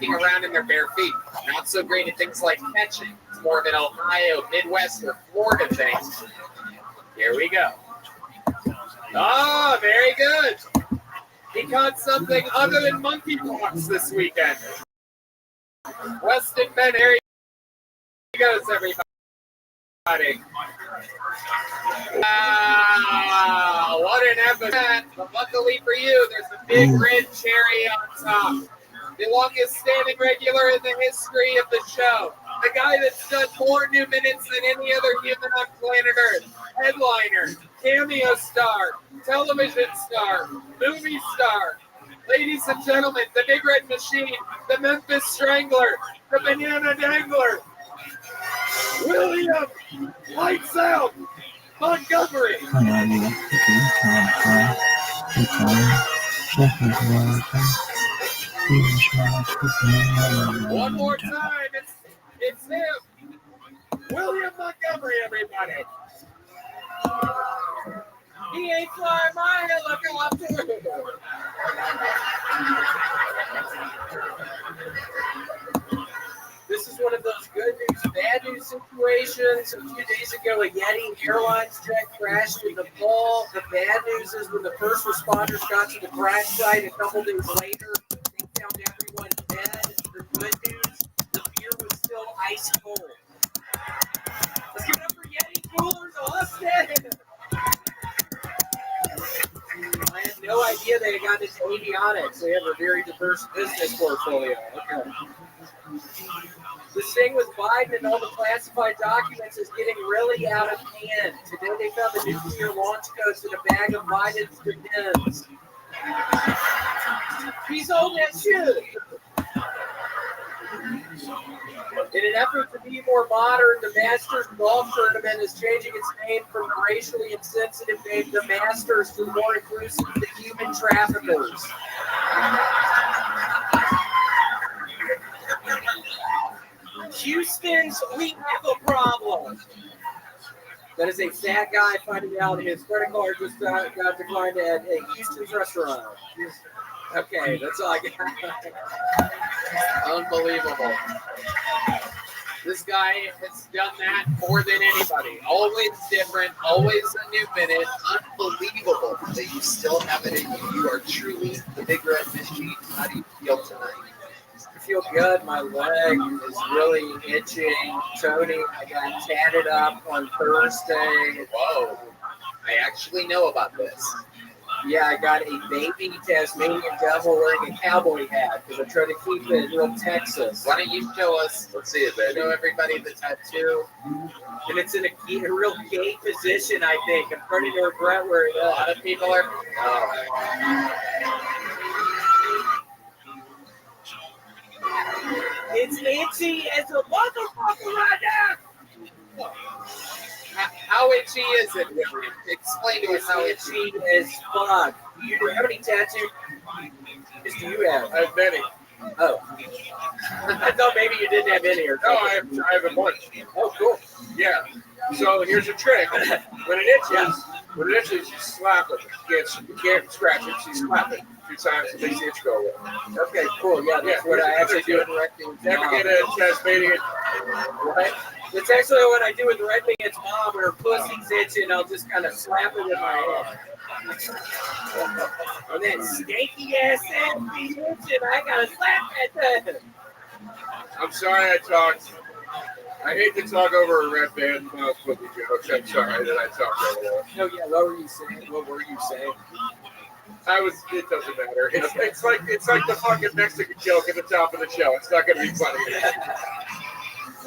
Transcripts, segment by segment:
walking around in their bare feet. Not so great at things like catching. It's more of an Ohio, Midwest, or Florida thing. Here we go. Oh, very good. He caught something other than monkeypox this weekend. Weston Ben, here he goes, everybody. Wow, what an episode. But luckily for you, there's a big red cherry on top. The longest standing regular in the history of the show. The guy that's done more new minutes than any other human on planet Earth. Headliner, cameo star, television star, movie star. Ladies and gentlemen, the Big Red Machine, the Memphis Strangler, the Banana Dangler, William Lights Out Montgomery. One more time, it's him, William Montgomery, everybody. He ain't flying my helicopter. This is one of those good news, bad news situations. A few days ago, a Yeti Airlines jet crashed in the Nepal. The bad news is when the first responders got to the crash site a couple days later, they found everyone dead. The good news, the beer was still ice cold. Let's give it up for Yeti Coolers Austin. I had no idea they had gotten into avionics. They have a very diverse business portfolio. Okay. This thing with Biden and all the classified documents is getting really out of hand. Today they found the nuclear launch codes in a bag of Biden's depends. He's on that shit. In an effort to be more modern, the Masters Golf Tournament is changing its name from the racially insensitive name The Masters to more inclusive The Human Traffickers. Houston's We Have a Problem. That is a fat guy finding out his credit card just got declined at a Houston's restaurant. Okay, that's all I got. Unbelievable. This guy has done that more than anybody. Always different, always a new minute. Unbelievable that you still have it in you. You are truly the Big Red Machine. How do you feel tonight? I feel good. My leg is really itching. Tony, I got tatted up on Thursday. Whoa. I actually know about this. Yeah, I got a baby Tasmanian devil wearing a cowboy hat because I'm trying to keep it real Texas. Why don't you show us? Let's see it, baby. Show everybody the tattoo. And it's in a real gay position, I think. I'm starting to regret where a lot of people are. It's itchy as a motherfucker right now. How itchy is it, William? Explain to us how itchy as fuck. How many tattoos do you have? I have many. Oh. I thought maybe you didn't have any. Or no, I have a bunch. Oh, cool. Yeah. So here's a trick. When it itches, you slap it. You can't scratch it, so you slap it 2 times and makes the itch go away. Okay, cool. Yeah, that's what I actually do in the rectum. Never get a Tasmanian. Right? That's actually what I do with the red man's mom when her pussy's itching. I'll just kind of slap it with my head. And then stinky ass itching, I gotta slap that. I'm sorry I talked. I hate to talk over a red band with you jokes. I'm sorry that I talked over that. No, yeah, what were you saying? What were you saying? It doesn't matter. It's like the fucking Mexican joke at the top of the show. It's not gonna be funny.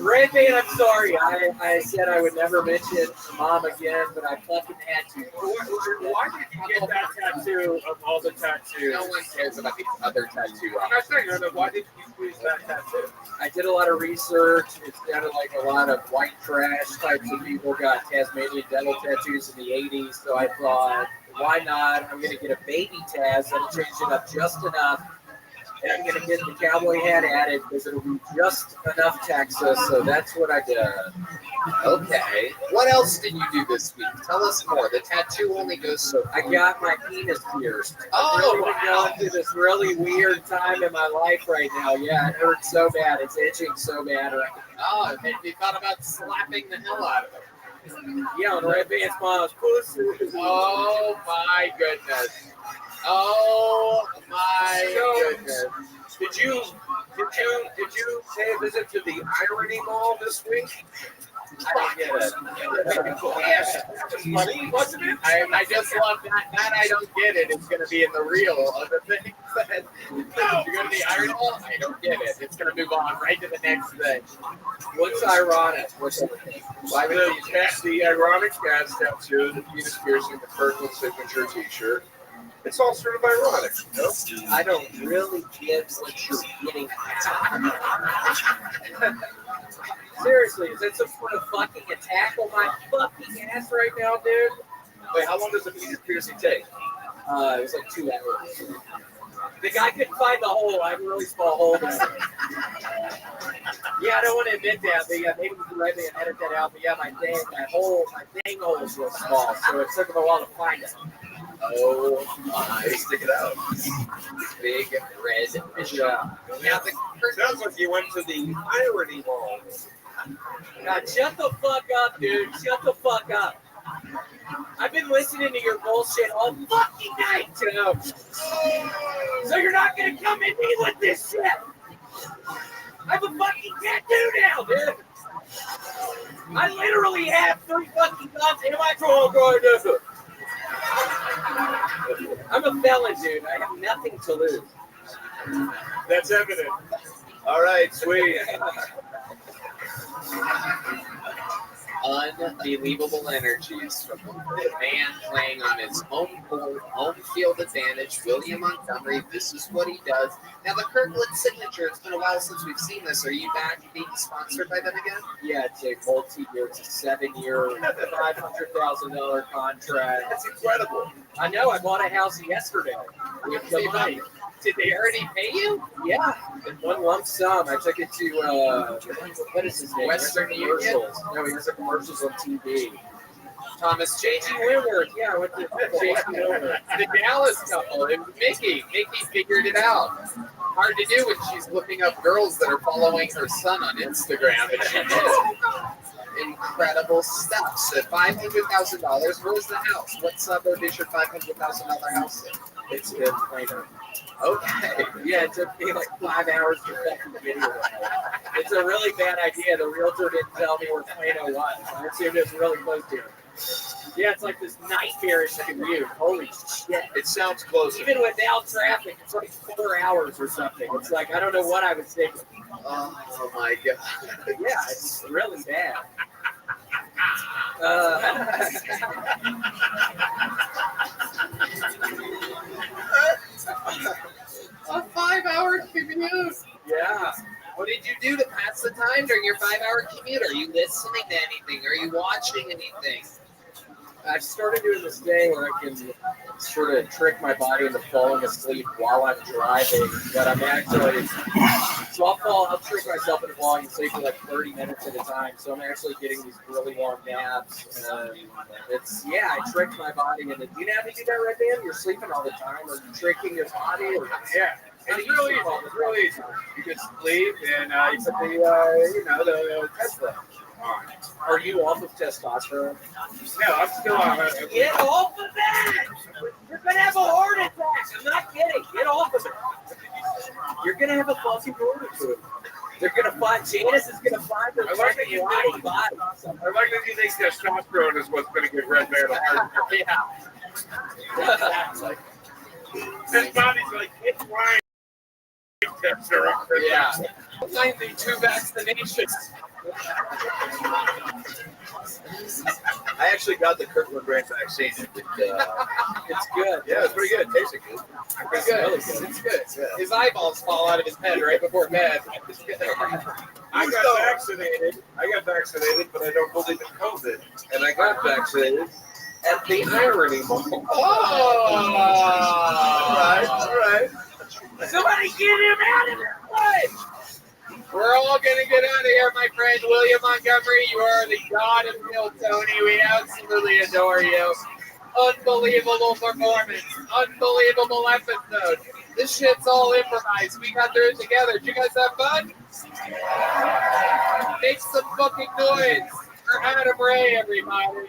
Red Band, I'm sorry. I said I would never mention mom again, but I fucking had to. Why did you get that tattoo of all the tattoos? No one cares about the other tattoo. I'm not saying that. Why did you use that tattoo? I did a lot of research. It sounded like a lot of white trash types of people got Tasmanian devil tattoos in the 80s, so I thought, why not? I'm going to get a baby Taz. That'll change it up just enough. I'm going to get the cowboy hat added because it'll be just enough Texas. So that's what I did. Okay. What else did you do this week? Tell us more. The tattoo only goes so far. I got my penis pierced. Oh, I've really been wow. going through this really weird time in my life right now. Yeah, it hurts so bad. It's itching so bad right now. Oh, and you thought about slapping the hell out of it. Yeah, on Red Band's mom's pussy. Oh, my goodness. Oh, my goodness. Did you pay a visit to the Irony Mall this week? I didn't get it. Yes, that was funny, wasn't it? I just love that. That I don't get it. It's going to be in the reel of the thing. You're going to the Iron Hall? I don't get it. It's going to move on right to the next thing. What's ironic? What's everything? Why would the ironic cat tattoo, the penis piercing, the Kirkland signature T-shirt? It's all sort of ironic, you know? I don't really get what you're getting at. Seriously, is that some sort of fucking attack on my fucking ass right now, dude? Wait, how long does the penis piercing take? It was like 2 hours. The guy couldn't find the hole. I have a really small hole there. Yeah, I don't want to admit that, but yeah, maybe we can write me and edit that out. But yeah, my dang hole is real small, so it took him a while to find it. Oh, my. Stick it out. Big red mission. Yeah. Now, the Sounds like you went to the Irony Mall. God, shut the fuck up, dude. Shut the fuck up. I've been listening to your bullshit all fucking night, too. So you're not gonna come at me with this shit. I have a fucking tattoo now, dude. I literally have 3 fucking guns in my drawer. I'm a felon, dude. I have nothing to lose. That's evident. All right, sweet. unbelievable energies from the man playing on his home court, home field advantage. William Montgomery, this is what he does. Now, the Kirkland signature, it's been a while since we've seen this. Are you back being sponsored by them again? Yeah, it's a multi-year, it's a 7-year, $500,000 contract. That's incredible. I know, I bought a house yesterday with the money. Did they already pay you? Yeah, in one lump sum. I took it to, what is his name? Western Commercials. No, he was in commercials on TV. Thomas J.G. Wentworth. Yeah, I went to J.G. Wentworth. The Dallas couple, and Mickey figured it out. Hard to do when she's looking up girls that are following her son on Instagram, and she did. Incredible stuff. So $500,000. Where's the house? What suburb is your $500,000 house in? It's in Plano. Okay. Yeah, it took me like 5 hours to fucking get here. It's a really bad idea. The realtor didn't tell me where Plano was. I assumed it was really close to here. Yeah, it's like this nightmarish commute. Holy shit. It sounds close. Even without traffic, it's like 4 hours or something. It's like, I don't know what I was thinking. Oh my God. Yeah, it's really bad. A 5-hour commute. Yeah. What did you do to pass the time during your 5-hour commute? Are you listening to anything? Are you watching anything? I've started doing this thing where I can sort of trick my body into falling asleep while I'm driving, but I'm actually, so I'll trick myself into falling asleep for like 30 minutes at a time, so I'm actually getting these really long naps, and I tricked my body into, you know how to do that, Red Band? You're sleeping all the time, or you're tricking your body, or, Yeah. It's really easy. It's really easy. You can sleep and you put the Tesla on. are you off of testosterone? No, I'm still on it. Get off of that! You're gonna have a heart attack. I'm not kidding. Get off of it. You're gonna have a fucking heart attack. They're gonna find Janice is gonna find her fucking body. I like that you think testosterone is what's going to give Red Bear the heart attack. Yeah. His body's like, it's wine. Testosterone. Yeah. 92 vaccinations. I actually got the Kirkland brand vaccine. It's good. Yeah, it's pretty good. It tasted good. It's good. Really It's good. His eyeballs fall out of his head right before bed. I got vaccinated, but I don't believe in COVID. And I got vaccinated at the Irony Mall. Oh! All right. Somebody get him out of there, quick! We're all going to get out of here, my friend. William Montgomery, you are the god of Hill, Tony. We absolutely adore you. Unbelievable performance. Unbelievable episode. This shit's all improvised. We got through it together. Did you guys have fun? Make some fucking noise for Adam Ray, everybody.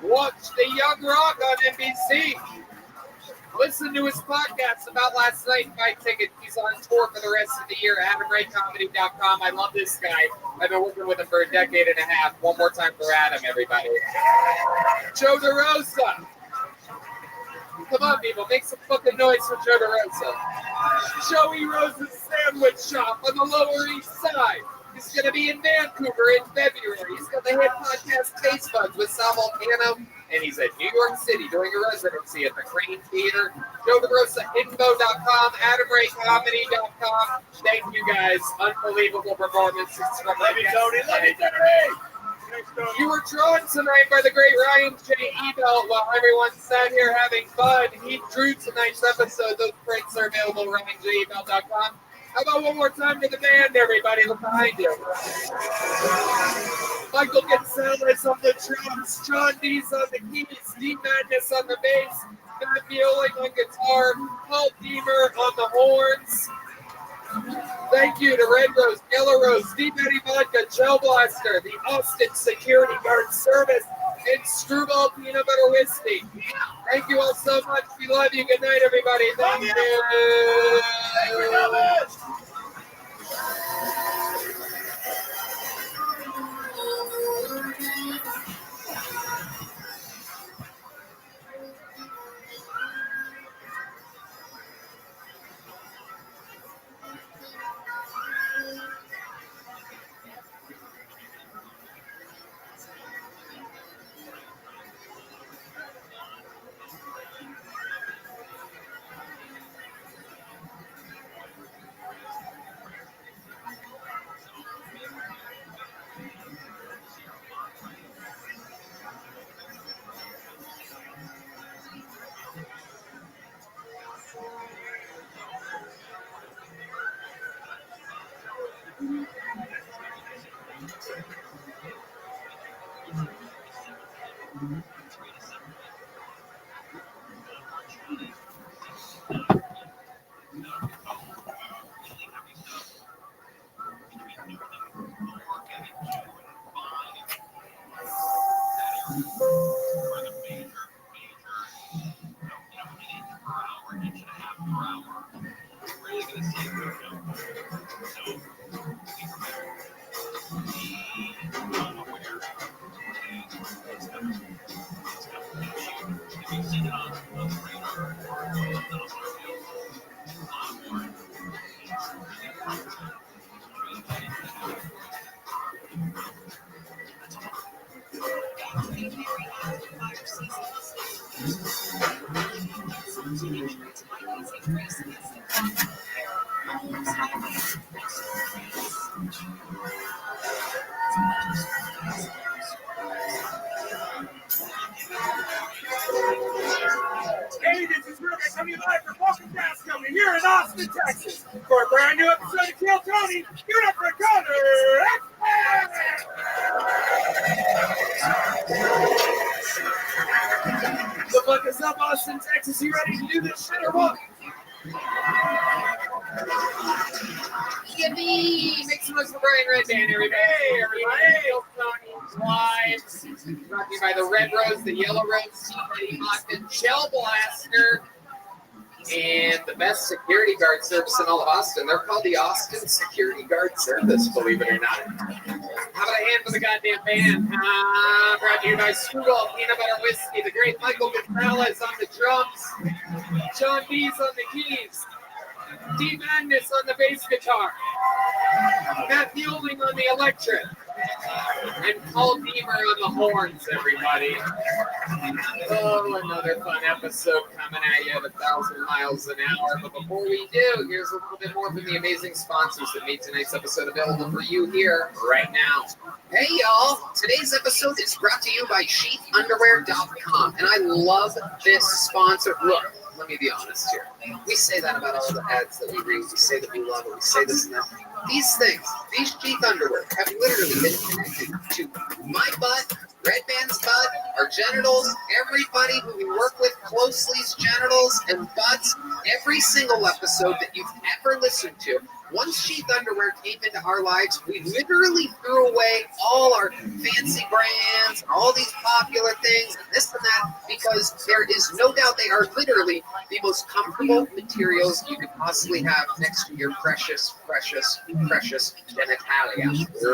Watch The Young Rock on NBC. Listen to his podcast about last night. Buy tickets. He's on tour for the rest of the year. AdamRayComedy.com. I love this guy. I've been working with him for a decade and a half. One more time for Adam, everybody. Joe DeRosa. Come on, people. Make some fucking noise for Joe DeRosa. Joey Rose's Sandwich Shop on the Lower East Side. He's going to be in Vancouver in February. He's got the hit podcast Taste Buds with Sal Volcano. And he's at New York City doing a residency at the Crane Theater. JoeDeRosaInfo.com, AdamRayComedy.com. Thank you guys. Unbelievable performances from Love you, Tony. Love you, Tony. You were drawn tonight by the great Ryan J. Ebel while everyone sat here having fun. He drew tonight's episode. Those prints are available at RyanJEbel.com. How about one more time for the band, everybody? Look behind you. Michael Gonzalez on the drums, John Dees on the keys, D Madness on the bass, Matt Mueling on guitar, Paul Deemer on the horns. Thank you to Red Rose, Yellow Rose, Deep Eddie Vodka, Gel Blaster, the Austin Security Guard Service, and Screwball Peanut Butter Whiskey. Thank you all so much. We love you. Good night, everybody. Thank you. Thank you, Elvis. Hey, this is Rabbi coming live from Walking Fast Company here in Austin, Texas, for a brand new episode of Kill Tony. You're up for a corner. The fuck is up, Austin, Texas? You ready to do this shit or what? Yippee! Make some noise for Brian Redband, everybody. Hey, everybody. Kill Tony live. Brought to you by the Red Rose, the Yellow Rose, Deep Vodka, Gel Blaster, and the best security guard service in all of Austin. They're called the Austin Security Guard Service, believe it or not. How about a hand for the goddamn band? Brought to you by Screwball Peanut Butter Whiskey, the great Michael Gonzalez on the drums, John Dees on the keys, D Madness on the bass guitar, Matt Mueling on the electric, and Paul Deemer on the horns, everybody. Oh, another fun episode coming at you at 1,000 miles an hour. But before we do, here's a little bit more from the amazing sponsors that made tonight's episode available for you here right now. Hey, y'all. Today's episode is brought to you by sheathunderwear.com. And I love this sponsor. Look, let me be honest here. We say that about all the ads that we read. We say that we love it. We say this and that. These things, these sheath underwear, have literally been connected to my butt, Red Band's butt, our genitals, everybody who we work with closely's genitals and butts. Every single episode that you've ever listened to, once sheath underwear came into our lives, we literally threw away all our fancy brands and all these popular things and this and that, because there is no doubt they are literally the most comfortable materials you could possibly have next to your precious, precious, precious genitalia.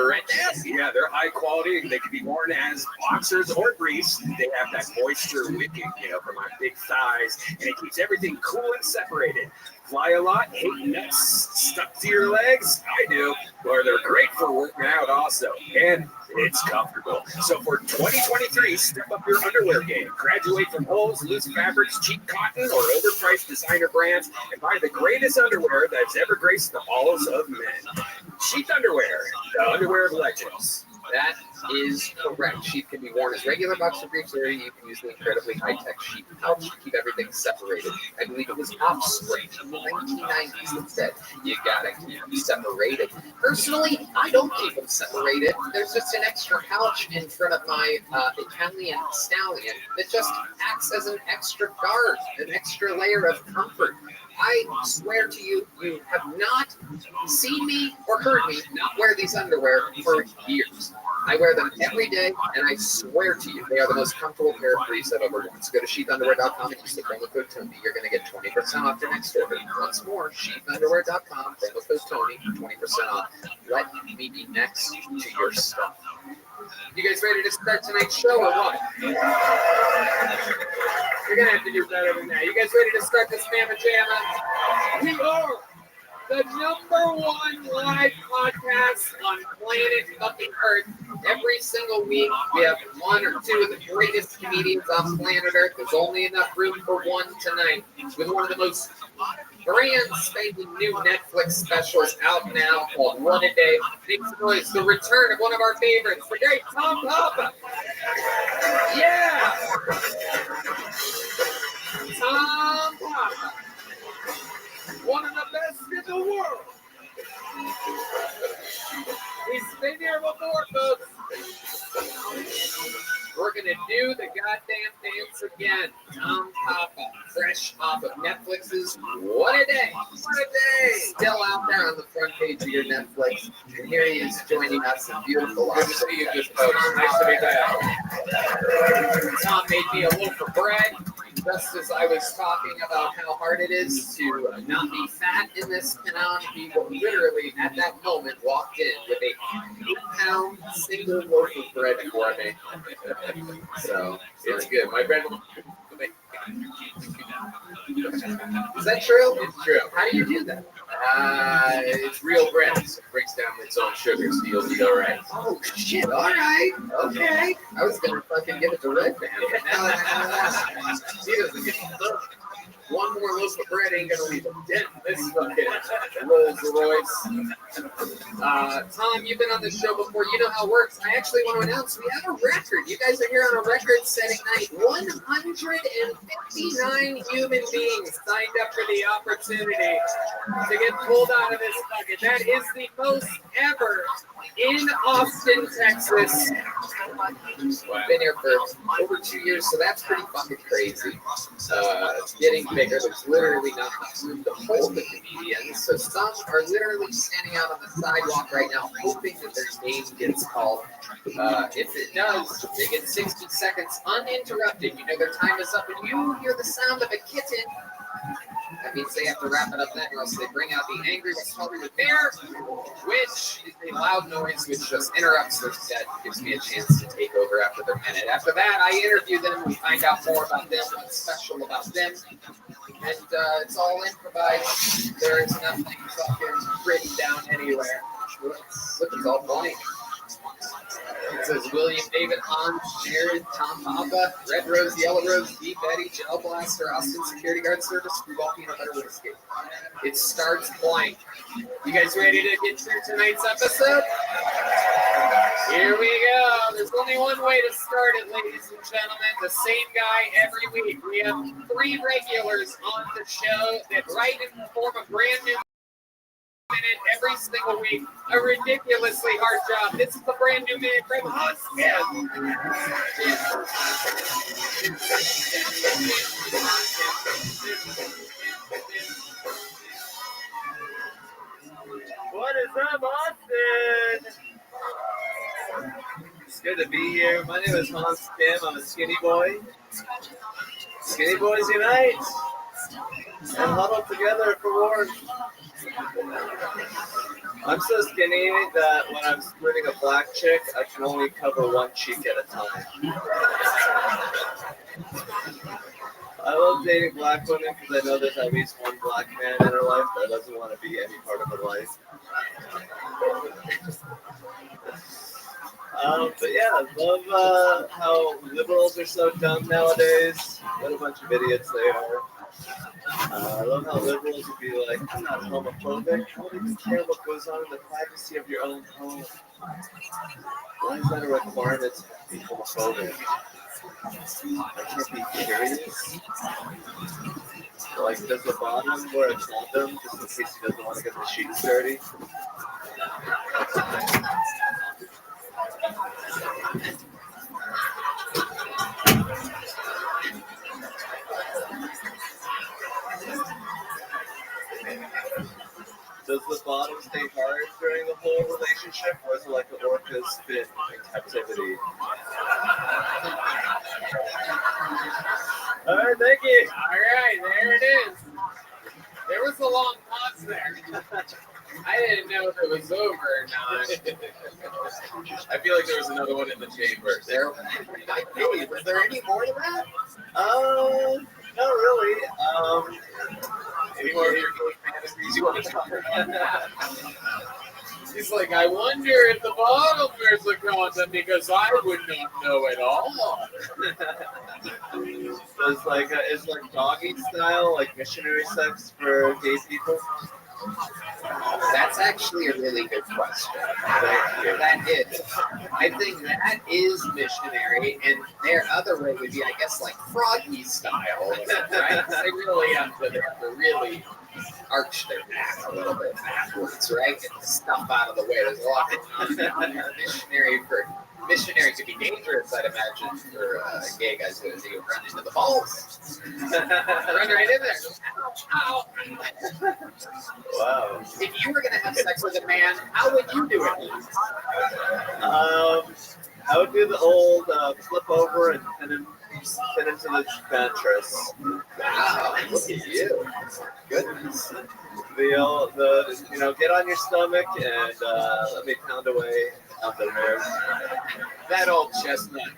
Right there. Yeah, they're high quality. They can be worn as boxers or briefs. They have that moisture wicking, for my big thighs, and it keeps everything cool and separated. Fly a lot, hate nuts stuck to your legs? I do. Or they're great for working out also. And it's comfortable. So for 2023, step up your underwear game. Graduate from holes, loose fabrics, cheap cotton, or overpriced designer brands, and buy the greatest underwear that's ever graced the halls of men. Sheath underwear, the underwear of legends. That is correct. Sheath can be worn as regular boxer briefs, or you can use the incredibly high-tech sheath pouch to keep everything separated. I believe it was Offspring in the 1990s that said, you gotta keep them separated. Personally, I don't keep them separated. There's just an extra pouch in front of my Italian stallion that just acts as an extra guard, an extra layer of comfort. I swear to you, you have not seen me or heard me not wear these underwear for years. I wear them every day, and I swear to you, they are the most comfortable pair of briefs I've ever worn. So go to sheathunderwear.com and use the promo code Tony. You're going to get 20% off your next order. Once more, sheathunderwear.com, promo code Tony, 20% off. Let me be next to your stuff. You guys ready to start tonight's show or what? You're going to have to do better than that. You guys ready to start this mamma jamma? We are the #1 live podcast on planet fucking Earth. Every single week, we have one or two of the greatest comedians on planet Earth. There's only enough room for one tonight. With one of the most brand spanking new Netflix specials out now called One a Day. Make some noise. The return of one of our favorites, the great Tom Papa. Yeah! Tom Papa. One of the best in the world. He's been here before, folks. We're going to do the goddamn dance again. Tom Papa, fresh off of Netflix's What a Day. What a Day. Still out there on the front page of your Netflix. And here he is joining us in beautiful. Good to see you, good folks. Nice to be back. Tom made me a loaf of bread. Just as I was talking about how hard it is to not be fat in this town, he literally at that moment walked in with a 8-pound single loaf of bread for me. So it's good. My bread. Is that true? It's true. How do you do that? It's real bread. So it breaks down its own sugar, so you'll be all right. Oh, shit. All right. Okay. I was going to fucking give it to Red Band. He doesn't get one more loaf of bread ain't going to leave a dent in this fucking Rolls Royce. Tom, you've been on this show before. You know how it works. I actually want to announce we have a record. You guys are here on a record-setting night. 159 human beings signed up for the opportunity to get pulled out of this bucket. That is the most ever in Austin, Texas. I've been here for over 2 years, so that's pretty fucking crazy. It's getting bigger. There's literally not enough room to hold the comedians, so some are literally standing out on the sidewalk right now, hoping that their name gets called. If it does, they get 60 seconds uninterrupted. You know their time is up, and you hear the sound of a kitten. That means they have to wrap it up then, or else they bring out the angry smothered bear, which is a loud noise which just interrupts their set, gives me a chance to take over after their minute. After that, I interview them, we find out more about them, what's special about them, and it's all improvised. There is nothing fucking written down anywhere. Look, it's all blank. It says William, David, Hans, Jared, Tom Papa, Red Rose, Yellow Rose, D. Betty, Gel Blaster, Austin Security Guard Service, Screwball Peanut Butter Whiskey. It starts blank. You guys ready to get through tonight's episode? Here we go. There's only one way to start it, ladies and gentlemen. The same guy every week. We have 3 regulars on the show that write and perform a brand new minute every single week. A ridiculously hard job. This is the brand new minute from Rothschild. What is up, Austin? It's good to be here. My name is Hans Kim. I'm a skinny boy. Skinny boys unite and huddle together for warmth. I'm so skinny that when I'm splitting a black chick, I can only cover one cheek at a time. I love dating black women because I know there's at least one black man in her life that doesn't want to be any part of her life. But yeah, I love how liberals are so dumb nowadays. What a bunch of idiots they are. I love how liberals would be like, I'm not homophobic. I don't even care what goes on in the privacy of your own home. Why is that a requirement to be homophobic? I can't be curious. Like, does the bottom wear a condom just in case he doesn't want to get the sheets dirty? Does the bottom stay hard during the whole relationship, or is it like an orca's fin in captivity? All right, thank you. All right, there it is. There was a long pause there. I didn't know if it was over or not. I feel like there was another one in the chamber. There might be. Was there any more to that? Not really. Any more of your gay fantasies you want to talk about? He's like, I wonder if the bottom wears a condom because I would not know at all. So it's like doggy style, like missionary sex for gay people. That's actually a really good question. That is. I think that is missionary, and their other way would be, I guess, like froggy style, right? They really have to really arch their back a little bit backwards, right? Get the stuff out of the way. There's a lot of missionary could be dangerous, I'd imagine, for gay guys who run into the balls. Run right in there. Ow. Wow. If you were going to have sex with a man, how would you do it? I would do the old flip over and fit into the mattress. Wow, look at you. Goodness. The get on your stomach and let me pound away on the nerves. That old chestnut.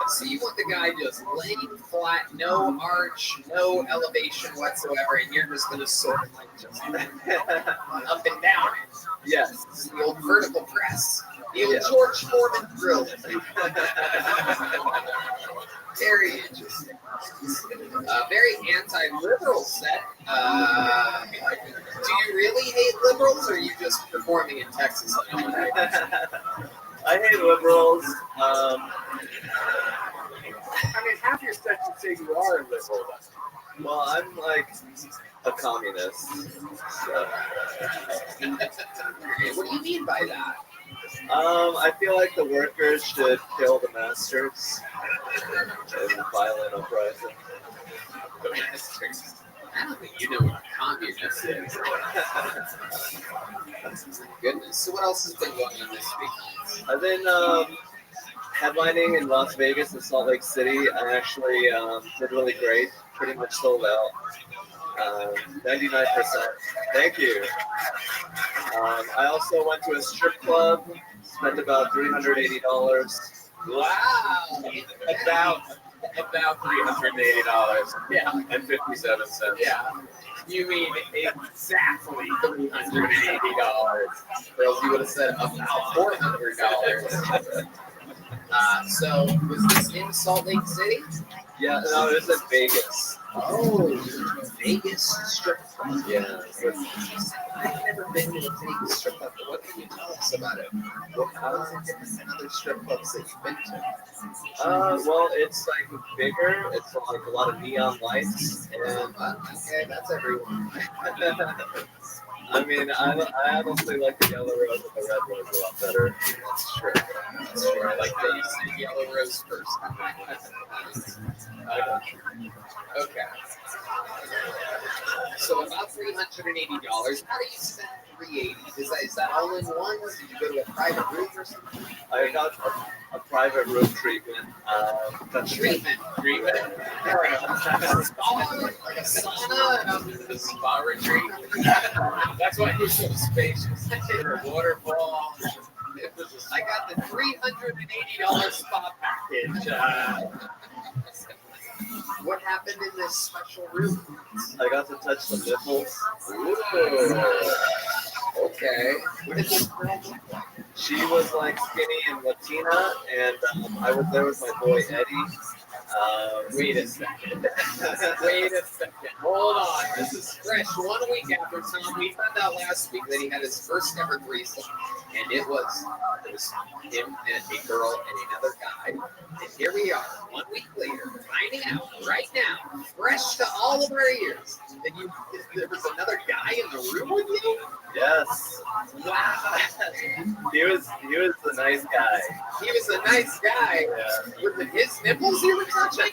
So you want the guy just laying flat, no arch, no elevation whatsoever, and you're just going to sort of like just up and down it. Yes. It's the old vertical press. The old George Foreman drill. Very interesting. Very anti-liberal set. Do you really hate liberals, or are you just performing in Texas? I hate liberals. I mean, half your set would say you are a liberal. Well, I'm like a communist. So. What do you mean by that? I feel like the workers should kill the masters in violent uprising. The masters. I don't think you know what a communist is. Goodness. So what else has been going on this week? I've been headlining in Las Vegas and Salt Lake City. I actually did really great. Pretty much sold out. 99%. Thank you. I also went to a strip club. Spent about $380. Wow. About $380. Yeah. And 57 cents. Yeah. You mean exactly $380. Or else you would have said about $400. So was this in Salt Lake City? Yeah, no, it was in Vegas. Oh, Vegas strip club. Yeah. I've never been to a Vegas strip club. What can you tell us about it? How is it different than other strip clubs that you've been to? Well, it's like bigger. It's like a lot of neon lights, and Okay, that's everyone. I mean, I honestly like the yellow rose and the red rose a lot better. That's true. That's true. I like that you said yellow rose first. Okay. So about $380. How do you spend $380? Is that all in one? Did you go to a private room or something? I got a private room treatment. Treatment. Like a sauna and a spa retreat. That's why it was so spacious. Waterfall. I got the $380 spa package. What happened in this special room? I got to touch the nipples. Ooh. Okay. What did this girl look like? She was like skinny and Latina, and I was there with my boy Eddie. Wait a second. Wait a second. Hold on. This is fresh. 1 week after Tom, we found out last week that he had his first ever threesome, and it was him and a girl and another guy. And here we are, 1 week later, finding out right now, fresh to all of our ears, that there was another guy in the room with you. Yes. Wow. He was a nice guy. He was a nice guy. Yeah. With his nipples you were touching?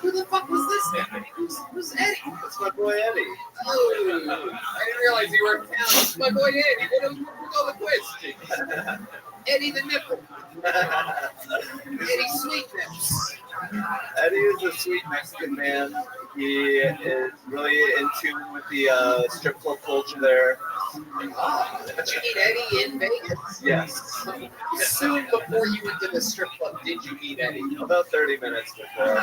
Who the fuck was this guy? Who's Eddie? That's my boy Eddie. Oh, I didn't realize you were in town. It's my boy Eddie. What are the questions? Eddie the nipple. Eddie Sweet Nips. Eddie is a sweet Mexican man. He is really in tune with the strip club culture there. Oh, did you meet Eddie in Vegas? Yes. Soon before you went to the strip club, did you meet Eddie? About 30 minutes before.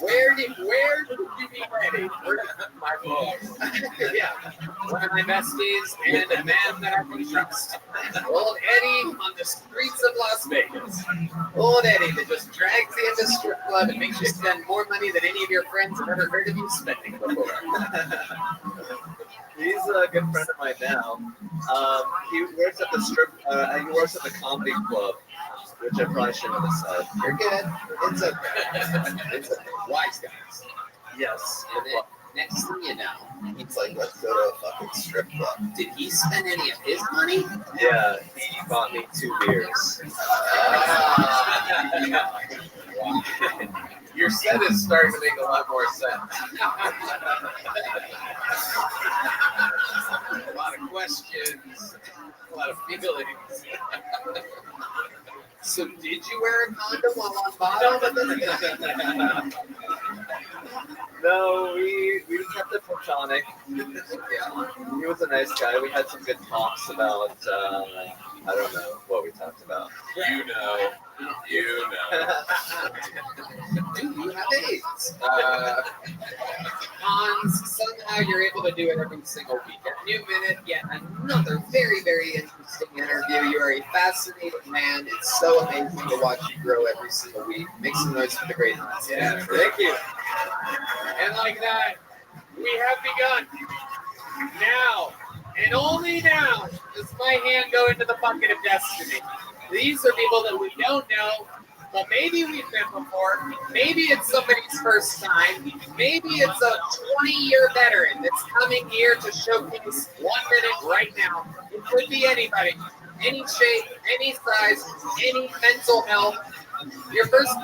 Where did you meet Eddie? My boy. Yeah. One of my besties and a man that I can trust. Old Eddie on the streets of Las Vegas. Old Eddie that just drags you into strip club and makes you spend more money than any of your friends have ever heard of you spending before. He's a good friend of mine now. He works at the he works at the comedy club, which I probably shouldn't have said. You're good. It's okay. It's okay. Wise guys. Yes. And then, next thing you know, he's like, let's go to a fucking strip club. Did he spend any of his money? Yeah, he bought me 2 beers. Wow. Your set is starting to make a lot more sense. A lot of questions, a lot of feelings. So did you wear a condom while on bottom? No, we kept it platonic. Yeah, he was a nice guy. We had some good talks about, I don't know what we talked about. You know. Do you have AIDS? Hans, somehow you're able to do it every single week. At New Minute, yet another very, very interesting interview. You are a fascinating man. It's so amazing to watch you grow every single week. Make some noise for the great Hans. Yeah, thank you. And like that, we have begun. Now, and only now, does my hand go into the bucket of destiny. These are people that we don't know, but maybe we've met before. Maybe it's somebody's first time. Maybe it's a 20-year veteran that's coming here to showcase 1 minute right now. It could be anybody, any shape, any size, any mental health. Your first...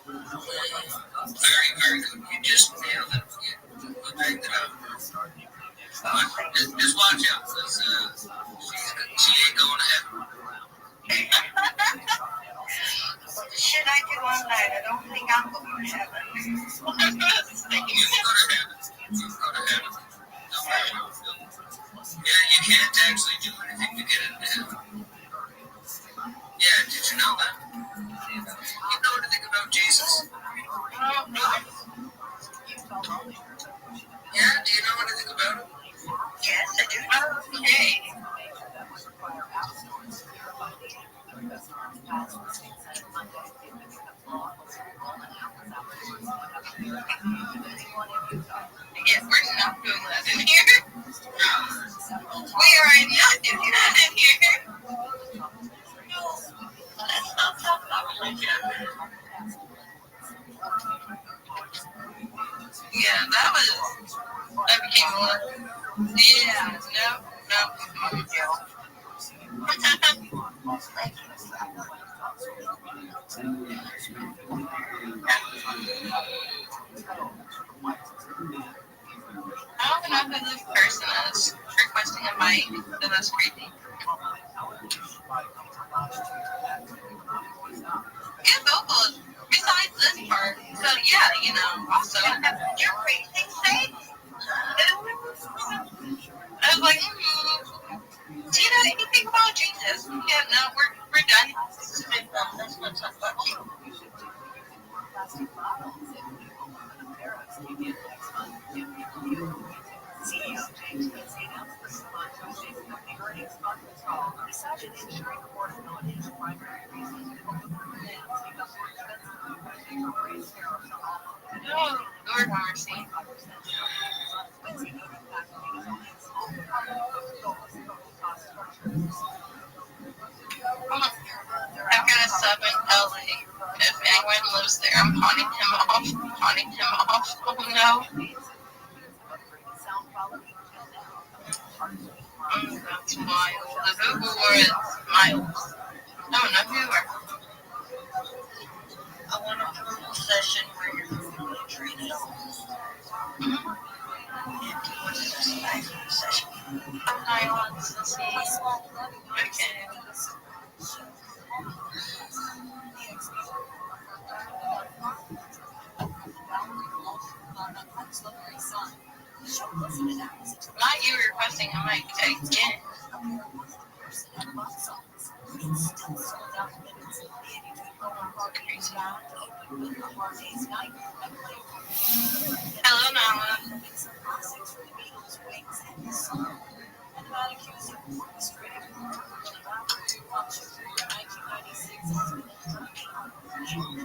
Very, very good. You just nailed it. You picked it up. Just watch out, because she ain't going to heaven. Shit I do all night. I don't think I'm going to heaven. You go to heaven. You go to heaven. Don't worry. Yeah, you can't actually do anything to get into heaven. Yeah, did you know that? You know anything about Jesus? Yeah, do you know anything about him? Yes, I do know. Okay. Yeah, we're not doing that in here. We are not doing that in here. Let's not talk about religion. Yeah, that became a lot. Yeah, no. I don't know who this person is requesting a mic, so that's creepy. Yeah, vocals. Besides this part. So yeah, also you're praising Satan. I was like, do you know anything about Jesus? Yeah, no, we're done. Oh, Lord mercy. I've got a sub in LA. If anyone lives there, I'm pawning him off. Oh no. That's wild. The Google word is mild. No, not viewer. I want a formal session where you're really treated all. What is this session? I want to see. Okay. Not you requesting a mic again. Hello, Nala.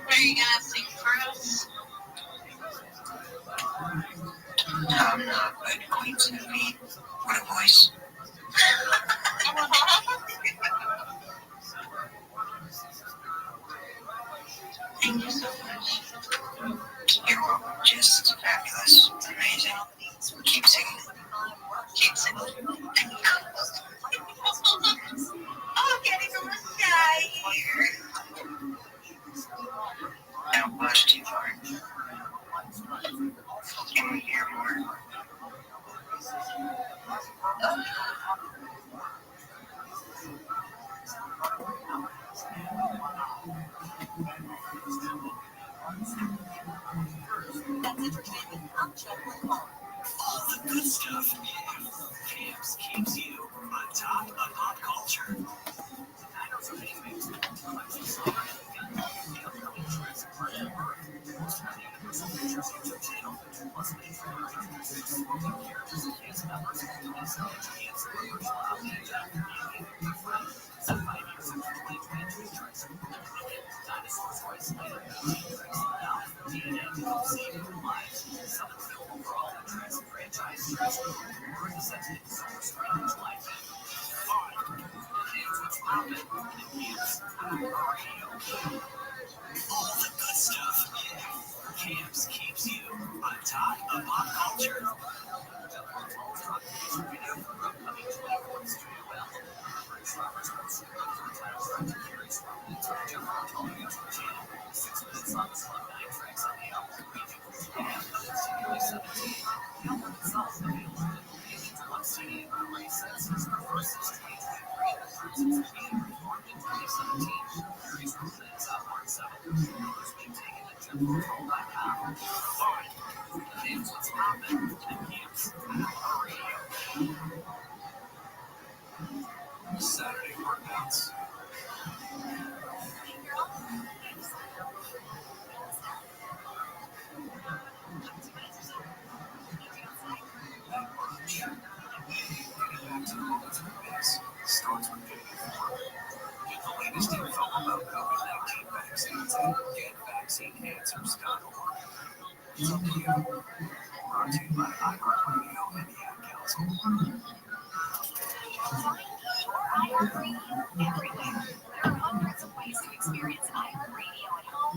What are you gonna sing for us? I'm not going to be. What a voice. Thank you so much. You're just fabulous. Amazing. Keep singing. Keep singing. Oh, getting a little shy here. Don't push too far. Can we hear more? All the good stuff. Camps keeps you on top of pop culture. All the good stuff. Camps keeps you on top of pop culture.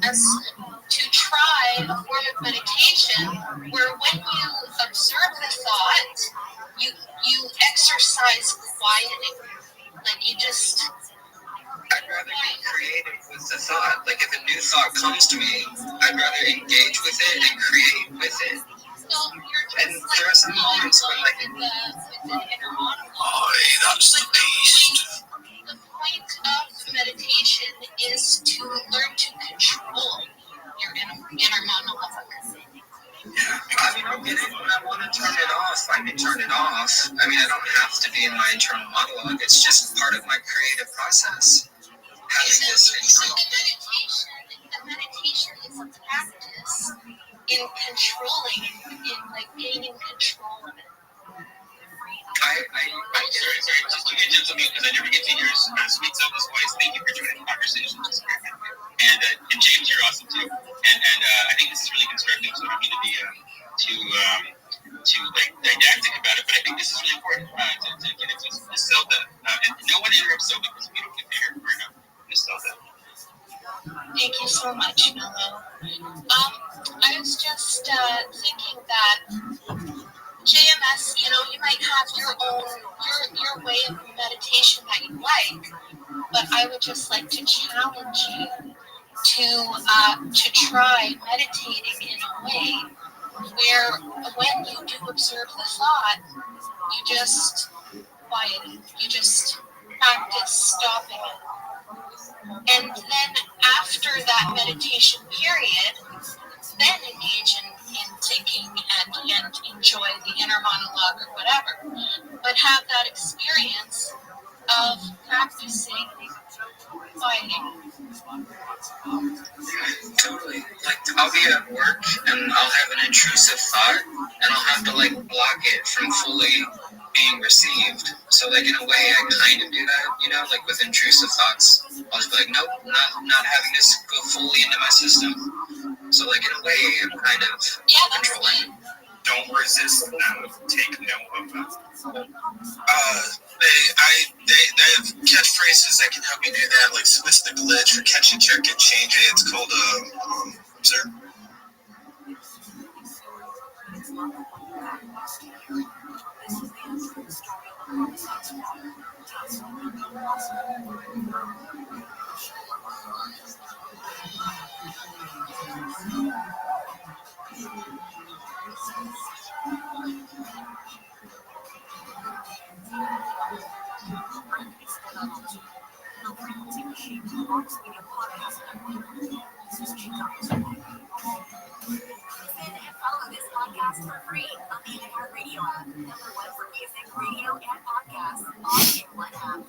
As to try a form of meditation where when you observe the thought, you exercise quieting. Like you just I'd rather be creative with the thought. Like if a new thought comes to me, I'd rather engage with it and create with it. so you're just And there are some moments when like with the inner monologue. that's the beast. The point of meditation is to learn to control your inner monologue. I mean, I get it. When I want to turn it off, I can turn it off. I mean, I don't have to be in my internal monologue. It's just part of my creative process. Having this So internal. the meditation is a practice in controlling, in like gaining control of it. Sorry, just to get gentle mute because I never get to hear sweet Zelda's voice. Thank you for joining the conversation. And James, you're awesome too. And I think this is really constructive. So I don't mean to be too like didactic about it, but I think this is really important to get into Miss Zelda. And no one interrupts Zelda because we don't get to hear her enough. Miss Zelda. Thank you so much, Mello. I was just thinking that JMS, you might have your own your way of meditation that you like, but I would just like to challenge you to try meditating in a way where when you do observe the thought, you just quiet it. You just practice stopping it. And then after that meditation period, then engage in thinking and enjoy the inner monologue or whatever. But have that experience of practicing quieting. Totally. Like I'll be at work and I'll have an intrusive thought and I'll have to like block it from fully being received. So like in a way I kind of do that, like with intrusive thoughts. I'll just be like, nope, not having this go fully into my system. So like in a way I'm kind of controlling. Don't resist them. Take note of them. They have catchphrases that can help you do that, like switch the glitch or catch and check and change it. It's called observe. Follow this podcast for free on the Radio app. #1 for music, radio, and podcasts. All in one app.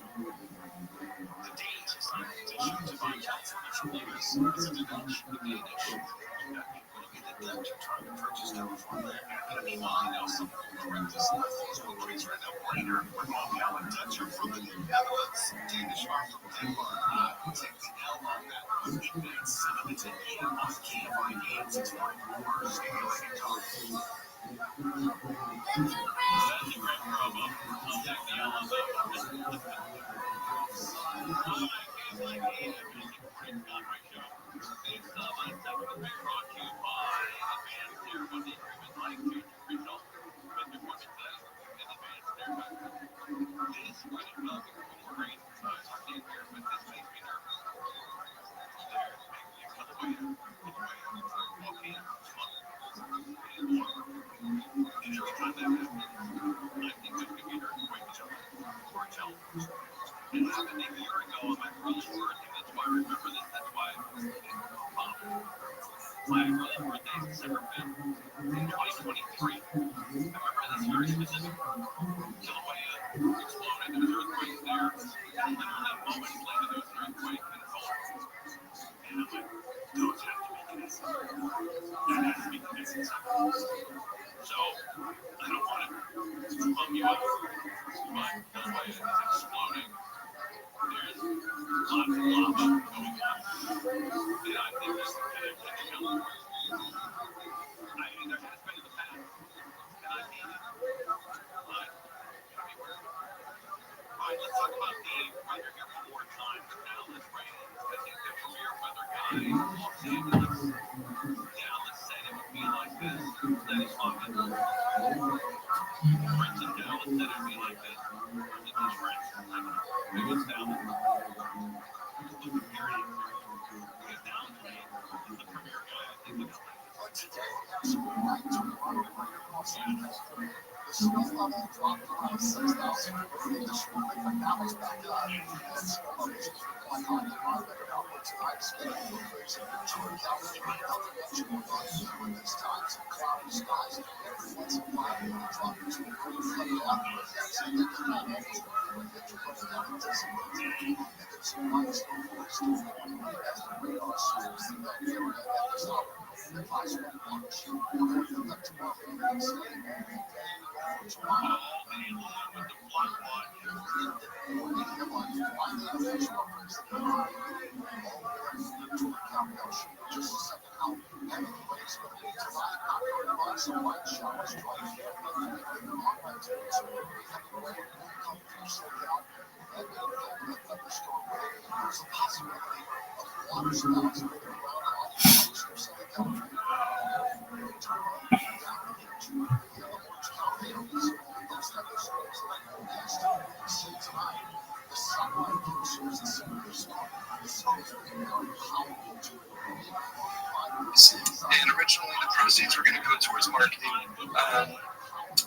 And originally the proceeds were going to go towards marketing,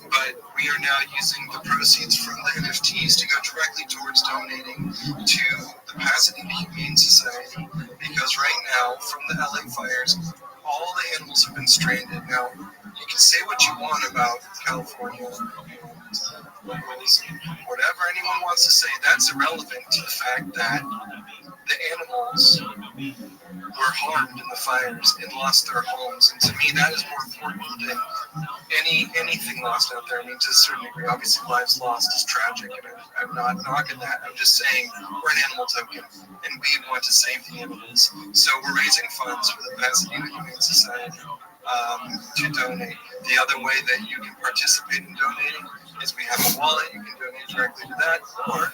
but we are now using the proceeds from the NFTs to go directly towards donating to the Pasadena Humane Society, because right now, from the LA fires, all the animals have been stranded. Now, you can say what you want about California, whatever anyone wants to say, that's irrelevant to the fact that the animals were harmed in the fires and lost their homes. And to me, that is more important than anything lost out there. I mean, to a certain degree, obviously lives lost is tragic, and I'm not knocking that. I'm just saying we're an animal token, and we want to save the animals. So we're raising funds for the Pasadena Humane Society to donate. The other way that you can participate in donating is we have a wallet. You can donate directly to that, or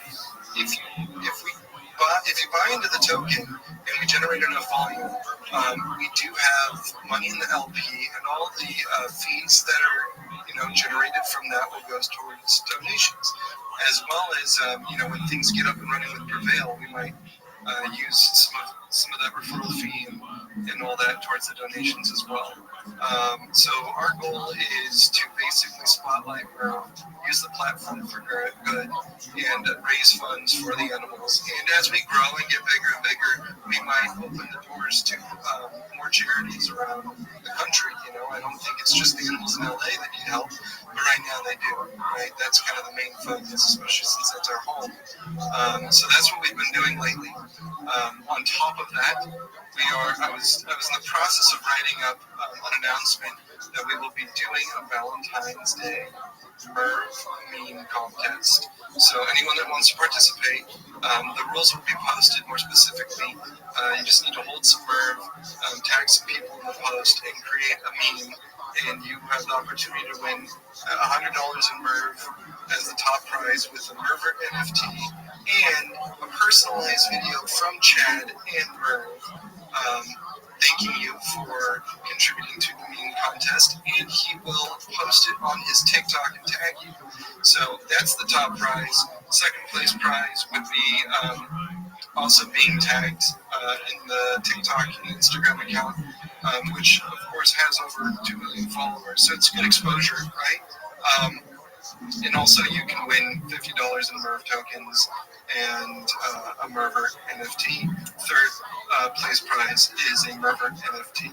if you buy into the token and we generate enough volume, we do have money in the LP, and all the fees that are generated from that will go towards donations, as well as when things get up and running with Prevail, we might use some of that referral fee and all that towards the donations as well. So our goal is to basically spotlight Merle, use the platform for good, and raise funds for the animals. And as we grow and get bigger and bigger, we might open the doors to more charities around the country. I don't think it's just the animals in LA that need help, but right now they do. Right, that's kind of the main focus, especially since that's our home. So that's what we've been doing lately. On top of that, I was in the process of writing up an announcement that we will be doing a Valentine's Day meme contest. So anyone that wants to participate, the rules will be posted more specifically. You just need to hold some Merv, tag some people in the post, and create a meme, and you have the opportunity to win $100 in Merv as the top prize with a Merver NFT and a personalized video from Chad and Merv thanking you for contributing to the meme contest, and he will post it on his TikTok and tag you. So that's the top prize. Second place prize would be also being tagged in the TikTok and Instagram account, which of course has over 2 million followers. So it's good exposure, right? And also, you can win $50 in Merv tokens and a Merver NFT. Third place prize is a Merver NFT.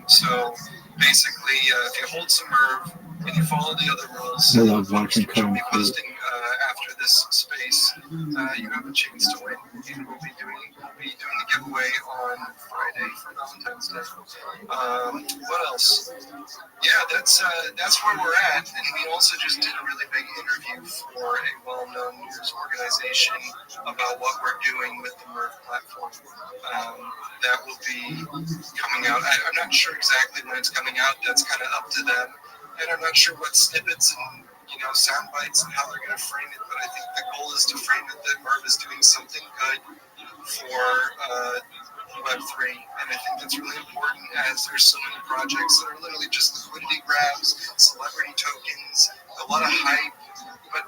So basically, if you hold some Merv and you follow the other rules, I love watching which I'll be Kevin posting after this space, you have a chance to win. And we'll be doing the giveaway on Friday for Valentine's Day. What else? Yeah, that's where we're at. And we also just did a really big interview for a well-known news organization about what we're doing with the Merv platform. That will be coming out. I'm not sure exactly when it's coming out. That's kind of up to them. And I'm not sure what snippets and sound bites and how they're going to frame it. But I think the goal is to frame it that Merv is doing something good for Web3, and I think that's really important as there's so many projects that are literally just liquidity grabs, celebrity tokens, a lot of hype, but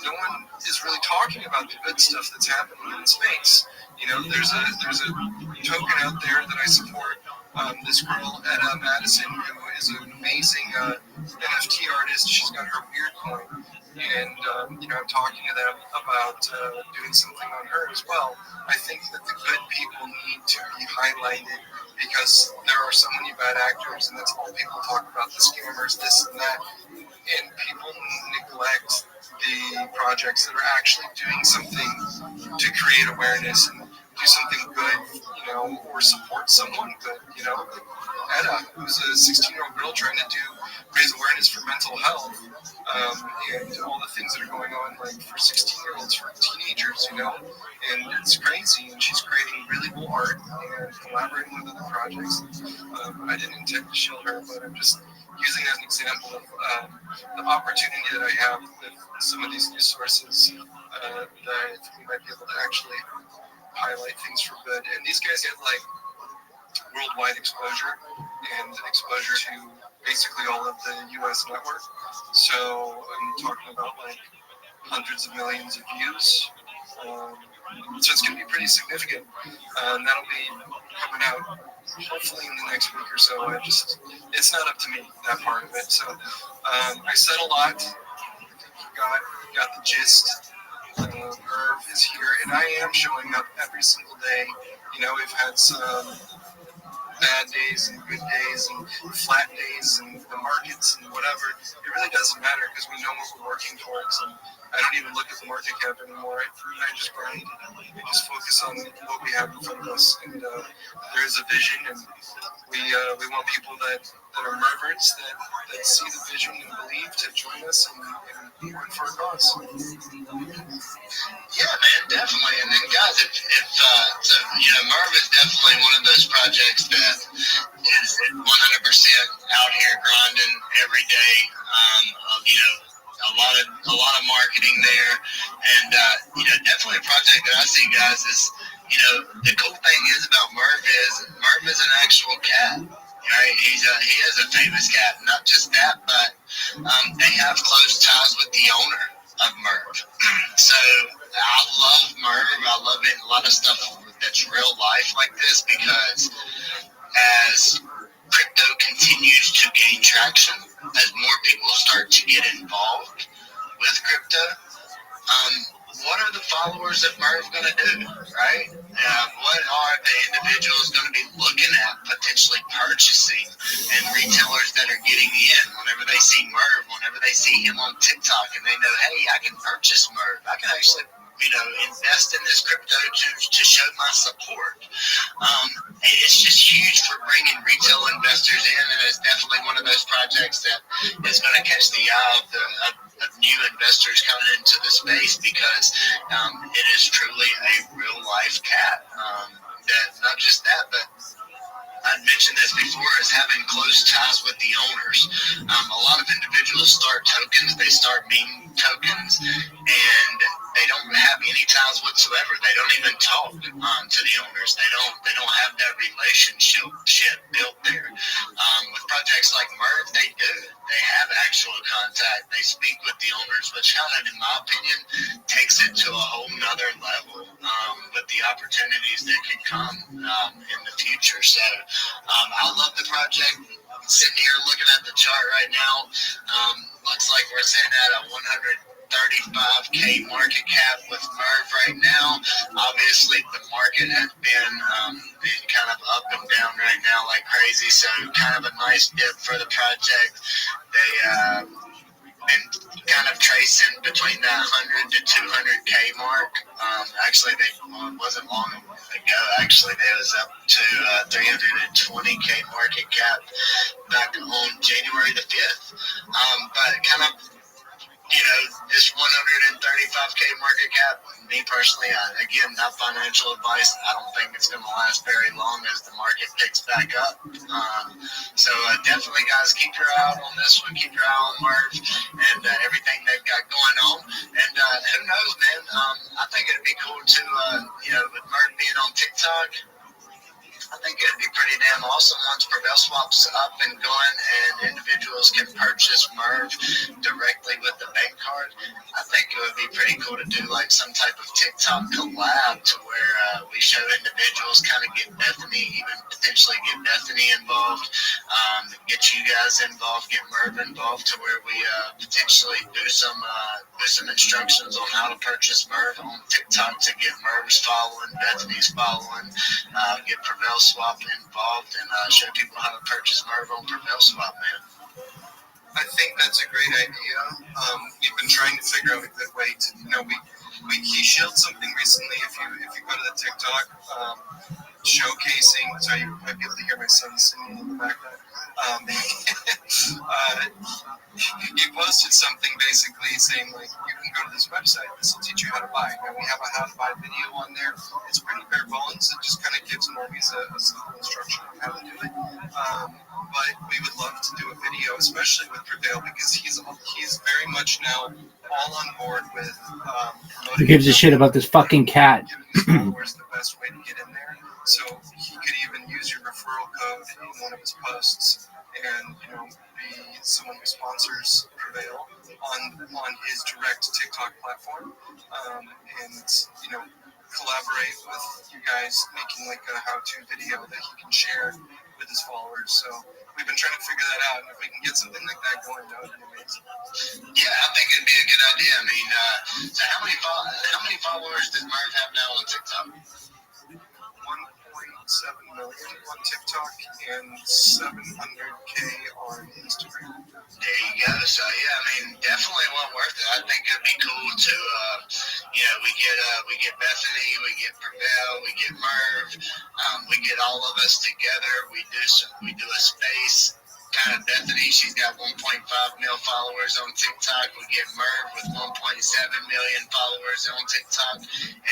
no one is really talking about the good stuff that's happening in the space. There's a token out there that I support. This girl, Etta Madison, who is an amazing NFT artist. She's got her weird coin. And, I'm talking to them about doing something on her as well. I think that the good people need to be highlighted because there are so many bad actors, and that's all people talk about, the scammers, this and that. And people neglect the projects that are actually doing something to create awareness and do something good, or support someone good, Etta, who's a 16-year-old girl trying to raise awareness for mental health, and all the things that are going on, like for 16-year-olds, for teenagers, and it's crazy. And she's creating really cool art and collaborating with other projects. I didn't intend to shield her, but I'm just using as an example of the opportunity that I have with some of these news sources that we might be able to actually highlight things for good. And these guys get like worldwide exposure and exposure to basically all of the U.S. network. So I'm talking about like hundreds of millions of views. So it's going to be pretty significant. That'll be coming out hopefully in the next week or so. It's not up to me, that part of it. So I said a lot. I think you got the gist. Merv is here, and I am showing up every single day. We've had some bad days and good days and flat days and the markets and whatever. It really doesn't matter because we know what we're working towards. And I don't even look at the market cap anymore. I just grind. I just focus on what we have in front of us. And there is a vision, and we want people that are Mervers, that see the vision and believe to join us and work for a cause. Yeah, man, definitely. And then, guys, Merv is definitely one of those projects that is 100% out here grinding every day. A lot of marketing there, and definitely a project that I see, guys. Is the cool thing is about Merv is an actual cat. Right? He is a famous cat. Not just that, but they have close ties with the owner of Merv. So I love Merv. I love it. A lot of stuff that's real life like this, because as crypto continues to gain traction, as more people start to get involved with crypto, what are the followers of Merv going to do, right? What are the individuals going to be looking at potentially purchasing, and retailers that are getting in whenever they see Merv, whenever they see him on TikTok and they know, hey, I can purchase Merv. I can actually, invest in this crypto to show my support. It's just huge for bringing retail investors in, and it's definitely one of those projects that is going to catch the eye of new investors coming into the space, because it is truly a real life cat. That not just that, but I'd mentioned this before, is having close ties with the owners. A lot of individuals start tokens, they start meme tokens, and they don't have any ties whatsoever. They don't even talk to the owners. They don't have that relationship built there. With projects like Merv, they do. They have actual contact. They speak with the owners, which kind of, in my opinion, takes it to a whole nother level with the opportunities that can come in the future. So I love the project. sitting here looking at the chart right now. Looks like we're sitting at a 135K market cap with Merv right now. Obviously, the market has been kind of up and down right now like crazy, so kind of a nice dip for the project. They been kind of tracing between that 100 to 200K mark. Actually, they wasn't long ago. Actually, they was up to 320K market cap back on January the 5th. But kind of, this 135K market cap, me personally, again, not financial advice. I don't think it's going to last very long as the market picks back up. So definitely, guys, keep your eye out on this one. Keep your eye on Merv and everything they've got going on. And who knows, man? I think it'd be cool to, with Merv being on TikTok, I think it'd be pretty damn awesome once Prevail Swap's up and going and individuals can purchase Merv directly with the bank card. I think it would be pretty cool to do like some type of TikTok collab to where we show individuals, kind of get Bethany, even potentially get Bethany involved, get you guys involved, get Merv involved to where we potentially do some instructions on how to purchase Merv on TikTok to get Merv's following, Bethany's following, get Prevail Swap involved and show people how to purchase Merv on Prevail Swap, man. I think that's a great idea. We've been trying to figure out a good way to, he shared something recently. If you go to the TikTok, showcasing. So you might be able to hear my son singing in the background. He posted something basically saying like, you can go to this website. This will teach you how to buy. And we have a how to buy video on there. It's pretty bare bones. It just kind of gives normies a simple instruction on how to do it. But we would love to do a video, especially with Prevail, because he's very much now all on board with. Who gives a shit about this fucking cat? Giving his followers the best way to get in there. So he could even use your referral code in one of his posts, and be someone who sponsors Prevail on his direct TikTok platform, and collaborate with you guys, making like a how-to video that he can share with his followers. So we've been trying to figure that out, and if we can get something like that going, that would be amazing. Yeah, I think it'd be a good idea. I mean, so how many followers does Merv have now on TikTok? 1.7 million on TikTok and 700K on Instagram. There you go. So yeah, I mean, definitely well worth it. I think it'd be cool to, we get Bethany, we get Prevail, we get Merv, we get all of us together. We do a space. Kind of Bethany, she's got 1.5 mil followers on TikTok. We get Merv with 1.7 million followers on TikTok,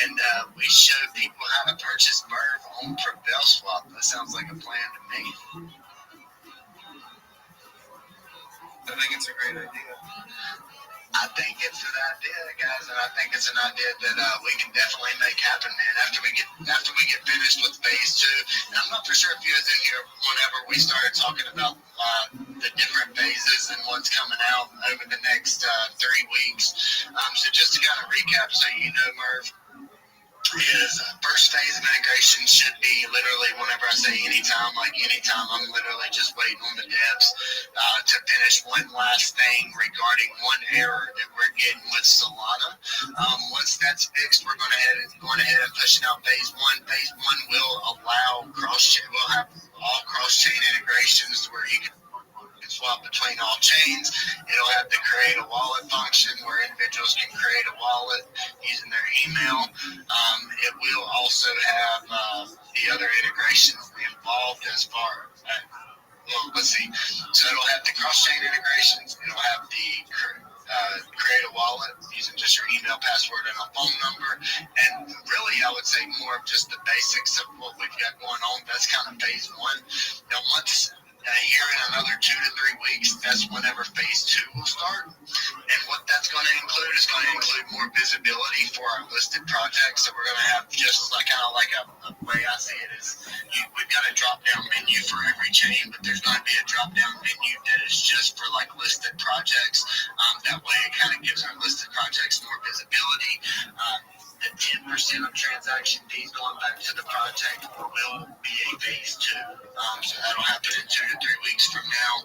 and we show people how to purchase Merv on Prevail Swap. That sounds like a plan to me. I think it's a great idea. I think it's an idea, guys, and I think it's an idea that we can definitely make happen, man. After we get finished with phase 2, and I'm not for sure if you was in here whenever we started talking about the different phases and what's coming out over the next 3 weeks. So just to kind of recap, so you know, Merv, is first phase of integration should be literally whenever I say anytime, I'm literally just waiting on the devs to finish one last thing regarding one error that we're getting with Solana. Once that's fixed, we're going ahead and pushing out phase 1. Phase 1 will allow we'll have all cross-chain integrations where you can swap between all chains. It'll have the create a wallet function where individuals can create a wallet using their email. It will also have the other integrations involved as far as, let's see. So it'll have the cross-chain integrations. It'll have the create a wallet using just your email, password, and a phone number. And really, I would say more of just the basics of what we've got going on. That's kind of phase 1. Now, once here in another 2 to 3 weeks, that's whenever phase 2 will start. And what that's going to include is going to include more visibility for our listed projects. So we're going to have just like kind of like a way I see it is we've got a drop-down menu for every chain, but there's going to be a drop-down menu that is just for like listed projects. That way it kind of gives our listed projects more visibility. The 10% of transaction fees going back to the project will be a phase 2. So that'll happen in 2 to 3 weeks from now.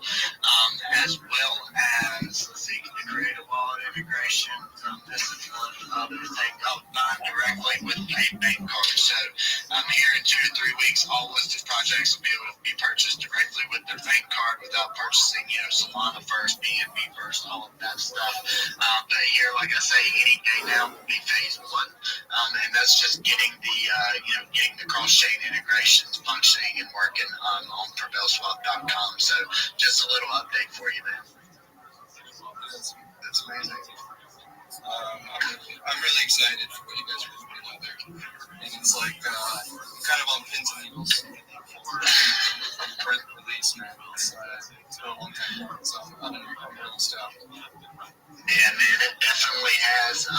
first, Solana first, BNB first, all of that stuff. But here, like I say, any day now will be phase one, and that's just getting the cross-chain integrations functioning and working on PrevailSwap.com. So just a little update for you, man. That's amazing. I'm really excited for what you guys are putting out there, and it's like kind of on pins and needles for the release, man. It's been a long time coming, so I'm really stoked. Yeah, man, it definitely has.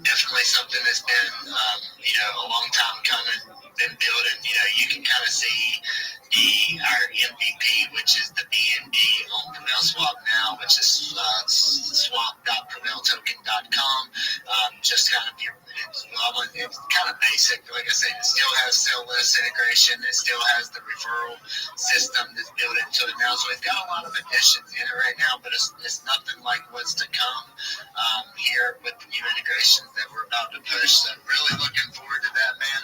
Definitely something that's been, a long time coming, been building. You can kind of see our MVP, which is the BNB on Prevail Swap now, which is swap.prevailtoken.com. Just kind of it's kind of basic. Like I said, it still has sell list integration. It still has the referral system that's built into it now. So we've got a lot of additions in it right now, but it's nothing like what's to come here with the new integrations that we're about to push. So really looking forward to that, man.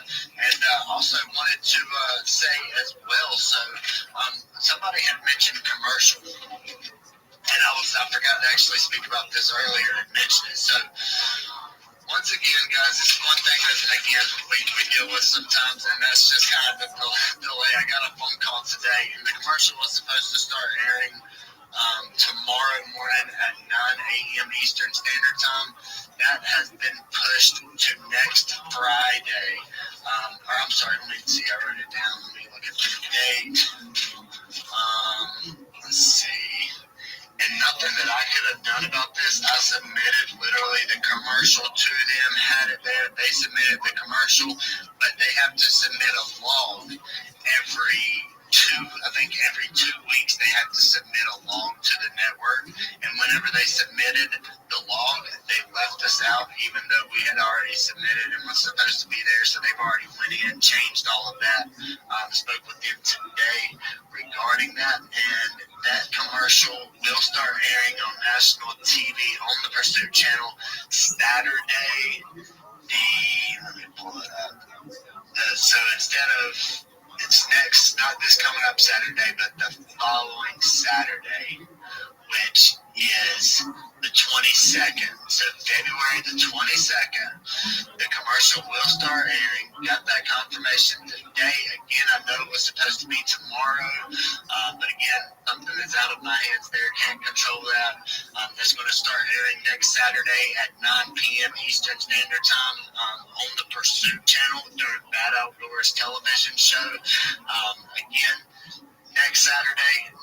And also wanted to say as well, so somebody had mentioned commercial. And I forgot to actually speak about this earlier and mention it. So once again, guys, this is one thing that, again, we deal with sometimes, and that's just kind of the delay. I got a phone call today, and the commercial was supposed to start airing tomorrow morning at 9 a.m. Eastern Standard Time. That has been pushed to next Friday. I'm sorry, let me see. I wrote it down. Let me look at the date. Let's see. And nothing that I could have done about this. I submitted literally the commercial to them, had it there. They submitted the commercial, but they have to submit a log every 2 weeks. They have to submit a log to the network. And whenever they submitted the log, they left us out, even though we had already submitted and was supposed to be there. So they've already went in, changed all of that. Spoke with them today regarding that, and that commercial will start airing on national TV on the Pursuit channel Saturday. Let me pull it up. So instead of it's not this coming up Saturday, but the following Saturday, which is the 22nd. So February the 22nd, the commercial will start airing. Got that confirmation today. Again, I know it was supposed to be tomorrow, but again, something that's out of my hands there. Can't control that. That's going to start airing next Saturday at 9 p.m. Eastern Standard Time on the Pursuit channel during Bad Outdoors television show. Again, next Saturday,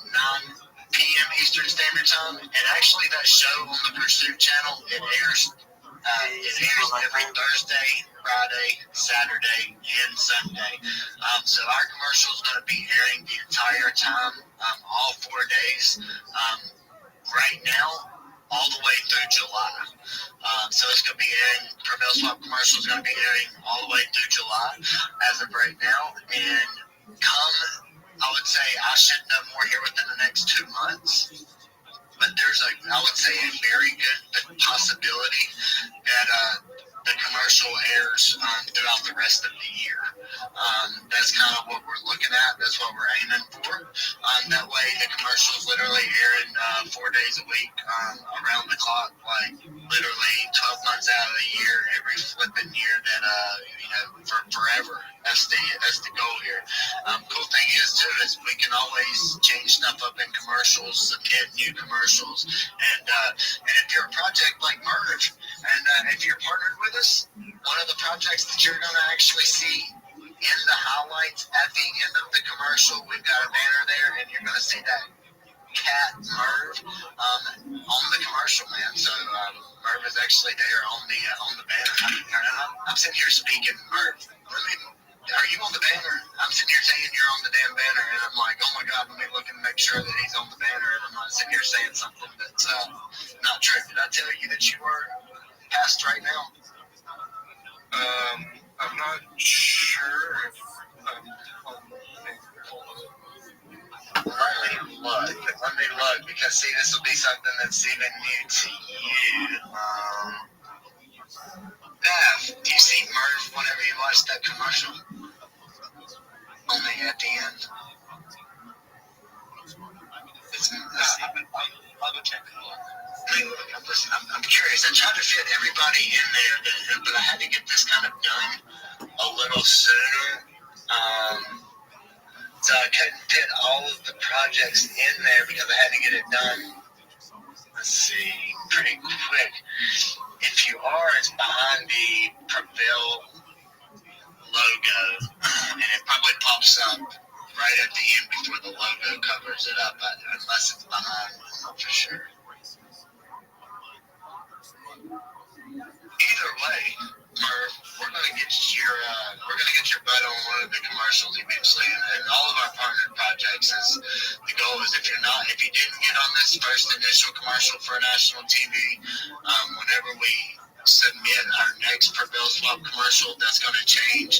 9 p.m. Eastern Standard Time, and actually that show on the Pursuit channel, it airs every Thursday, Friday, Saturday, and Sunday. So our commercial is going to be airing the entire time, all 4 days. Right now, all the way through July. So it's going to be airing, Prevail Swap commercial is going to be airing all the way through July as of right now, and I would say I should know more here within the next 2 months. But there's I would say a very good possibility that the commercial airs throughout the rest of the year. That's kind of what we're looking at. That's what we're aiming for. That way the commercial is literally airing 4 days a week around the clock, like literally 12 months out of the year, every flipping year that, for forever. That's the goal here. Cool thing is too is we can always change stuff up in commercials, submit new commercials, and if you're a project like Merv, and if you're partnered with us, one of the projects that you're going to actually see in the highlights at the end of the commercial, we've got a banner there, and you're going to see that cat Merv on the commercial, man. So Merv is actually there on the banner. I'm sitting here speaking, Merv. Are you on the banner? I'm sitting here saying you're on the damn banner, and I'm like, oh my God, let me look and make sure that he's on the banner, and I'm not sitting here saying something that's not true. Did I tell you that you were passed right now? I'm not sure if Let me look, because see, this will be something that's even new to you. Do you see Merv whenever you watch that commercial? Only at the end. everybody in there, but I had to get this kind of done a little sooner. So I couldn't fit all of the projects in there because I had to get it done, let's see, pretty quick. If you are, it's behind the Prevail logo, and it probably pops up right at the end before the logo covers it up, unless it's behind, I'm not for sure. Either way, Murph, we're gonna get your butt on one of the commercials eventually, and all of our partner projects is the goal is if you didn't get on this first initial commercial for national TV, whenever we submit our next Prevail Swap commercial, that's going to change.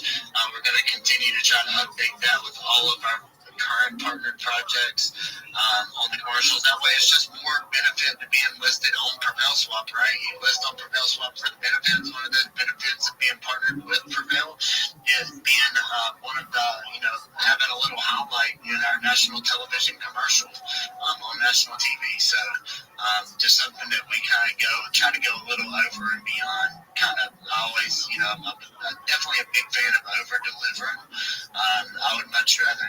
We're going to continue to try to update that with all of our current partnered projects on the commercials. That way it's just more benefit to being listed on Prevail Swap, right? You list on Prevail Swap for the benefits. One of the benefits of being partnered with Prevail is being one of the, having a little highlight in our national television commercials on national TV. So just something that we kind of try to go a little over and beyond. Kind of always, I'm definitely a big fan of over delivering. I would much rather,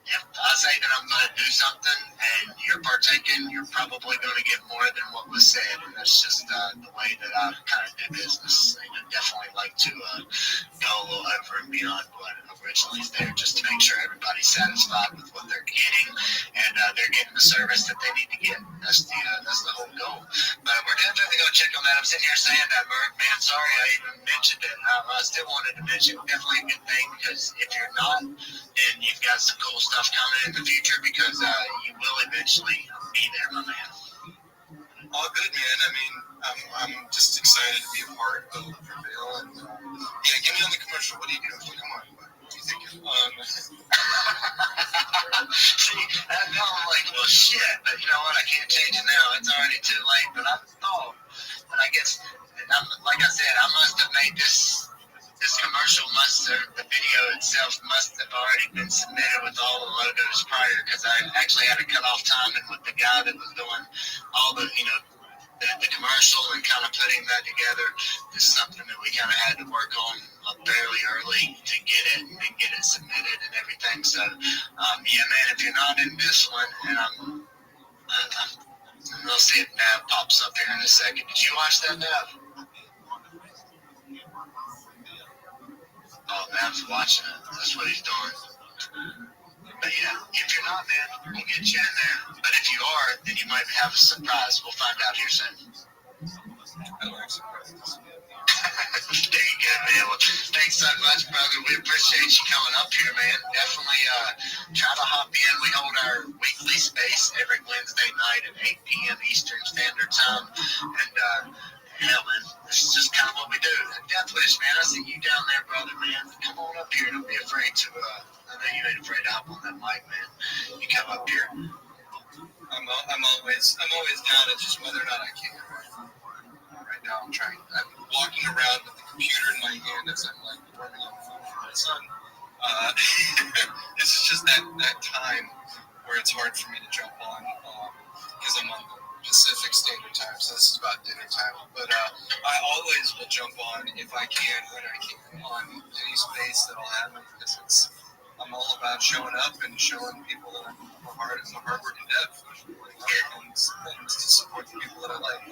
if I say that I'm going to do something and you're partaking, you're probably going to get more than what was said, and that's just the way that I kind of do business. I definitely like to go a little over and beyond what originally is there, just to make sure everybody's satisfied with what they're getting and they're getting the service that they need to get. That's the whole goal. But we're definitely going to check on that. I'm sitting here saying that, man, sorry I even mentioned it. I still wanted to mention it. Definitely a good thing, because if you're not, then you've got some cool stuff coming in the future, because you will eventually be there, my man. All good, man. I mean, I'm just excited to be a part of Prevail. And get me on the commercial. What do you do? Come on. What do you think? See, now I'm like, well, shit. But you know what? I can't change it now. It's already too late. But I thought, and I guess, like I said, I must have made this commercial the video itself must have already been submitted with all the logos prior, because I actually had to cut off timing with the guy that was doing all the, the commercial and kind of putting that together. This is something that we kind of had to work on fairly early to get it and get it submitted and everything. So, yeah, man, if you're not in this one, and we'll see if Nav pops up here in a second. Did you watch that, Nav? Oh, Nav's watching it. That's what he's doing. But yeah, if you're not, man, we'll get you in there. But if you are, then you might have a surprise. We'll find out here soon. I like surprises. There you go, man. Well, thanks so much, brother. We appreciate you coming up here, man. Definitely try to hop in. We hold our weekly space every Wednesday night at 8 p.m. Eastern Standard Time. And, yeah, man, this is just kind of what we do. Death Wish, man, I see you down there, brother, man. Come on up here. Don't be afraid to, I know you ain't afraid to hop on that mic, man. You come up here. I'm always down. It's just whether or not I can. Right now, I'm walking around with the computer in my hand as I'm like warming up food for my son. It's just that time where it's hard for me to jump on because I'm on the Pacific Standard Time, so this is about dinner time. But I always will jump on if I can, when I can, on any space that I'll have, because I'm all about showing up and showing people that I'm a hard-working dev, and to support the people that I like.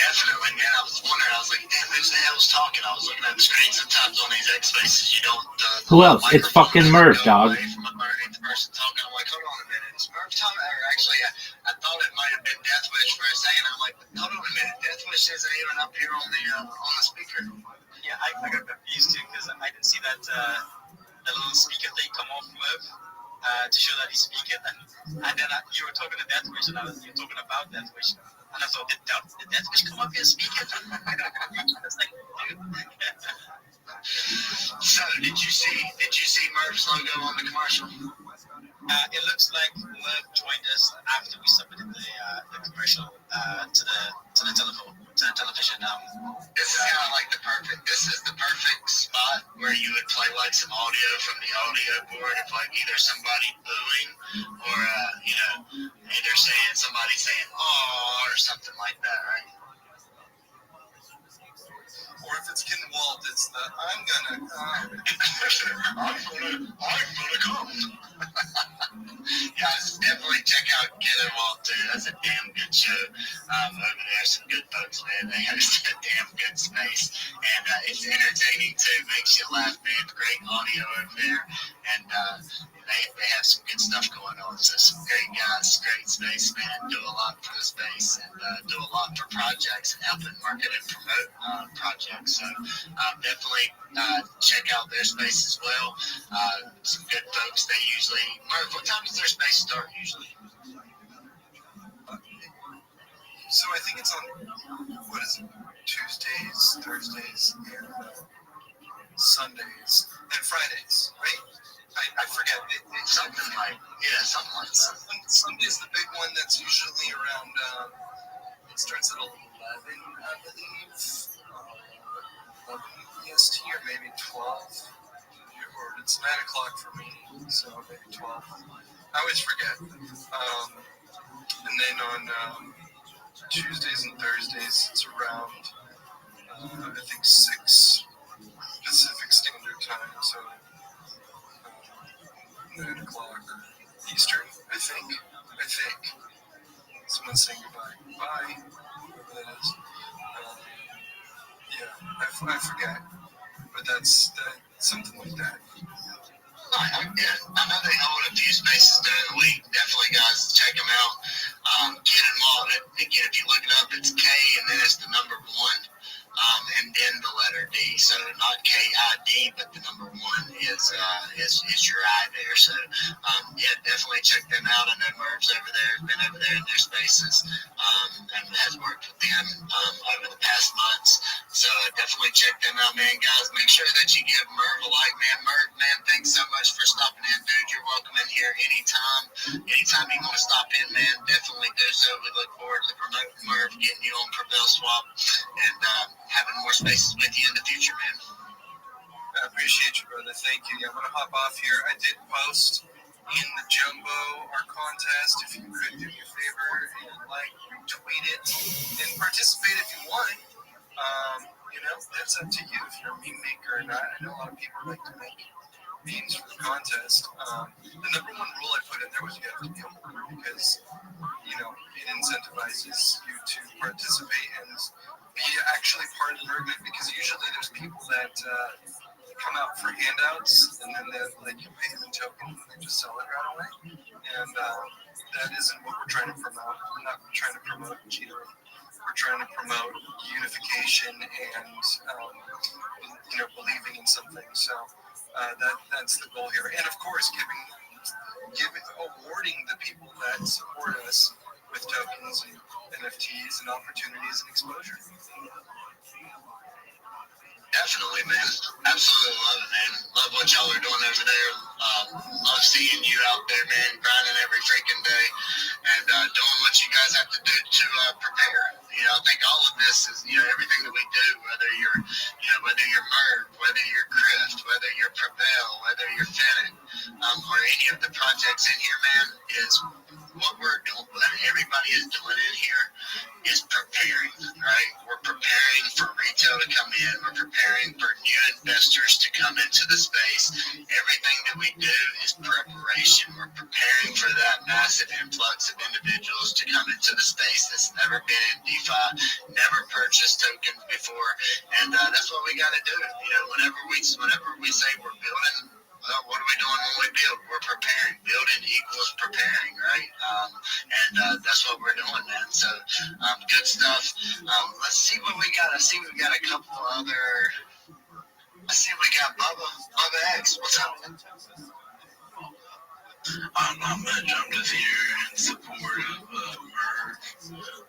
Definitely, man. I was wondering. I was like, damn, who's the hell's talking? I was looking at the screen. Sometimes on these X spaces, you don't. Who else? It's fucking Murph, dog. The person talking, I'm like, hold on a minute. Is Murph talking? Or actually, I thought it might have been Death Wish for a second. I'm like, hold on a minute. Death Wish isn't even up here on the speaker. Yeah, I got confused too, because I didn't see that the little speaker thing come off Murph to show that he's speaking. And then you were talking to Death Wish, and you were talking about Death Wish. And I thought, did Death Wish come up here speaking? I was like, dude. So, did you see Murph's logo on the commercial? It looks like Murph joined us after we submitted the commercial to the television. This is kind of like this is the perfect spot where you would play like some audio from the audio board of like either somebody booing or either somebody saying "oh" or something like that, right? it's Ken Walt, it's the I'm gonna come. I'm gonna come. Guys, definitely check out Ken and Walt too. That's a damn good show. Over there, some good folks, man. They host a damn good space, and it's entertaining too. Makes you laugh, man. Great audio over there, and they have some good stuff going on. So some great guys, great space, man. Do a lot for the space, and do a lot for projects and helping market and promote projects. So definitely check out their space as well. Some good folks. They usually, Merv, what time does their space start usually? So I think it's on, what is it, Tuesdays, Thursdays, and Sundays, and Fridays, right? I forget. Something like that. Sunday's the big one that's usually around, it starts at 11, I believe. 11 EST or maybe 12. Or it's 9 o'clock for me, so maybe 12. I always forget. And then on Tuesdays and Thursdays, it's around, I think, 6 Pacific Standard Time, so 9 o'clock Eastern, I think. Someone's saying goodbye. Bye, whoever that is. Yeah, I forget. But that's something like that. I know they hold a few spaces during the week. Definitely, guys, check them out. Ken and Walt, again, if you look it up, it's K and then it's the number 1. And then the letter D. So not KID, but the number 1 is your I there. So yeah, definitely check them out. I know Merv's over there, been over there in their spaces, and has worked with them over the past months. So definitely check them out, man. Guys, make sure that you give Merv a like, man. Merv, man, thanks so much for stopping in, dude. You're welcome in here anytime. Anytime you want to stop in, man, definitely do so. We look forward to promoting Merv, getting you on Prevail Swap, and having more spaces with you in the future, man. I appreciate you, brother. Thank you. Yeah, I'm going to hop off here. I did post in the Jumbo our contest. If you could do me a favor and retweet it and participate if you want. That's up to you if you're a meme maker or not. I know a lot of people like to make memes for the contest. The number 1 rule I put in there was you have to be a holder because, it incentivizes you to participate and be actually part of the movement, because usually there's people that come out for handouts and then you pay them in token and they just sell it right away. And that isn't what we're trying to promote. We're not trying to promote cheating. We're trying to promote unification and believing in something. So that's the goal here. And of course, awarding the people that support us with tokens and NFTs and opportunities and exposure. Definitely, man. Absolutely love it, man. Love what y'all are doing over there. Love seeing you out there, man, grinding every freaking day and doing what you guys have to do to prepare. I think all of this is, everything that we do, whether you're Merv, whether you're Crift, whether you're Prevail, whether you're Fennec, or any of the projects in here, man, is what we're doing, what everybody is doing in here is preparing, right? We're preparing for retail to come in. We're preparing for new investors to come into the space. Everything that we do is preparation. We're preparing for that massive influx of individuals to come into the space that's never been in DeFi, never purchased tokens before, and that's what we got to do. Whenever we say we're building, well, what are we doing when we build? We're preparing. Building equals preparing, right? And that's what we're doing, man. So, good stuff. Let's see what we got. I see we got a couple other. I see we got Bubba X. What's up? Not much. I'm just here in support of Merv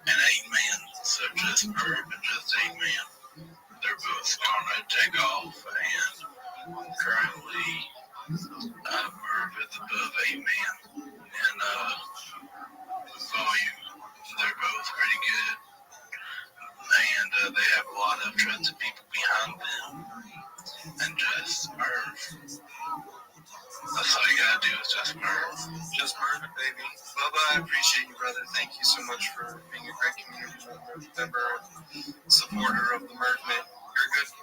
and 8-Man. So just Merv and just 8-Man. They're both going to take off, and currently Merv is above 8-Man in volume. They're both pretty good, and they have a lot of trusted people behind them, and just Merv. That's all you gotta do is just Merv. Just Merv, baby. Bubba, I appreciate you, brother. Thank you so much for being a great community member and supporter of the movement.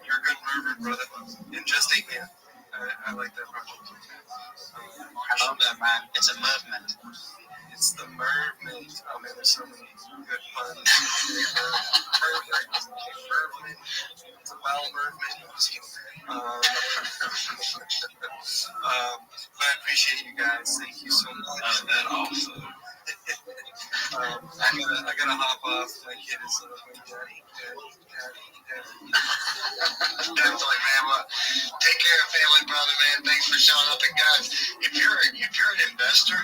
You're a good merver, brother. And just ain't man. I like that project. I love that, man. It's a movement. It's the mermaid. Oh man, there's so many good puns. Mermaid. It's a bowel movement. But I appreciate you guys. Thank you so much. That also. I gotta hop off. My kid is daddy. Definitely, man. Well, take care of family, brother, man. Thanks for showing up. And guys, if you're an investor,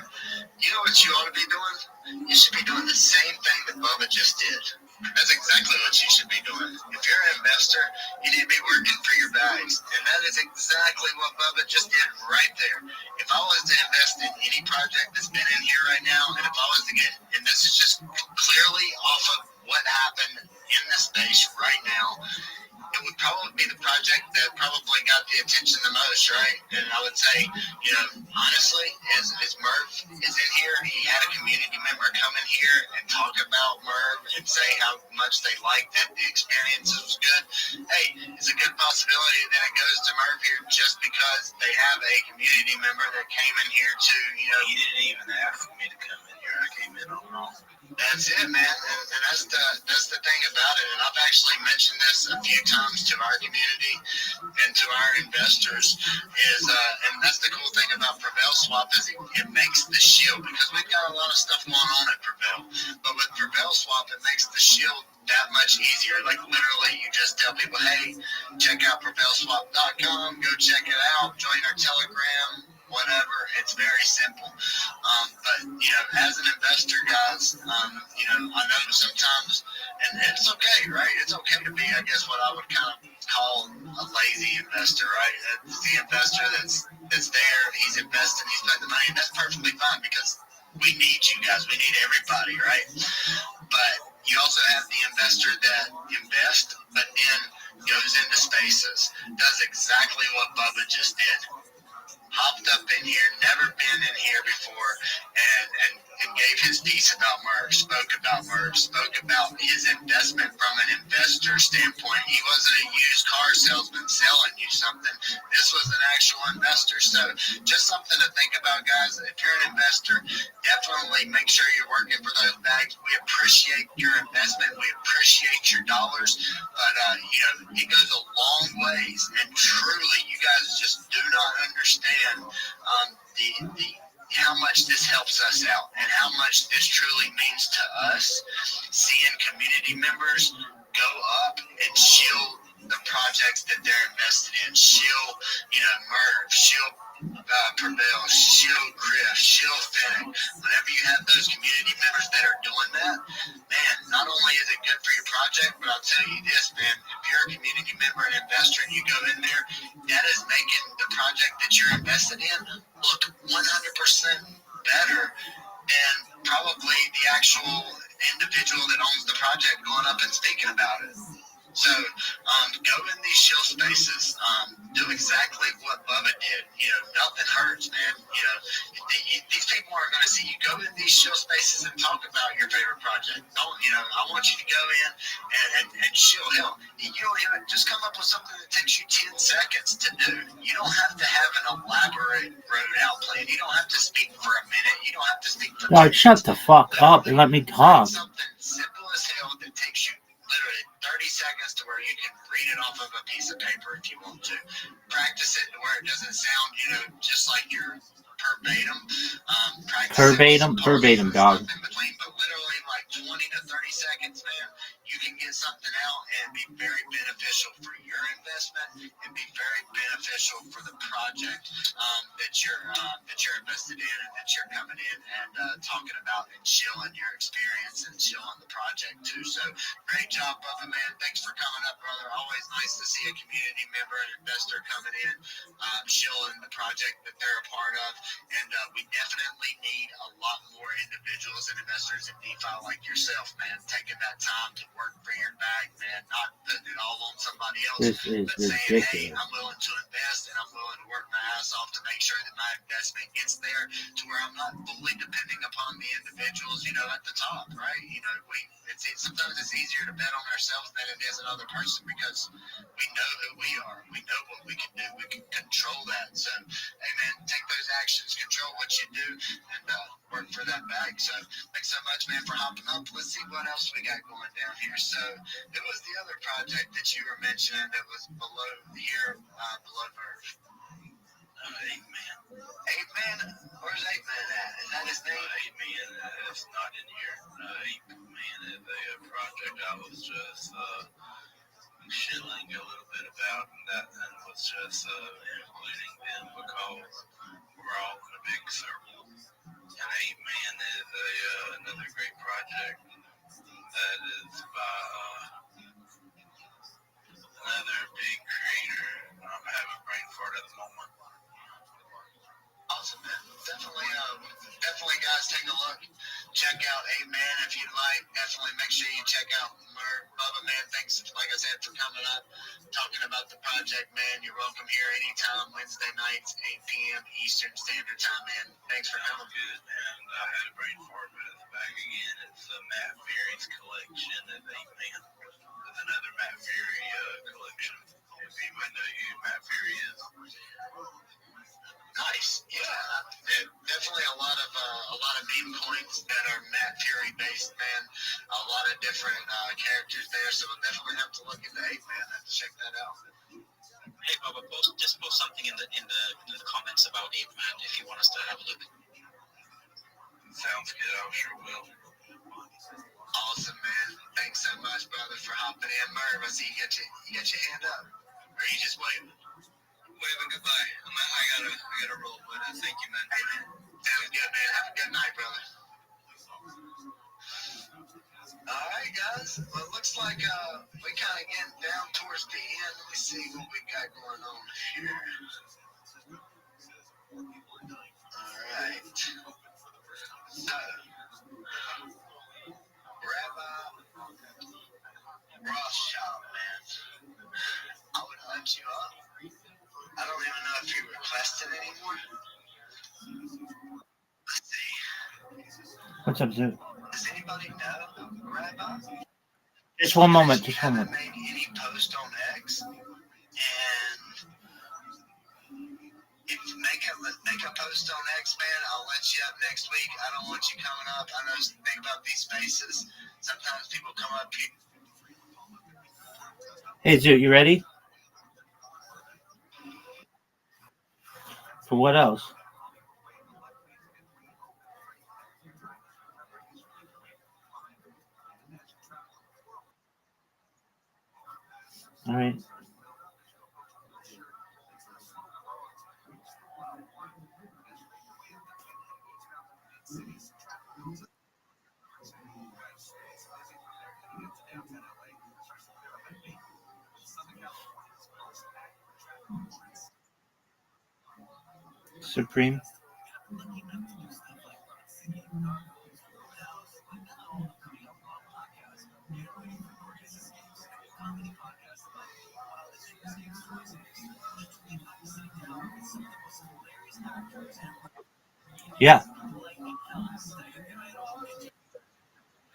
you know what you ought to be doing? You should be doing the same thing that Bubba just did. That's exactly what you should be doing. If you're an investor, you need to be working for your bags. And that is exactly what Bubba just did right there. If I was to invest in any project that's been in here right now, and if I was to get, and this is just clearly off of what happened in this space right now, it would probably be the project that probably got the attention the most, right? And I would say, honestly, as Merv is in here, he had a community member come in here and talk about Merv and say how much they liked it, the experience was good. Hey, it's a good possibility that it goes to Merv here just because they have a community member that came in here to, He didn't even ask me to come in here. I came in on my own. That's it, man, and that's the thing about it. And I've actually mentioned this a few times to our community and to our investors. And that's the cool thing about Prevail Swap is it makes the shield, because we've got a lot of stuff going on at Prevail. But with Prevail Swap, it makes the shield that much easier. Like literally, you just tell people, hey, check out PrevailSwap.com, go check it out, join our Telegram. Whatever, it's very simple. But as an investor, guys, I know sometimes, and it's okay, right? It's okay to be, I guess, what I would kind of call a lazy investor, right? It's the investor that's there, he's investing, he's spending the money, and that's perfectly fine because we need you guys, we need everybody, right? But you also have the investor that invests, but then goes into spaces, does exactly what Bubba just did. Hopped up in here, never been in here before, and gave his piece about Merv, spoke about his investment from an investor standpoint. He wasn't a used car salesman selling you something. This was an actual investor. So just something to think about, guys. If you're an investor, definitely make sure you're working for those bags. We appreciate your investment. We appreciate your dollars. But, it goes a long ways. And truly, you guys just do not understand how much this helps us out and how much this truly means to us, seeing community members go up and shield the projects that they're invested in, shield, Merv, shield Prevail, shield Griff, shield Fennec. Whenever you have those community members that are doing that, man, not only is it good for your project, but I'll tell you this, man, if you're a community member and investor and you go in there, that is making the project that you're invested in look 100% better than probably the actual individual that owns the project going up and speaking about it. So go in these shield spaces. Do exactly what Bubba did. Nothing hurts, man. These people are going to see you go in these shield spaces and talk about your favorite project. I want you to go in and shield. Hell, you don't even just come up with something that takes you 10 seconds to do. You don't have to have an elaborate road out plan. You don't have to speak for a minute. You don't have to speak for Dog, shut the fuck up and let me talk. Something simple as hell that takes you literally 30 seconds to where you can read it off of a piece of paper if you want to. Practice it to where it doesn't sound, just like you're verbatim. Verbatim, dog. In between, but literally like 20 to 30 seconds, man, you can get something out and be very beneficial for your investment and be very beneficial for the project that you're invested in and that you're coming in and talking about and shilling your experience and shilling the project too. So great job, Bubba, man. Thanks for coming up, brother. Always nice to see a community member and investor coming in, shilling the project that they're a part of. And we definitely need a lot more individuals and investors in DeFi like yourself, man, taking that time to work for your bag, man, not putting it all on somebody else. This is is but saying, hey, ridiculous. I'm willing to invest and I'm willing to work my ass off to make sure that my investment gets there to where I'm not fully depending upon the individuals, at the top, right? Sometimes it's easier to bet on ourselves than it is another person because we know who we are. We know what we can do. We can control that. So, hey, man, take those actions, control what you do, and work for that bag. So, thanks so much, man, for hopping up. Let's see what else we got going down here. So, it was the other project that you were mentioning that was below here, below Verve. 8-Man. 8-Man? Where's 8-Man at? Is that his name? 8-Man is not in here. 8-Man is a project I was just shilling a little bit about, and that was just including them because we're all in a big circle. And 8-Man is another great project that is by another big creator. I'm having a brain fart at the moment. Awesome, man. Definitely, guys, take a look. Check out 8-Man if you'd like. Definitely make sure you check out Merv. Bubba, man, thanks, like I said, for coming up, talking about the project, man. You're welcome here anytime, Wednesday nights, 8 p.m. Eastern Standard Time, man. Thanks for coming. Good, and I had a brain fart, but it's back again. It's Matt Fury's collection of 8-Man. There's another Matt Fury collection. If anybody knows who Matt Fury is. Nice, yeah. Definitely a lot of meme coins that are Matt Fury based, man. A lot of different characters there, so we'll definitely have to look into 8-Man and check that out. Hey, Bubba, just post something in the comments about 8-Man if you want us to have a look. Sounds good. I sure will. Awesome, man. Thanks so much, brother, for hopping in. Merv, I see you got your hand up. Or you just waving? Waving goodbye. I gotta roll, but thank you, man. Hey, man. Sounds good, man. Have a good night, brother. All right, guys. Well, it looks like we kind of getting down towards the end. Let me see what we got going on here. All right. So, Rabbi Rothschild, man. I would let you up. I don't even know if you requested anymore. Let's see. What's up, Zoo? Does anybody know Rabbi? Just one moment. You haven't made any post on X, and if you make a post on X, man, I'll let you up next week. I don't want you coming up. I know think about these spaces. Sometimes people come up here. Hey, Zoo, you ready? For what else? All right. Supreme. Yeah.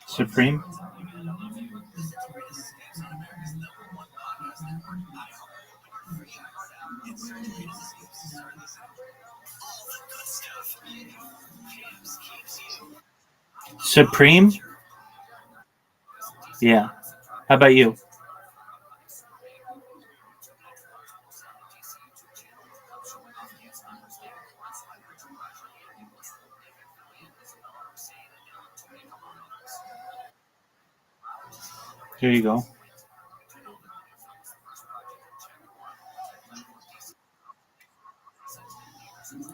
Supreme. Supreme? Yeah. How about you? Here you go.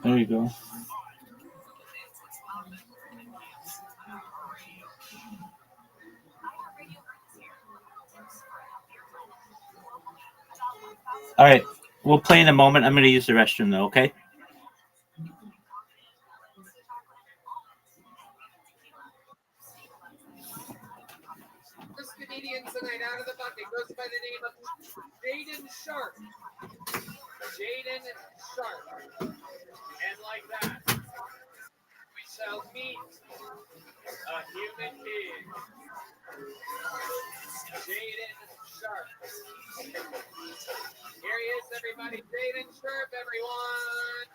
There you go. All right. We'll play in a moment. I'm going to use the restroom, though, okay? comedian tonight out of the bucket goes by the name of Jaden Sharp. Jaden Sharp. And like that, we shall meet a human being. Jaden Sharp. Here he is, everybody. Jaden Sharp, everyone.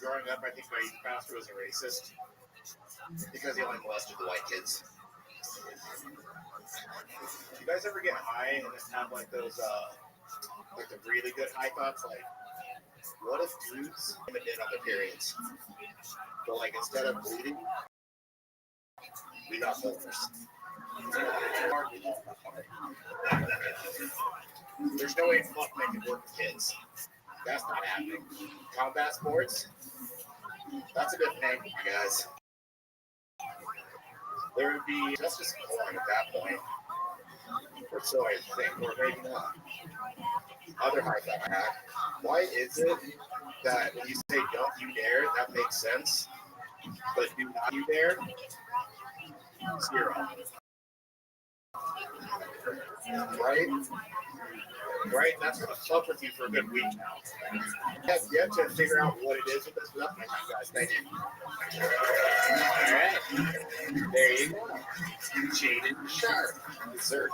Growing up, I think my pastor was a racist because he only molested the white kids. You guys ever get high and just have like those, like the really good high thoughts? Like, what if dudes came in on their periods? But like instead of bleeding, we got boners. There's no way fuck making work with kids. That's not happening. Combat sports, that's a good thing, guys. There would be justice porn at that point. Or so I think, or maybe not. Other high thought I had. Why is it that when you say don't you dare, that makes sense, but do not you dare? 0. Right? Right? That's going to fuck with you for a good week now. You have to figure out what it is with this stuff. Guys, thank you. All right. There you go. Jaden Sharp. Yes, sir.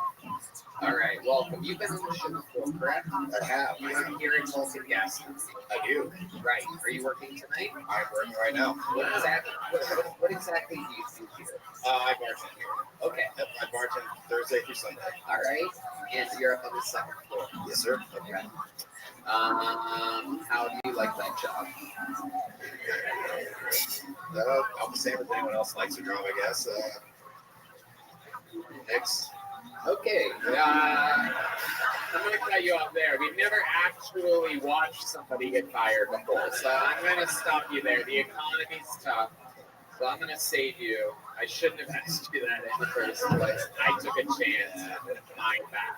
All right, welcome. You've been on the show before, correct? I have. You are here in Tulsa, yes. I do. Right. Are you working tonight? I'm working right now. What exactly do you do here? I bartend here. Okay. Yep, I bartend Thursday through Sunday. All right. And you're up on the second floor. Yes, sir. Okay. How do you like that job? I'm the same as anyone else likes to drum, I guess. Next. Okay. I'm going to cut you off there. We've never actually watched somebody get fired before, so I'm going to stop you there. The economy's tough, so I'm going to save you. I shouldn't have asked you that in the first place. I took a chance. My bad.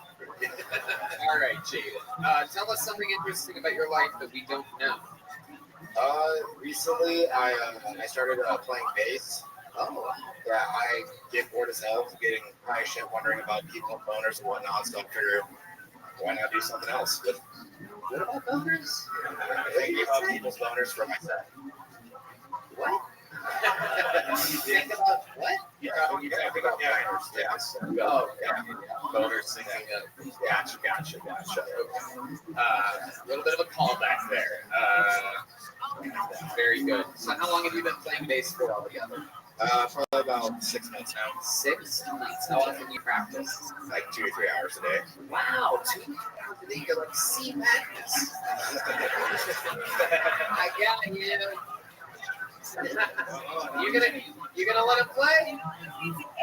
All right, Jaden. Tell us something interesting about your life that we don't know. Recently, I started playing bass. Oh. Yeah, I get bored as hell getting high shit, wondering about people and boners and whatnot, so I figured, why not do something else? What about boners? Thinking about people's boners for myself. What? You think about what? You're talking about boners. Yes. Oh, yeah. Boners thinking of. Gotcha. Okay. A little bit of a callback there. Very good. So how long have you been playing bass for altogether? Probably about 6 months now. 6 months. How often do you practice? Like 2 or 3 hours a day. Wow, 2 hours a day. You're like C madness. I got you. You gonna let him play?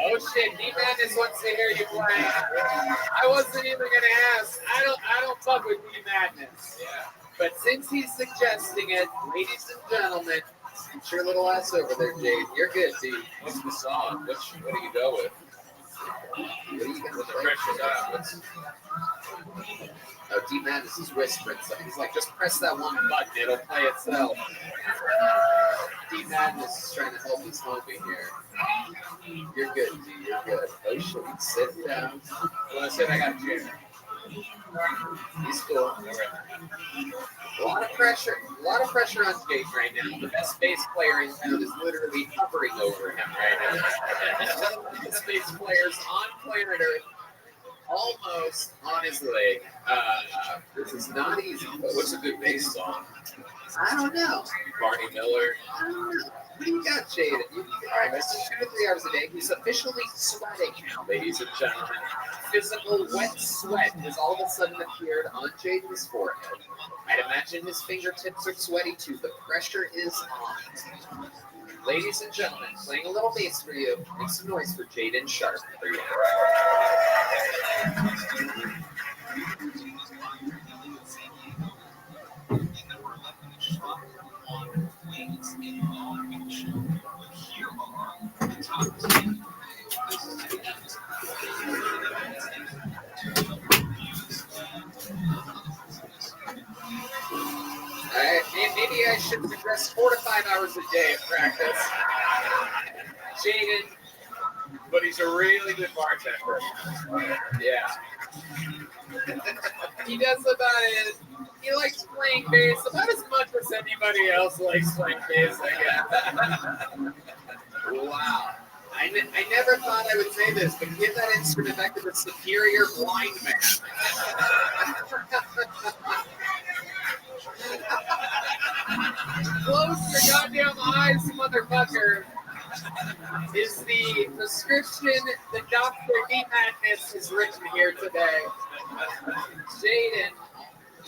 Oh shit, D Madness wants to hear you play. I wasn't even gonna ask. I don't fuck with D Madness. Yeah. But since he's suggesting it, ladies and gentlemen, get your little ass over there, Jade. You're good, D. What's the song? What do you go with? What are you gonna With the play? pressure down. Oh, D Madness is whispering something. He's like, just press that one button, it'll play itself. D Madness is trying to help his homie here. You're good, D. You're good. Oh shit, sit down. Well, I said I got a chair. He's cool. A lot of pressure on Jake right now. The best bass player in town is literally hovering over him right now. The best bass player's on planet Earth, almost on his leg. This is not easy. What's a good bass song? I don't know. Barney Miller. I don't know. What do you got, Jaden? All right, that's 2 to 3 hours a day. He's officially sweating now, ladies and gentlemen. Physical wet sweat has all of a sudden appeared on Jaden's forehead. I'd imagine his fingertips are sweaty too. The pressure is on. Ladies and gentlemen, playing a little bass for you. Make some noise for Jaden Sharp. There you Maybe I I should suggest 4 to 5 hours a day of practice. Jaden, But he's a really good bartender. yeah. He does about it. He likes playing bass about as much as anybody else likes playing bass, I guess. Wow. I never thought I would say this, but give that instrument back to the superior blind man. Close your goddamn eyes, motherfucker. Is the prescription that Dr. D. Madness has written here today. Jaden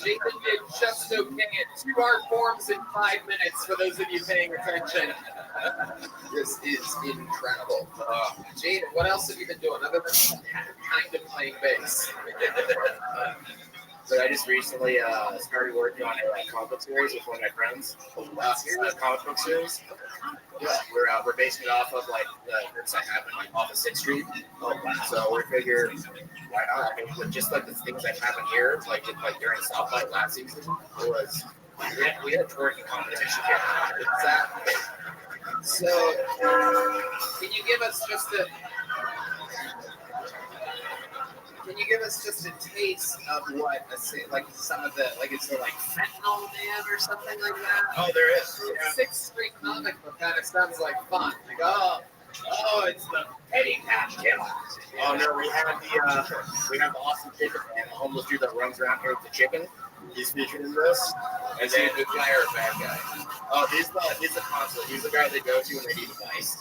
did just okay at 2 art forms in 5 minutes for those of you paying attention. This is incredible. Jaden, what else have you been doing other than kind of playing bass? So I just recently started working on a comic book series with one of my friends. Comic book series. Yeah, we're basing it off of like the groups I have in like off of 6th Street. So we figured why not? I mean, with just like the things that happen here, like during South by last season, it was we had a twerking competition here. Exactly. So, can you give us just a taste of what like some of the like is there like Fentanyl Man or something like that? Oh, there is. Yeah. 6th Street comic book kind of sounds like fun. Like oh, it's the Petty Cash Killer. Oh no, we have the awesome chicken man, the homeless dude that runs around here with the chicken. He's featured in this. Is he a good guy or a bad guy? Oh, he's the consul. He's the guy they go to when they need advice.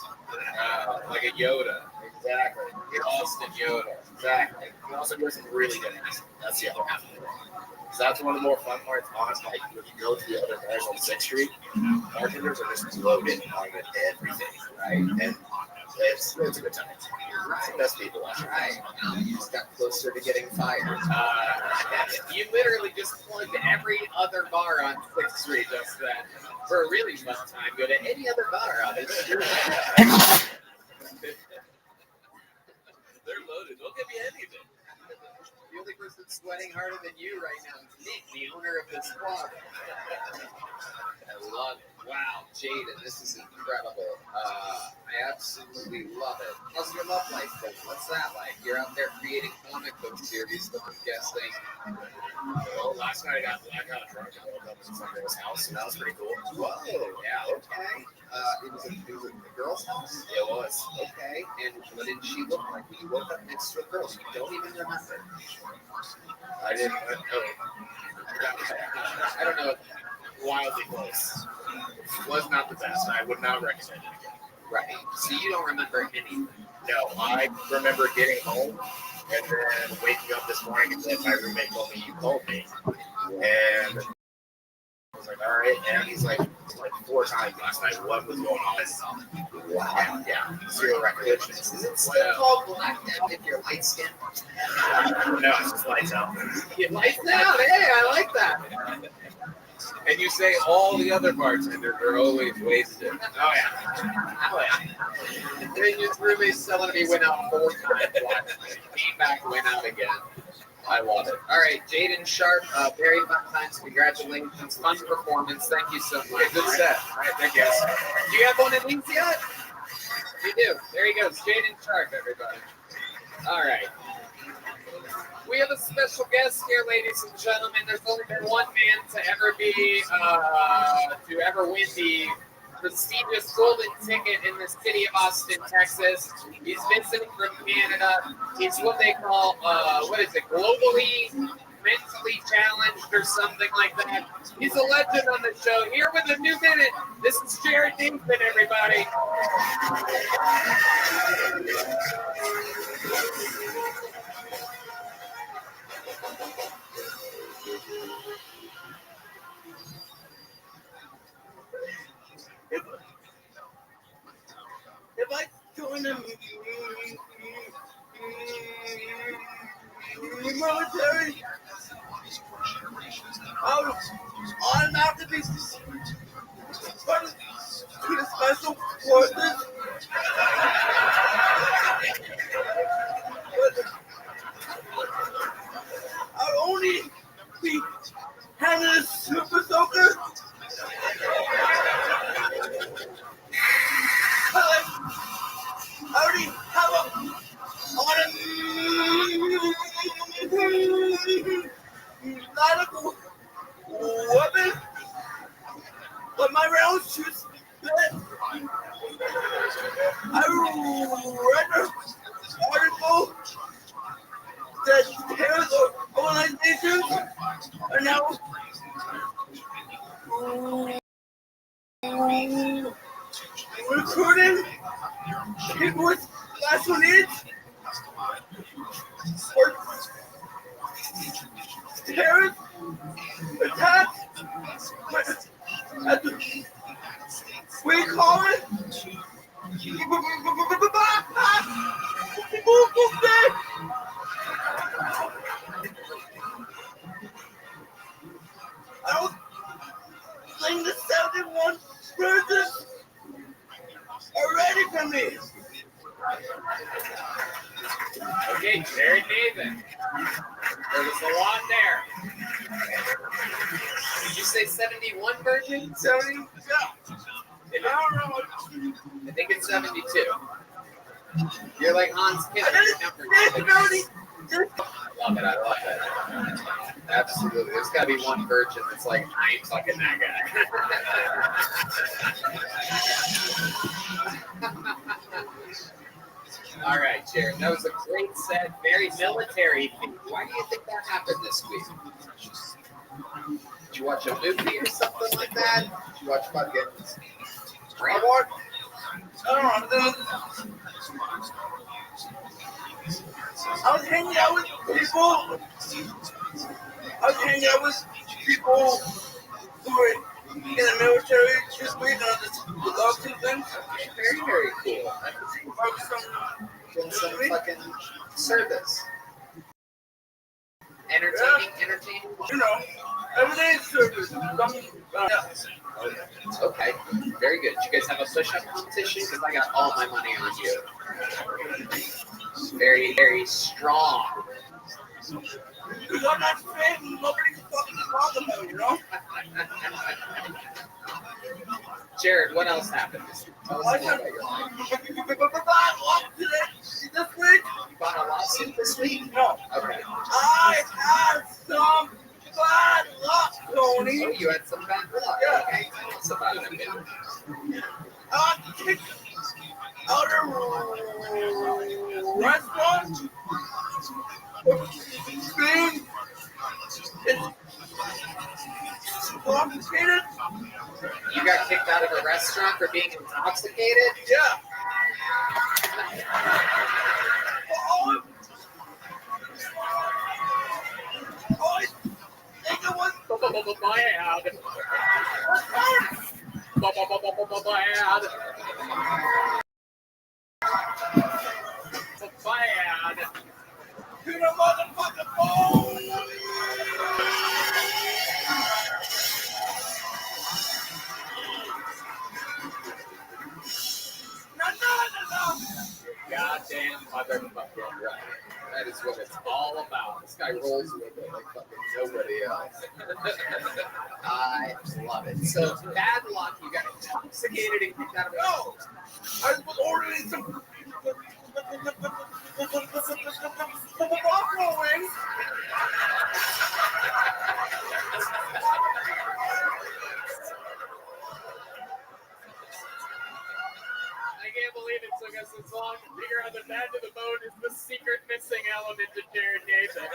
Like a Yoda. Exactly. Austin Yoda. Exactly. He also does some really good acting. That's the other half of it. So that's one of the more fun parts. Honestly, like when you go to the other bars on 6th Street, bartenders are just loaded on everything, right? And it's a good time. It's the best people watching. Right. You just got closer to getting fired. You literally just plugged every other bar on 6th Street just then. For a really fun time, go to any other bar on this street. They're loaded. They'll give you anything. The only person sweating harder than you right now is Nick, the owner of this club. I love it. Wow, Jaden, this is incredible. I absolutely love it. How's your love life going? What's that like? You're out there creating comic book series, I'm guessing. Well, last night I got drunk and woke up in somebody's house, and that was pretty cool. Whoa, yeah, okay. It was a girl's house? It was. Okay, and what did she look like when you woke up next to a girl? You don't even remember. I didn't. I don't know. Wildly close. Was not the best. I would not recommend it again. Right. So you don't remember anything? No, I remember getting home and then waking up this morning and then my roommate told me you called me. And I was like, all right. And he's like 4 times last night. What was going on? Wow. Yeah. Zero recollection. Is it still called blacked out if you're light skinned? No, it's just lights out. Lights out. Hey, I like that. And you say all the other bartenders are always wasted. Oh, yeah. And his roommate's telling me went out 4 times. Came back, went out again. I love it. All right, Jaden Sharp, very fun times. Congratulations. Fun performance. Thank you so much. Yeah, good set. All right, thank you. Do you have one of these yet? You do. There he goes. Jaden Sharp, everybody. All right. We have a special guest here, ladies and gentlemen. There's only been one man to ever win the prestigious golden ticket in the city of Austin, Texas. He's visiting from Canada. He's what they call, globally mentally challenged or something like that. He's a legend on the show. Here with a new minute, this is Jared Dinkman, everybody. If I join the military, I would automatically put to the special forces. But I would only be handed a super soaker around shoots. I read an article that terrorist organizations are now recruiting people with special needs for terrorist attacks. We call it I was playing the 71 verses are ready for me. Okay, Jared Nathan. There was a lot there. Did you say 71 version? 70, yeah. I don't know. I think it's 72. You're like Hans Kid. I love it. I love it. Absolutely. There's got to be one version that's like, I ain't fucking that guy. All right, Jared. That was a great set. Very military. Why do you think that happened this week? Did you watch a movie or something like that? Did you watch fucking... I don't know. I was hanging out with people who were in the military this week on the love two things. Very, very cool. Doing some fucking service. Entertaining. You know, everything's service. Okay, very good. Did you guys have a push-up competition? Because I got all my money on you. Very, very strong. Because I'm not saying nobody can fucking talk about it, you know? Jared, what else happened this week? Tell us more about your life. This week? You bought a lawsuit this week? No. Okay. I had some bad luck, Tony. Oh, you had some bad luck. Yeah. Okay. Tell us about it. I kicked out a restaurant being intoxicated. You got kicked out of a restaurant for being intoxicated? Yeah. I think it was bad. To the motherfucking phone. No. Goddamn motherfucking right. That is what it's all about. This guy rolls with it like fucking nobody else. I love it. So, bad luck, you got intoxicated and kicked out of a No! I was ordering some buffalo wings. I can't believe it took us this long to figure out that Bad to the Bone is the secret missing element to Jared Nathan.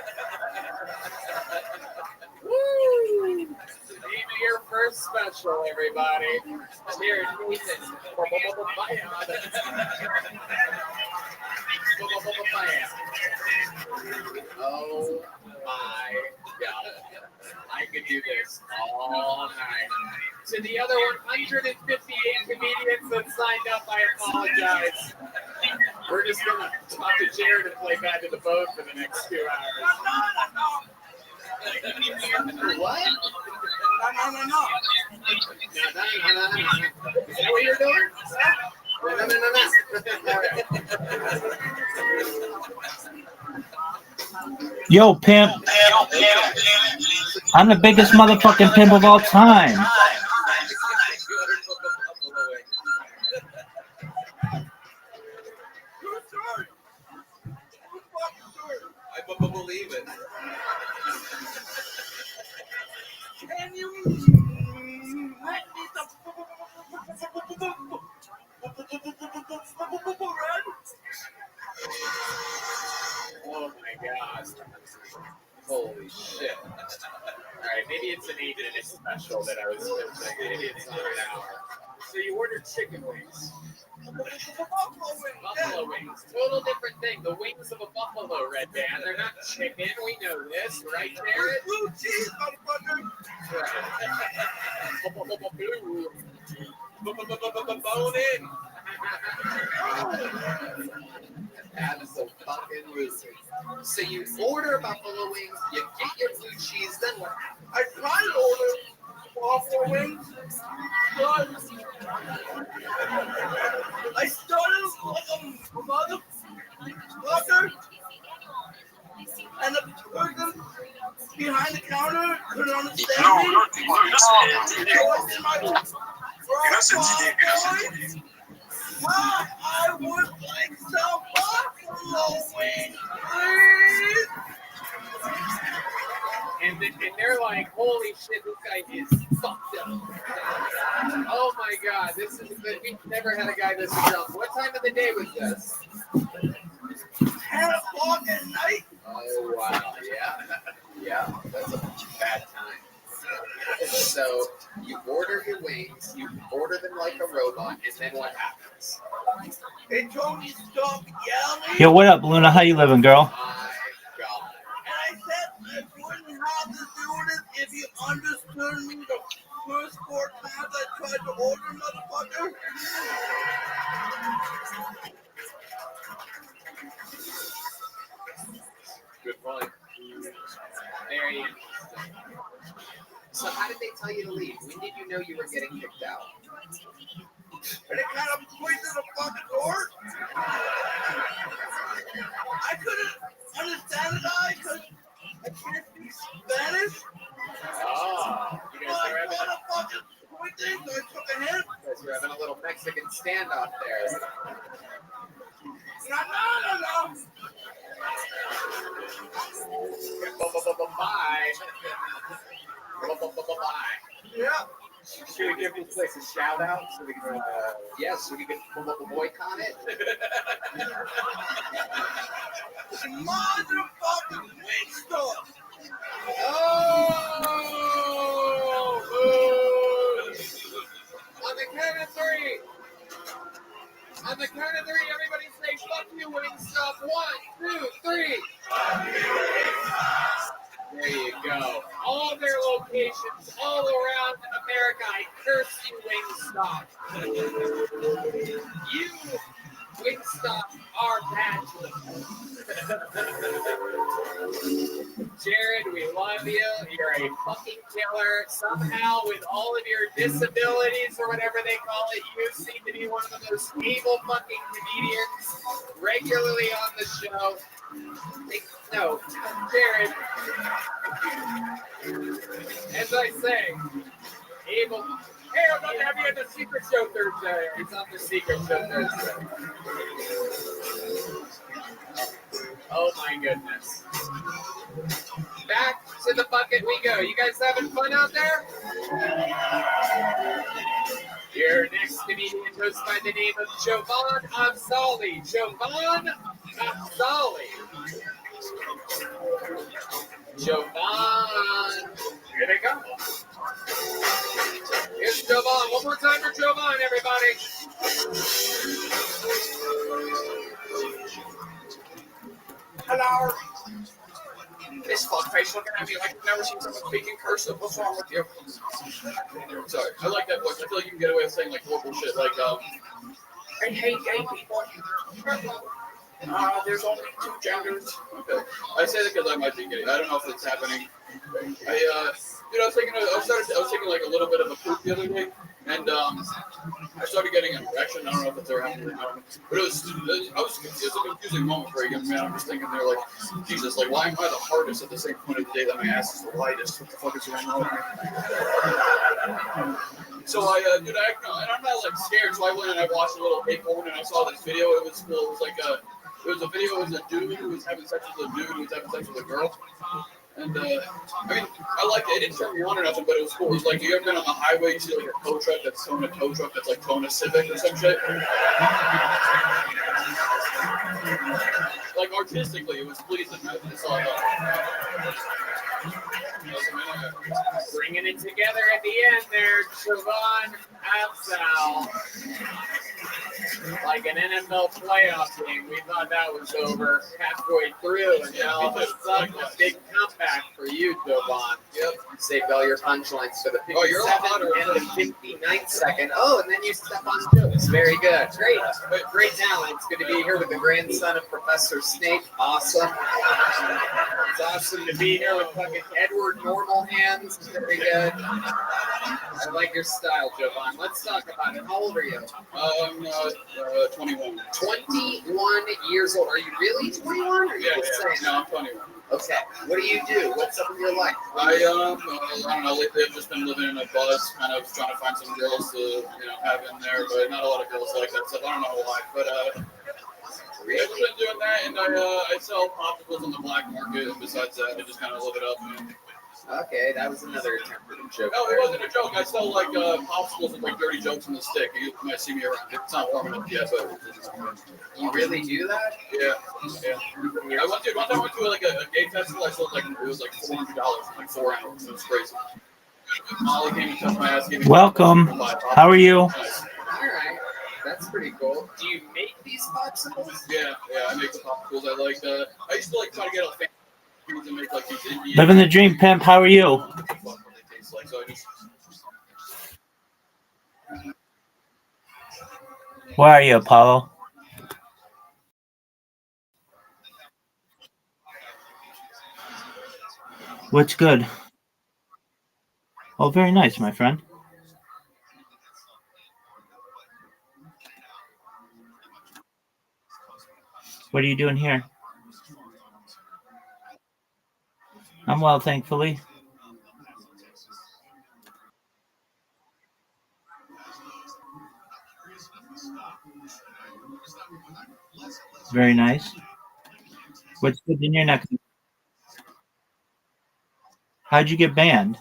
Woo! Name of your first special, everybody. Jared Nathan. Oh my God. I could do this all night. To the other 158 comedians that signed up, I apologize. We're just going to talk to Jared and play Bad to the Bone for the next 2 hours. What? No. Is that what you're doing? No. Yo, pimp. I'm the biggest motherfucking pimp of all time. I believe it. Can you let me Oh my god. Holy shit. Alright, maybe it's an 8-minute special that I was thinking. Maybe it's not an hour. So you ordered chicken wings. Buffalo wings. Total different thing. The wings of a buffalo, Red Band. They're not chicken. We know this, right, Jared? Blue cheese, motherfucker. Bone in. That is so fucking loser. So you order buffalo wings, you get your blue cheese, then what happens? I tried to order buffalo wings, but I started like a motherfucker, and the person behind the counter couldn't understand me. So I did my voice. I would like some buffalo wings, please. And they're like, holy shit, this guy is fucked up. Oh my god, this is we've never had a guy this drunk. What time of the day was this? 10 o'clock at night. Oh wow, yeah, that's a bad time. So you order your wings, you order them like a robot, and then what happens? They told me to stop yelling. Yo, what up, Luna? How you living, girl? My god. And I said I wouldn't have to do this if you understood me the first 4 times I tried to order, motherfucker. Good point. Very interesting. So how did they tell you to leave? When did you know you were getting kicked out? And it kind of pointed the fucking door. I couldn't understand the guy because I can't speak Spanish. Oh, you guys are having Motherfucking pointing, so I took a hit. you're having a little Mexican standoff there. No. Bye. Yeah. Should we give this place a shout out so we can? Yes, so we can boycott it. Motherfucking Wingstop. Oh! Boo! On the count of 3. On the count of 3, everybody say "fuck you, Wingstop." 1, 2, 3. There you go. All their locations all around America. I curse you, Wingstop. You, Wingstop, are bad. Jared, we love you. You're a fucking killer. Somehow, with all of your disabilities or whatever they call it, you seem to be one of the most able fucking comedians regularly on the show. No, Jared, as I say, able. Hey, I'm going to have you at the Secret Show Thursday. It's on the Secret Show Thursday. Oh my goodness. Back to the bucket we go. You guys having fun out there? Your next comedian goes by the name of Jovan Afzali. Jovan Afzali. Jovan. Here they come. Here's Jovan. One more time for Jovan, everybody. Hello. This fuckface looking at me like I've never seen someone speaking cursive. What's wrong with you? Sorry, I like that voice. I feel like you can get away with saying like local shit, like I hate gay people. There's only 2 genders. Okay. I say that because I might be gay. I don't know if it's happening. I was taking like a little bit of a poop the other day, and I started getting an erection. I don't know if it's ever happened or not, but it was a confusing moment for a young man. I'm just thinking there, like, Jesus, like, why am I the hardest at the same point of the day that my ass is the lightest? What the fuck is going on with me? So I and I'm not like scared. So I went and I watched a little gay porn, and I saw this video. It was a video. It was a dude who was having sex with a dude who was having sex with a girl. And I mean, I liked it. It didn't turn me on or nothing, but it was cool. It was like, you ever been on the highway, you see like a tow truck that's towing a tow truck that's like towing a Civic or some shit? Like artistically, it was pleasing. I saw that. Bringing it together at the end there, Siobhan Absal. Like an NFL playoff game. We thought that was over halfway through, and then all of a sudden, a big comeback for you, Siobhan. Yep. You saved all your punchlines for the 57th and the 59th second. Oh, and then you step on jokes. Very good. Great talent. It's good to be here with the grandson of Professor Snape. Awesome. It's awesome to be here with fucking Edward Normal Hands. Very good. I like your style, Jovan. Let's talk about it. How old are you? 21. 21 years old. Are you really 21? Or are you just saying? No, I'm 21. Okay. What do you do? What's up in your life? I don't know. Lately, I've just been living in a bus, kind of trying to find some girls to, have in there, but not a lot of girls like that stuff. I don't know why, but I've been doing that, and I sell popsicles on the black market. And besides that, I just kind of live it up. Man. Okay, that was another attempt at a joke. No, it wasn't a joke. I sell like popsicles with like dirty jokes on the stick. You might see me around. It's not warm enough yet, but you really do that? Yeah. I went to like a gay festival. I sold like it was like $400 for like 4 hours. It was crazy. Molly came and touched my ass. Welcome. How are you? All right. That's pretty cool. Do you make these popsicles? Yeah, I make the popsicles. I used to like try to get a fan to make like these Indian. Living the dream, pimp. How are you? Where are you, Apollo? What's good? Oh, very nice, my friend. What are you doing here? I'm well, thankfully. Very nice. What's good in your neck? How'd you get banned?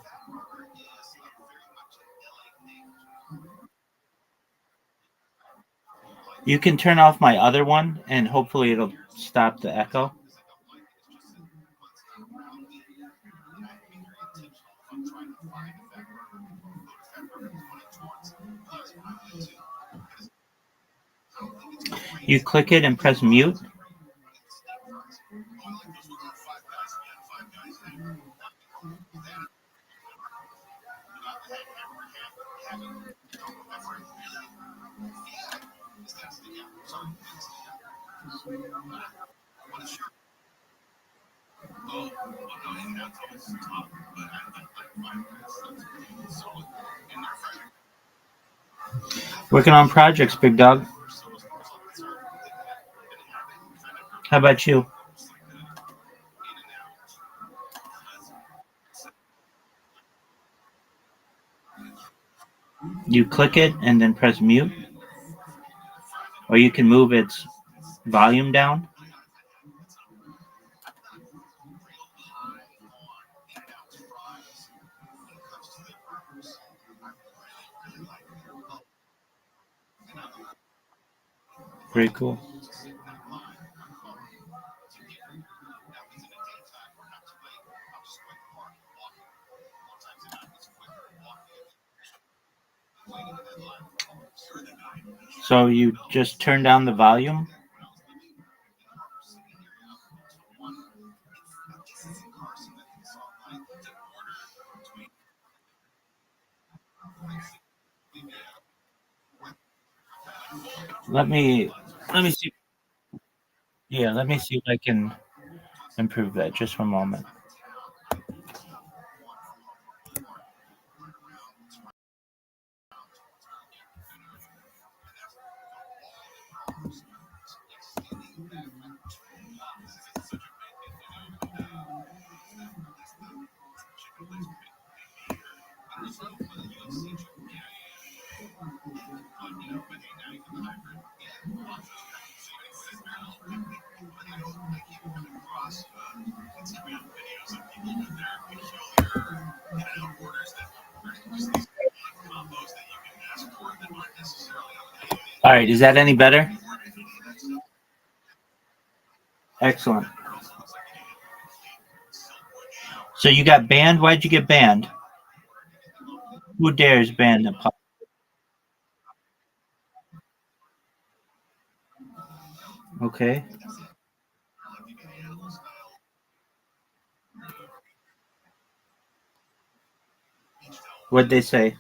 You can turn off my other one, and hopefully it'll stop the echo. You click it and press mute. Working on projects, big dog. How about you? You click it and then press mute. Or you can move its volume down. Very cool. So you just turn down the volume? Let me see. Yeah, let me see if I can improve that. Just for a moment. All right, is that any better? Excellent. So you got banned. Why'd you get banned? Who dares ban the pub? Okay. What'd they say?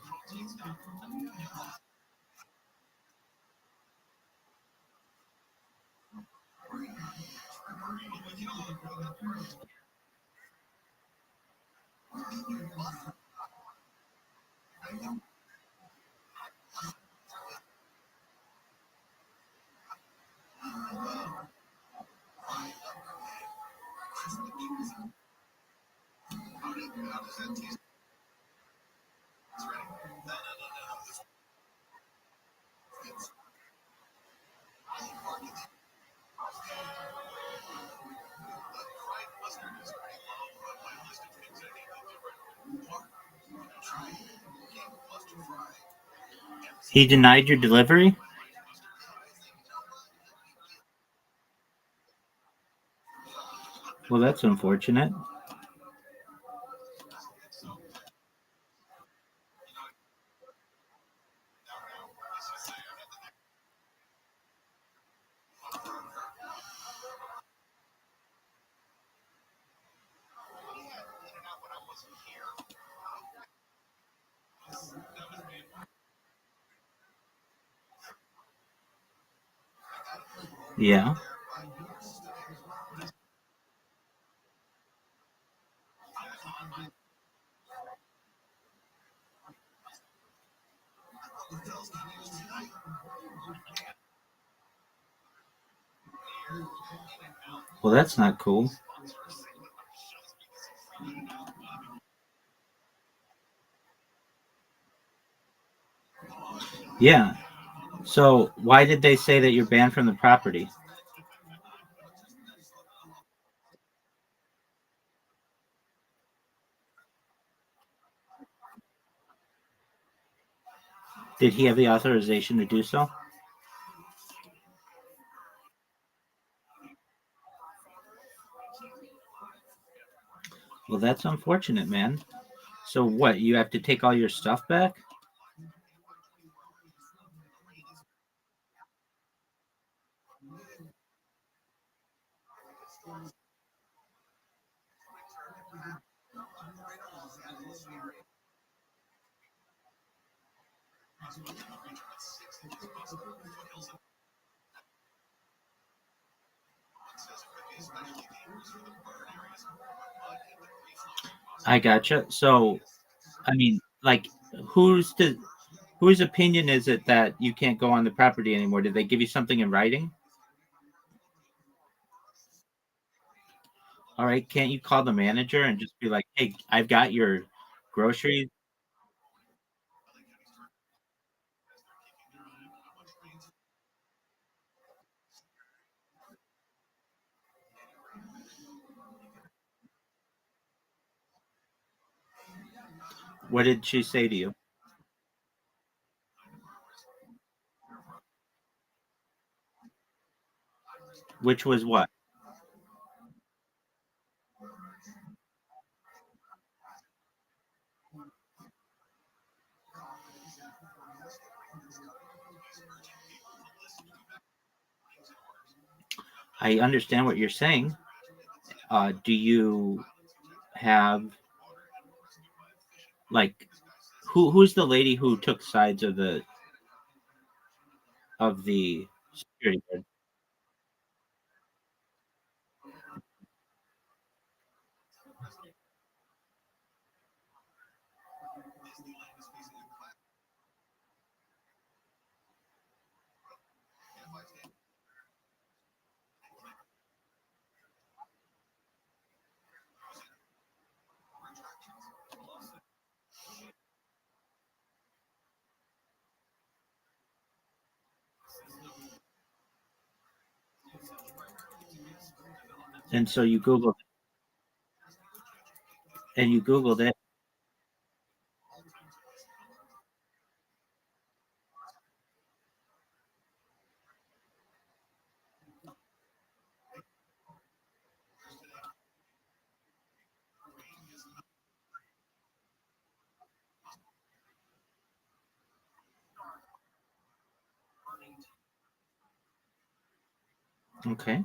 He denied your delivery? Well, that's unfortunate. Yeah. Well, that's not cool. Yeah. So why did they say that you're banned from the property? Did he have the authorization to do so? Well, that's unfortunate, man. So what? You have to take all your stuff back? I gotcha. So, I mean, like, who's the whose opinion is it that you can't go on the property anymore? Did they give you something in writing? All right, can't you call the manager and just be like, "Hey, I've got your groceries." What did she say to you? Which was what? I understand what you're saying. Do you have like who's the lady who took sides of the security guard? And so you googled it. Okay.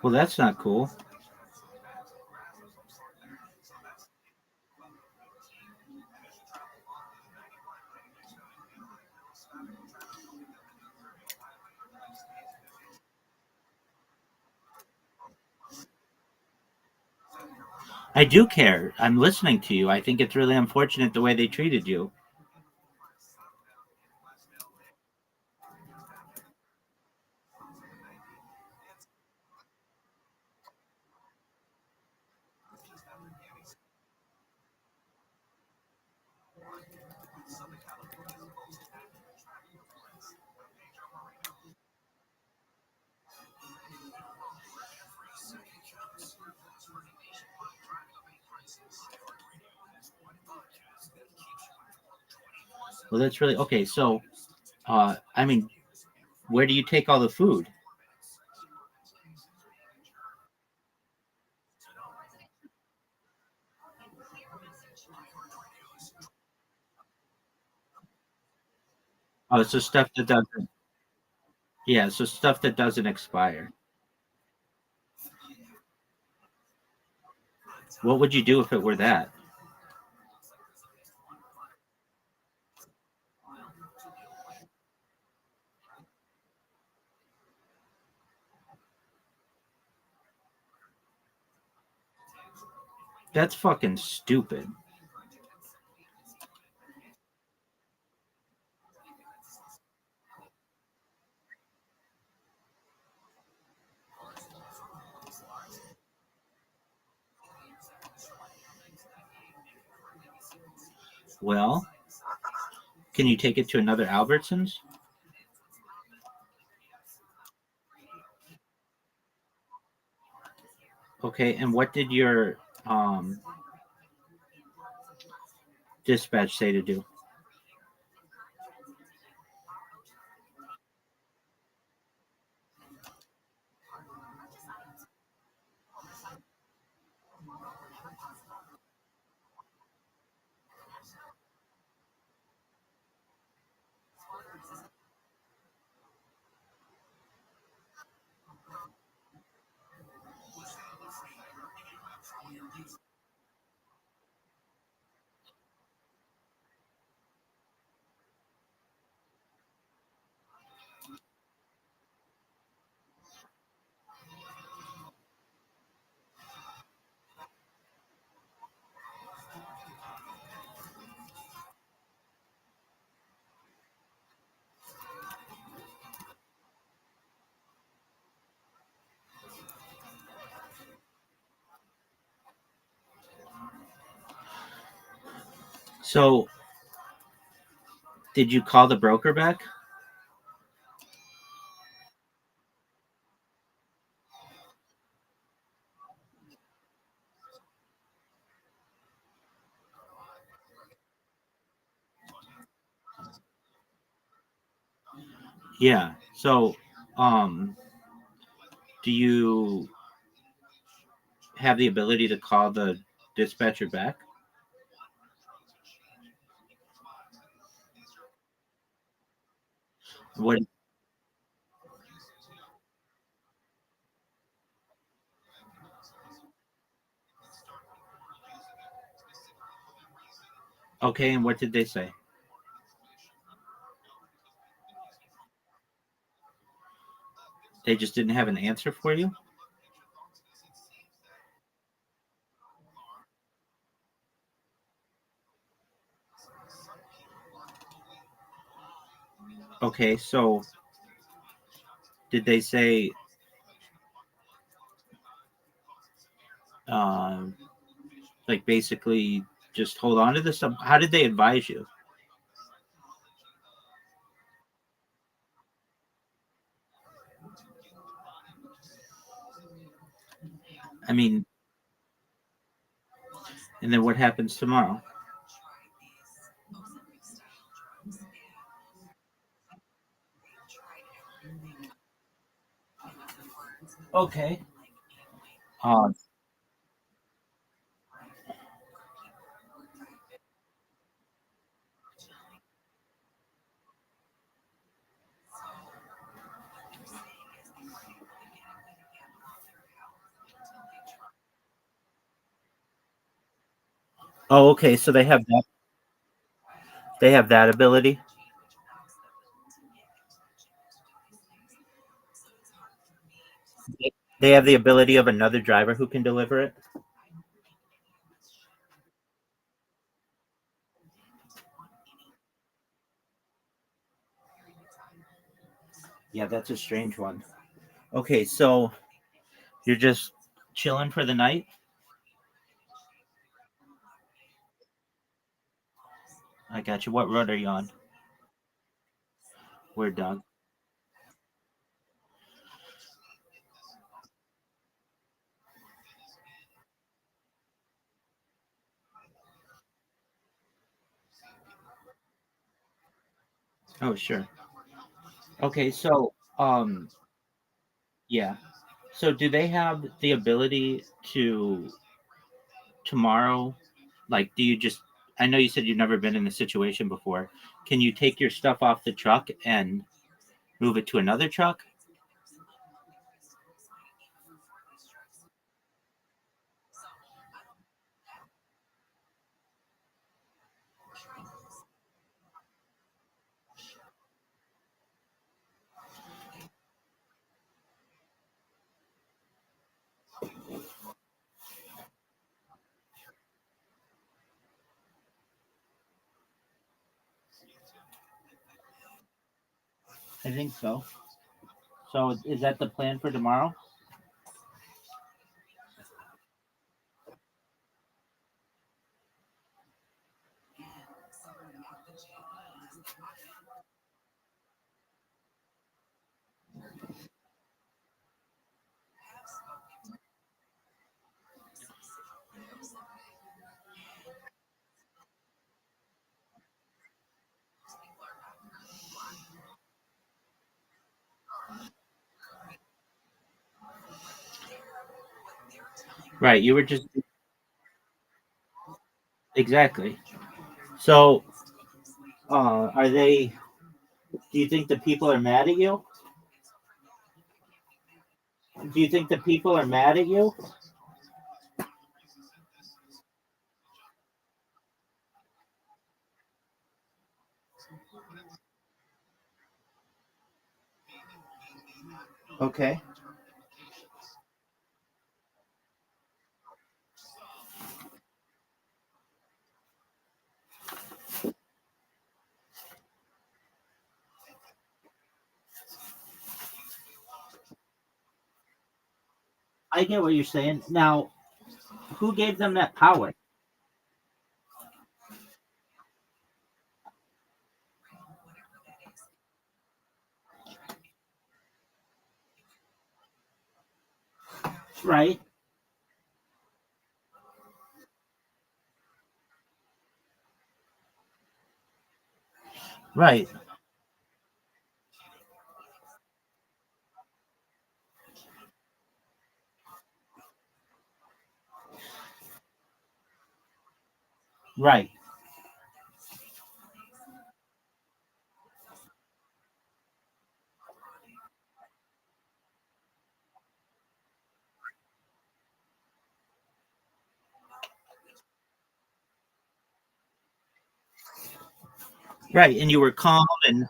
Well, that's not cool. I do care. I'm listening to you. I think it's really unfortunate the way they treated you. Well, that's really okay. So, I mean, where do you take all the food? Oh, so stuff that doesn't. Yeah, so stuff that doesn't expire. What would you do if it were that? That's fucking stupid. Well, can you take it to another Albertsons? Okay, and what did your um, dispatch say to do? So, did you call the broker back? Yeah. So, um, do you have the ability to call the dispatcher back? What? Okay, and what did they say? They just didn't have an answer for you? Okay, so did they say um like basically just hold on to this? How did they advise you? I mean, and then what happens tomorrow? Okay. Uh, oh, okay. So they have that. They have that ability. They have the ability of another driver who can deliver it. Yeah, that's a strange one. Okay, so you're just chilling for the night. I got you. What road are you on? Where, Doug? Oh, sure. Okay, so yeah. So do they have the ability to tomorrow? Like, do you just? I know you said you've never been in this situation before. Can you take your stuff off the truck and move it to another truck? I think so. So is that the plan for tomorrow? Right. You were just exactly. So, are they? Do you think the people are mad at you? Do you think the people are mad at you? Okay. I get what you're saying. Now, who gave them that power? Right. Right. Right. Right, and you were calm and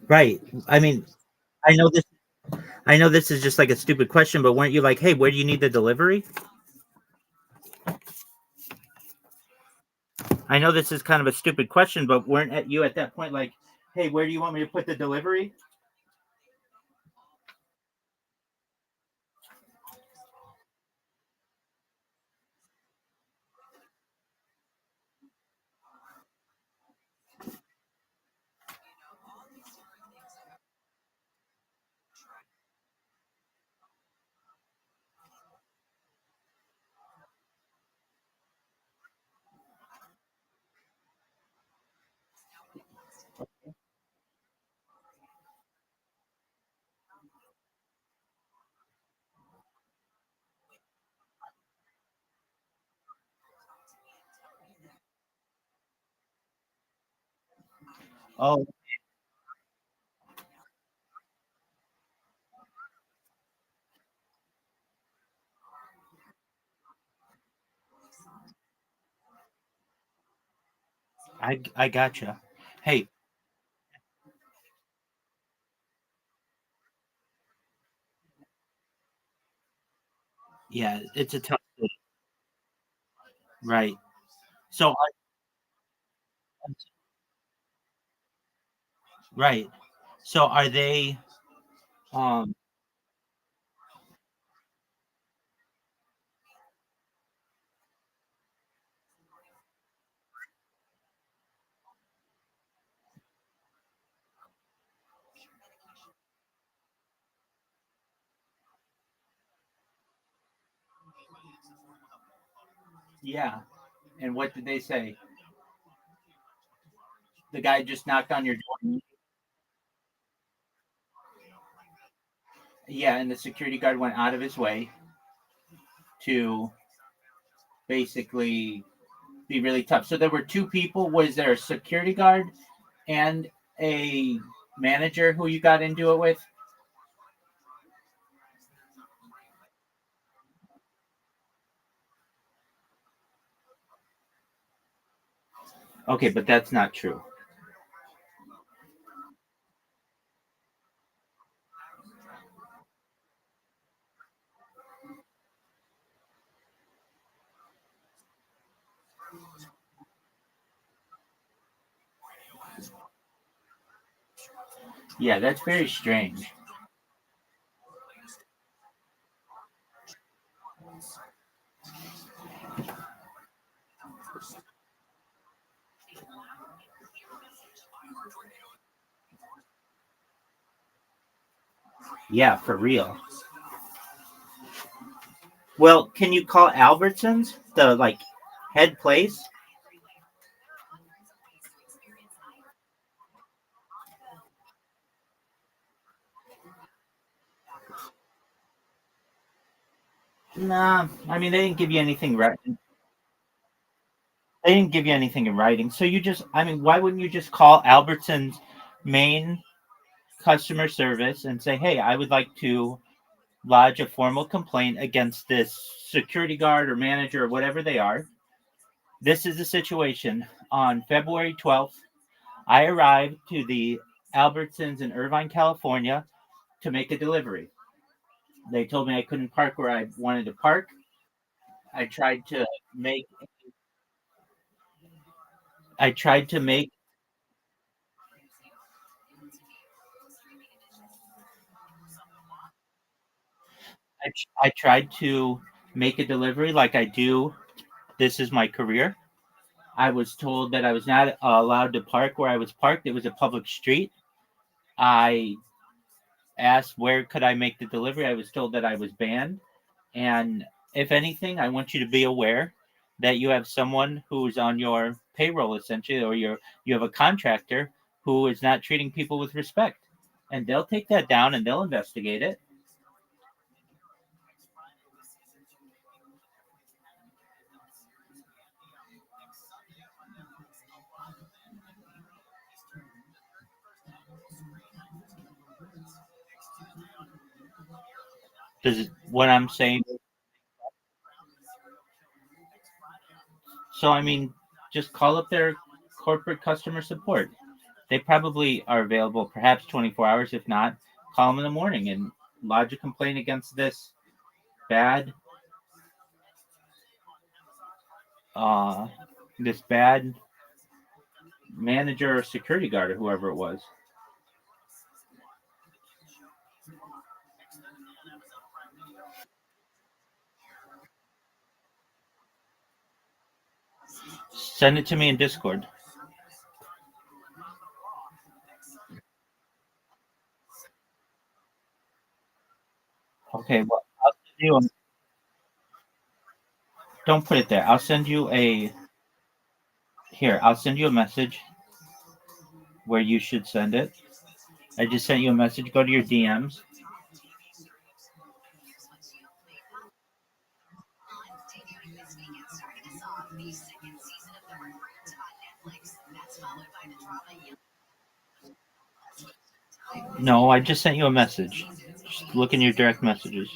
right. I mean, I know this. I know this is just like a stupid question, but weren't you like, "Hey, where do you need the delivery?" I know this is kind of a stupid question, but weren't you at that point like, "Hey, where do you want me to put the delivery?" Oh, I gotcha. Hey, yeah, it's a tough thing, right? So, right. So, are they? Um, yeah. And what did they say? The guy just knocked on your door. Yeah, and the security guard went out of his way to basically be really tough. So there were two people. Was there a security guard and a manager who you got into it with? Okay, but that's not true. Yeah, that's very strange. Yeah, for real. Well, can you call Albertsons the like head place? Nah, I mean they didn't give you anything right. They didn't give you anything in writing. So you just, I mean, why wouldn't you just call Albertsons main customer service and say, "Hey, I would like to lodge a formal complaint against this security guard or manager or whatever they are. This is the situation. On February 12th, I arrived to the Albertsons in Irvine, California to make a delivery. They told me I couldn't park where I wanted to park. I tried to make I tried to make I tried to make a delivery like I do. This is my career. I was told that I was not allowed to park where I was parked. It was a public street. I asked where could I make the delivery. I was told that I was banned. And if anything, I want you to be aware that you have someone who's on your payroll essentially, or you have a contractor who is not treating people with respect. And they'll take that down and they'll investigate it. What I'm saying? So I mean, just call up their corporate customer support. They probably are available, perhaps 24 hours. If not, call them in the morning and lodge a complaint against bad, uh, this bad manager or security guard or whoever it was. Send it to me in Discord. Okay, well, I'll send you don't put it there. I'll send you a here. I'll send you a message where you should send it. I just sent you a message. Go to your DMs. No, I just sent you a message. Just look in your direct messages.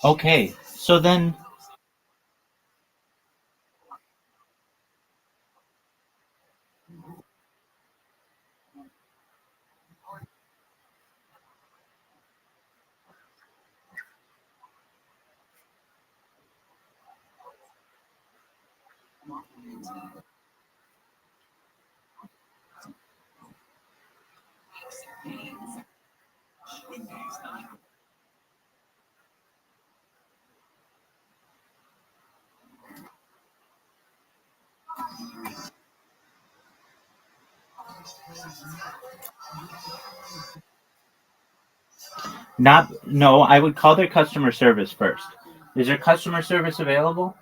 Okay, so then no, I would call their customer service first. Is their customer service available?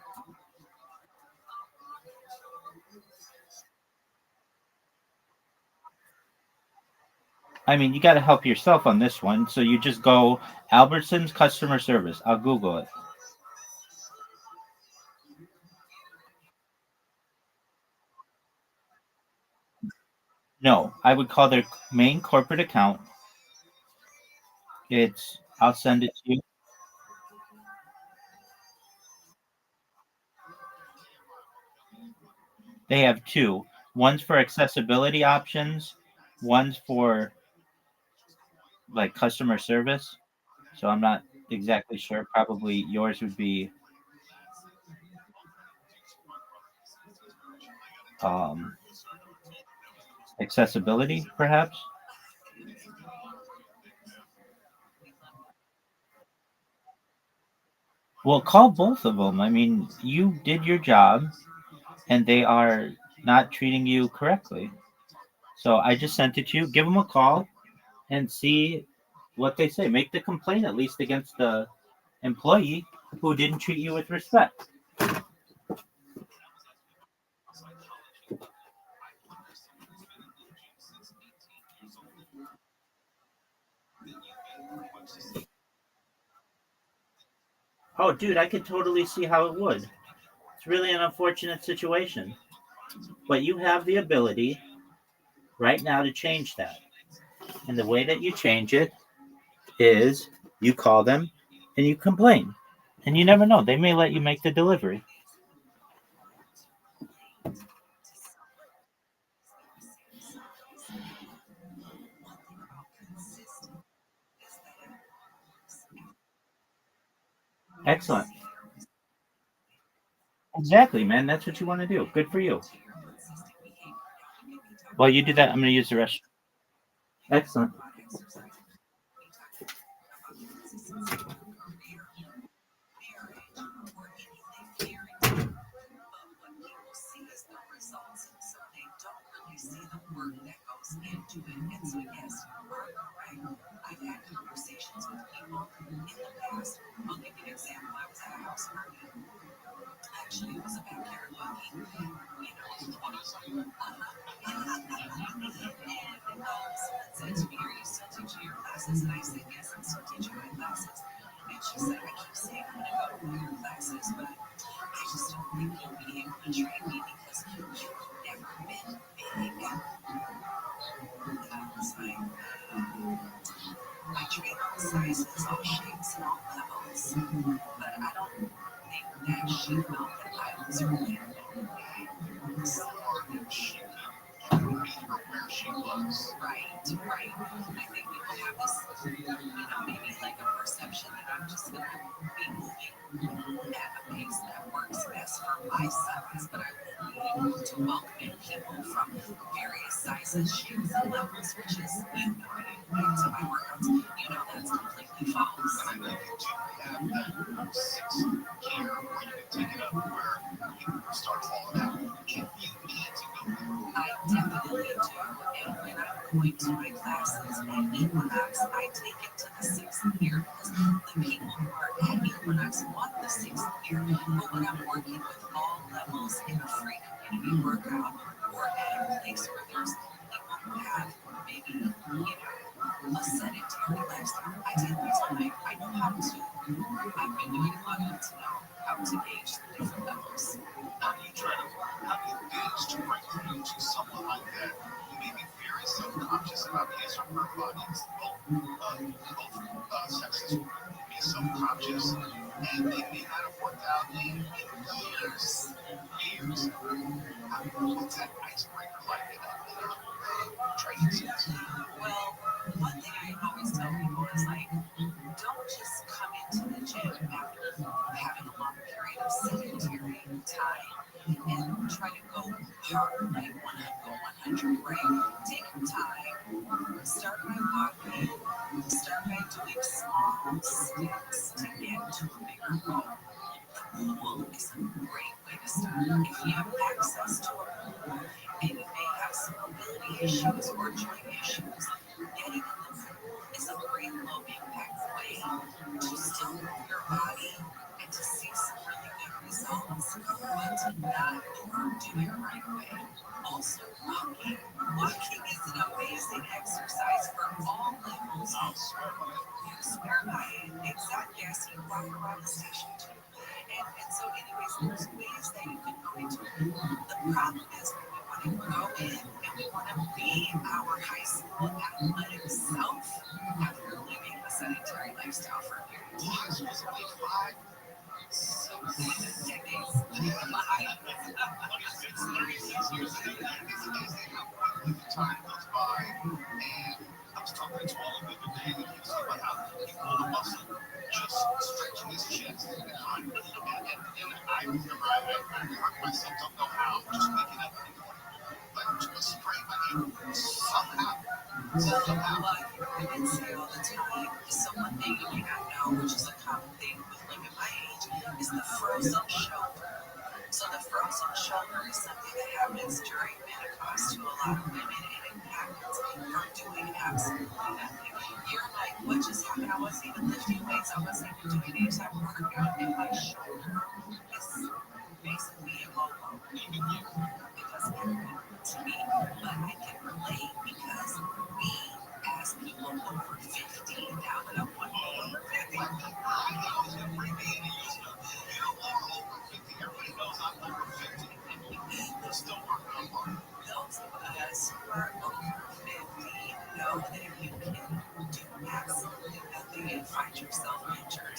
I mean, you got to help yourself on this one. So you just go Albertsons customer service. I'll Google it. No, I would call their main corporate account. I'll send it to you. They have two. One's for accessibility options, one's for like customer service. So I'm not exactly sure. Probably yours would be um, accessibility, perhaps. Well, call both of them. I mean, you did your job and they are not treating you correctly. So I just sent it to you. Give them a call and see what they say. Make the complaint at least against the employee who didn't treat you with respect. Oh, dude, I could totally see how it would. It's really an unfortunate situation. But you have the ability right now to change that. And the way that you change it is you call them and you complain. And you never know. They may let you make the delivery. Excellent. Exactly, man. That's what you want to do. Good for you. While you do that, I'm going to use the restroom. Excellent. work that goes into it. And so, yes, you are correct. I've had conversations with people in the past. I'll give you an example. I was at a house party. Actually, it was a backyard party. You know, and someone said to me, "Are you still teaching your classes?" And I said, "Yes, I'm still teaching my classes." And she said, "I keep saying I'm going to go to your classes, but I just don't think you'll be able to train me because you've never been big." And I was like, I train all sizes, all shapes, and all levels, but I don't think that she felt that I was really where she was. Right. I think people have this, maybe like a perception that I'm just going to be moving at a pace that works best for my size, but I will be able to welcome in people from various sizes, shapes, and levels, which is, back to my workouts, that's completely false. I know that you have that 6 gear where you can take it up where you start falling out. If you need to go there. I definitely do. And when I'm going to my classes at Equinox, I take it to the 6th gear because the people who are at Equinox want the 6th gear. But when I'm working with all levels in a free community workout or at a place where there's people who have maybe, a sedentary lifestyle, I take my time. I know how to. I've been doing it long enough to know how to gauge the different levels. How do you gauge to break through to someone like that who may be very self-conscious about his or her body? Both sexes will be self-conscious, and they may not have worked out in years. What's that icebreaker like in a training sense? Well, one thing I always tell people is like, don't just come into the gym after having a long period of sedentary time and try to go hard, like want to go 100, right? Take your time, start by walking, start by doing small steps to get to a bigger goal. The pool is a great way to start. If you have access to a pool and you may have some mobility issues or joint issues, getting in the pool is a great low impact way to still move your body and to see some really good results, but to not overdo it right away. Also, walking. Walking is an amazing exercise for all levels. You swear by it. Exactly. I see you walk around the station too. And so, anyways, there's ways that you can go into it. The problem is when we want to go in and we want to be our high school athletic self after living a sedentary lifestyle for a period of time. High school's only 6 decades. It's 36 years ago. It's amazing how quickly the time goes by. And I was talking to all of you the other day, and he was talking about how he pulled a muscle just stretching his chest. And I remember I hurt myself, don't know how, just waking up in the morning. But just sprained my ankle somehow. Women say all the time, so one thing you may not know, which is a common thing with women my age, is the frozen shoulder. So the frozen shoulder is something that happens during menopause to a lot of women, and it happens from doing absolutely nothing. You're like, what just happened? I wasn't even lifting weights. I wasn't even doing any type of workout, and my shoulder is basically immobile. It doesn't happen to me, but I can relate because we, as people over 50, now that I'm one over 50, you are over 50. Everybody knows I'm over 50. We're still working on hard. Those of us who are over 50 know that you can do absolutely nothing and find yourself injured.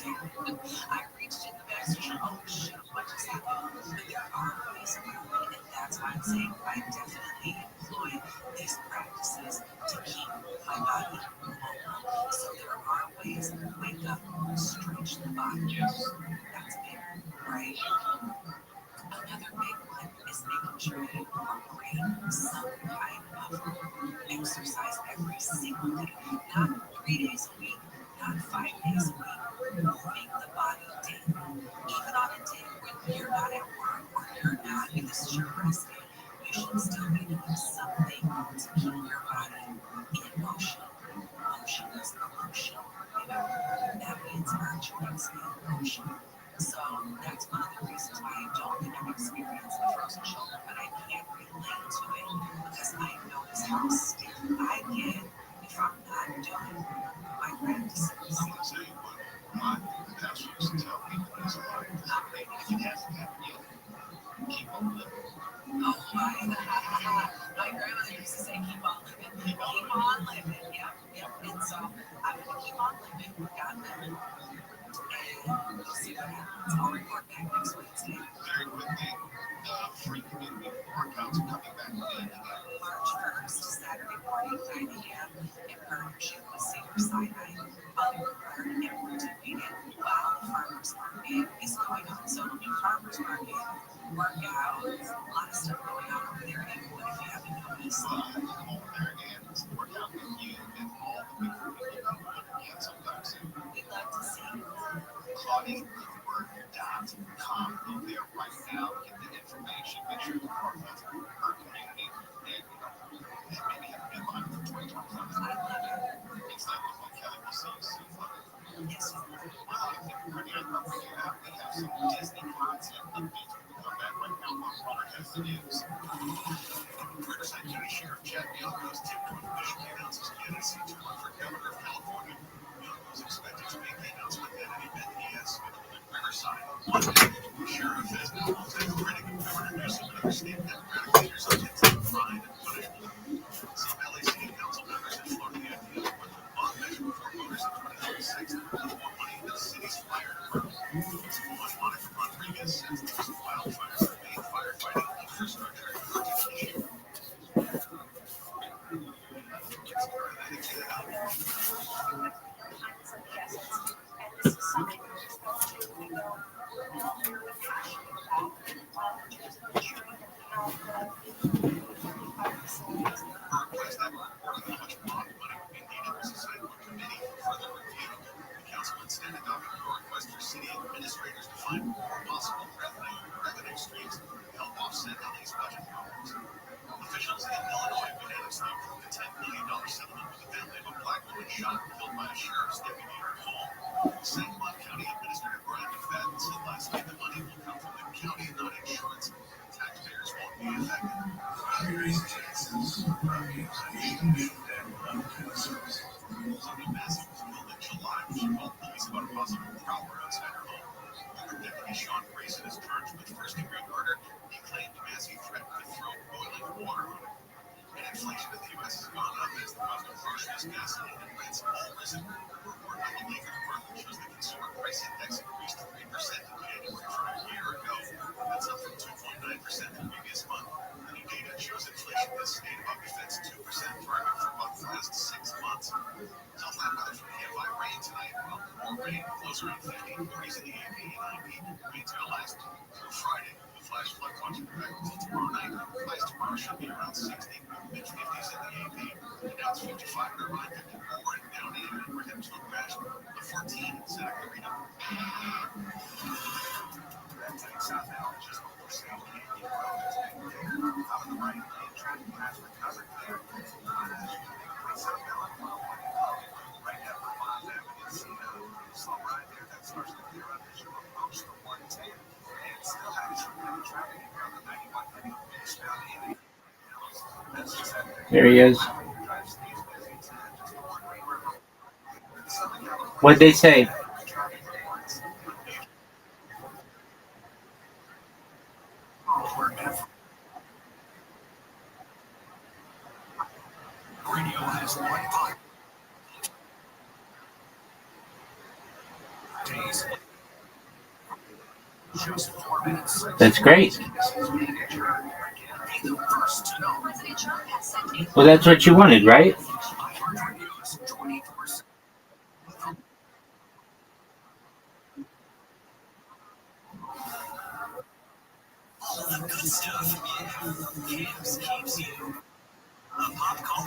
I reached in the back to show, oh shit, what just happened? But there are ways around it, and that's why I'm saying I definitely employ these practices to keep my body mobile. So there are ways to wake up, stretch the body. That's big, right? Another big one is making sure you incorporate some kind of exercise every single day. Not 3 days a week, not 5 days a week. Moving the body daily. Even on a day when you're not at work or you're not, this is your rest day, you should still be doing something to So that's one of the reasons why I don't think I've experienced the frozen shoulder, but I can't relate to it because I notice how stiff I get if I'm not doing my practices. My pastor used to tell people this about if it hasn't happened yet, keep on living. Oh my grandmother used to say, keep on living. Keep on living. Yep. And so I'm going to keep on living. God willing. And we'll see what happens. I'll report back next Wednesday. Very quick thing. Free community workouts are coming back again. March 1st, Saturday morning, 9 a.m. in partnership with Cedar Sinai. We're participating while the farmers market is going on. So it'll be farmers market, workouts, a lot of stuff going on over there in Wood if you haven't noticed. Come over there and work out with you and all the people in Wood and sometimes we'd love to see you. ClaudiaCooper.com. Go there right now, get the information, make sure you're part of her community, and maybe have a good line for 2025. I love it. It's like what Kelly will see you soon. Yes, I like it. Pretty we have some Disney content updates when we come back right now. My brother has the news. Riverside County Sheriff Chad Bianco's Tim North Michigan announces candidacy to run for governor of California. Bianco is expected to make the announcement at an event he has scheduled in Riverside on Monday. The sheriff has been a longtime critic of Governor Newsom and other state Democratic leaders on intended fine and punishment. Some LA City Council members have floated the idea of putting a bond measure before voters in 2026 to put more money into the city's fire department. Monica Rodriguez says there's wildfires that make firefighting infrastructure an urgent issue. Instead, adopting a request for city administrators to find more possible revenue streams to help offset LA's budget problems. Officials in Illinois unanimously approved a $10 million settlement with the family of a black woman shot and killed by a sheriff's deputy at her home. Sangamon County Administrator Brian McFadden said last night the money will come from the county, not insurance. Taxpayers won't be affected. Something massive was built in July, which involved police about a possible prowler outside her home. Deputy Sean Grayson is charged with first-degree murder. He claimed Massey threatened to throw boiling water on him. And inflation in the U.S. has gone up as the cost of groceries, gasoline, and rents have all risen. A report by the Labor Department shows the consumer price index increased 3% in January from a year ago. That's up from 2.9% the previous month. The new data shows inflation has stayed above the Fed's 2% target for about the last 6 months. South Land weather from KFI rain tonight. Well, more rain, closer to 50 degrees in the AP and IP. Rain's going to last through Friday. The flash flood watch will be back until tomorrow night. Highs tomorrow should be around 60, mid-50s in the AP. And now it's 55 in Irvine, 54 in Downey, and we're heading to a crash. The 14 in Santa Clarita. That's southbound just before San Diego. Out of the right lane, traffic has recovered there. Southbound 101 right after 5th Avenue. See a slow ride there that starts to clear up as you approach the 110. And still having some heavy traffic around the 91 heading eastbound. There he is. What'd they say? That's great. Well, that's what you wanted, right?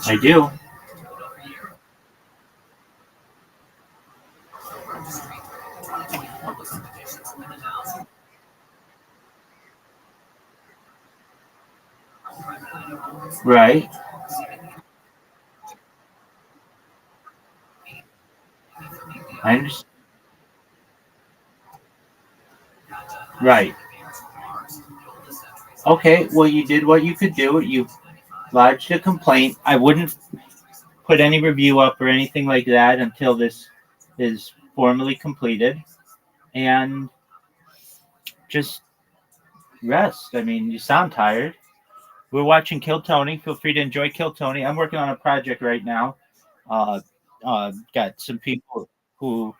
I do. Right. I understand. Right. Okay, well, you did what you could do. You lodged a complaint. I wouldn't put any review up or anything like that until this is formally completed. And just rest. I mean, you sound tired. We're watching Kill Tony. Feel free to enjoy Kill Tony. I'm working on a project right now. Uh, got some people who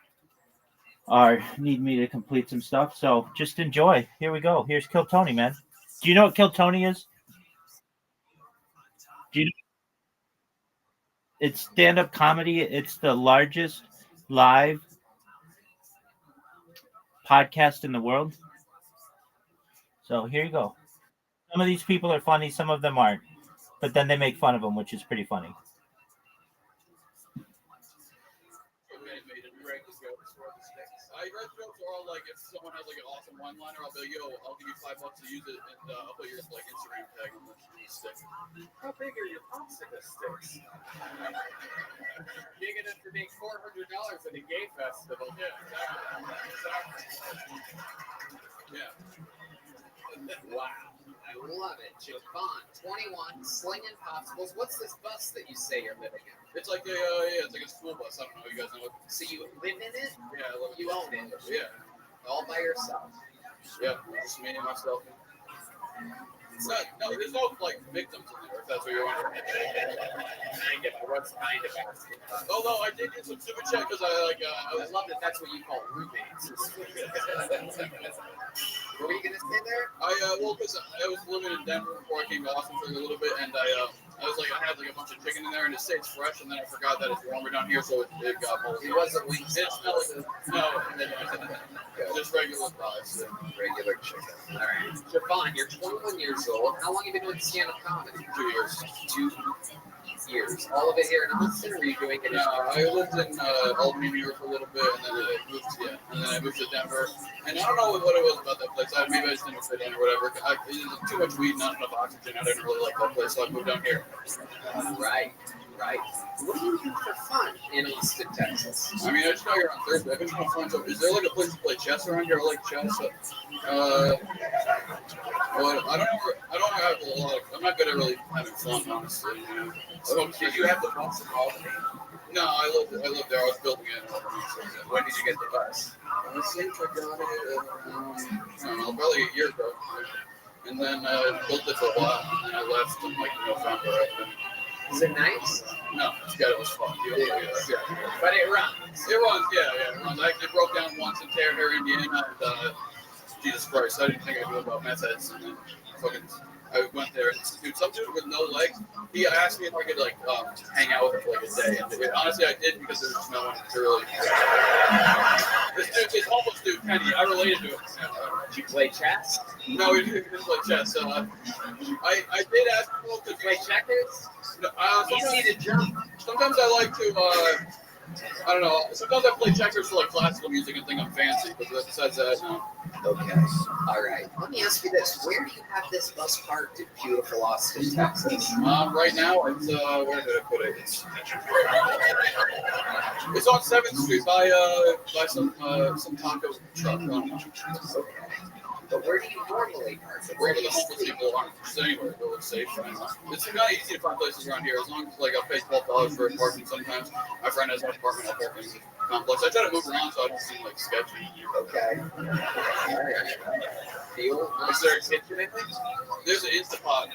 are need me to complete some stuff. So just enjoy. Here we go. Here's Kill Tony, man. Do you know what Kill Tony is? Do you? It's stand-up comedy. It's the largest live podcast in the world. So here you go. Some of these people are funny. Some of them aren't. But then they make fun of them, which is pretty funny. I read jokes are all like if someone has like an awesome one-liner, I'll be like, yo, I'll give you $5 to use it, and I'll put your like Instagram tag on the stick. How big are your popsicle sticks? You get it for being $400 at a gay festival. Yeah, exactly. Yeah. Wow. I love it. Javon, 21, slinging popsicles. What's this bus that you say you're living in? It's like it's like a school bus. I don't know. You guys know what? So you live in it? Yeah, I live in You own it? Yeah. All by yourself? Yeah, just me and myself. It's not, no, there's no like victims in there. If that's what you're wondering. Kind of. I was kind of asking. Although I did get some super chat because I love that that's what you call roommates. What were you gonna say there? Well, because I was living in Denver before I came to Austin for a little bit, and I was like, I had like a bunch of chicken in there, and it stays fresh, and then I forgot that it's warmer down here, so it got moldy. It wasn't wings. It smelled no, just regular fries. Regular chicken. All right. Javon, you're 21 years old. How long have you been doing stand-up comedy? 2 years. 2 years. All of it here in Austin, or are you doing it? No, I lived in Albany, New York for a little bit, and then I moved to Denver. And I don't know what it was about that place. Maybe I just didn't fit in or whatever. Too much weed, not enough oxygen. I didn't really like that place, so I moved down here. Right. What do you do for fun in Austin, Texas? I mean, I just got here on Thursday. I've been trying to find something. Is there like a place to play chess around here? I like chess. Well, I don't have a lot. I'm not good at really having fun, honestly. You know? So, did you have the bus in Albany? No, I lived there. I was building it. When did you get the bus? I think I got it, I don't know, probably a year ago. And then I built it for a while, and then I left in like November. Is it nice? No, it was fun. Yeah. But it runs. It runs, yeah. It runs. I actually broke down once in Terre Haute, Indiana, and Jesus Christ, I didn't think I knew about meth heads, and then I went there, and dude, some dude with no legs, he asked me if I could like hang out with him for like a day, and honestly, I did because there was no one to really. This homeless dude, Kenny, I related to him. Did you play chess? No, we didn't play chess. I did ask people to play checkers. No, easy to jump. Sometimes I like to. I don't know. Sometimes I play checkers for like classical music and think I'm fancy, but besides that, no. Okay. All right. Let me ask you this: where do you have this bus parked in beautiful Austin, Texas? Right now, it's where did I put it? It's on 7th Street by some taco truck. Okay. But where do you normally park? Wherever the homeless people aren't. Just anywhere, it looks safe. It's not easy to find places around here. As long as like I pay $12 for a parking sometimes. My friend has an apartment up there in the complex. I try to move around so I don't seem like sketchy. Okay. All right. Is there a kitchen in there? There's an Instapot.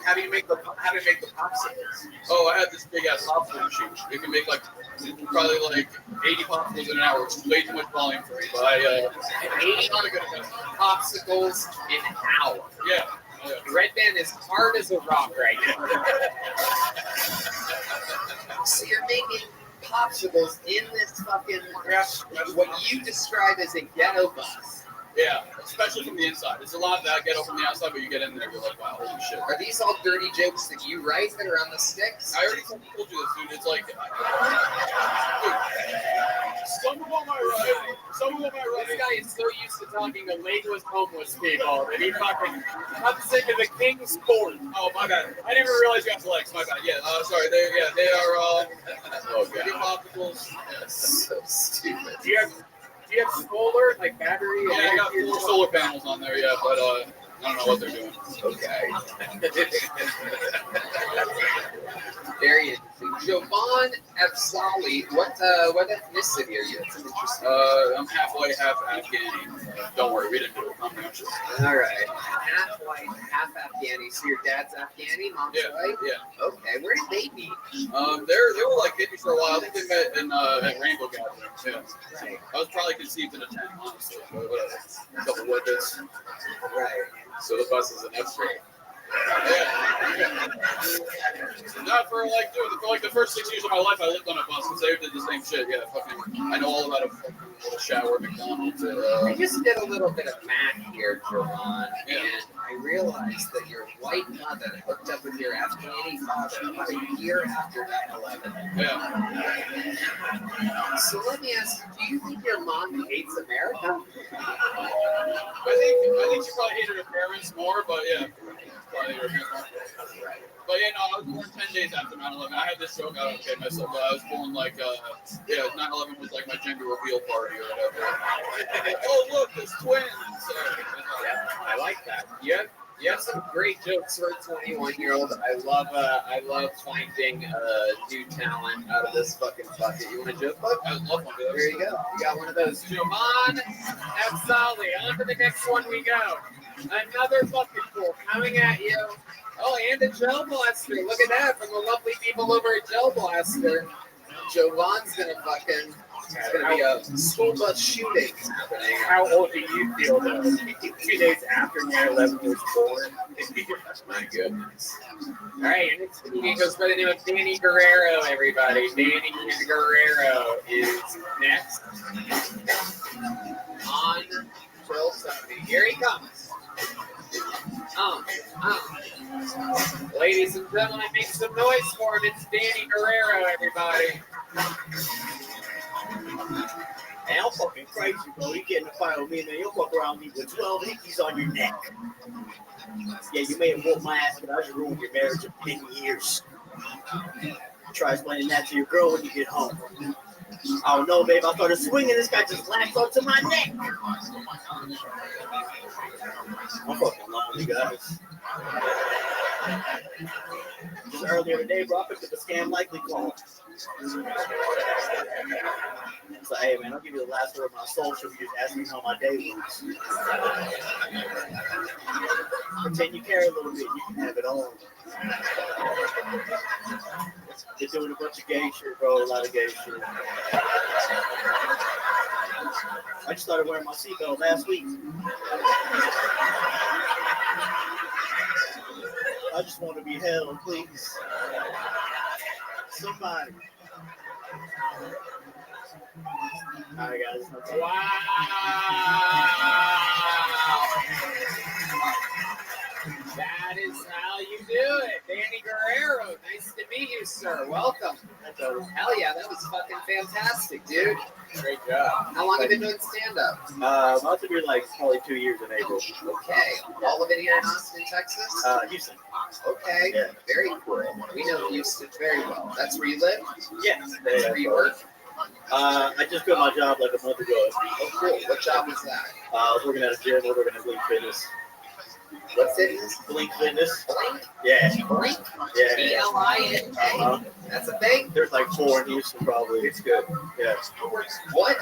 How do you make the popsicles? Oh, I had this big ass popsicle machine. It can make like probably like 80 popsicles in an hour, which is way too much volume for me. But 80 popsicles in an hour. Yeah. Red Band is hard as a rock right now. So you're making popsicles in this fucking what you describe as a ghetto bus. Yeah, especially from the inside. It's a lot that ghetto from the outside, but you get in there, you're like, wow, holy shit. Are these all dirty jokes that you write that are on the sticks? I already told you this, dude. It's like, dude, some of them I write. This guy is so used to talking to legless homeless people that he fucking comes into the king's sport. Oh, my bad. I didn't even realize you have legs. My bad. Yeah, sorry. They are, popsicles. That's so stupid. Do you have solar, like battery? Yeah, I got 4 solar panels on there, yeah, but I don't know what they're doing. Okay. Very interesting. Jovan Afzali, what ethnicity are you? That's an interesting. I'm halfway, half Afghani. Don't worry, we didn't do it. I'm conscious. All right. Half white, half Afghani. So your dad's Afghani, mom's white? Yeah. Okay. Where did they meet? They were like hippies for a while. I think they met in at Rainbow Gatherings. Yeah. Right. I was probably conceived in a tent, honestly. But whatever. A couple whippets. Right. So the bus is an X-ray. Yeah. Not for like, dude, for like the first 6 years of my life, I lived on a bus because they did the same shit. Yeah, fucking, I know all about a fucking little shower, McDonald's. I just did a little bit of math here, Jovan, and I realized that your white mother hooked up with your Afghani father about a year after 9/11. Yeah. So let me ask you, do you think your mom hates America? I think she probably hated her parents more, but yeah. Probably hated her parents more. But yeah, no, I was born 10 days after 9/11. I had this joke, I don't okay myself, but I was born like, 9/11 was like my gender reveal party or whatever. Oh, look, there's twins. I like that. You have some great jokes for a 21-year-old. I love finding new talent out of this fucking bucket. You want a joke book? I love one. There you go. You got one of those. Jovan Afzali. On to the next one we go. Another bucket full coming at you. Oh, and a gel blaster. Look at that from the lovely people over at Gel Blaster. Jovan's gonna fucking. It's gonna be a school bus shooting happening. How old do you feel though? 2 days after 9/11 was born. My goodness. All right, your next comedian goes by the name of Danny Guerrero, everybody. Danny Guerrero is next on 1270. Here he comes. Ladies and gentlemen, make some noise for him. It's Danny Guerrero, everybody. Man, I'm fucking crazy, bro. You get in a fight with me, man. You'll fuck around me with 12 hickeys on your neck. Yeah, you may have whooped my ass, but I just ruined your marriage of 10 years. Try explaining that to your girl when you get home. I don't know, babe. I started swinging. This guy just latched onto my neck. I'm fucking lonely, guys. Just earlier today, bro, I picked up a scam likely call. It's like, hey, man, I'll give you the last word of my soul. Should you just ask me how my day was? Pretend you care a little bit. You can have it all. They're doing a bunch of gay shit, bro. A lot of gay shit. I just started wearing my seatbelt last week. I just want to be held, please. Somebody. All right, guys. Wow. That is how you do it. Danny Guerrero, nice to meet you, sir. Welcome. Hell yeah, that was fucking fantastic, dude. Great job. How long have you been doing stand-up? About to be like probably 2 years in April. Okay. All of it here in Austin, Texas? Houston. Okay. Yeah. Very cool. We know Houston very well. That's where you live? Yeah. That's where you work? I just quit my job like a month ago. Oh, cool. What job was that? I was working at a gym. I was working at Blink Fitness. What fitness? Blink Fitness. Blink? Yeah. Blink? Yeah. B-L-I-N-K? That's a thing? There's like 4 in Houston, probably. It's good. Yeah. What?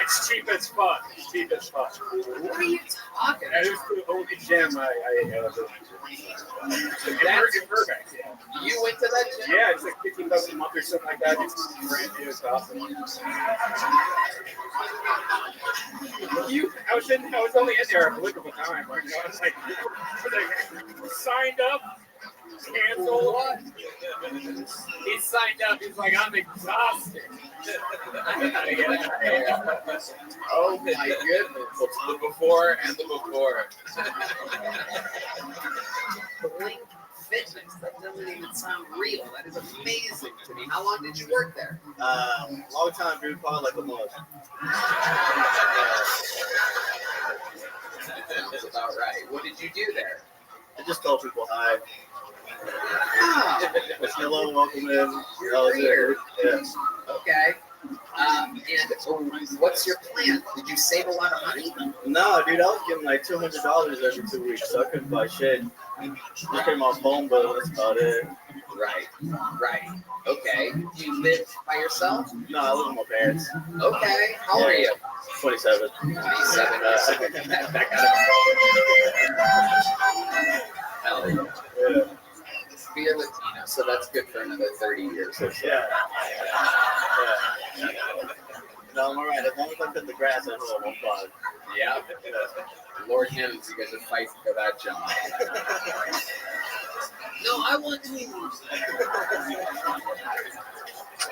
It's cheap as fuck. It's cheap as fuck. What are you talking about? It was the only gym I ever went to. In Burbank, yeah. You went to that gym? Yeah, it's like $15 a month or something like that. It's brand new. It's awesome. I was only in there a blink of a time. Like, I was like signed up, canceled. What? He signed up. He's like, I'm exhausted. Oh my goodness. The before and the before. Blink Fitness. That doesn't even sound real. That is amazing to me. How long did you work there? Long time, dude. Probably like a month. Sounds about right. What did you do there? I just told people hi. Oh. Hello, welcome in. I was there. Yeah. Okay. And what's your plan? Did you save a lot of money? No, dude, I was getting like $200 every 2 weeks, so I couldn't buy shit. Just pay my phone bill, that's about it. Right. Okay. Do you live by yourself? No, I live with my parents. Okay. How old are you? 27. 27. Back out of Hell yeah. Be a Latino, so that's good for another 30 years or so. Yeah. No, I'm alright. As long as I cut the grass at home, I'm fine. Yeah. Lord knows you guys are fighting for that job. No, I want to.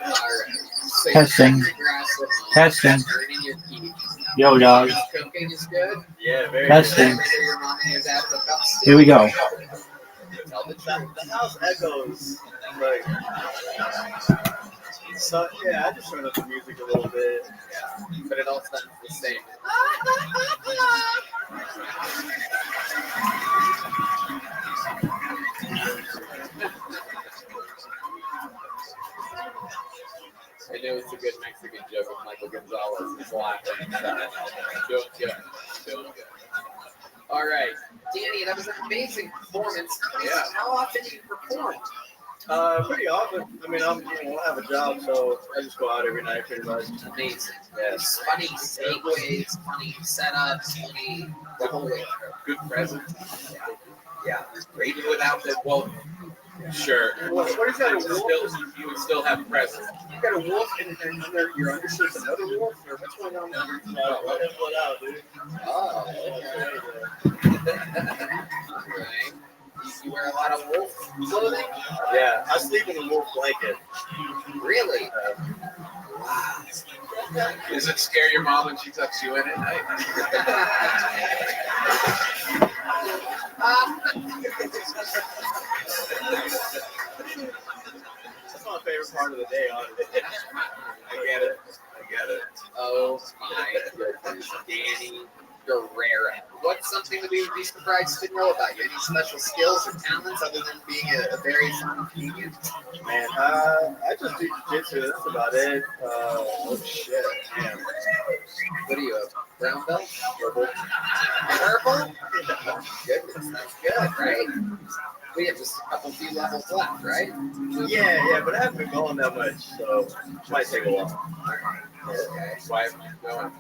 All right. So Testing. you're cutting the grass at home, Testing. earning your keep. Yo, dog. Cooking is good. Yeah, very Testing. Good. Your mom and your dad hook up still? Here we go. Tell the truth. The house echoes. Like, so, yeah, I just turned up the music a little bit. Yeah, but it all sounds the same. I know it's a good Mexican joke of Michael Gonzalez. He's laughing. Doing good. All right. Danny, that was an amazing performance. Yeah. How often do you perform? Pretty often. I mean, I have a job, so I just go out every night pretty much. Amazing. Yes. Funny segues, funny setups, funny the whole way. Good present. Yeah. Great without the sure. What is that? A wolf? You would still have present. You got a wolf and under your undershirt's another wolf, or what's going on there? Let him put out, dude. Oh. Okay. You wear a lot of wolf clothing? Yeah, I sleep in a wolf blanket. Really? Wow. Does it scare your mom when she tucks you in at night? That's my favorite part of the day, honestly. I get it. Oh my goodness. Danny Guerrero. What's something that we would be surprised to know about you? Any special skills or talents other than being a very fun comedian? Man, I just do jiu-jitsu. That's about it. Oh shit. Damn. What are you, a brown belt? Purple. Purple? Goodness, that's good, right? We have just a few levels left, right? Yeah, but I haven't been going that much, so it might take a while. Okay. Why haven't you going?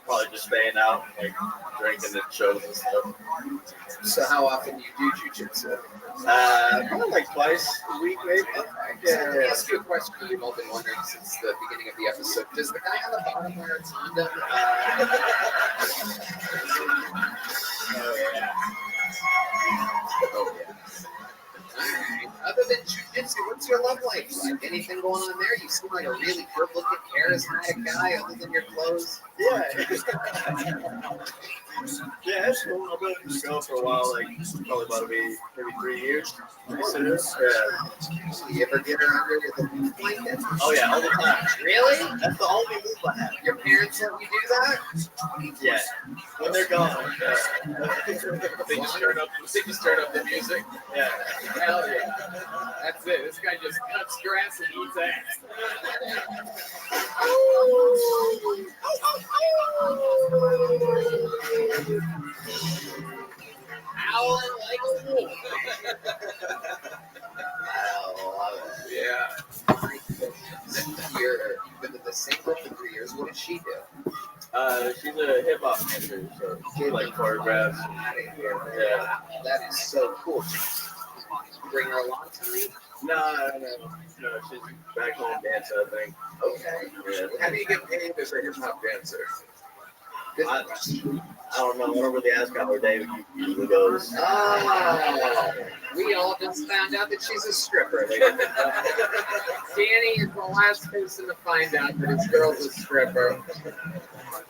Probably just staying out, like drinking at shows and stuff. So how often do you do jiu-jitsu? Probably like twice a week, maybe. Let me ask you a question you've all been wondering since the beginning of the episode. Does the guy on the bottom wear a condom? Oh, yeah. Alright. Other than jiu-jitsu, what's your love life like? Anything going on there? You seem like a really good-looking, charismatic guy other than your clothes. Yeah. Yeah, it's cool. I've been with this girl for a while, like probably about maybe 3 years. Yeah. You ever get her under the blanket? Oh yeah, all the time. Really? That's the only move I have. Your parents let you do that? Yeah. When they're gone. They just turn up the music. Yeah. Hell yeah. That's it. This guy just cuts grass and eats ass. Howling like a wolf. Yeah. You've been in the same girl for 3 years. What does she do? She's a hip hop dancer, so she like choreographs. Yeah. That is so cool. Bring her along tonight? No, she's back home dancing, I think. Okay. Yeah. How do you get paid as a hip hop dancer? I don't know. I don't really ask how her day usually goes. Oh, we all just found out that she's a stripper. Danny is the last person to find out that his girl's a stripper.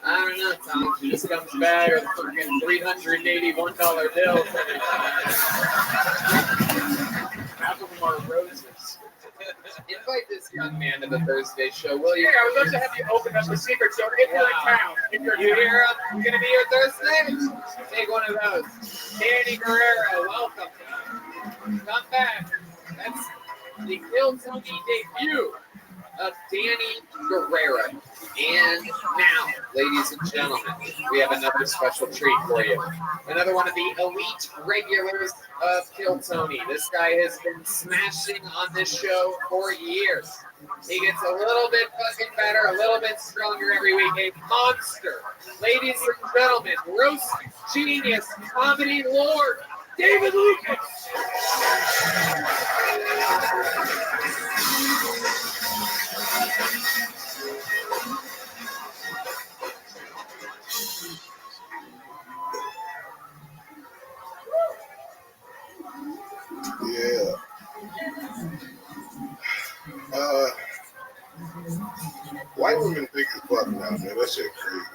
I don't know, Tom. She just comes back with fucking $381 bills. Half of them are roses. Invite this young man to the Thursday show, will you? Yeah, I would love to have you open up the secret store if you're in town. If you're You hear him? You're going to be here Thursday? Take one of those. Danny Guerrero, welcome. Come back. That's the Kill Tony debut. of Danny Guerrero. And now, ladies and gentlemen, we have another special treat for you. Another one of the elite regulars of Kill Tony. This guy has been smashing on this show for years. He gets a little bit fucking better, a little bit stronger every week. A monster. Ladies and gentlemen, roast genius, comedy lord, David Lucas. Yeah. White women think it's fuck now, man. That shit crazy.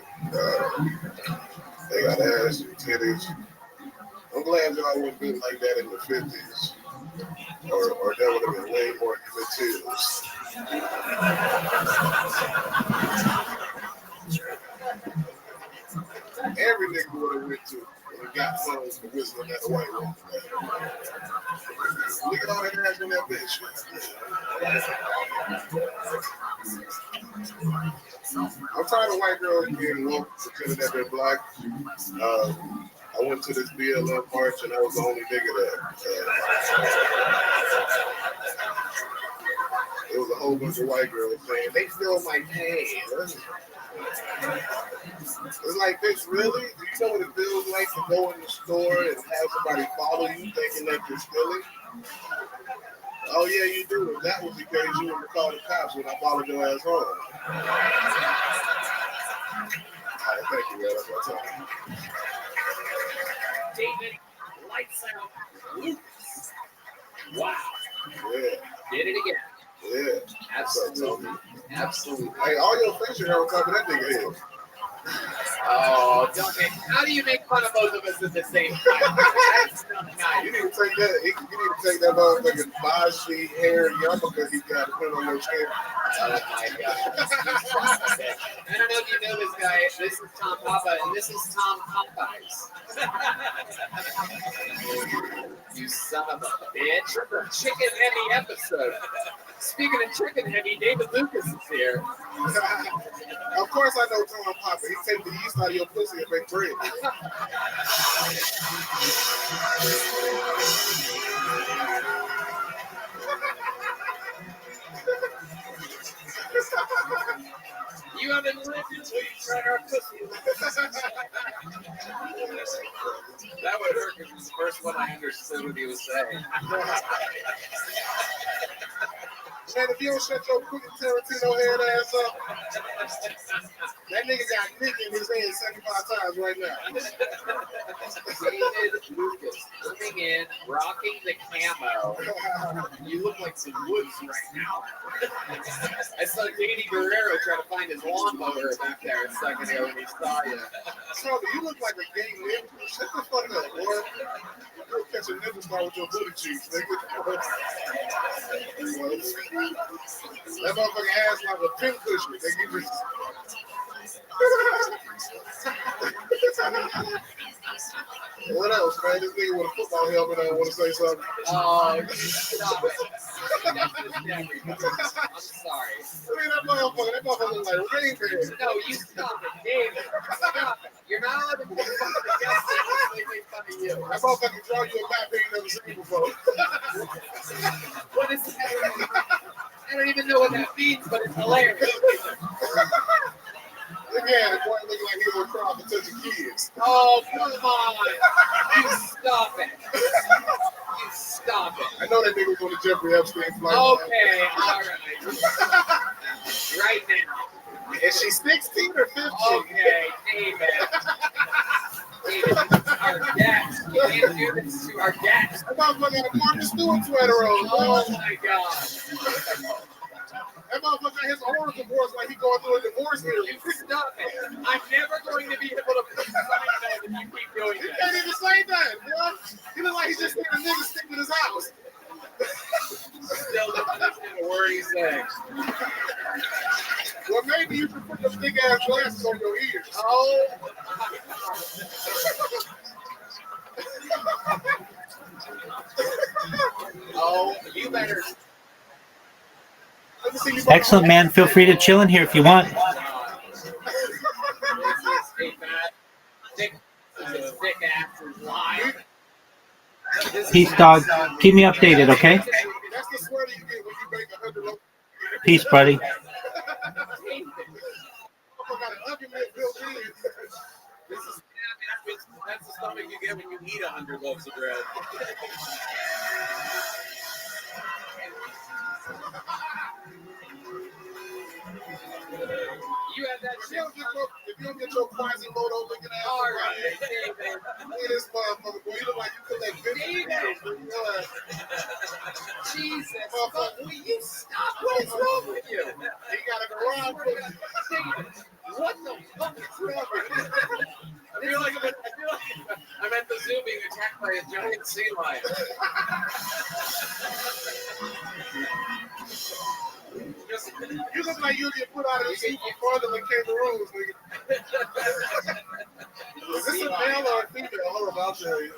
They got ass and titties. I'm glad y'all wasn't been like that in the 50s. Or that would have been way more immaterials. Every nigga would have went to and got phones for whistling at a white woman. Look at all that ass on that bitch. I'm tired of white girls being woke pretending that they're black. I went to this BLM march and I was the only nigga there. There was a whole bunch of white girls saying, they feel my pain. It's like, bitch, really? Do you know what it feels like to go in the store and have somebody follow you thinking that you're stealing? Oh, yeah, you do. If that was the case, you would have called the cops when I followed your ass home. All right, thank you, man. That's my time. David, lights out, Lucas. Wow. Yeah. Did it again. Yeah. Absolutely. Absolutely. Hey, all your facial hair on top of that nigga head. Oh, don't make. How do you make fun of both of us at the same time? That's not nice. You need to take that. You need to take that motherfucking Bosley hair yarmulke he got to put on your chin. Oh my god. I don't know if you know this guy. This is Tom Papa, and this is Tom Popeyes. You son of a bitch. Chicken heavy episode. Speaking of chicken heavy, David Lucas is here. Of course I know Tom Papa. He take the yeast out of your pussy and make bread. You haven't lived until you tried our pussy. That would hurt because it's the first one I understood what he was saying. Man, if you don't shut your Quentin Tarantino head ass up, that nigga got Nick in his head 75 times right now. David Lucas coming in, rocking the camo. You look like some woods right now. I saw Danny Guerrero try to find his lawnmower back there a second ago when he saw you. Charlie, you look like a gay nigga. Shut the fuck up, boy. You'll catch a nigga star with your booty cheeks, nigga. That motherfucking ass like a pin cushion. Nigga. What else, man? This nigga with a football helmet on want to say something. Oh, stop it. I'm sorry. Look at that motherfucker look like Rain Man. No, you stop it, David. Stop it. You're not allowed to make fun of the guests that make fun of you. That motherfucker draw you a map you ain't never seen before. What is that? I don't even know what that means, but it's hilarious. Again, the boy looking like he was crying for touching kids. Oh, come on. You stop it. You stop it. I know that nigga was on the Jeffrey Epstein flight. Okay, all right. Right now. Is she 16 or 15? Okay, David. David, our guest. You can't do this to our guest. That motherfucker had a Martha Stewart sweater on. Oh, my God. That motherfucker got his horror divorce like he going through a divorce here. You stop it. I'm never going to be able to find that if you keep doing He that. can't even say that, bro. He look like he just need a nigga stick in his house. Still don't understand a word he's saying. Well, maybe you should put those big ass glasses on your ears. Oh. Oh, you better. Excellent, man. Feel free to chill in here if you want. Peace, dog. Keep me updated, okay? That's the sweater you get when you make 100 loaves. Peace, buddy. Got an oven mitt built in. That's the stomach you get when you eat 100 loaves of bread. You had that shit. If you don't get your Quasimodo looking ass, all right. Look at this motherfucker, boy. You look like you collect $50. Jesus, fuck, will you stop? What is wrong with you? He got a garage full of what the fuck is wrong with you? I feel like I'm at the zoo being attacked by a giant sea lion. You look like you get put out of the sea for farther than kangaroos, nigga. Is this a male or a female? Hold on, I'll tell you.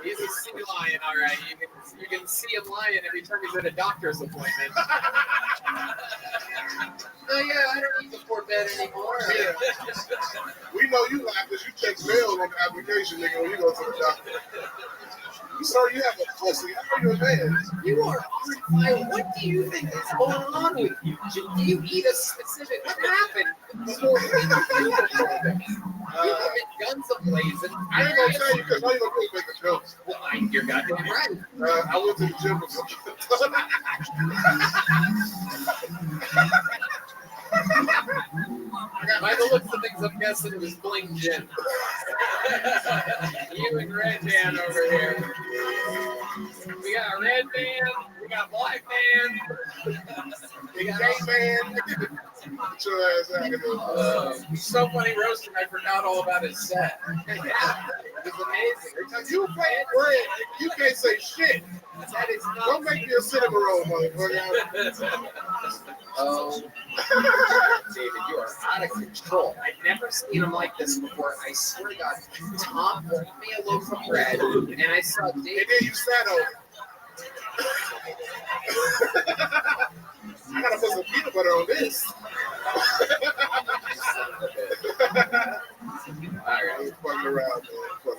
He's a sea lion, all right. You can see a lion every time he's at a doctor's appointment. Oh yeah, I don't need the poor bed anymore. Yeah. We know you lie because you take mail on the application, nigga, when you go to the doctor. Sir, you have a pussy. How are you a man? You are on fire. What do you think is going on with you? Do you eat a specific? What happened before you ate the you have been guns ablazing. I ain't gonna tell you because all you gonna do is make a joke. Well, you're goddamn right. I went to the gym for By the looks of things, I'm guessing it was Bling Jim. You and Red Man over here. We got a red man, we got a black man, we got a man. He's so funny roasting, I forgot all about his set. It was amazing. You play bread, you can't say shit. That is not. Don't make me a cinnamon roll, motherfucker. Oh, David, you are out of control. I've never seen him like this before. I swear to God, Tom brought me a loaf of bread, and I saw David. And then you sat on it. I gotta put some peanut butter on this. All right, fucking around,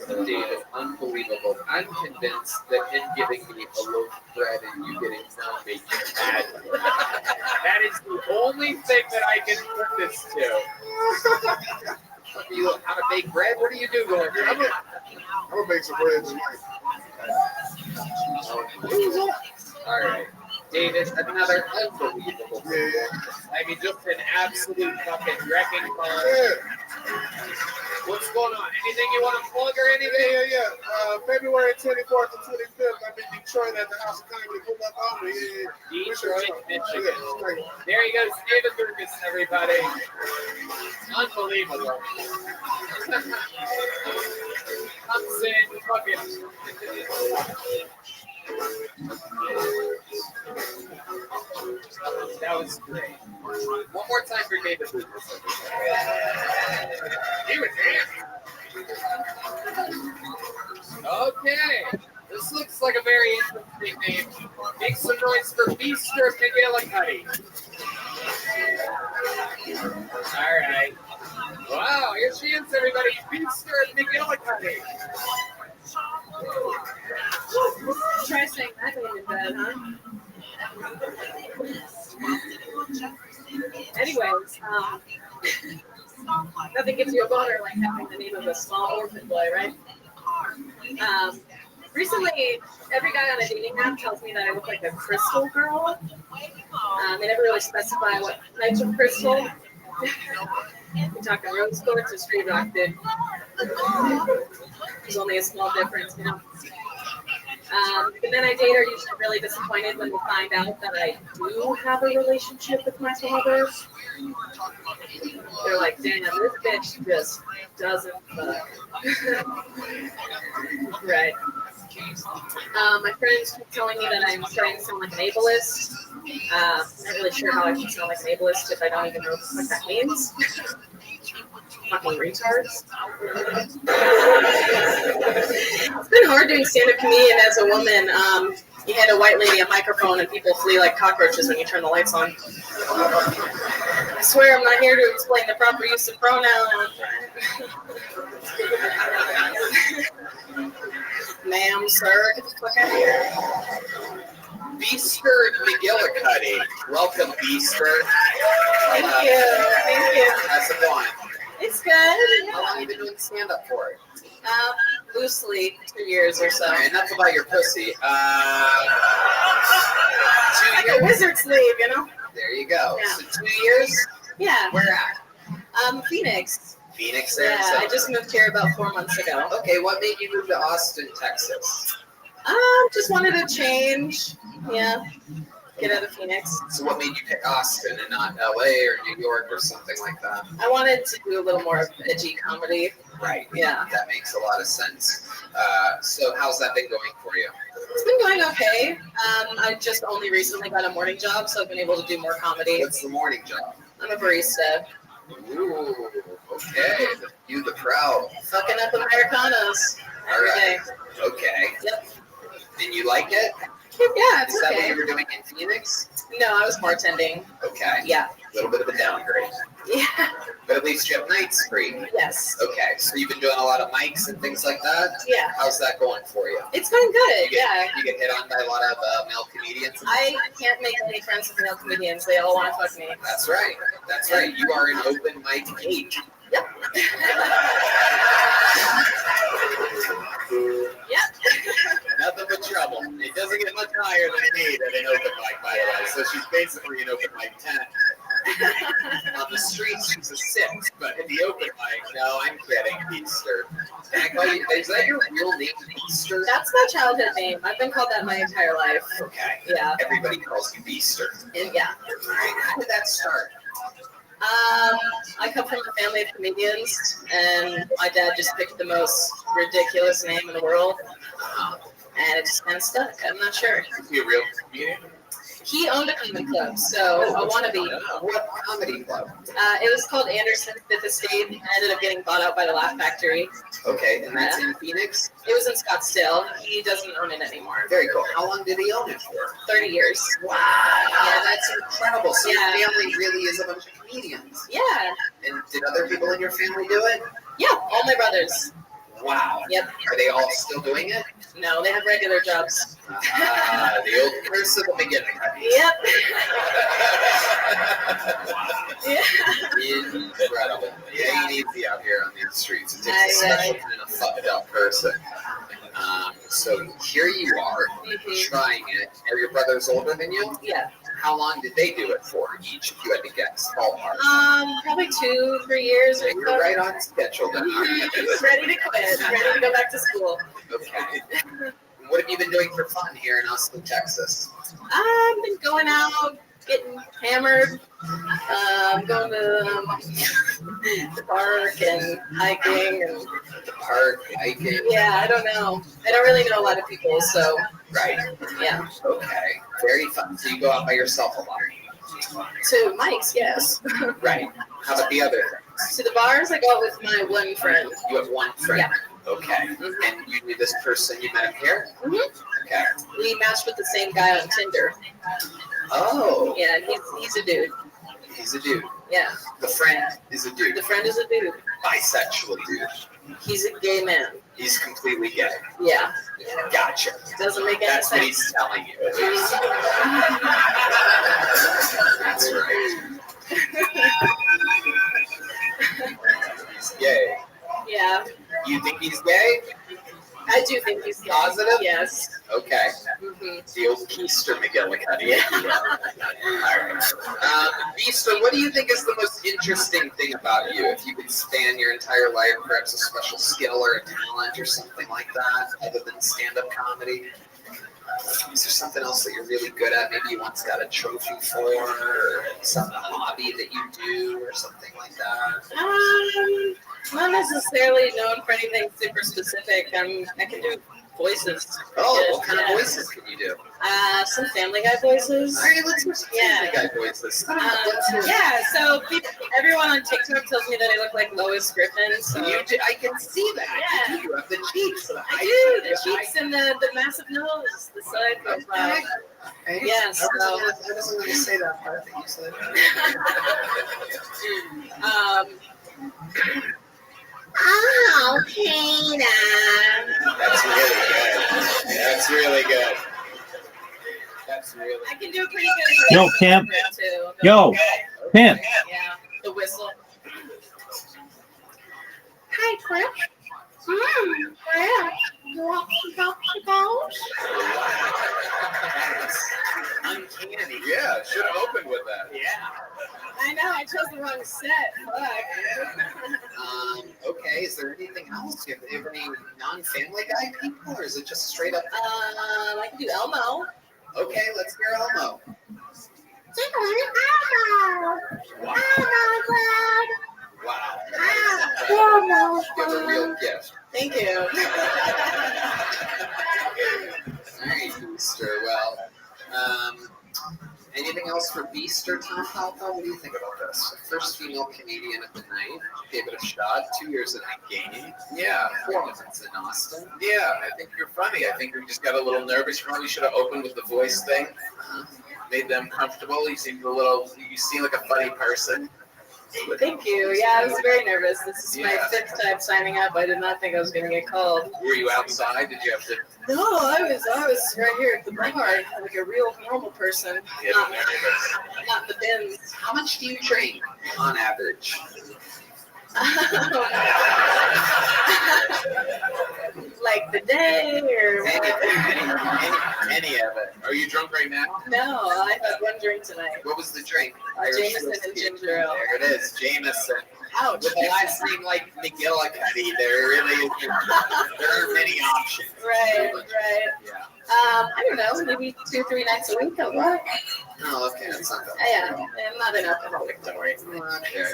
man. David, unbelievable. I'm convinced that him giving me a loaf of bread and you getting some make you mad. That is the only thing that I can put this to. You know how to bake bread? What do you do going here? I'm gonna make some bread tonight. All right. David, another unbelievable. Yeah. I mean, just an absolute fucking wrecking ball. Yeah. What's going on? Anything you want to plug or anything? Yeah. February 24th to 25th, I'm in Detroit at the House of Comedy. Pull up on me. Detroit, Michigan. There he goes, David Lucas, everybody. Unbelievable. Comes in, fucking. That was great. One more time for David Lucas. He was dancing. Okay. This looks like a very interesting name. Make some noise for Beaster McGillicuddy. All right. Wow, here she is, everybody. Beaster McGillicuddy. Try saying that name in bed, huh? Anyways, nothing gives you a boner like having the name of a small orphan boy, right? Recently, every guy on a dating app tells me that I look like a crystal girl. They never really specify what types of crystal. We're talking rose quartz or street rock, dude. There's only a small difference, you know. The men I date are usually really disappointed when they find out that I do have a relationship with my father. They're like, damn, this bitch just doesn't fuck. Right. My friends keep telling me that I'm starting to sound like an ableist. I'm not really sure how I can sound like an ableist if I don't even know what that means. Fucking retards. It's been hard doing stand-up comedian as a woman. You hand a white lady a microphone and people flee like cockroaches when you turn the lights on. I swear I'm not here to explain the proper use of pronouns. Ma'am, sir, get the fuck out of here. Beaster McGillicuddy. Welcome, Beaster. Thank you. How's it going? It's good. How long have you been doing stand-up for? Loosely 2 years or so. Enough about your pussy. 2 Like years? a wizard's leave, you know? There you go. Yeah. So 2 years? Yeah. Where at? Phoenix. Phoenix, Yeah, Arizona. I just moved here about 4 months ago. Okay, what made you move to Austin, Texas? Just wanted to change. Yeah. Get out of Phoenix. So what made you pick Austin and not LA or New York or something like that? I wanted to do a little more edgy comedy. Right. Yeah. That makes a lot of sense. So how's that been going for you? It's been going okay. I just only recently got a morning job, so I've been able to do more comedy. What's the morning job? I'm a barista. Ooh, okay. You the proud. Fucking up Americanos every day. Okay. Yep. And you like it? Yeah, it's Is that okay. what you were doing in Phoenix? No, I was bartending. Okay. Yeah. A little bit of a downgrade. Yeah. But at least you have nights free. Yes. Okay, so you've been doing a lot of mics and things like that? Yeah. How's that going for you? It's going good, You get hit on by a lot of male comedians? I can't make any friends with male comedians. They all want to fuck me. That's right. That's right. You are an open mic geek. Yep. Yep. Nothing but trouble. It doesn't get much higher than you need at an open mic, by the way. So she's basically an open mic 10. On the streets, she's a 6, but in the open mic, no, I'm kidding, Beaster. Can I call you, is that your real name, Beaster? That's my childhood name. I've been called that my entire life. Okay. Yeah. Everybody calls you Beaster. And yeah. All right. How did that start? I come from a family of comedians, and my dad just picked the most ridiculous name in the world, and it just kind of stuck. I'm not sure. Is he a real comedian? He owned a comedy club, so I want to be. What comedy club? It was called Anderson Fifth Estate, and ended up getting bought out by the Laugh Factory. Okay, and that's in Phoenix? It was in Scottsdale. He doesn't own it anymore. Very cool. How long did he own it for? 30 years. Wow. Yeah, that's incredible. So your family really is a bunch of comedians. Yeah. And did other people in your family do it? Yeah, all my brothers. Wow. Yep. Are they all still doing it? No, they have regular jobs. The old curse of the beginning. Yep. Incredible. Yeah, you need to be out here on these streets. It takes a special kind of fucked up person. So here you are, trying it. Are your brothers older than you? Yeah. How long did they do it for each, if you had to guess? Ballpark. Probably 2-3 years or so. You're right on schedule then. Ready to quit. Ready to go back to school. Okay. What have you been doing for fun here in Austin, Texas? I've been going out, getting hammered, going to the park and hiking. And the park, hiking? Yeah, I don't know. I don't really know a lot of people, so. Right. Yeah. Okay. Very fun. So you go out by yourself a lot? To Mike's, yes. Right. How about the other things? To the bars, I go out with my one friend. You have one friend? Yeah. Okay. And you knew this person, you met him here? Okay. We matched with the same guy on Tinder. Oh. Yeah, and he's a dude. He's a dude. Yeah. The friend is a dude. The friend is a dude. Bisexual dude. He's a gay man. He's completely gay. Yeah. Gotcha. Doesn't make any sense. That's what he's telling you. That's right. He's gay. Yeah. You think he's gay? I do think he's gay. Positive? Yes. Okay. The old Keister McGillicuddy. Yeah. All right. Beaster, what do you think is the most interesting thing about you? If you could span your entire life, perhaps a special skill or a talent or something like that, other than stand-up comedy? Is there something else that you're really good at? Maybe you once got a trophy for, or some hobby that you do, or something like that? Not necessarily known for anything super specific. I can do voices. Oh, Good, what kind yeah. of voices can you do? Some Family Guy voices. All right, let's hear some Family Guy voices. Let's hear Yeah, so everyone on TikTok tells me that I look like Lois Griffin. So I can see that. Yeah. You have the cheeks. I do, the cheeks and the massive nose, the side profile. Yes. I wasn't going to say that part that you said. Oh, Peter. That's really good. That's really I can do a pretty good. Yo, Pimp. Too. Yo, Pimp. Yeah, the whistle. Hi, Chris. Chris. You want some popsicles? uncanny. Yeah, should have opened with that. Yeah. I know, I chose the wrong set. Okay, is there anything else? Do you have any non-Family Guy people, or is it just straight up? I can do Elmo. Okay, let's hear Elmo. Wow. Give a real gift. Thank you. All right, Beaster. Well, anything else for Beaster, Tom Palpa? What do you think about this? First female Canadian of the night. Gave it a shot. 2 years in that game. Yeah. 4 months in Austin. Yeah, I think you're funny. I think we just got a little nervous. You probably should have opened with the voice thing. Made them comfortable. You seem like a funny person. Thank you. Yeah, I was very nervous. This is my 5th time signing up. I did not think I was going to get called. Were you outside? Did you have to? No, I was right here at the bar, like a real normal person. Not the bins. How much do you drink on average? Like the day or any of it. Are you drunk right now? No, I had one drink tonight. What was the drink? Jameson and ginger ale. There it is, Jameson. Ouch. With the last name like McGillicuddy, there aren't many options. Right. Yeah. I don't know, maybe 2-3 nights a week at work. Oh, okay, that's not that. Yeah, I'm not an alcoholic, don't worry. Okay.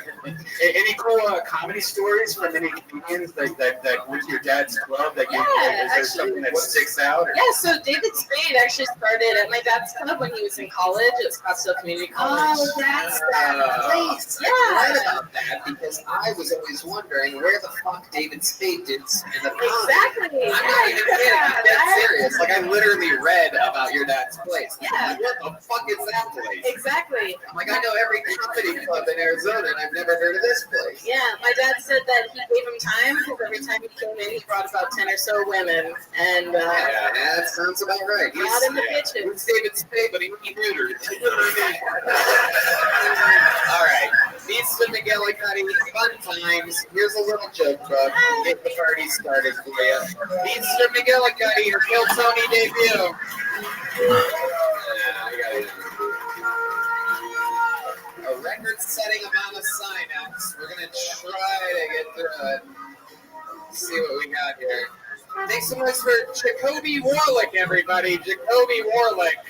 Any cool comedy stories from any comedians that went to your dad's club? That Yeah, is there something that sticks out? Or? Yeah, so David Spade actually started at my dad's club when he was in college at Scottsdale Community College. Oh, that's that place. Yeah. I read about that because I was always wondering where the fuck David Spade did stand up comedy. Exactly. I'm not even kidding. I'm dead serious. Like, I literally read about your dad's place. Yeah. What the fuck is that place? Exactly. I'm like, I know every comedy club in Arizona, and I've never heard of this place. Yeah, my dad said that he gave him time because every time he came in, he brought about 10 or so women. And yeah, that sounds about right. Not in the kitchen. He's David Spade, but he neutered. All right. Beaster McGillicuddy, fun times. Here's a little joke book. Get the party started for you. Beaster McGillicuddy, your Kill Tony debut. A record-setting amount of sign-ups. We're gonna try to get through it. Let's see what we got here. Make some noise for Jacoby Warlick, everybody. Jacoby Warlick.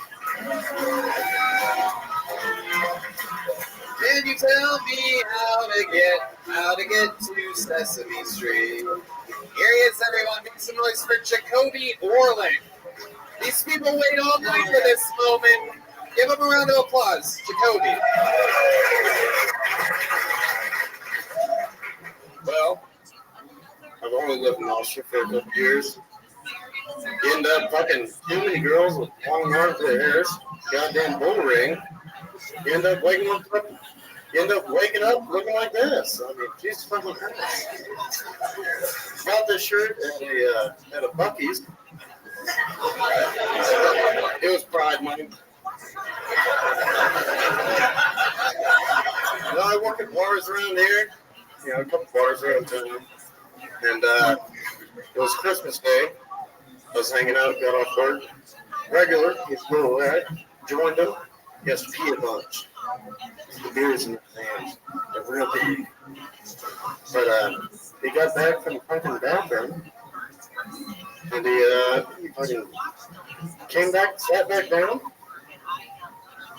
Can you tell me how to get to Sesame Street? Here he is, everyone. Make some noise for Jacoby Warlick. These people wait all night for this moment. Give them a round of applause. Jacoby. Well, I've only lived in Austria for a couple years. You end up fucking too many girls with long arms and hairs, goddamn bull ring. You end up waking up looking like this. I mean, Jesus fucking Christ. Got this shirt at a Buc-ee's. It was Pride Month. Well, I work at bars around here, a couple bars around town, and it was Christmas Day. I was hanging out, got off work. Regular, he's a little rat, joined him. He has to pee a bunch. The beers in his hands, they're real big. But he got back from the fucking bathroom, and he fucking came back, sat back down.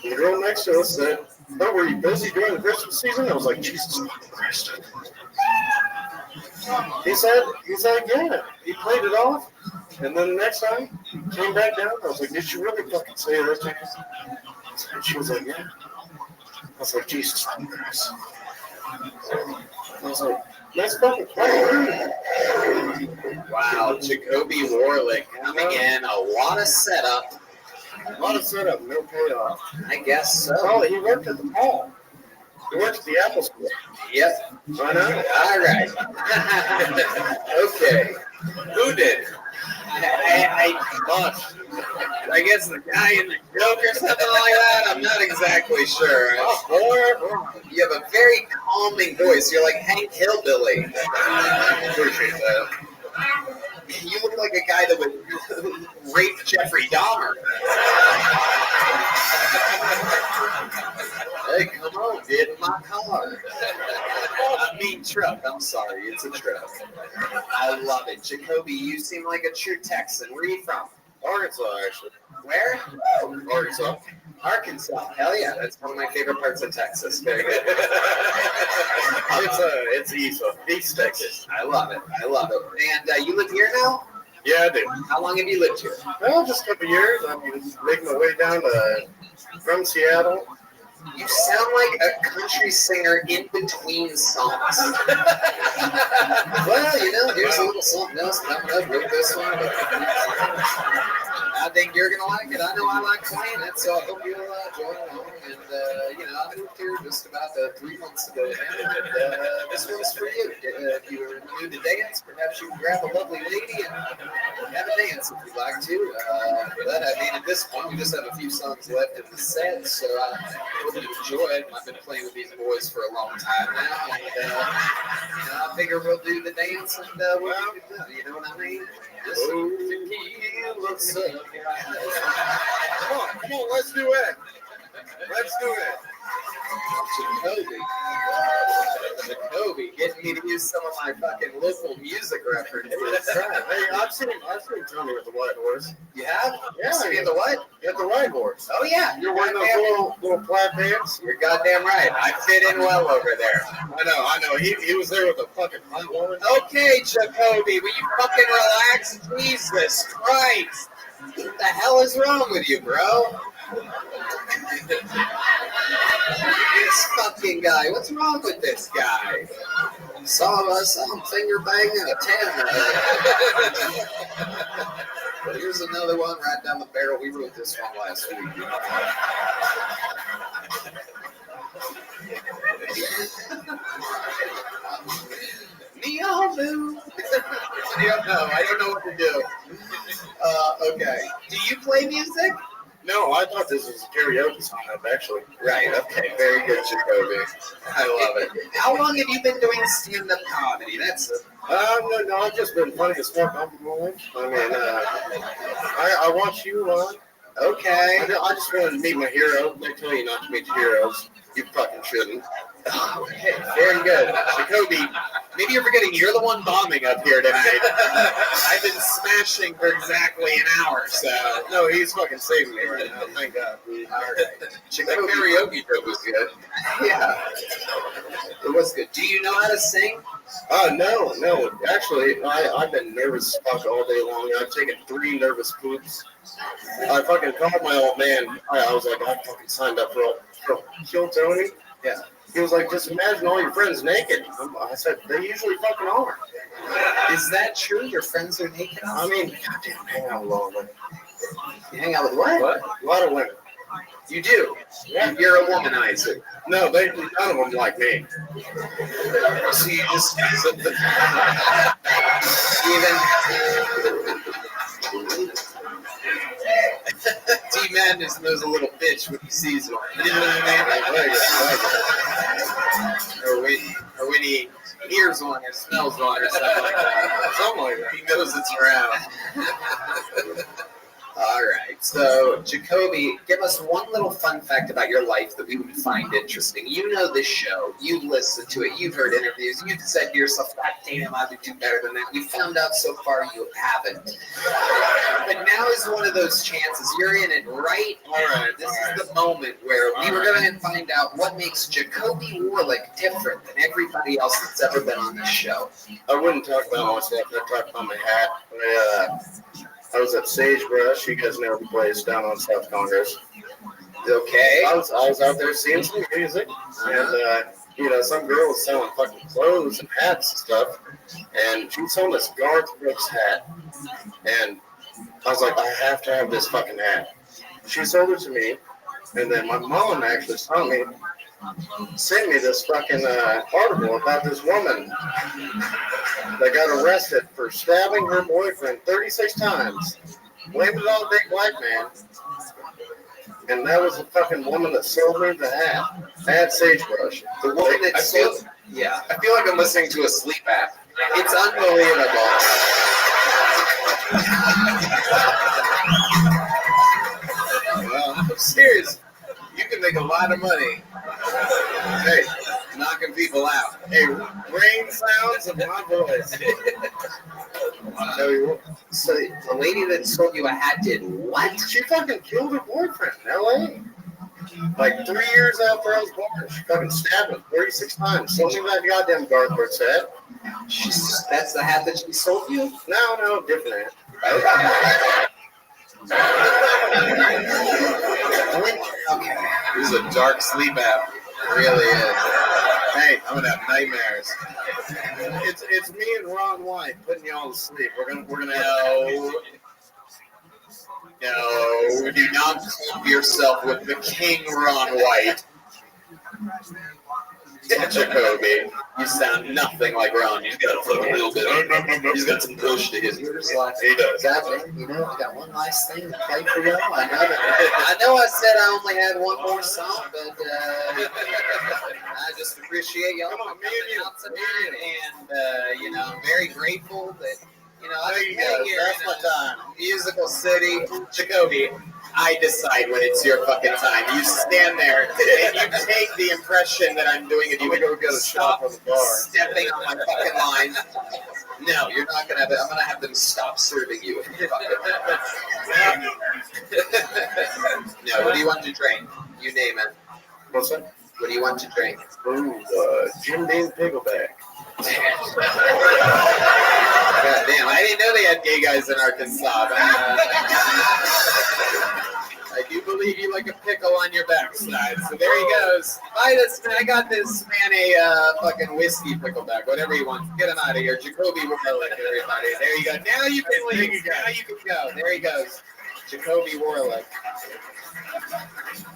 And the girl next to us said, "Oh, were you busy during the Christmas season?" I was like, Jesus fucking Christ. He's like, yeah. He played it off. And then the next time, came back down. I was like, did you really fucking say that to me? And she was like, yeah. I was like, Jesus Christ. I was like, that's fucking funny. Wow, Jacoby Warlick coming in, a lot of setup. A lot of setup, no payoff. I guess so. Oh, he worked at the mall. He worked at the Apple Store. Yep. I know. All right. Okay. Who did? I guess the guy in the joke or something like that. I'm not exactly sure. You have a very calming voice. You're like Hank Hillbilly. Appreciate that. You look like a guy that would rape Jeffrey Dahmer. Hey, come on, get in my car. I mean truck. I'm sorry, it's a truck. I love it. Jacoby, you seem like a true Texan. Where are you from? Arkansas, actually. Where? Arkansas. Arkansas. Hell yeah, that's one of my favorite parts of Texas. Very good. It's East Texas. I love it. I love it. And you live here now? Yeah, I do. How long have you lived here? Well, just a couple years. I'm making my way down from Seattle. You sound like a country singer in between songs. Well, you know, here's a little something else coming up with this one. I think you're going to like it. I know I like playing it, so I hope you'll join along. And, you know, I moved here just about 3 months ago now, and this one's for you. If you're new to dance, perhaps you can grab a lovely lady and have a dance if you'd like to. But, I mean, at this point, we just have a few songs left in the set, so I hope you enjoy it. I've been playing with these boys for a long time now, and, you know, I figure we'll do the dance and we'll do it done, you know what I mean? Just tequila sun. Come on, let's do it. Let's do it. Jacoby, getting me to use some of my fucking local music references. Hey, I've seen Johnny with the White Horse. You have? Yeah. See the what? At the White Horse. Oh yeah. You're wearing those little plaid pants. You're goddamn right. I fit in well over there. I know. He was there with a fucking hot woman. Okay, Jacoby, will you fucking relax? Jesus Christ. What the hell is wrong with you, bro? This fucking guy. What's wrong with this guy? Saw him finger banging a 10. Here's another one right down the barrel. We wrote this one last week. Neon blue. I don't know what to do. Okay. Do you play music? No, I thought this was a karaoke song, actually. Right, okay. Very good, Jacoby. I love it. How long have you been doing stand-up comedy? That's it. No, I've just been funny as fuck. I mean, I watch you on. Okay. I just wanted to meet my hero. They tell you not to meet your heroes. You fucking shouldn't. Okay, very good. Jacoby, maybe you're forgetting you're the one bombing up here tonight. I've been smashing for exactly an hour, so. No, he's fucking saving me right now. Thank God. All right. Jacoby, that karaoke joke was good. Yeah. It was good. Do you know how to sing? No. Actually, I've been nervous fuck all day long. I've taken 3 nervous poops. I fucking called my old man. I was like, I fucking signed up for Kill Tony. Yeah. He was like, just imagine all your friends naked. I said, they usually fucking are. Is that true? Your friends are naked? I mean, goddamn, hang out with a lot of women. You hang out with what? A lot of women. You do? Yeah. You're a womanizer. No, none of them like me. So you just D-Madness knows a little bitch when he sees one. You know what I mean? Or when he hears one or smells one or something like that. Something like that. He knows it's around. All right. So, Jacoby, give us one little fun fact about your life that we would find interesting. You know this show. You've listened to it. You've heard interviews. You've said to yourself, God damn, I would do better than that. We found out so far you haven't. But now is one of those chances. You're in it right now. This is the moment where we were going to find out what makes Jacoby Warlick different than everybody else that's ever been on this show. I wouldn't talk about myself. I'd talk about my hat. I was at Sagebrush. You guys know the place down on South Congress. Okay. I was out there seeing some music, and some girl was selling fucking clothes and hats and stuff, and she was selling this Garth Brooks hat, and I was like, I have to have this fucking hat. She sold it to me, and then my mom actually sent me this fucking article about this woman that got arrested for stabbing her boyfriend 36 times, blamed it on a big black man, and that was the fucking woman that sold me the hat at Sagebrush. The woman that sold. Yeah, I feel like I'm listening to a sleep app. It's unbelievable. Well, I'm serious. You can make a lot of money. Hey, knocking people out. Hey, rain sounds of my voice. I'll tell you what. So the lady that sold you a hat did what? She fucking killed her boyfriend in L.A. Like 3 years after I was born, she fucking stabbed him 36 times. Sold me that goddamn Garth Brooks hat. That's the hat that she sold you? No, different hat. Okay. This is a dark sleep app. It really is. Hey, I'm gonna have nightmares. It's me and Ron White putting y'all to sleep. We're gonna No, do not clump yourself with the King Ron White. Jacoby, you sound nothing like Ron. He's got a little bit. He's got some push to his ears. He does. I got one last thing to play for y'all. I know I said I only had one more song, but I just appreciate y'all coming out tonight, and I'm very grateful that I've been here in a musical city. Jacoby, I decide when it's your fucking time. You stand there and you take the impression that I'm doing it. You go get a shot from the bar. Stepping on my fucking line. No, you're not gonna have it. I'm gonna have them stop serving you. No, what do you want to drink? You name it. What's that? What do you want to drink? Ooh, Jim Beam Pickleback. God damn, I didn't know they had gay guys in Arkansas. I do believe you like a pickle on your backside. So there he goes. I got this man a fucking whiskey pickleback, whatever he wants. Get him out of here. Jacoby Warlick, everybody. There you go. Now you can leave. Now you can go. There he goes. Jacoby Warlick.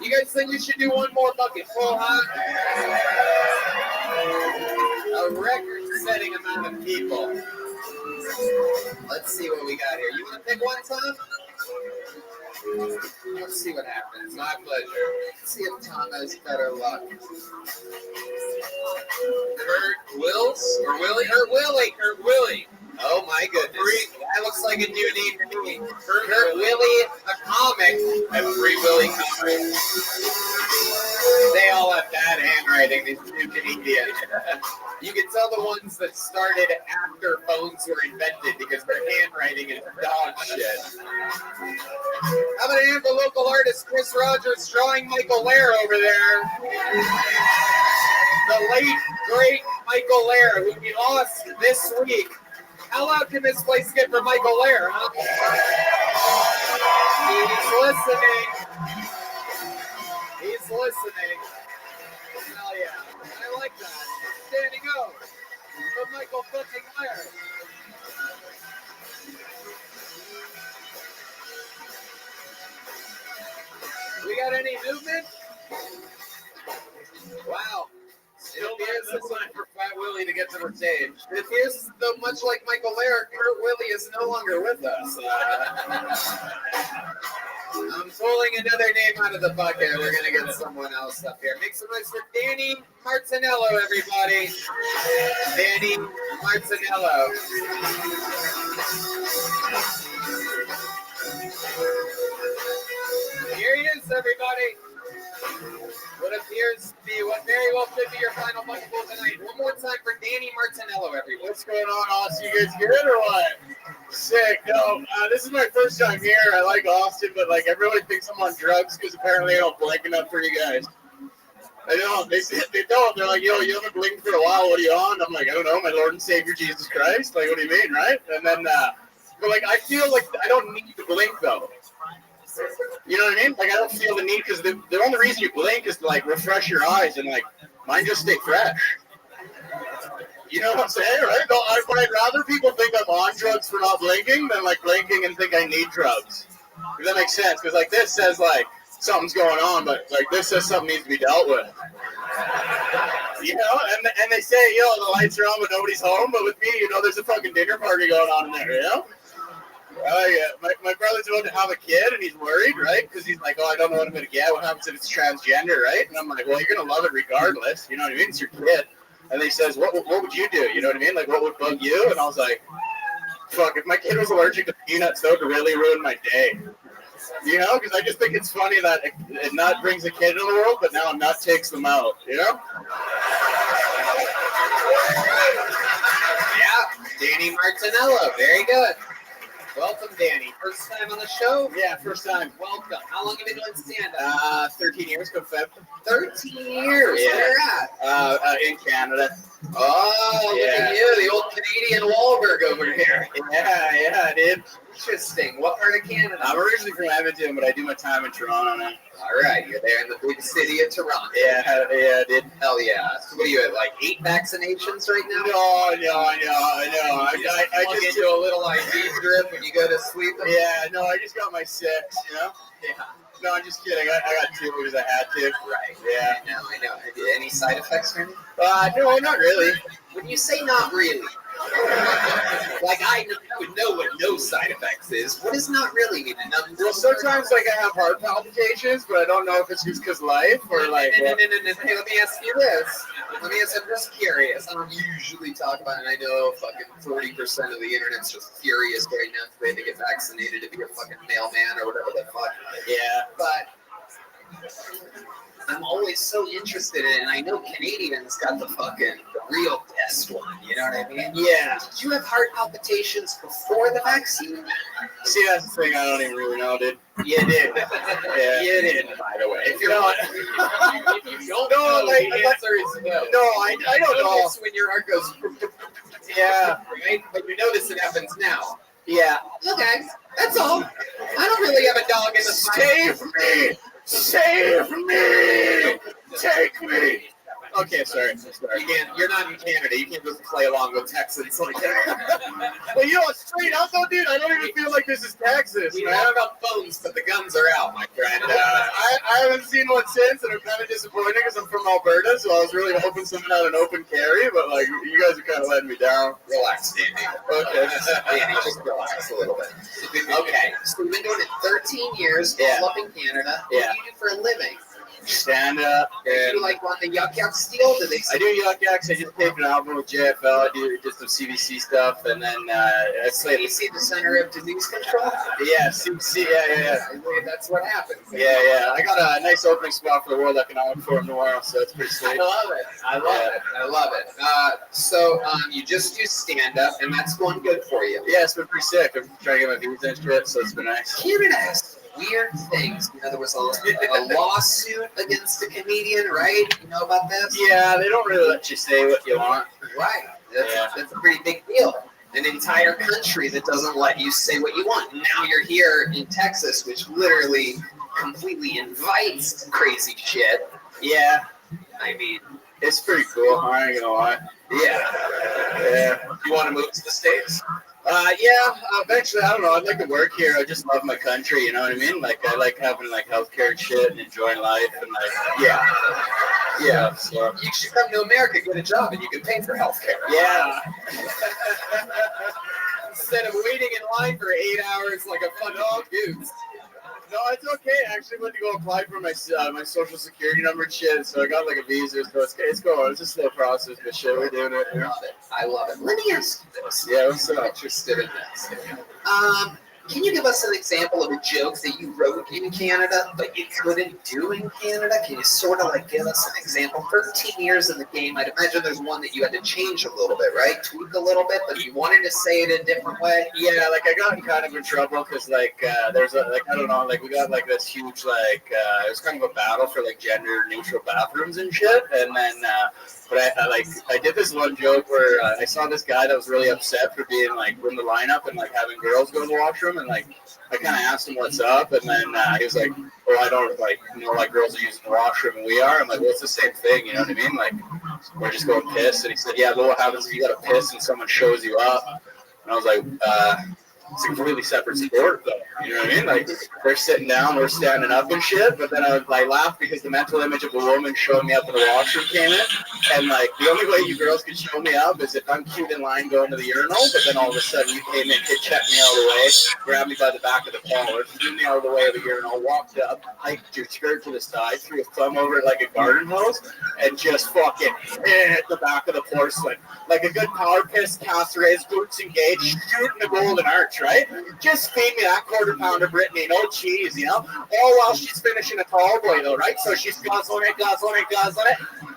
You guys think we should do one more bucket full, huh? A record-setting amount of people. Let's see what we got here. You want to pick one, Tom? Let's see what happens. My pleasure. Let's see if Tom has better luck. Kurt Wills? Or Willie? Kurt Willie. Oh my goodness. That looks like a new name to me. Kurt Willie, a comic. And Free Willie comic. They all have bad handwriting, these two Canadians. You can tell the ones that started after phones were invented because their handwriting is dog shit. How about a hand for local artist Chris Rogers drawing Michael Lair over there? The late, great Michael Lair, who we lost this week. How loud can this place get for Michael Lair, huh? He's listening. Hell yeah. I like that. Standing over for Michael fucking Lair. We got any movement? Wow. It appears for Fat Willie to get to the stage. It appears though much like Michael Lair, Kurt Willie is no longer with us. I'm pulling another name out of the bucket. We're going to get someone else up here. Make some noise for Danny Martinello, everybody. Danny Martinello. everybody. What appears to be what very well could be your final bucket pool tonight. One more time for Danny Martinello, everyone. What's going on, Austin? You guys good or what? Sick. No, this is my first time here. I like Austin, but like everyone thinks I'm on drugs because apparently I don't blink enough for you guys. I don't. They don't. They're like, yo, you haven't blinked for a while. What are you on? I'm like, I don't know. My Lord and Savior Jesus Christ. Like, what do you mean, right? And then, but like, I feel like I don't need to blink though. You know what I mean? Like, I don't feel the need because the only reason you blink is to like refresh your eyes and like mine just stay fresh. You know what I'm saying, right? No, I'd rather people think I'm on drugs for not blinking than like blinking and think I need drugs. If that makes sense, because like this says like something's going on, but like this says something needs to be dealt with. You know, and they say, yo, the lights are on but nobody's home, but with me, you know, there's a fucking dinner party going on in there, you know? My brother's about to have a kid and he's worried, right? Because he's like, oh, I don't know what I'm going to get. What happens if it's transgender, right? And I'm like, well, you're going to love it regardless. You know what I mean? It's your kid. And he says, what would you do? You know what I mean? Like, what would bug you? And I was like, fuck, if my kid was allergic to peanuts, that would really ruin my day. You know? Because I just think it's funny that a nut brings a kid into the world, but now a nut takes them out. You know? Yeah, Danny Martinello. Very good. Welcome, Danny. First time on the show? Yeah, first time. Welcome. How long have you been doing stand-up? 13 years, go Feb. 13 years? Yeah. Where at? In Canada. Oh, look at you, the old Canadian Wahlberg over here. Yeah, dude. Interesting. What part of Canada? I'm originally from Edmonton, but I do my time in Toronto now. All right, you're there in the big city of Toronto. Yeah, dude. Hell yeah. So what are you at, like 8 vaccinations right now? No. I just just get you a little IV drip when you go to sleep. Yeah, no, I just got my 6, you know? Yeah. No, I'm just kidding. I got 2 because I had to. Right. Yeah. I know. Any side effects or anything? No, not really. When you say not really, like I would know what no side effects is. What does not really mean? Well, sometimes like I have heart palpitations, but I don't know if it's just because life or like. No. Hey, let me ask you this. I'm just curious. I don't usually talk about it. And I know fucking 40% of the internet's just furious right now because they had to get vaccinated to be a fucking mailman or whatever the fuck. Yeah. But I'm always so interested in it, and I know Canadians got the real best one, you know what I mean? Yeah. Did you have heart palpitations before the vaccine? See, that's the thing I don't even really know, dude. You did. Yeah. You did, by the way. If you're not, if you don't know, the answer is no. No, I don't know. Notice when your heart goes, yeah, right? But you notice it happens now. Yeah. Okay, that's all. I don't really have a dog in the fight. Save me! Save me! Take me! Okay, sorry. You're not in Canada. You can't just play along with Texans like that. Well, you know, straight up though, dude, I don't even feel like this is Texas, We man. have got phones, but the guns are out, my friend. I haven't seen one since, and I'm kind of disappointed because I'm from Alberta, so I was really hoping someone had an open carry, but like, you guys are kind of letting me down. Relax, Danny. Okay. Danny, just relax a little bit. Okay, so you've been doing it 13 years, Yeah. up in Canada. What Yeah. do you do for a living? Stand up. Do you like on the Yuck Yuck Steel? Do they? I do Yuck Yucks. I just taped an album with JFL. I do just some CBC stuff, and then I play. CBC, the Center of Disease Control. Yeah, CBC. Yeah. That's what happens. Yeah. I got a nice opening spot for the World Economic Forum tomorrow, so it's pretty sweet. I love it. So you just do stand up, and that's going good for you. Yeah, it's been pretty sick. I'm trying to get my visa and shit, so it's been nice. Canada has weird things. You know, there was a lawsuit against a comedian, right? You know about this? Yeah, they don't really let you say what you want. Right. That's a pretty big deal. An entire country that doesn't let you say what you want. Now you're here in Texas, which literally completely invites crazy shit. Yeah. I mean, it's pretty cool. I ain't gonna lie. Yeah. You want to move to the States? Eventually, I don't know. I'd like to work here. I just love my country, you know what I mean? Like, I like having, like, healthcare and shit and enjoying life and, like, yeah, so. You should come to America, get a job, and you can pay for healthcare. Yeah. Instead of waiting in line for 8 hours like a fucking goose. No, it's okay. I actually went to go apply for my my social security number and shit, so I got like a visa, so it's going. It's a slow process, but shit, we're doing it. I love it. Let me ask you this. Yeah, what's up? I'm interested in this. Can you give us an example of a joke that you wrote in Canada, but you couldn't do in Canada? Can you sort of like give us an example? 13 years in the game, I'd imagine there's one that you had to change a little bit, right? Tweak a little bit, but you wanted to say it a different way. Yeah, like I got in kind of in trouble because there's a I don't know, we got like this huge it was kind of a battle for like gender neutral bathrooms and shit, and then but I did this one joke where I saw this guy that was really upset for being like in the lineup and like having girls go to the washroom, and like I kind of asked him what's up, and then he was like, well, I don't like girls are using the washroom and we are. I'm like, well, it's the same thing, you know what I mean? Like we're just going piss. And he said, yeah, but what happens if you got to piss and someone shows you up? And I was like, it's a completely separate sport, though. You know what I mean? Like, they're sitting down, we're standing up and shit. But then I laugh because the mental image of a woman showing me up in the washroom came in. And, like, the only way you girls can show me up is if I'm cute in line going to the urinal. But then all of a sudden you came in, checked me out of the way, grabbed me by the back of the collar, threw me out of the way of the urinal, walked up, hiked your skirt to the side, threw a thumb over it like a garden hose, and just fucking hit the back of the porcelain. Like a good power piss, Caceres, boots engaged, shooting the golden arch, right? Just feed me that quarter pounder Brittany, no cheese, you know? All while she's finishing a tall boy, though, right? So she's guzzling it,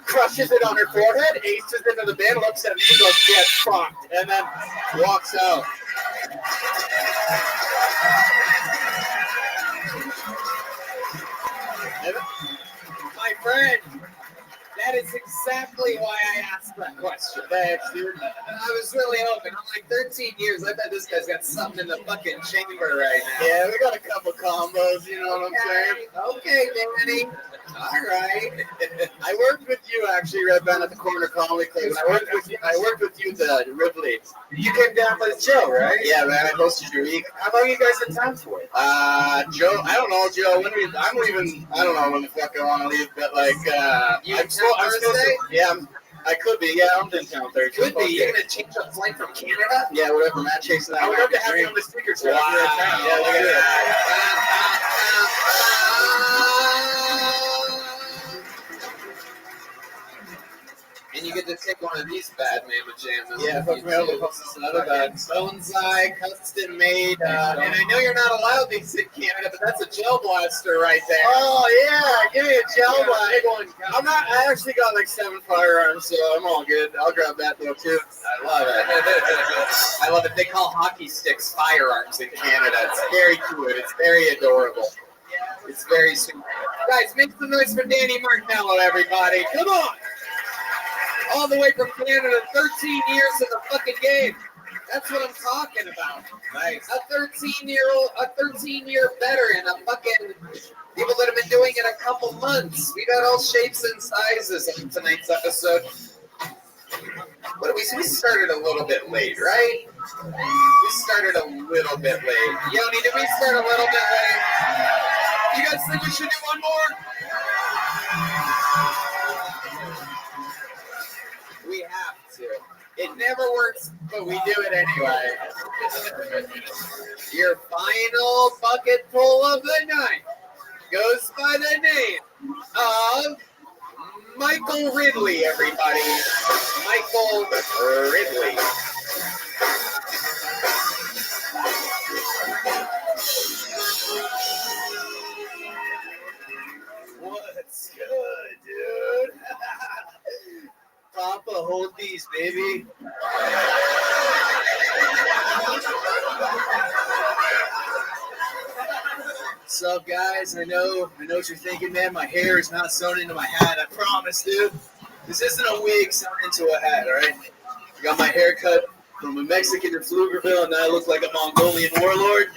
crushes it on her forehead, aces into the bin, looks at me, goes, get fucked, and then walks out. My friend, that is exactly why I asked that question. Thanks, dude. I was really hoping. I'm like, 13 years. I bet this guy's got something in the fucking chamber right now. Yeah, we got a couple combos, you know what I'm saying? Okay, Danny. All right. I worked with you actually, Red Band, at the Corner Comedy Club. I worked with you at the Ripley. You came down for the show, right? Yeah, man. I hosted your week. How long are you guys in town for? Joe, I don't know, Joe. I'm leaving. I don't know when the fuck I want to leave, but like, I'm supposed to. Yeah, I could be. Yeah, I'm in town Thursday. Could be. You're gonna change a flight from Canada? Yeah, whatever. Matt chasing that. I would love to have you on the sticker too. Wow. Yeah, look at that. And you get to take one of these bad mama jams. Yeah, hook me over. Another bag. Bonsai, custom made. And I know you're not allowed these in Canada, but that's a gel blaster right there. Oh yeah, give me a gel blaster. I actually got like 7 firearms, so I'm all good. I'll grab that though too. I love it. I love it. They call hockey sticks firearms in Canada. It's very cute. It's very adorable. It's very sweet. Guys, make some noise for Danny Martello, everybody. Come on. All the way from Canada, 13 years in the fucking game. That's what I'm talking about. Nice. A 13-year veteran, a fucking people that have been doing it a couple months. We got all shapes and sizes in tonight's episode. We started a little bit late, right? We started a little bit late. Yoni, did we start a little bit late? You guys think we should do one more? We have to. It never works, but we do it anyway. Your final bucket full of the night goes by the name of Michael Ridley, everybody. Michael Ridley. What's good, dude? Papa, hold these, baby. What's up, guys? I know what you're thinking, man. My hair is not sewn into my hat. I promise, dude. This isn't a wig sewn into a hat, all right? I got my hair cut from a Mexican in Pflugerville, and now I look like a Mongolian warlord.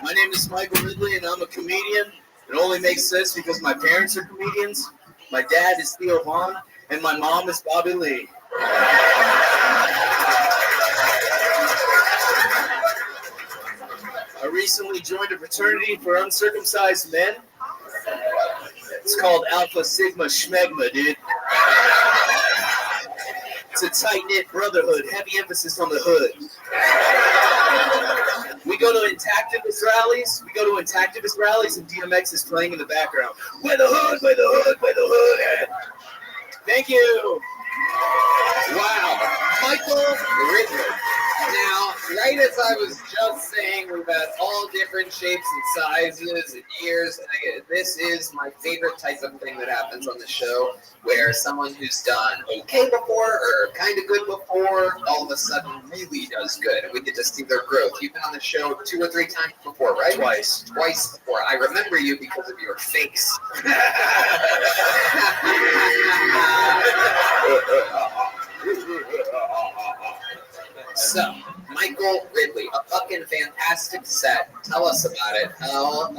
My name is Michael Ridley, and I'm a comedian. It only makes sense because my parents are comedians. My dad is Theo Vaughn, and my mom is Bobby Lee. I recently joined a fraternity for uncircumcised men. It's called Alpha Sigma Schmegma, dude. It's a tight-knit brotherhood, heavy emphasis on the hood. We go to intactivist rallies. And DMX is playing in the background. Where the hood, where the hood, where the hood. Thank you. Wow, Michael Ridley. Now, right as I was just saying, we've got all different shapes and sizes and ears. This is my favorite type of thing that happens on the show, where someone who's done okay before or kind of good before, all of a sudden really does good, and we get to see their growth. You've been on the show 2 or 3 times before, right? Twice before. I remember you because of your face. So, Michael Ridley, a fucking fantastic set. Tell us about it. How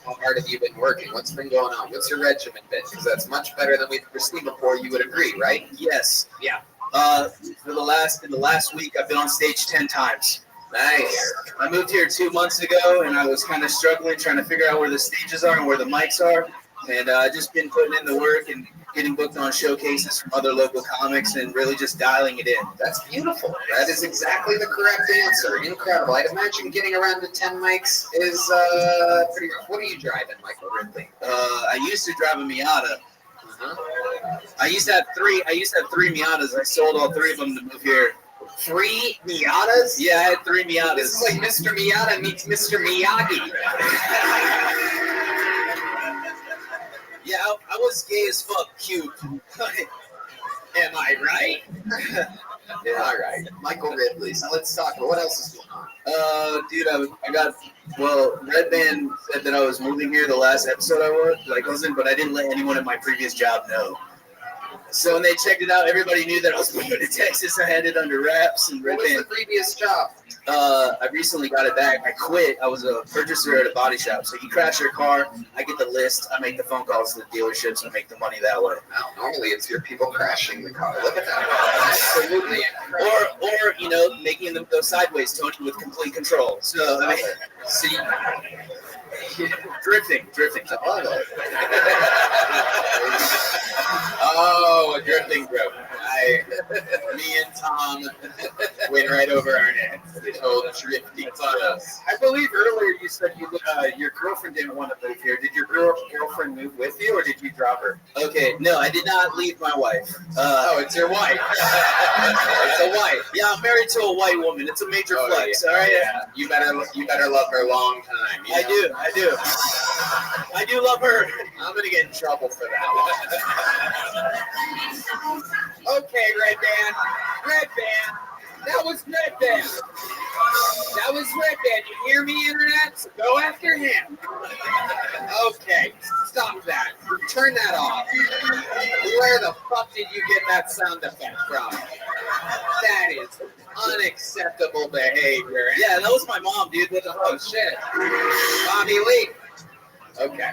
hard have you been working? What's been going on? What's your regimen been? Because that's much better than we've ever seen before. You would agree, right? Yes. Yeah. In the last week, I've been on stage 10 times. Nice. I moved here 2 months ago, and I was kind of struggling, trying to figure out where the stages are and where the mics are. And just been putting in the work and getting booked on showcases from other local comics and really just dialing it in. That's beautiful. That is exactly the correct answer. Incredible. I'd imagine getting around to 10 mics is pretty rough. What are you driving, Michael Ridley? I used to drive a Miata. I used to have three Miatas. I sold all 3 of them to move here. 3 Miatas? Yeah, I had 3 Miatas. This is like Mr. Miata meets Mr. Miyagi. Yeah, I was gay as fuck, cute. Am I right? Yeah, all right. Michael Ridley. So let's talk about what else is going on. Dude, Red Band said that I was moving here the last episode I wasn't, but I didn't let anyone at my previous job know. So when they checked it out, everybody knew that I was moving to Texas. I had it under wraps. And Red What was Band. the previous job? I recently got it back. I quit. I was a purchaser at a body shop. So you crash your car, I get the list, I make the phone calls to the dealerships, and make the money that way. Wow, normally it's your people crashing the car. Look at that. Absolutely incredible. Or making them go sideways, Tony, with complete control. So I mean, See, drifting. I love it. Oh, a drifting group. Me and Tom went right over our necks. Oh, drifting. I believe earlier you said your girlfriend didn't want to move here. Did your girlfriend move with you, or did you drop her? Okay, no, I did not leave my wife. It's your wife. It's a wife. Yeah, I'm married to a white woman. It's a major flex. Yeah. All right. Yeah. You better love her long time. You know? I do love her. I'm gonna get in trouble for that. Okay, Red Band. That was Red Band. You hear me, Internet? So go after him. Okay, stop that. Turn that off. Where the fuck did you get that sound effect from? That is unacceptable behavior. Yeah, that was my mom, dude. What the Oh, shit. Bobby Lee. Okay.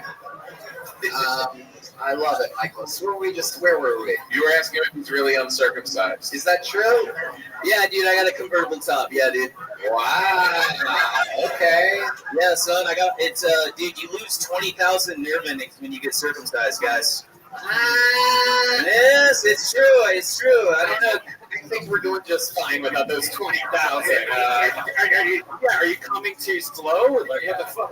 I love it, Michael. So where were we? You were asking if he's really uncircumcised. Is that true? Yeah, dude, I got a convertible top. Yeah, dude. Wow. Okay. Yeah, son, dude, you lose 20,000 nerve endings when you get circumcised, guys. Yes, it's true. I don't know. I think we're doing just fine without those 20,000. Are you coming too slow? Like, what the fuck?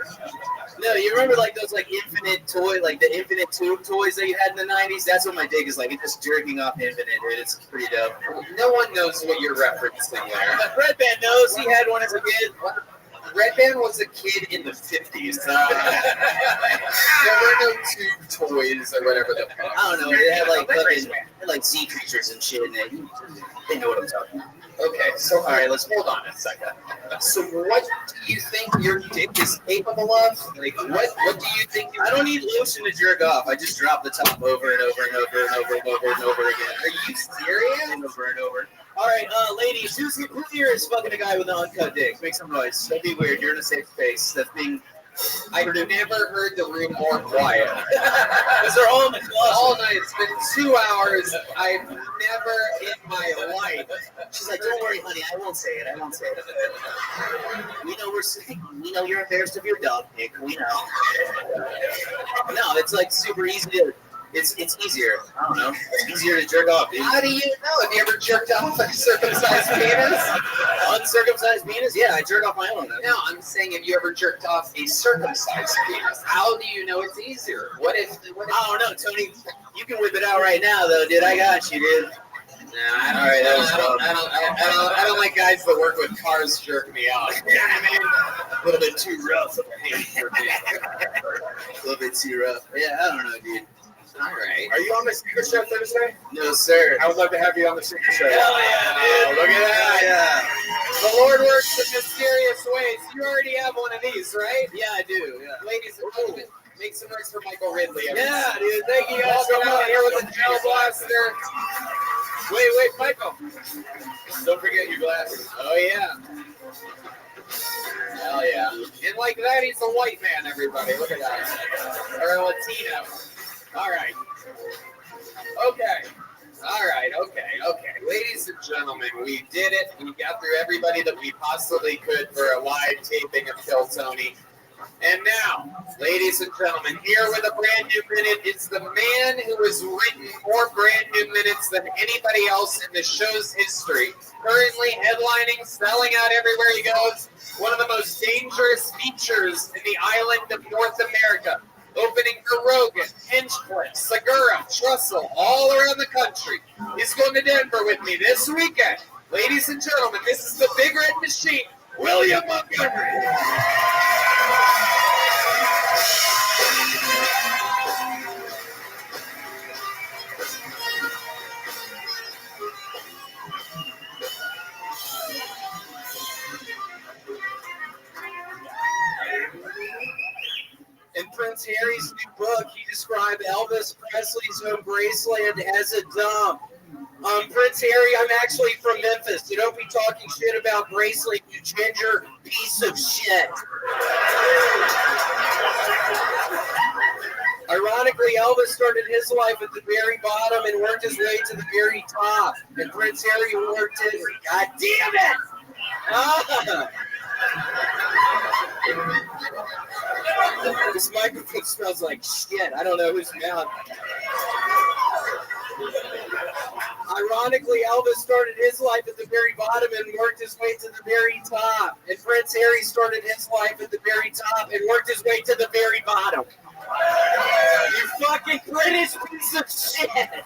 No, you remember those infinite the infinite tube toys that you had in the 90s? That's what my dig is like. It's just jerking off infinite, dude. It's pretty dope. No one knows what you're referencing there. Red Band knows. He had one as a kid. Red Band was a kid in the 50s. There were no tube toys or whatever the fuck. I don't know. They had like sea creatures and shit in it. They know what I'm talking about. Okay, so all right, let's hold on a second. So what do you think your dick is capable of? Like, what do you think? I don't need lotion to jerk off. I just drop the top over and over and over and over and over and over again. Are you serious? And over and over. All right, ladies, who here is fucking a guy with an uncut dick? Make some noise. Don't be weird. You're in a safe space. That's being. I've never heard the room more quiet. Because they're all in the closet. All night. It's been 2 hours. I've never in my life. She's like, don't worry, honey. I won't say it. We know we know you're embarrassed of your dog dick. We know. No, it's like super easy to. It's easier. I don't know. It's easier to jerk off, dude. How do you know? Have you ever jerked off a circumcised penis? Uncircumcised penis? Yeah, I jerk off my own. No, I'm saying, have you ever jerked off a circumcised penis? How do you know it's easier? What if I don't know, Tony. You can whip it out right now, though, dude. I got you, dude. I don't like guys that work with cars jerk me out. You know what I mean? A little bit too rough of a hand for me. A little bit too rough. Yeah, I don't know, dude. All right. Are you on the Secret Show Thursday? No, sir. I would love to have you on the Secret Show. Hell yeah, dude. Look at that. Yeah. The Lord works in mysterious ways. You already have one of these, right? Yeah, I do. Yeah. Ladies and gentlemen, make some noise for Michael Ridley. Yeah, dude. Thank you guys for coming here with the Gel Blaster. Wait, Michael. Don't forget your glasses. Oh, yeah. Hell yeah. And like that, he's a white man, everybody. Look at that. Or a Latino. All right. Okay. Ladies and gentlemen, we did it. We got through everybody that we possibly could for a live taping of Kill Tony. And now, ladies and gentlemen, here with a brand new minute is the man who has written more brand new minutes than anybody else in the show's history. Currently headlining, selling out everywhere he goes. One of the most dangerous features in the island of North America. Opening for Rogan, Hinchcliffe, Segura, Trussell, all around the country. He's going to Denver with me this weekend. Ladies and gentlemen, this is the Big Red Machine, William Montgomery. In Prince Harry's new book, he described Elvis Presley's home Graceland as a dump. Prince Harry, I'm actually from Memphis. You don't be talking shit about Graceland, you ginger piece of shit. Ironically, Elvis started his life at the very bottom and worked his way to the very top. And Prince Harry worked his... God damn it! This microphone smells like shit. I don't know whose mouth. Ironically, Elvis started his life at the very bottom and worked his way to the very top. And Prince Harry started his life at the very top and worked his way to the very bottom. You fucking British piece of shit!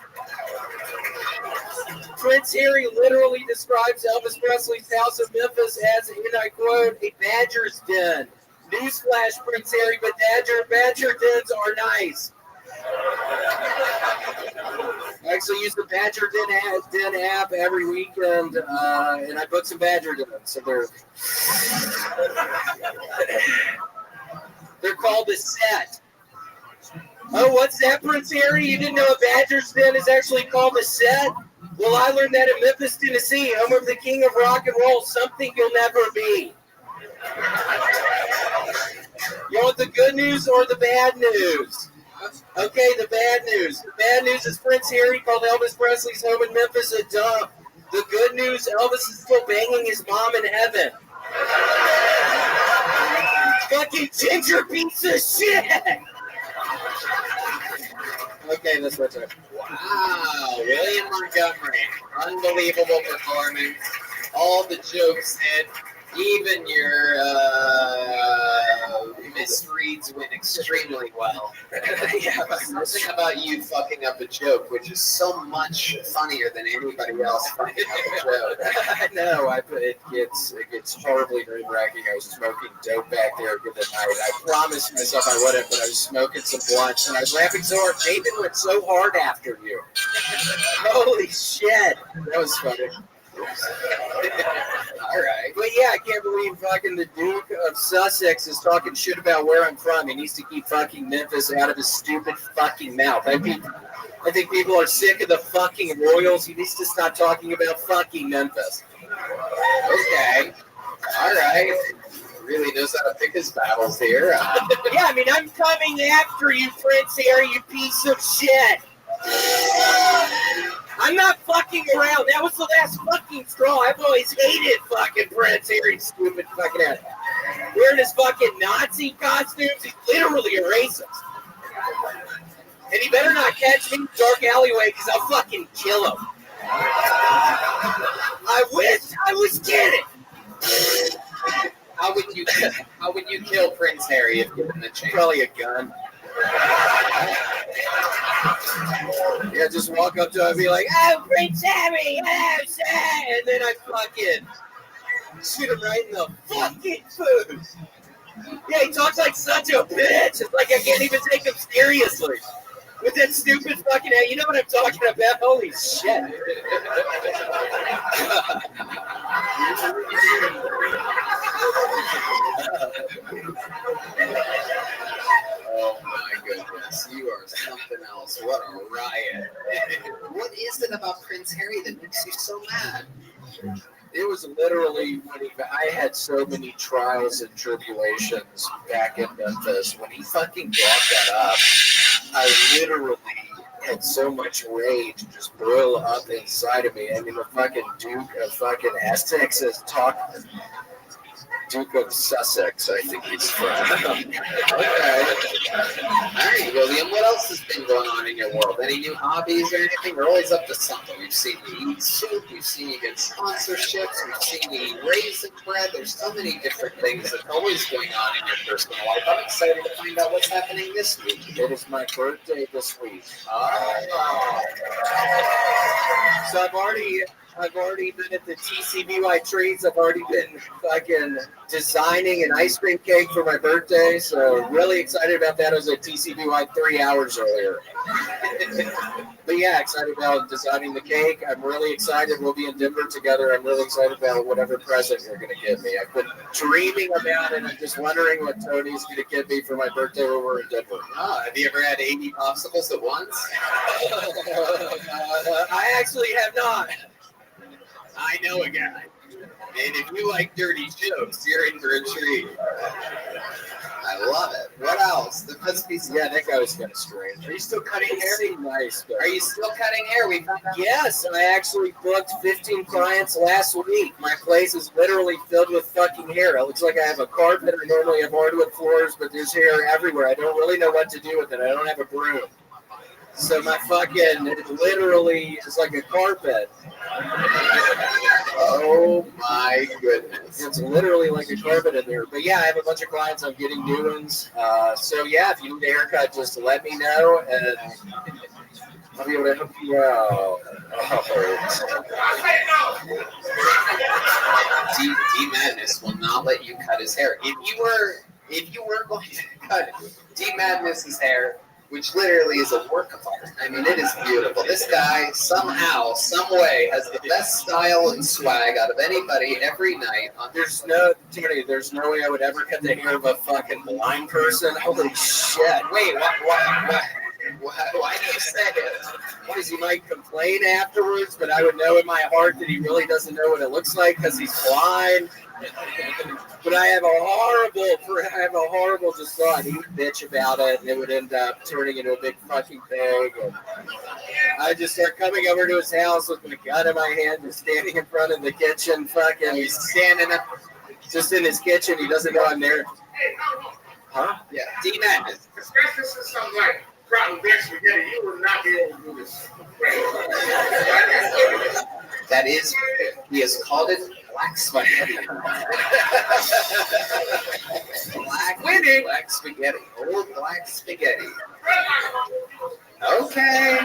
Prince Harry literally describes Elvis Presley's house in Memphis as, and I quote, a badger's den. Newsflash, Prince Harry, but badger dens are nice. I actually use the Badger Den app every weekend, and I book some Badger dens. So they're called the Set. Oh, what's that, Prince Harry? You didn't know a Badger's Den is actually called the Set? Well, I learned that in Memphis, Tennessee, home of the king of rock and roll, something you'll never be. You want the good news or the bad news? Okay, the bad news. The bad news is Prince Harry called Elvis Presley's home in Memphis a dump. The good news, Elvis is still banging his mom in heaven. Fucking ginger piece of shit! Okay, that's what's up. Wow, William Montgomery. Unbelievable performance. All the jokes hit. Even your misreads went extremely well. Yeah, something about you fucking up a joke, which is so much funnier than anybody else fucking up a joke. I know. It gets horribly nerve-wracking. I was smoking dope back there the night. I promised myself I wouldn't, but I was smoking some blunts, and I was laughing so hard. Nathan went so hard after you. Holy shit. That was funny. All right. But yeah, I can't believe fucking the Duke of Sussex is talking shit about where I'm from. He needs to keep fucking Memphis out of his stupid fucking mouth. I think people are sick of the fucking Royals. He needs to stop talking about fucking Memphis. Okay. All right. Really knows how to pick his battles here. Yeah, I mean, I'm coming after you, Prince Harry, you piece of shit. I'm not fucking around. That was the last fucking straw. I've always hated fucking Prince Harry, stupid fucking ass. Wearing his fucking Nazi costumes. He's literally a racist. And he better not catch me in the dark alleyway because I'll fucking kill him. I wish I was kidding. How would you kill Prince Harry if given the chance? Probably a gun. Yeah, just walk up to him and be like, "Oh, Prince Harry, oh, sir," and then I fucking shoot him right in the fucking food. Yeah, he talks like such a bitch. It's like I can't even take him seriously. With that stupid fucking, you know what I'm talking about? Holy shit. Oh my goodness, you are something else. What a riot. What is it about Prince Harry that makes you so mad? It was literally when I had so many trials and tribulations back in Memphis. When he fucking brought that up, I literally had so much rage just boil up inside of me. I mean, the fucking Duke of fucking Essex is talking. Duke of Sussex, I think he's from. Okay. All right, William, what else has been going on in your world? Any new hobbies or anything? We're always up to something. We've seen you eat soup, we've seen you get sponsorships, we've seen you eat raisin bread. There's so many different things that's always going on in your personal life. I'm excited to find out what's happening this week. It is my birthday this week. Oh. So I've already been at the TCBY treats. I've already been fucking designing an ice cream cake for my birthday. So really excited about that. I was at TCBY 3 hours earlier. But yeah, excited about designing the cake. I'm really excited. We'll be in Denver together. I'm really excited about whatever present you're going to give me. I've been dreaming about it. I'm just wondering what Tony's going to give me for my birthday when we're in Denver. Have you ever had 80 popsicles at once? I actually have not. I know a guy. And if you like dirty jokes, you're in for a treat. I love it. What else? There must be some. Yeah, that guy was kind of strange. Are you still cutting hair? Nice. Are you still cutting hair? We found out. Yes, I actually booked 15 clients last week. My place is literally filled with fucking hair. It looks like I have a carpet. I normally have hardwood floors, but there's hair everywhere. I don't really know what to do with it. I don't have a broom. So my fucking, it literally is like a carpet. Oh my goodness. It's literally like a carpet in there. But yeah, I have a bunch of clients. I'm getting new ones. So yeah, if you need a haircut, just let me know and I'll be able to help you out. D Madness will not let you cut his hair. If you were going to cut D Madness's hair, which literally is a work of art. I mean, it is beautiful. This guy somehow, some way, has the best style and swag out of anybody every night. There's no way I would ever cut the hair of a fucking blind person. Holy shit! Wait, why do you say it? Because he might complain afterwards, but I would know in my heart that he really doesn't know what it looks like because he's blind. But I have a horrible just thought. He would bitch about it, and it would end up turning into a big fucking thing. And I just start coming over to his house with my gun in my hand, and standing in front of the kitchen, fucking. He's standing up, just in his kitchen. He doesn't know I'm there. Huh? Yeah. D Madness. Especially since something like rotten black spaghetti, you will not be able to do this. That is, he has called it black spaghetti. Black spaghetti. Old black spaghetti. Okay.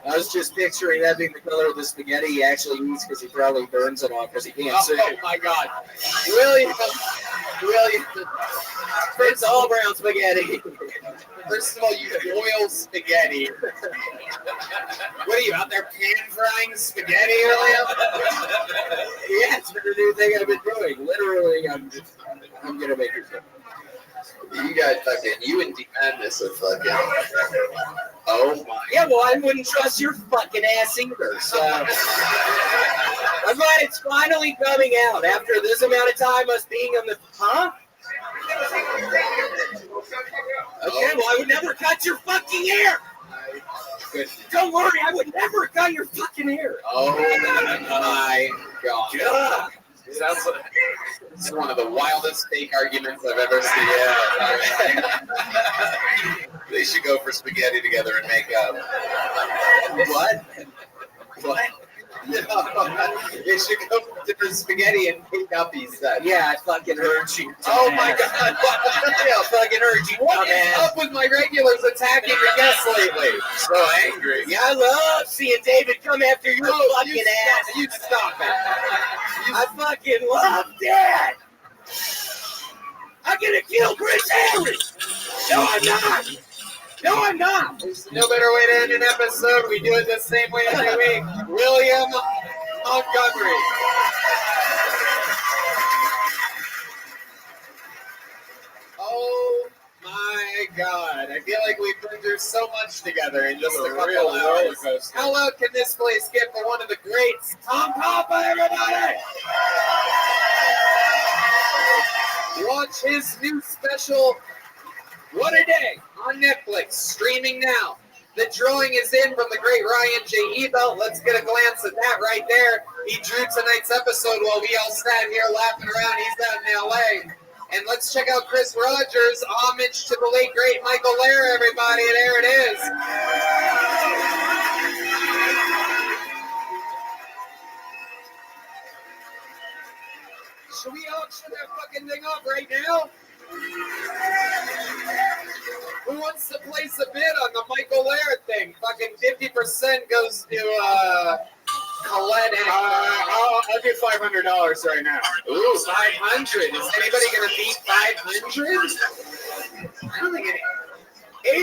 I was just picturing that being the color of the spaghetti he actually eats because he probably burns it off because he can't see. Oh my God. William. It's all brown spaghetti. First of all, you boil spaghetti. What are you out there pan frying spaghetti, William? Yeah, it's been a new thing I've been doing. Literally, I'm gonna make it. You guys fucking, you and D Madness are fucking. Oh my. Yeah, well, I wouldn't trust your fucking ass either. So I'm glad it's finally coming out after this amount of time us being on the. Huh? Okay, well, I would never cut your fucking hair. Don't worry, I would never cut your fucking hair. Oh my God. Sounds like it's one of the wildest fake arguments I've ever seen. Yeah. They should go for spaghetti together and make up. What? They should go to for spaghetti and picked up, he said. Yeah, I fucking heard you. Oh my god. Yeah, fucking heard you. What is dumbass. up with my regulars attacking the guests lately? So angry. Yeah, I love seeing David come after your fucking ass. You stop it. I fucking love that. I'm gonna kill Chris Harris. No, I'm not. No, I'm not. There's no better way to end an episode. We do it the same way every week. William Montgomery. Oh my god. I feel like we've been through so much together in just a couple hours. How loud can this place get for one of the greats? Tom Papa, everybody! Watch his new special, What a Day, on Netflix, streaming now. The drawing is in from the great Ryan J. Ebelt. Let's get a glance at that right there. He drew tonight's episode while we all sat here laughing around. He's out in L.A. And let's check out Chris Rogers, homage to the late, great Michael Lair, everybody. There it is. Should we auction that fucking thing up right now? Who wants to place a bid on the Michael Lair thing? Fucking 50% goes to Colette. I'll do $500 right now. Ooh, 500. Is anybody gonna beat 500? I don't think any.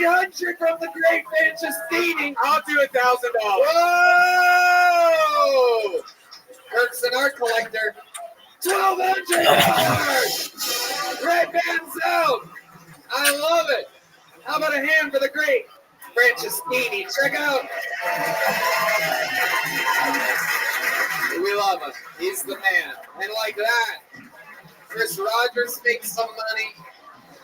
800 from the great Fanchestini. I'll do $1,000. Whoa! Kirk's an art collector. $1,200. Red band's out. I love it. How about a hand for the great Franceschini? Check out. We love him. He's the man. And like that, Chris Rogers makes some money.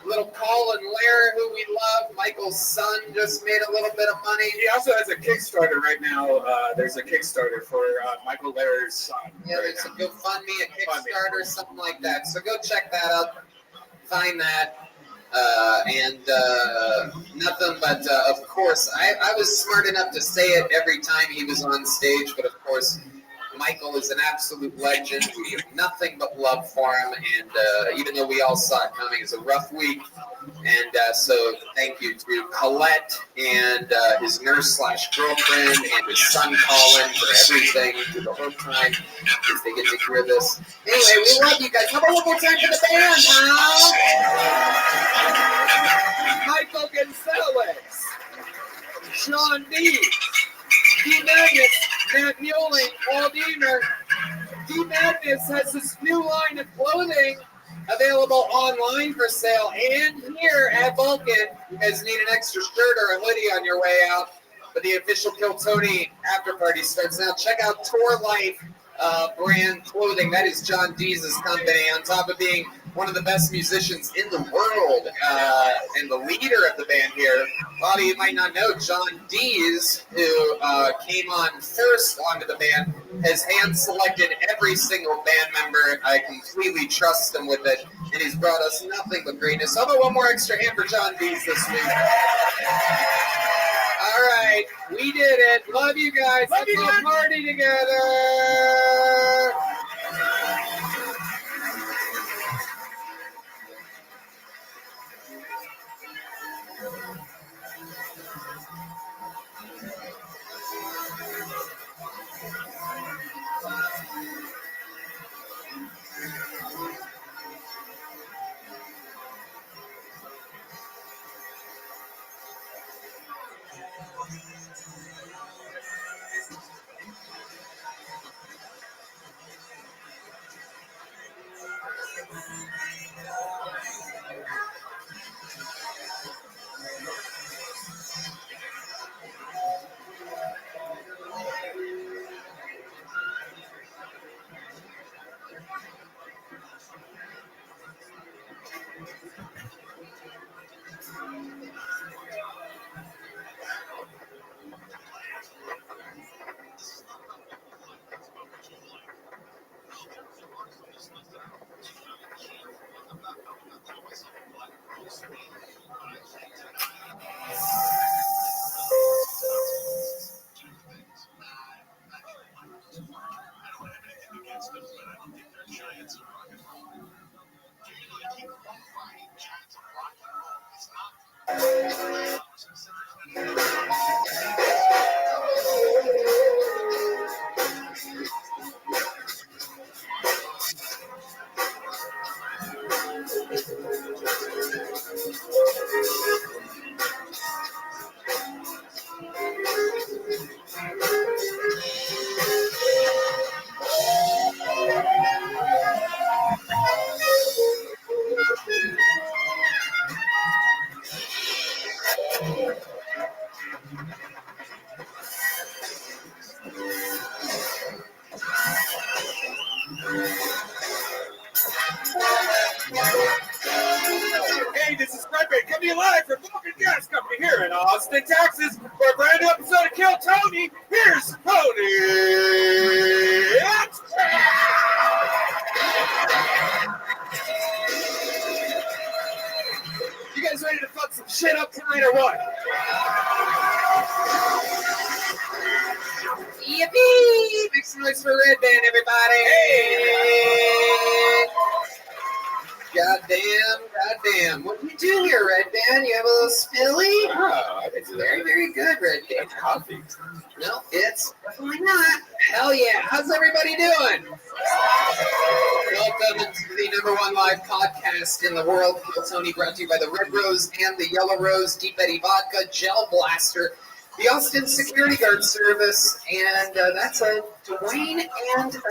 Little Colin Lair, who we love. Michael's son just made a little bit of money. He also has a Kickstarter right now. There's a Kickstarter for Michael Lair's son. Yeah, right there's now. a GoFundMe, a Kickstarter, something like that. So go check that out. Find that. Nothing but, of course, I was smart enough to say it every time he was on stage, but of course, Michael is an absolute legend. We have nothing but love for him, and even though we all saw it coming, it's a rough week. And so thank you to Colette and his nurse/girlfriend and his son Colin for everything through the whole time if they get to hear this. Anyway, we love you guys. How about one more time for the band, huh? Michael Gonzalez, Sean D. D. Magnus, Matt Mueling, Paul Deemer. D. Magnus has this new line of clothing available online for sale and here at Vulcan. You guys need an extra shirt or a hoodie on your way out. But the official Kill Tony after party starts now. Check out Tour Life brand clothing. That is John Deese's company. On top of being one of the best musicians in the world and the leader of the band here. A lot of you might not know John Deese, who came on first onto the band, has hand-selected every single band member. I completely trust him with it, and he's brought us nothing but greatness. How about one more extra hand for John Deese this week? All right, we did it. Love you guys. Let's all party together. coming to you live from Vulcan Gas Company here in Austin, Texas, for a brand new episode of Kill Tony. Here's Tony. You guys ready to fuck some shit up tonight or what? Yippee! Make some noise for Red Band, everybody! Hey! Goddamn. What do you do here, Red Band? You have a little spilly? Oh, it's Very, very good, Red Band. It's coffee. No, it's definitely not. Hell yeah. How's everybody doing? Welcome to the #1 live podcast in the world. Kill Tony, brought to you by the Red Rose and the Yellow Rose, Deep Eddy Vodka, Gel Blaster, the Austin Security Guard Service, and that's Dwayne and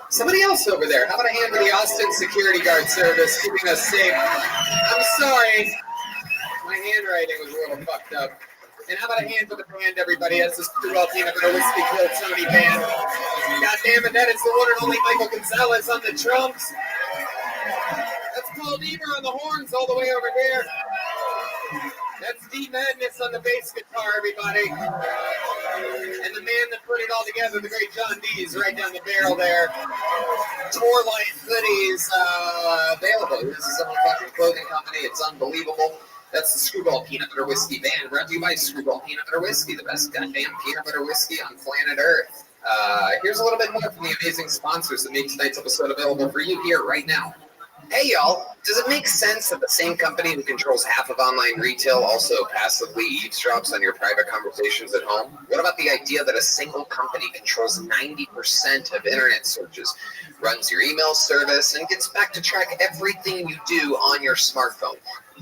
somebody else over there. How about a hand for the Austin Security Guard Service, keeping us safe? I'm sorry. My handwriting was a little fucked up. And how about a hand for the band, everybody? That's the Screwball Peanut Butter Whiskey Kill Tony band. God damn it, that is the one and only Michael Gonzalez on the drums. That's Paul Deaver on the horns all the way over here. That's D Madness on the bass guitar, everybody. And the man that put it all together, the great John D, is right down the barrel there. Tour Light hoodies available. This is a fucking clothing company. It's unbelievable. That's the Screwball Peanut Butter Whiskey band, brought to you by Screwball Peanut Butter Whiskey, the best goddamn peanut butter whiskey on planet Earth. Here's a little bit more from the amazing sponsors that make tonight's episode available for you here right now. Hey y'all, does it make sense that the same company who controls half of online retail also passively eavesdrops on your private conversations at home? What about the idea that a single company controls 90% of internet searches, runs your email service, and gets back to track everything you do on your smartphone?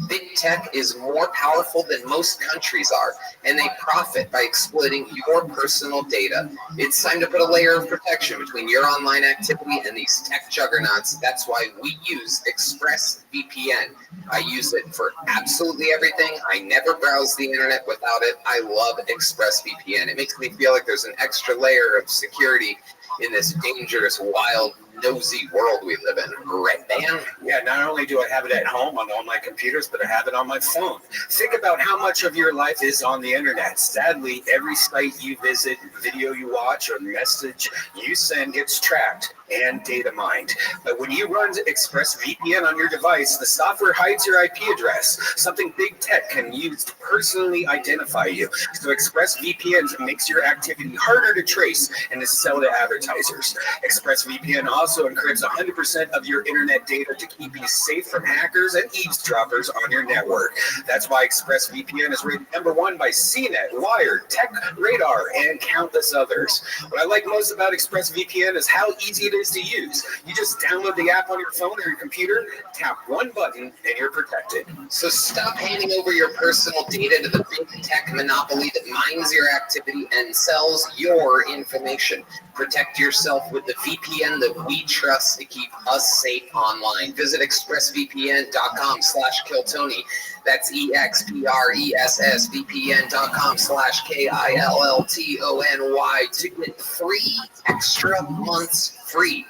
Big tech is more powerful than most countries are, and they profit by exploiting your personal data. It's time to put a layer of protection between your online activity and these tech juggernauts. That's why we use ExpressVPN. I use it for absolutely everything. I never browse the internet without it. I love ExpressVPN. It makes me feel like there's an extra layer of security in this dangerous, wild, nosy world we live in. Red Band? Yeah, not only do I have it at home on all my computers, but I have it on my phone. Think about how much of your life is on the internet. Sadly, every site you visit, video you watch, or message you send gets tracked and data mined. But when you run ExpressVPN on your device, the software hides your IP address, something big tech can use to personally identify you. So ExpressVPN makes your activity harder to trace and to sell to advertisers. ExpressVPN also encrypts 100% of your internet data to keep you safe from hackers and eavesdroppers on your network. That's why ExpressVPN is rated #1 by CNET, Wired, Tech Radar, and countless others. What I like most about ExpressVPN is how easy it is to use. You just download the app on your phone or your computer, tap one button, and you're protected. So stop handing over your personal data to the big tech monopoly that mines your activity and sells your information. Protect yourself with the VPN that we trust to keep us safe online. Visit expressvpn.com/killtony. That's expressvpn.com/KILLTONY to get 3 extra months free.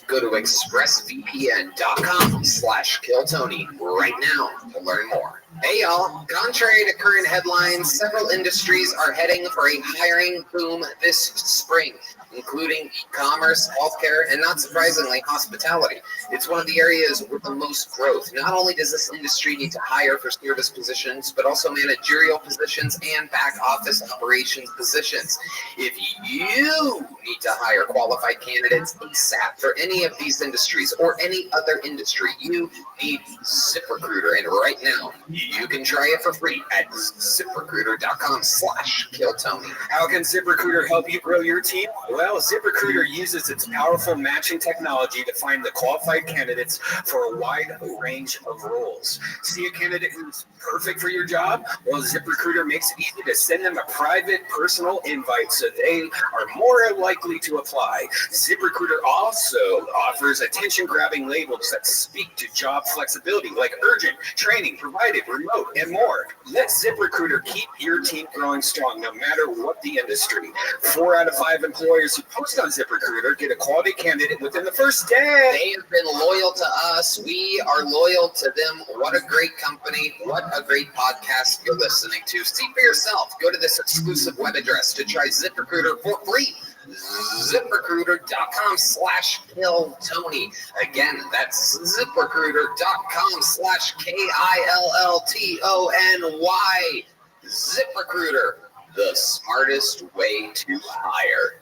Go to expressvpn.com/killtony right now to learn more. Hey y'all, contrary to current headlines, several industries are heading for a hiring boom this spring, including e-commerce, healthcare, and not surprisingly, hospitality. It's one of the areas with the most growth. Not only does this industry need to hire for service positions, but also managerial positions and back office operations positions. If you need to hire qualified candidates ASAP for any of these industries or any other industry, you need ZipRecruiter. And right now, you can try it for free at ZipRecruiter.com/killtony. How can ZipRecruiter help you grow your team? Well, ZipRecruiter uses its powerful matching technology to find the qualified candidates for a wide range of roles. See a candidate who's perfect for your job? Well, ZipRecruiter makes it easy to send them a private personal invite so they are more likely to apply. ZipRecruiter also offers attention-grabbing labels that speak to job flexibility, like urgent, training, provided, remote, and more. Let ZipRecruiter keep your team growing strong, no matter what the industry. 4 out of 5 employers who post on ZipRecruiter get a quality candidate within the first day. They have been loyal to us. We are loyal to them. What a great company. What a great podcast you're listening to. See for yourself. Go to this exclusive web address to try ZipRecruiter for free. ZipRecruiter.com/KillTony. Again, that's ZipRecruiter.com/KILLTONY. ZipRecruiter, the smartest way to hire.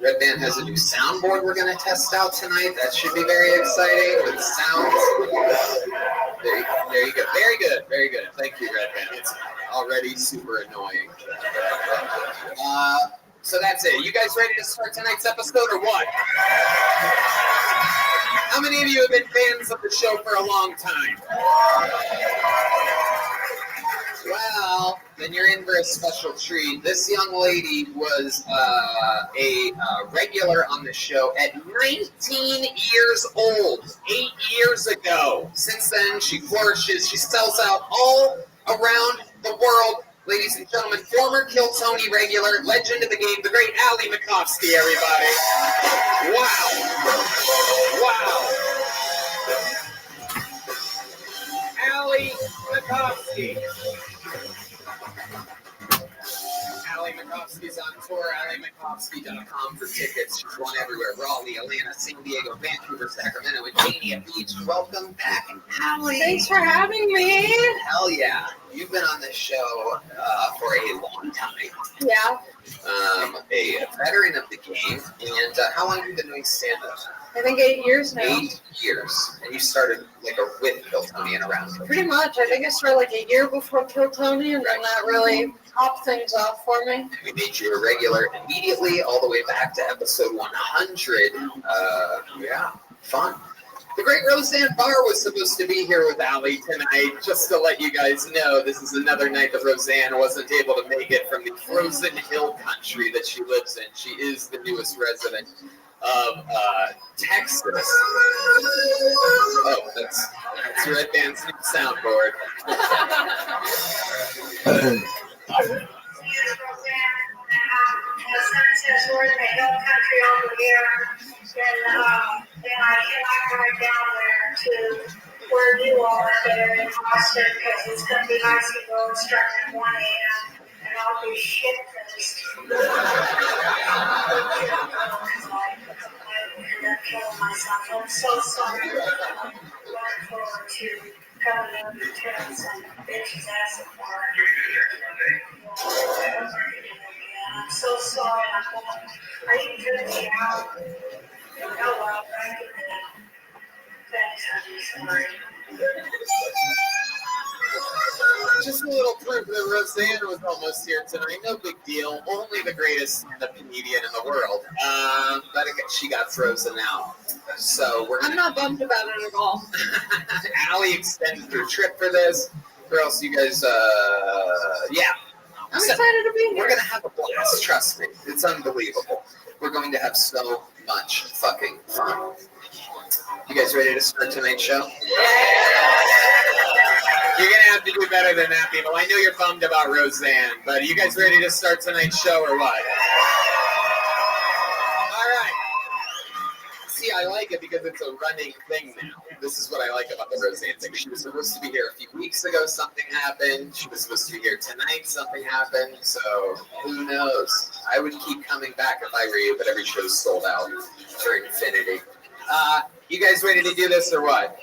Red Band has a new soundboard we're going to test out tonight. That should be very exciting with sounds. There you go. Very good. Very good. Thank you, Red Band. It's already super annoying. So that's it. You guys ready to start tonight's episode or what? How many of you have been fans of the show for a long time? Well, then you're in for a special treat. This young lady was a regular on the show at 19 years old, 8 years ago. Since then, she flourishes. She sells out all around the world. Ladies and gentlemen, former Kill Tony regular, legend of the game, the great Ali Makovsky, everybody. Wow. Ali Makovsky. Ali Makovsky's on tour, AliMakovsky.com for tickets. She's won everywhere. Raleigh, Atlanta, San Diego, Vancouver, Sacramento, and Dania Beach. Welcome back, Ali. Thanks for having me. Hell yeah. You've been on this show for a long time. Yeah. A veteran of the game. And how long have you been doing stand-up? I think 8 years now. 8 years. And you started with Kill Tony and around. Pretty much. I think I started like a year before Kill Tony, and then that really topped things off for me. We made you a regular immediately, all the way back to episode 100. Yeah, fun. The great Roseanne Barr was supposed to be here with Ali tonight. Just to let you guys know, this is another night that Roseanne wasn't able to make it from the frozen hill country that she lives in. She is the newest resident of Texas. Oh, that's Red Band's new soundboard. We're in the hill country over here, then I came right down there to where you are there in Austin, because it's going to be nice to go starting at 1 a.m. and I'll be shit-faced. I end up killing myself. I'm so sorry. I'm looking forward to coming up and tearing some bitch's ass apart. I'm so sorry. I didn't get it out. Oh well, thank you. Thanks, I'm sorry. Just a little proof that Roseanne was almost here tonight. No big deal. Only the greatest stand-up comedian in the world. But again, she got frozen out. So I'm not bummed about it at all. Ali extended her trip for this. Or else you guys, yeah. I'm excited to be here. We're going to have a blast, trust me. It's unbelievable. We're going to have so much fucking fun. You guys ready to start tonight's show? You're going to have to do better than that, people. I know you're bummed about Roseanne, but are you guys ready to start tonight's show or what? All right. See, I like it because it's a running thing now. This is what I like about the Roseanne thing. She was supposed to be here a few weeks ago. Something happened. She was supposed to be here tonight. Something happened. So who knows? I would keep coming back if I were you, but every show's sold out for infinity. You guys ready to do this or what?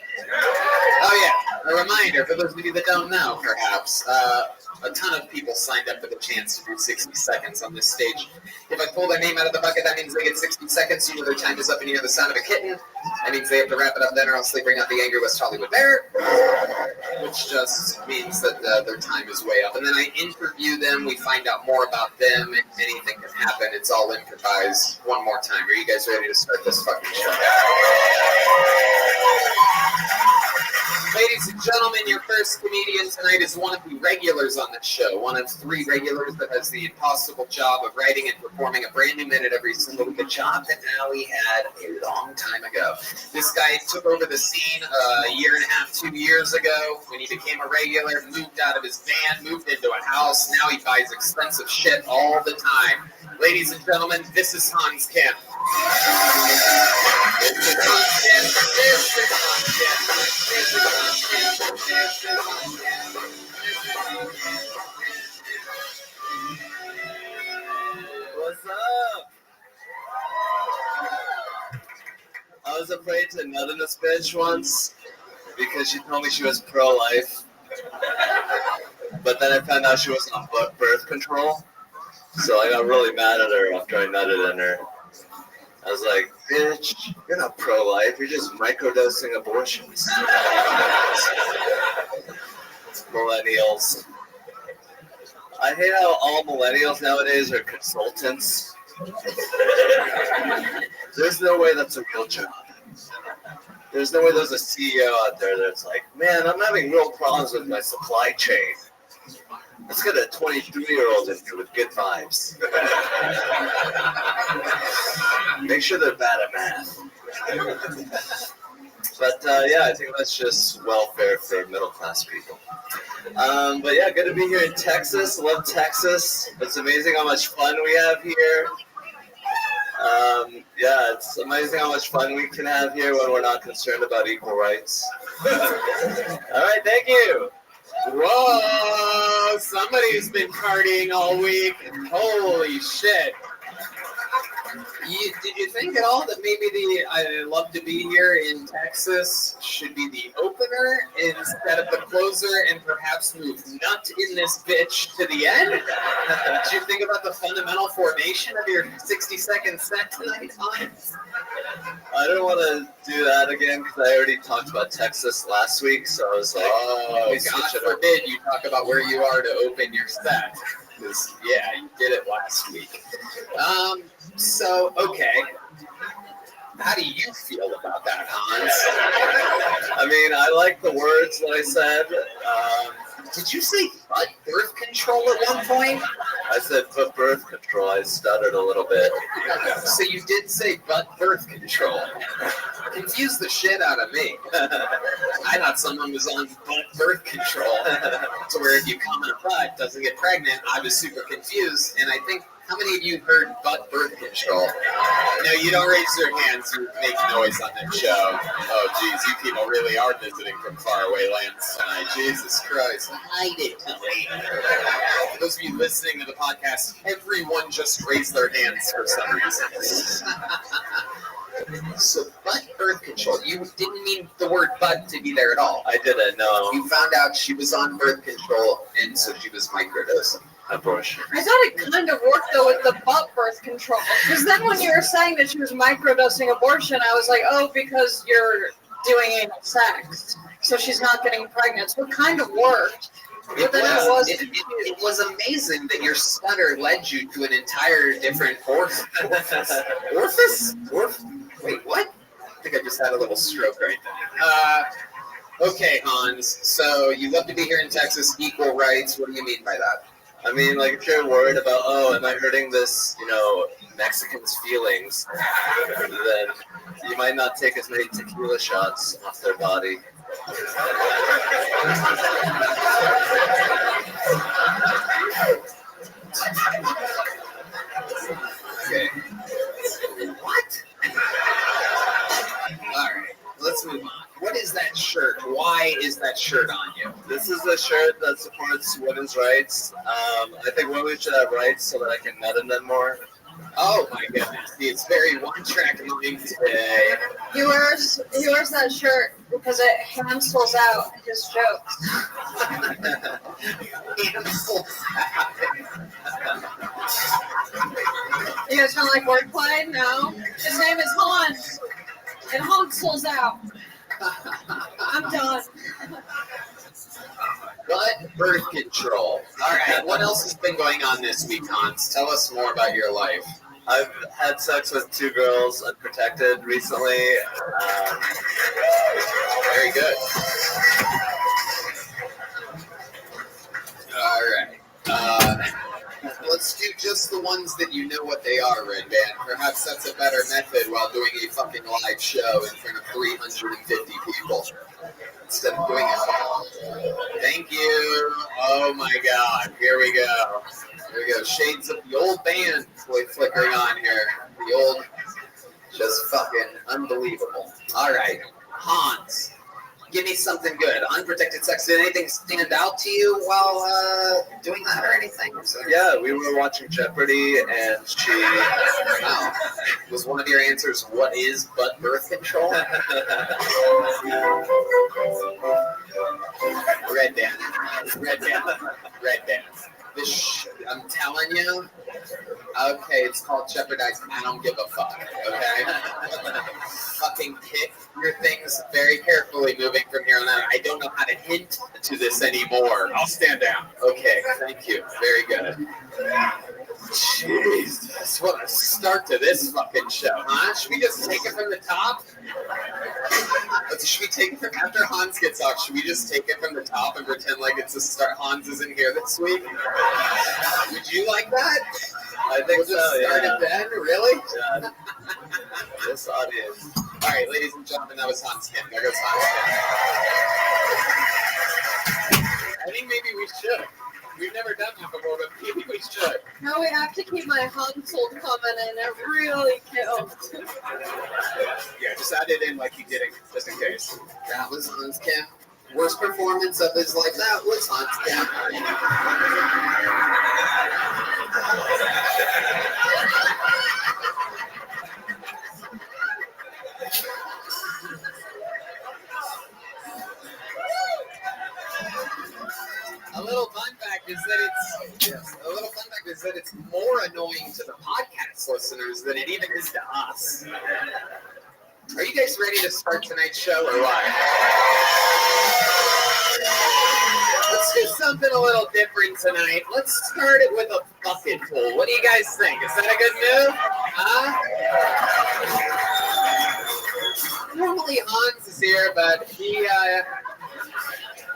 Oh yeah, a reminder for those of you that don't know, perhaps, a ton of people signed up for the chance to do 60 seconds on this stage. If I pull their name out of the bucket, that means they get 60 seconds. You know their time is up and you hear the sound of a kitten. That means they have to wrap it up then or else they bring out the angry West Hollywood Bear, which just means that their time is way up. And then I interview them. We find out more about them. Anything can happen. It's all improvised. One more time. Are you guys ready to start this fucking show? Ladies Ladies and gentlemen, your first comedian tonight is one of the regulars on the show. One of 3 regulars that has the impossible job of writing and performing a brand new minute every single week. A job that now he had a long time ago. This guy took over the scene a year and a half, 2 years ago when he became a regular, moved out of his van, moved into a house. Now he buys expensive shit all the time. Ladies and gentlemen, this is Hans Kim. This is Hans Kim. This is Hans Kim. This is Hans Kim. This is Hans Kim. What's up? I was afraid to nut in this bitch once because she told me she was pro-life. But then I found out she wasn't on birth control. So I got really mad at her after I nutted in her. I was like, bitch, you're not pro-life, you're just microdosing abortions. Millennials. I hate how all millennials nowadays are consultants. There's no way that's a real job. There's no way there's a CEO out there that's like, man, I'm having real problems with my supply chain. Let's get a 23-year-old in here with good vibes. Make sure they're bad at math. But yeah, I think that's just welfare for middle-class people. But yeah, good to be here in Texas. Love Texas. It's amazing how much fun we have here. Yeah, it's amazing how much fun we can have here when we're not concerned about equal rights. All right, thank you. Whoa, somebody's been partying all week. Holy shit. Did you think at all that maybe the I Love to Be Here in Texas should be the opener instead of the closer and perhaps move nut in this bitch to the end? Did you think about the fundamental formation of your 60-second set tonight, Hans? I don't want to do that again because I already talked about Texas last week, so I was like, oh, God forbid you talk about where you are to open your set. Because, yeah, you did it last week. So, okay. How do you feel about that, Hans? I mean, I like the words that I said. Did you say butt birth control at one point? I said butt birth control. I stuttered a little bit. So you did say butt birth control. Confused the shit out of me. I thought someone was on butt birth control. To where if you come in a butt, doesn't get pregnant. I was super confused, and I think, how many of you heard butt birth control? No, you don't raise your hands. You make noise on the show. Oh, geez, you people really are visiting from faraway lands tonight. Jesus Christ. Hide it, Tony. For those of you listening to the podcast, everyone just raised their hands for some reason. So, butt birth control. You didn't mean the word butt to be there at all. I didn't, no. You found out she was on birth control, and so she was microdosing. Abortion. I thought it kind of worked though with the butt birth control. Because then when you were saying that she was microdosing abortion, I was like, oh, because you're doing anal sex, so she's not getting pregnant. So it kind of worked. But then it was amazing that your stutter led you to an entire different orifice. Orifice? Wait, what? I think I just had a little stroke right there. Okay, Hans. So you love to be here in Texas, equal rights. What do you mean by that? I mean, like, if you're worried about, oh, am I hurting this, Mexican's feelings, then you might not take as many tequila shots off their body. Okay. What? All right, let's move on. What is that shirt? Why is that shirt on you? This is a shirt that supports women's rights. I think women should have rights so that I can nut in them more. Oh my goodness, it's very one-track mind today. He wears that shirt because it cancels out his jokes. Cancels out. You guys sound like wordplay? No. His name is Hans. It cancels out. I'm done. Butt birth control. All right, what else has been going on this week, Hans? Tell us more about your life. I've had sex with 2 girls unprotected recently. Very good. ones that you know what they are, Red Band. Perhaps that's a better method while doing a fucking live show in front of 350 people. Instead of doing it. Thank you. Oh my God. Here we go. Here we go. Shades of the old band flickering on here. The old, just fucking unbelievable. All right. Hans. Give me something good. Unprotected sex. Did anything stand out to you while doing that or anything? Yeah, we were watching Jeopardy, and she. Wow. Was one of your answers, what is butt birth control? Red band. Red band. Red band. I'm telling you. Okay, it's called Jeopardize. I don't give a fuck. Okay? Fucking pick your things very carefully moving from here on out. I don't know how to hint to this anymore. I'll stand down. Okay, thank you. Very good. Jeez, what a start to this fucking show, huh? Should we just take it from the top? Should we take it from after Hans gets off? Should we just take it from the top and pretend like it's a start? Hans isn't here this week. Would you like that? I think we'll just start it then. Really? Yeah. This audience. All right, ladies and gentlemen, that was Hans Kim. There goes Hans Kim. I think maybe we should. We've never done that before, but maybe we should. No, we have to keep my Hansel comment in. It really kills. Yeah, just add it in like you did it, just in case. That was Hans Kim. Worst performance of his life. That was Hans Kim. A little fun fact is that it's more annoying to the podcast listeners than it even is to us. Are you guys ready to start tonight's show or what? Let's do something a little different tonight. Let's start it with a bucket pool. What do you guys think? Is that a good move? Huh? Normally Hans is here, but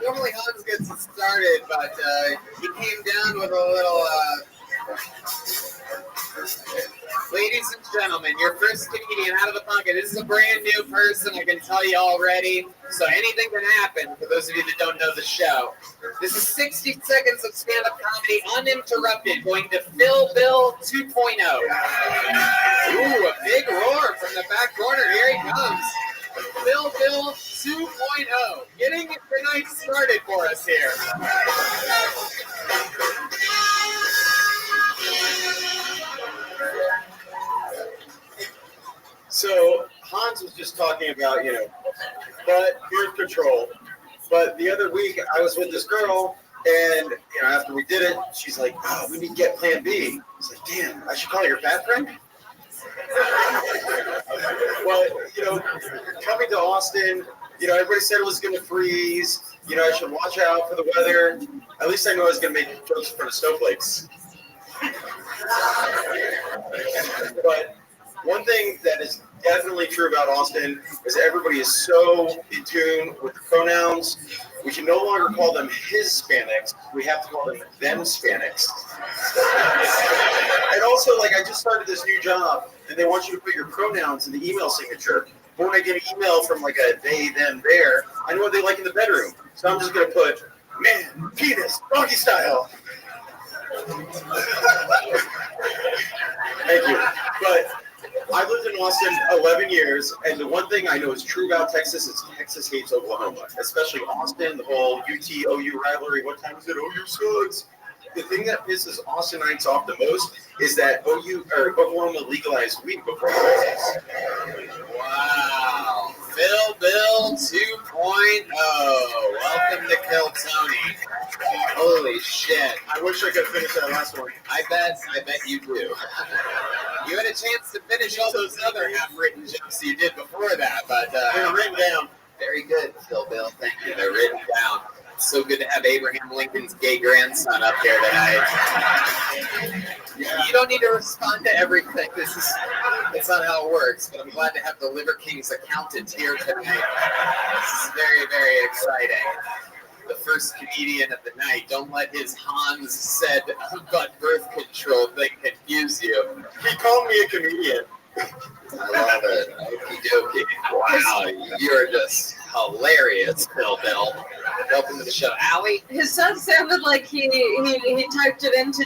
normally Hans gets it started, but he came down with a little. Ladies and gentlemen, your first comedian out of the pocket. This is a brand new person, I can tell you already. So anything can happen for those of you that don't know the show. This is 60 seconds of stand-up comedy uninterrupted, going to Phil Bill 2.0. Ooh, a big roar from the back corner. Here he comes. Phil Bill 2.0. Getting tonight started for us here. So Hans was just talking about, butt birth control. But the other week I was with this girl, and after we did it, she's like, "Oh, we need to get Plan B." I was like, "Damn, I should call your fat friend." Well, coming to Austin, everybody said it was going to freeze. I should watch out for the weather. At least I know I was going to make jokes in front of snowflakes. But one thing that is definitely true about Austin is everybody is so in tune with the pronouns. We can no longer call them his Hispanics. We have to call them Hispanics. And also, I just started this new job, and they want you to put your pronouns in the email signature. But when I get an email from a they, them, their, I know what they like in the bedroom. So I'm just going to put man, penis, doggy style. Thank you. But I've lived in Austin 11 years, and the one thing I know is true about Texas is Texas hates Oklahoma, especially Austin, the whole UT-OU rivalry. What time is it? OU sucks. The thing that pisses Austinites off the most is that Oklahoma legalized weed before Texas. Wow. Phil Bill 2.0. Welcome to Kill Tony. Holy shit. I wish I could finish that last one. I bet you do. You had a chance to finish all those other half-written jokes you did before that, but they're written down. Very good, Phil Bill. Thank you. They're written down. It's so good to have Abraham Lincoln's gay grandson up here tonight. You don't need to respond to everything. It's not how it works, but I'm glad to have the Liver King's accountant here tonight. This is very, very exciting. the first comedian of the night. Don't let his Hans said but birth control thing confuse you. He called me a comedian. I love it. Okie dokie. Wow, you're just hilarious, Bill. Welcome to the show. Allie? His son sounded like he typed it into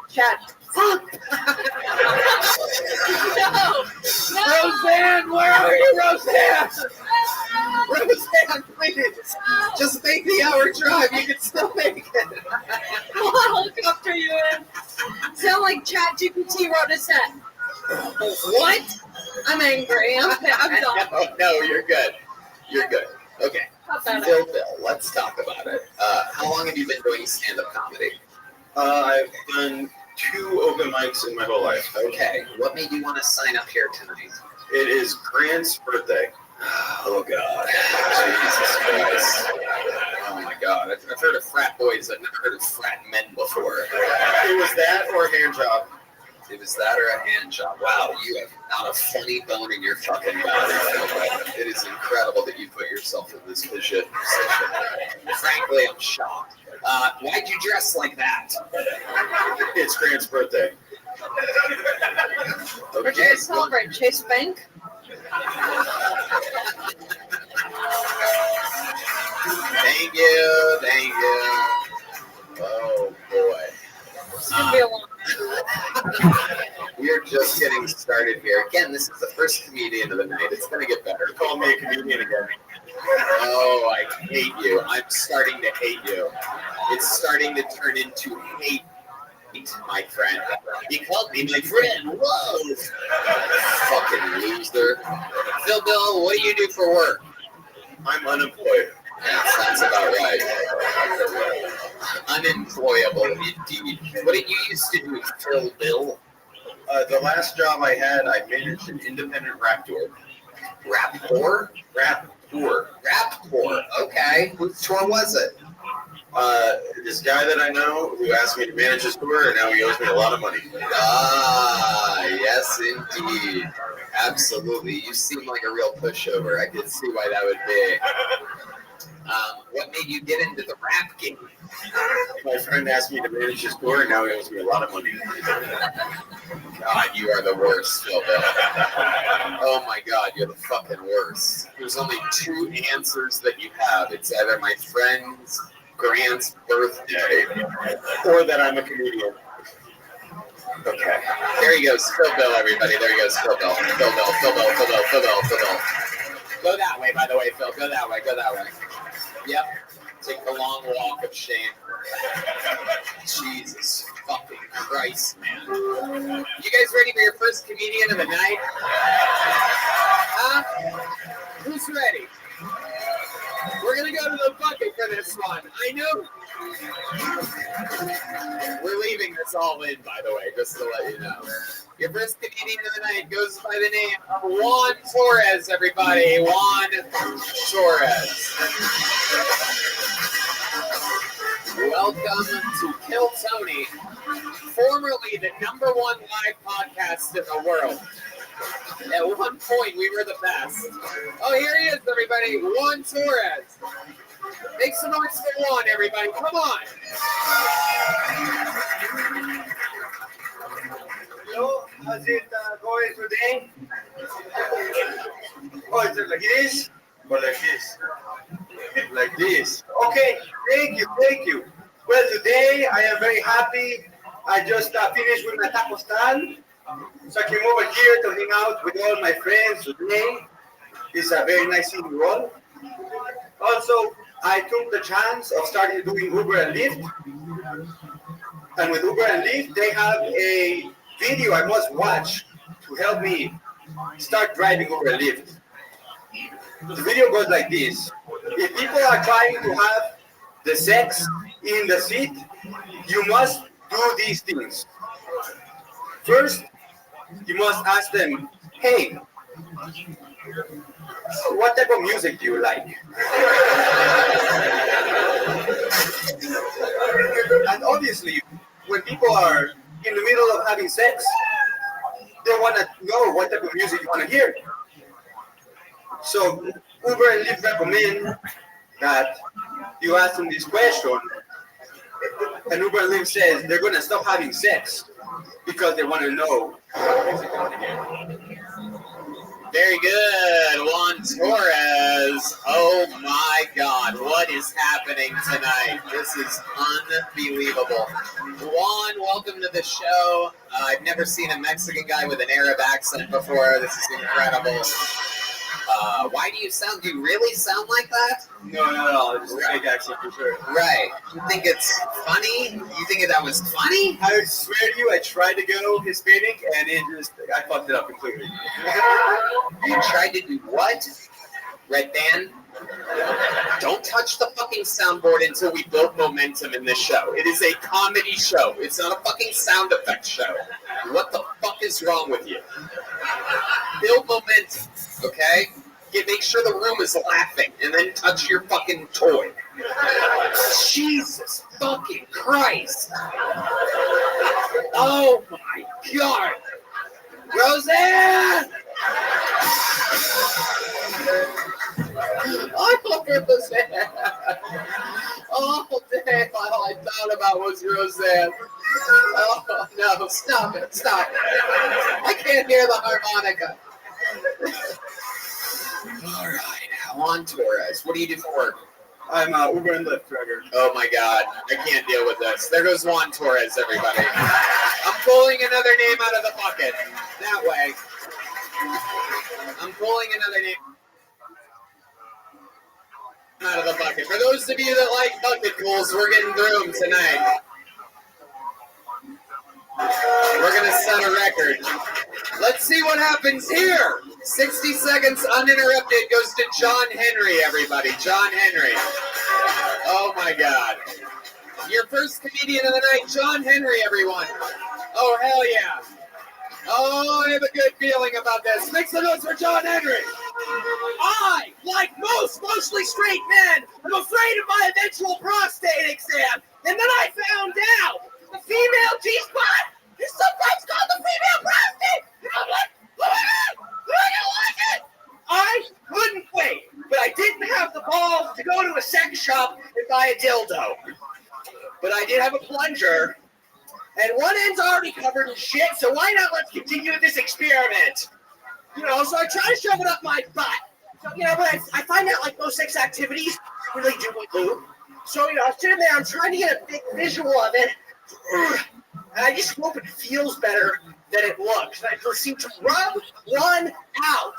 chat. Fuck! No! Roseanne, where are you, Roseanne? Roseanne, please. Just make the hour drive. You can still make it. I'll helicopter you in. Sound like ChatGPT wrote a set. What? I'm angry. I'm done. No, you're good. You're good. Okay. Bill, let's talk about it. How long have you been doing stand-up comedy? I've done 2 open mics in my whole life. Okay. What made you want to sign up here tonight? It is Grant's birthday. Oh, God. Jesus Christ. Oh, my God. I've heard of frat boys. I've never heard of frat men before. It was that or a hand job. It was that or a hand job. Wow, you have not a funny bone in your fucking body. It is incredible that you put yourself in this position. Frankly, I'm shocked. Why'd you dress like that? It's Grant's birthday. We're going to celebrate Chase Bank. Thank you. Oh, boy. It's going to be a long We're just getting started here. Again, this is the first comedian of the night. It's going to get better. Call me a comedian again. Oh, I hate you. I'm starting to hate you. It's starting to turn into hate, my friend. He called me my friend. Whoa. Fucking loser. Bill, what do you do for work? I'm unemployed. That sounds about right. Unemployable, indeed. What did you used to do, Bill? The last job I had, I managed an independent rap tour. Rap tour? Rap tour. Rap tour. Okay. Whose tour was it? This guy that I know who asked me to manage his tour, and now he owes me a lot of money. Ah, yes, indeed. Absolutely. You seem like a real pushover. I can see why that would be. What made you get into the rap game? My friend asked me to manage his tour, and now he owes me a lot of money. God, you are the worst, Bill. Oh my God, you're the fucking worst. There's only 2 answers that you have. It's either my friend's Grant's birthday or that I'm a comedian. Okay. There he goes. Phil Bill, everybody. There he goes. Phil Bill. Phil Bill. Go that way, by the way, Phil. Go that way. Yep. Take the long walk of shame. Jesus fucking Christ, man. You guys ready for your first comedian of the night? Huh? Who's ready? We're going to go to the bucket for this one. I know. We're leaving this all in, by the way, just to let you know. Your first comedian of the night goes by the name of Juan Torres, everybody. Juan Torres. Welcome to Kill Tony, formerly the #1 live podcast in the world. At one point, we were the best. Oh, here he is, everybody. Juan Torres. Make some noise for Juan, everybody. Come on. Hello, how's it going today? Oh, is it like this? Or like this? Like this. Okay, thank you. Well, today I am very happy. I just finished with my taco stand. So I came over here to hang out with all my friends today. It's a very nice evening roll. Also, I took the chance of starting doing Uber and Lyft. And with Uber and Lyft, they have a video I must watch to help me start driving Uber and Lyft. The video goes like this. If people are trying to have the sex in the seat, you must do these things. First, you must ask them, hey, what type of music do you like? And obviously, when people are in the middle of having sex, they want to know what type of music you want to hear. So Uber and Lyft recommend that you ask them this question, and Uber and Lyft says they're going to stop having sex because they want to know. Very good, Juan Torres. Oh my God, what is happening tonight? This is unbelievable. Juan, welcome to the show. I've never seen a Mexican guy with an Arab accent before. This is incredible. Why do you really sound like that? No, not at all. It's a fake accent for sure. Right. You think it's funny? You think that was funny? I swear to you, I tried to go Hispanic, and I fucked it up completely. You tried to do what? Red band? Don't touch the fucking soundboard until we build momentum in this show. It is a comedy show. It's not a fucking sound effects show. What the fuck is wrong with you? Build momentum, okay? Make sure the room is laughing, and then touch your fucking toy. Jesus fucking Christ! Oh my God! Roseanne! I love Roseanne. Oh damn! All I thought about was Roseanne. Oh no! Stop it! Stop it! I can't hear the harmonica. All right, Juan Torres. What do you do for work? I'm Uber and Lyft driver. Oh my God, I can't deal with this. There goes Juan Torres, everybody. I'm pulling another name out of the bucket. That way. I'm pulling another name out of the bucket. For those of you that like bucket pulls, we're getting through them tonight. We're going to set a record. Let's see what happens here. 60 seconds uninterrupted goes to John Henry, everybody. John Henry. Oh, my God. Your first comedian of the night, John Henry, everyone. Oh, hell yeah. Oh, I have a good feeling about this. Make some notes for John Henry. I, like most mostly straight men, am afraid of my eventual prostate exam. And then I found out the female G-spot is sometimes called the female prostate. And I'm like, oh my God, I don't like it. I couldn't wait, but I didn't have the balls to go to a sex shop and buy a dildo. But I did have a plunger, and one end's already covered in shit, so why not let's continue with this experiment? You know, so I try to shove it up my butt. So, you know, but I find out, like, most sex activities really do with lube. So, you know, I'm sitting there, I'm trying to get a big visual of it, and I just hope it feels better than it looks. And I proceed to rub one out,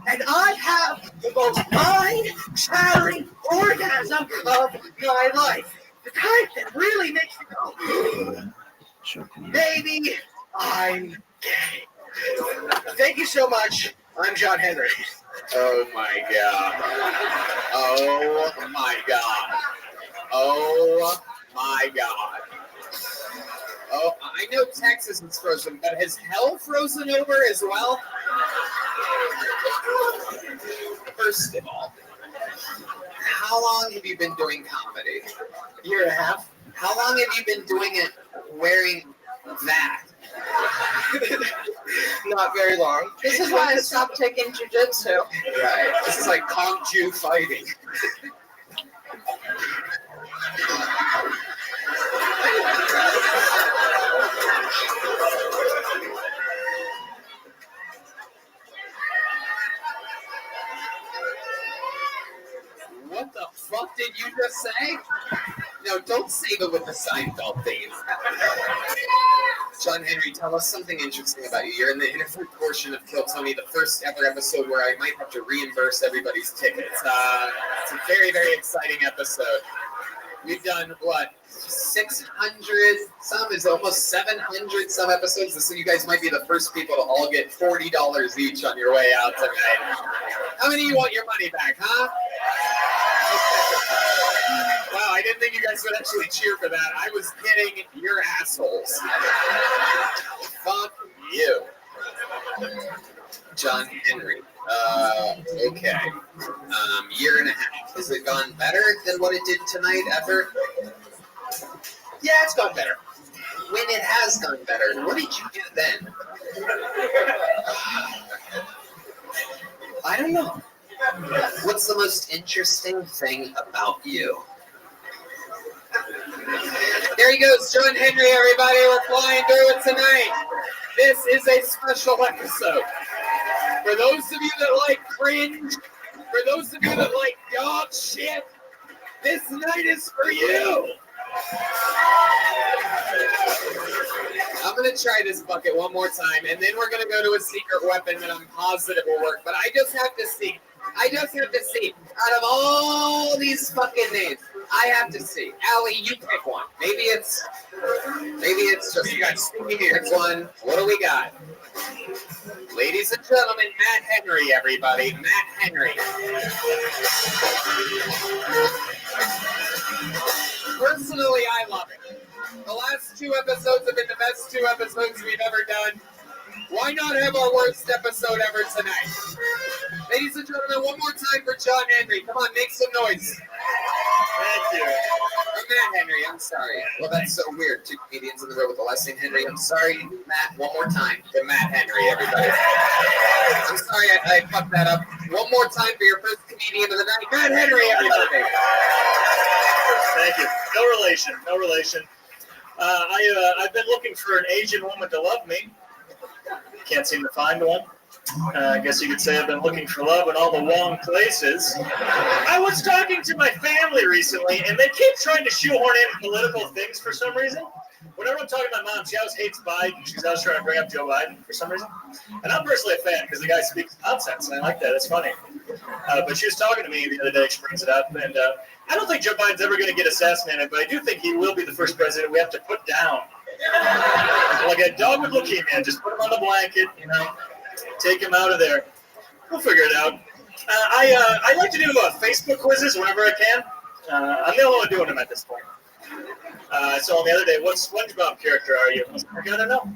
and I have the most mind-shattering orgasm of my life. The kind that really makes you go, maybe I'm gay. Thank you so much. I'm John Henry. Oh my God. Oh my God. Oh my God. Oh, I know Texas is frozen, but has hell frozen over as well? First of all, how long have you been doing comedy? A year and a half. How long have you been doing it wearing that? Not very long. This is why I stopped taking jujitsu. Right. This is like Kung Fu fighting. What the fuck did you just say? No, don't save it with the Seinfeld theme. John Henry, tell us something interesting about you. You're in the interview portion of Kill Tony, the first ever episode where I might have to reimburse everybody's tickets. It's a very, very exciting episode. We've done, what, 600 some? Is almost 700 some episodes. So you guys might be the first people to all get $40 each on your way out tonight. How many of you want your money back, huh? Wow, I didn't think you guys would actually cheer for that. I was kidding your assholes. Fuck you. John Henry. Okay. Year and a half. Has it gone better than what it did tonight ever? Yeah, it's gone better. When it has gone better, what did you do then? I don't know. What's the most interesting thing about you? he goes, John Henry, everybody. We're flying through it tonight. This is a special episode. For those of you that like cringe, for those of you that like dog shit, this night is for you. I'm going to try this bucket one more time, and then we're going to go to a secret weapon that I'm positive will work. But I just have to see. Out of all these fucking names, I have to see. Allie, you pick one. Maybe it's just you got stinky pick one. What do we got? Ladies and gentlemen, Matt Henry, everybody. Matt Henry. Personally, I love it. The last 2 episodes have been the best 2 episodes we've ever done. Why not have our worst episode ever tonight? Ladies and gentlemen, one more time for John Henry. Come on, make some noise. Thank you. Or Matt Henry, I'm sorry. Well, that's so weird. 2 comedians in the row with the last name Henry. I'm sorry, Matt. One more time for Matt Henry, everybody. I'm sorry I fucked that up. One more time for your first comedian of the night, Matt Henry, everybody. Thank you. No relation. I've been looking for an Asian woman to love me. Can't seem to find one. I guess you could say I've been looking for love in all the wrong places. I was talking to my family recently, and they keep trying to shoehorn in political things for some reason. Whenever I'm talking to my mom, she always hates Biden. She's always trying to bring up Joe Biden for some reason. And I'm personally a fan because the guy speaks nonsense, and I like that. It's funny. But she was talking to me the other day. She brings it up, and I don't think Joe Biden's ever going to get assassinated, but I do think he will be the first president we have to put down. Like a dog with leukemia, just put him on the blanket, take him out of there. We'll figure it out. I like to do Facebook quizzes whenever I can. I'm the only one doing them at this point. So the other day, what SpongeBob character are you? I was like, I don't know.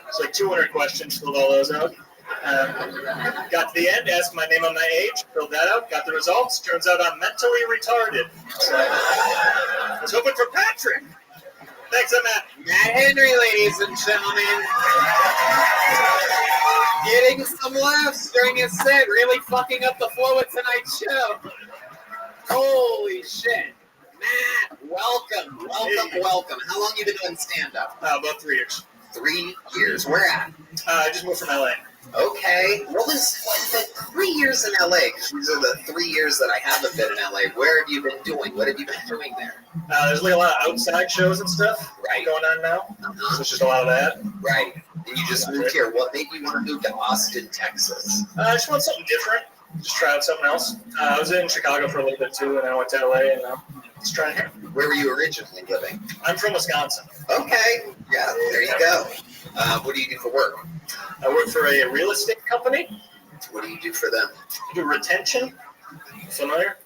It's like 200 questions, filled all those out. Got to the end, asked my name and my age, filled that out, got the results. Turns out I'm mentally retarded. So I was hoping for Patrick. Thanks, I'm Matt Henry, ladies and gentlemen. Getting some laughs during his set, really fucking up the flow of tonight's show. Holy shit. Matt, welcome. How long you been doing stand-up? About 3 years. 3 years. Where at? I just moved from LA. Okay. What the 3 years in LA? These are the 3 years that I haven't been in LA. Where have you been doing? What have you been doing there? There's like a lot of outside shows and stuff going on now. So it's just a lot of that. Right. And you just moved here. What made you want to move to Austin, Texas? I just want something different. Just try out something else. I was in Chicago for a little bit too, and then I went to LA and just trying here. Where were you originally living? I'm from Wisconsin. Okay. Yeah, there you go. What do you do for work? I work for a real estate company. What do you do for them? I do retention. Familiar?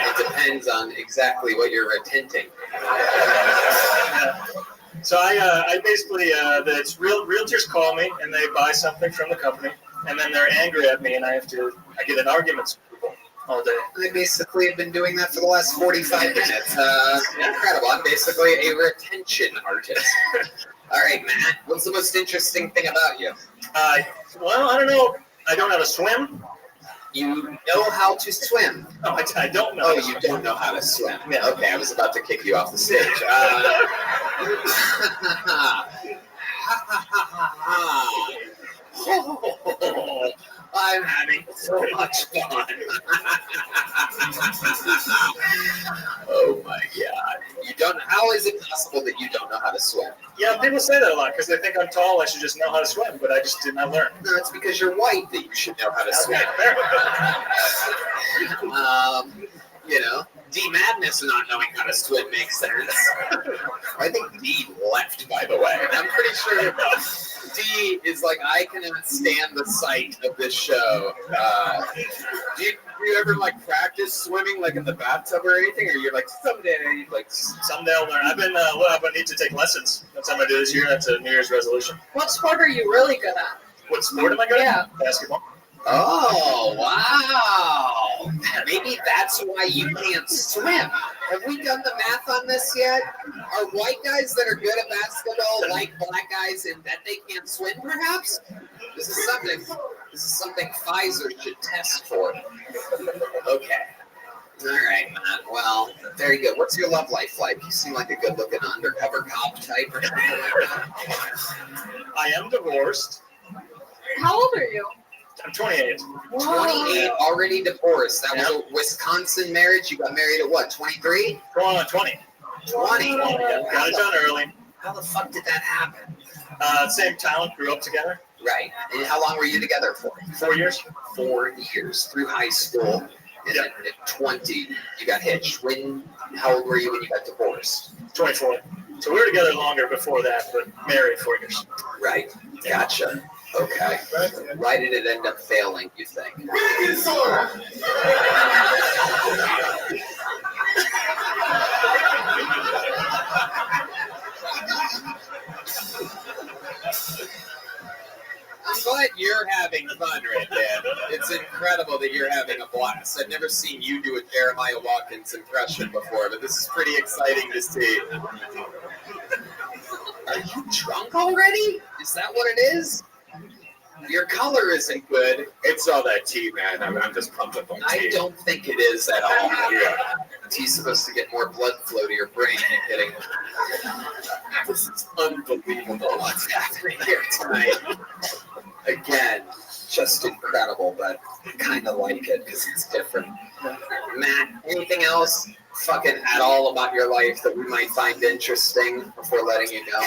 It depends on exactly what you're retenting. Yeah. So I basically, realtors call me and they buy something from the company, and then they're angry at me, and I get in arguments with people all day. I basically have been doing that for the last 45 minutes. Incredible. I'm basically a retention artist. All right, Matt, what's the most interesting thing about you? Well, I don't know. I don't know how to swim. You know how to swim? No, I don't know. Oh, you don't know how to swim. Yeah. Okay, I was about to kick you off the stage. I'm having so much fun. Oh my God. You don't. How is it possible that you don't know how to swim? Yeah, people say that a lot because they think I'm tall. I should just know how to swim, but I just did not learn. No, it's because you're white that you should know how to swim. D Madness not knowing how to swim makes sense. I think D left, by the way. I'm pretty sure D is like, I cannot stand the sight of this show. Do you ever practice swimming in the bathtub or anything? Or you're someday I'll learn. I need to take lessons. That's what I'm gonna do this year. That's a New Year's resolution. What sport are you really good at? What sport am I good at? Basketball. Oh, wow. Maybe that's why you can't swim. Have we done the math on this yet? Are white guys that are good at basketball like black guys in that they can't swim, perhaps? This is something Pfizer should test for. Okay. All right, Matt. Well, very good. What's your love life like? You seem like a good-looking undercover cop type or something like that. I am divorced. How old are you? I'm 28. 28, already divorced. That was a Wisconsin marriage. You got married at what, 23? 20. 20. Got it done early. How the fuck did that happen? Same town, grew up together. Right. And how long were you together for? 4 years. 4 years through high school. And then at 20, you got hitched. How old were you when you got divorced? 24. So we were together longer before that, but married 4 years. Right. Gotcha. Okay. Why did it end up failing, you think? I'm glad you're having fun right there. It's incredible that you're having a blast. I've never seen you do a Jeremiah Watkins impression before, but this is pretty exciting to see. Are you drunk already? Is that what it is? Your color isn't good. It's all that tea, man. I'm just pumped up on tea. I don't think it is at all. Yeah. Tea's supposed to get more blood flow to your brain. You're kidding. This is unbelievable what's happening here tonight. Again, just incredible, but I kind of like it because it's different. Matt, anything else fucking at all about your life that we might find interesting before letting you go?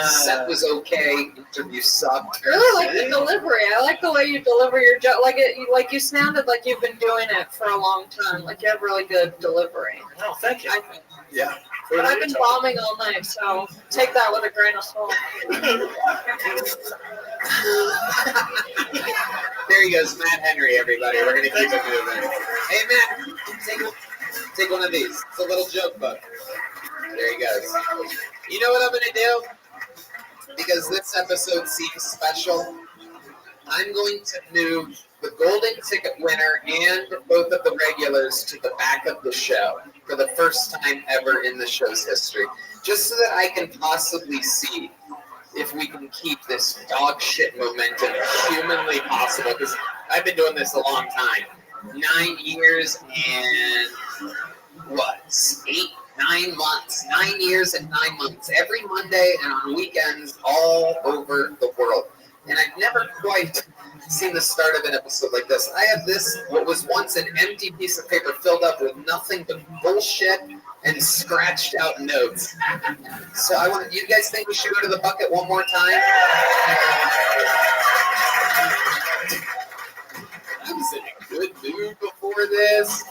Set was okay. Interview sucked. I really like the delivery. I like the way you deliver your joke. Like you sounded like you've been doing it for a long time. Like you have really good delivery. Oh, thank you. I think. Yeah. But I've been bombing all night, so take that with a grain of salt. There he goes, Matt Henry, everybody. We're going to keep it moving. Hey, Matt, take one of these. It's a little joke book. There he goes. You know what I'm going to do? Because this episode seems special, I'm going to move the golden ticket winner and both of the regulars to the back of the show for the first time ever in the show's history, just so that I can possibly see if we can keep this dog shit momentum humanly possible, because I've been doing this a long time. 9 years and what? 9 months. 9 years and 9 months. Every Monday and on weekends all over the world. And I've never quite seen the start of an episode like this. I have this, what was once an empty piece of paper filled up with nothing but bullshit and scratched out notes. So you guys think we should go to the bucket one more time? I was in a good mood before this.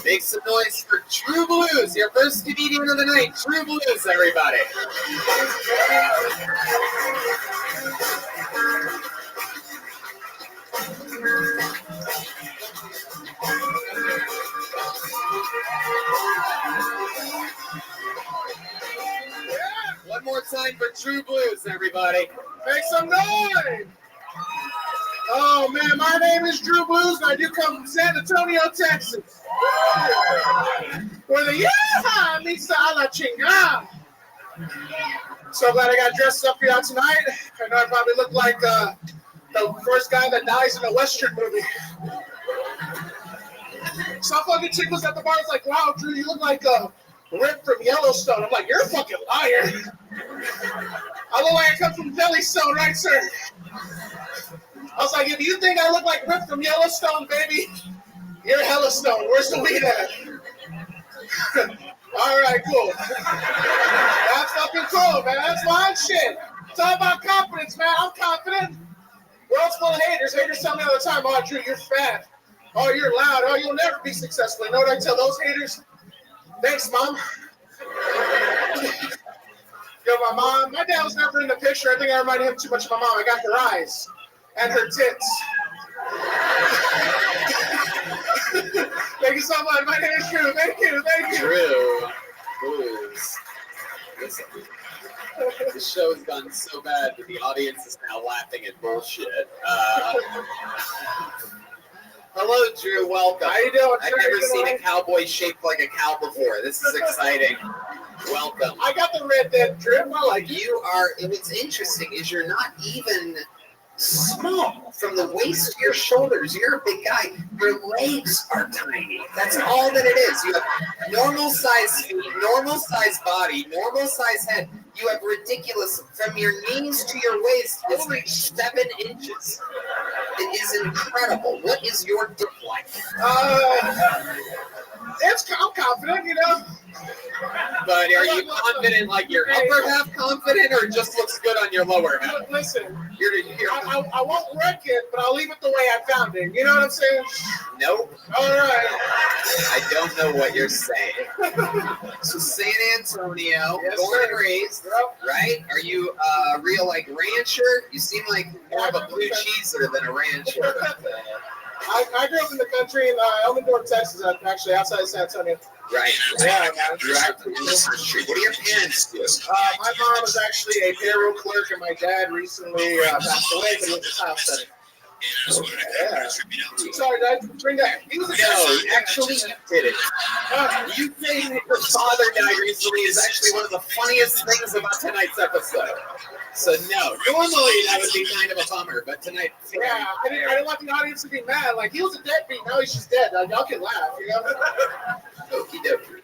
Make some noise for True Blues, your first comedian of the night. True Blues, everybody. One more time for True Blues, everybody. Make some noise! Oh man, my name is Drew Blues, and I do come from San Antonio, Texas. Where the yeah meets the a la chingada. So glad I got dressed up here tonight. I know I probably look like the first guy that dies in a Western movie. Some fucking chick was at the bar, was like, wow, Drew, you look like Rip from Yellowstone. I'm like, you're a fucking liar. I look like I come from Jellystone, right, sir? I was like, if you think I look like Rip from Yellowstone, baby, you're Hellastone. Where's the weed at? All right, cool. That's fucking cool, man. That's my shit. It's all about confidence, man. I'm confident. World's full of haters. Haters tell me all the time, oh, Drew, you're fat. Oh, you're loud. Oh, you'll never be successful. You know what I tell those haters? Thanks, Mom. Yo, my dad was never in the picture. I think I reminded him too much of my mom. I got her eyes and her tits. Thank you so much. My name is Drew. Thank you. Drew Blues. Listen, the show's gone so bad that the audience is now laughing at bullshit. Hello, Drew. Welcome. How you doing? I've never seen a cowboy shaped like a cow before. This is exciting. Welcome. I got the red dead drip. I like you are. And what's interesting is you're not even small. From the waist to your shoulders, you're a big guy. Your legs are tiny. That's all that it is. You have normal size feet, normal size body, normal size head. You have ridiculous, from your knees to your waist, it's like 7 inches. It is incredible. What is your dick like? I'm confident, you know. But are you confident, like your upper half confident, or just looks good on your lower half? Listen, I won't wreck it, but I'll leave it the way I found it. You know what I'm saying? Nope. All right. I don't know what you're saying. So San Antonio, Yes, born and sir. raised, right? Are you a real like rancher? You seem like more of a blue cheeser than a rancher. I grew up in the country in Elmendorf, Texas, actually outside of San Antonio. Right. Yeah, man. What do your parents do? My mom was actually a payroll clerk, and my dad recently passed away, but he was a tile setter. Yeah. Sorry, did I bring that? He was a Actually, you didn't. You saying that your father died recently is actually one of the funniest things about tonight's episode. So no, normally that would be kind of a bummer, but tonight. Yeah, I didn't want the audience to be mad. Like, he was a deadbeat, now he's just dead. Like, y'all can laugh, you know? Okie dokie.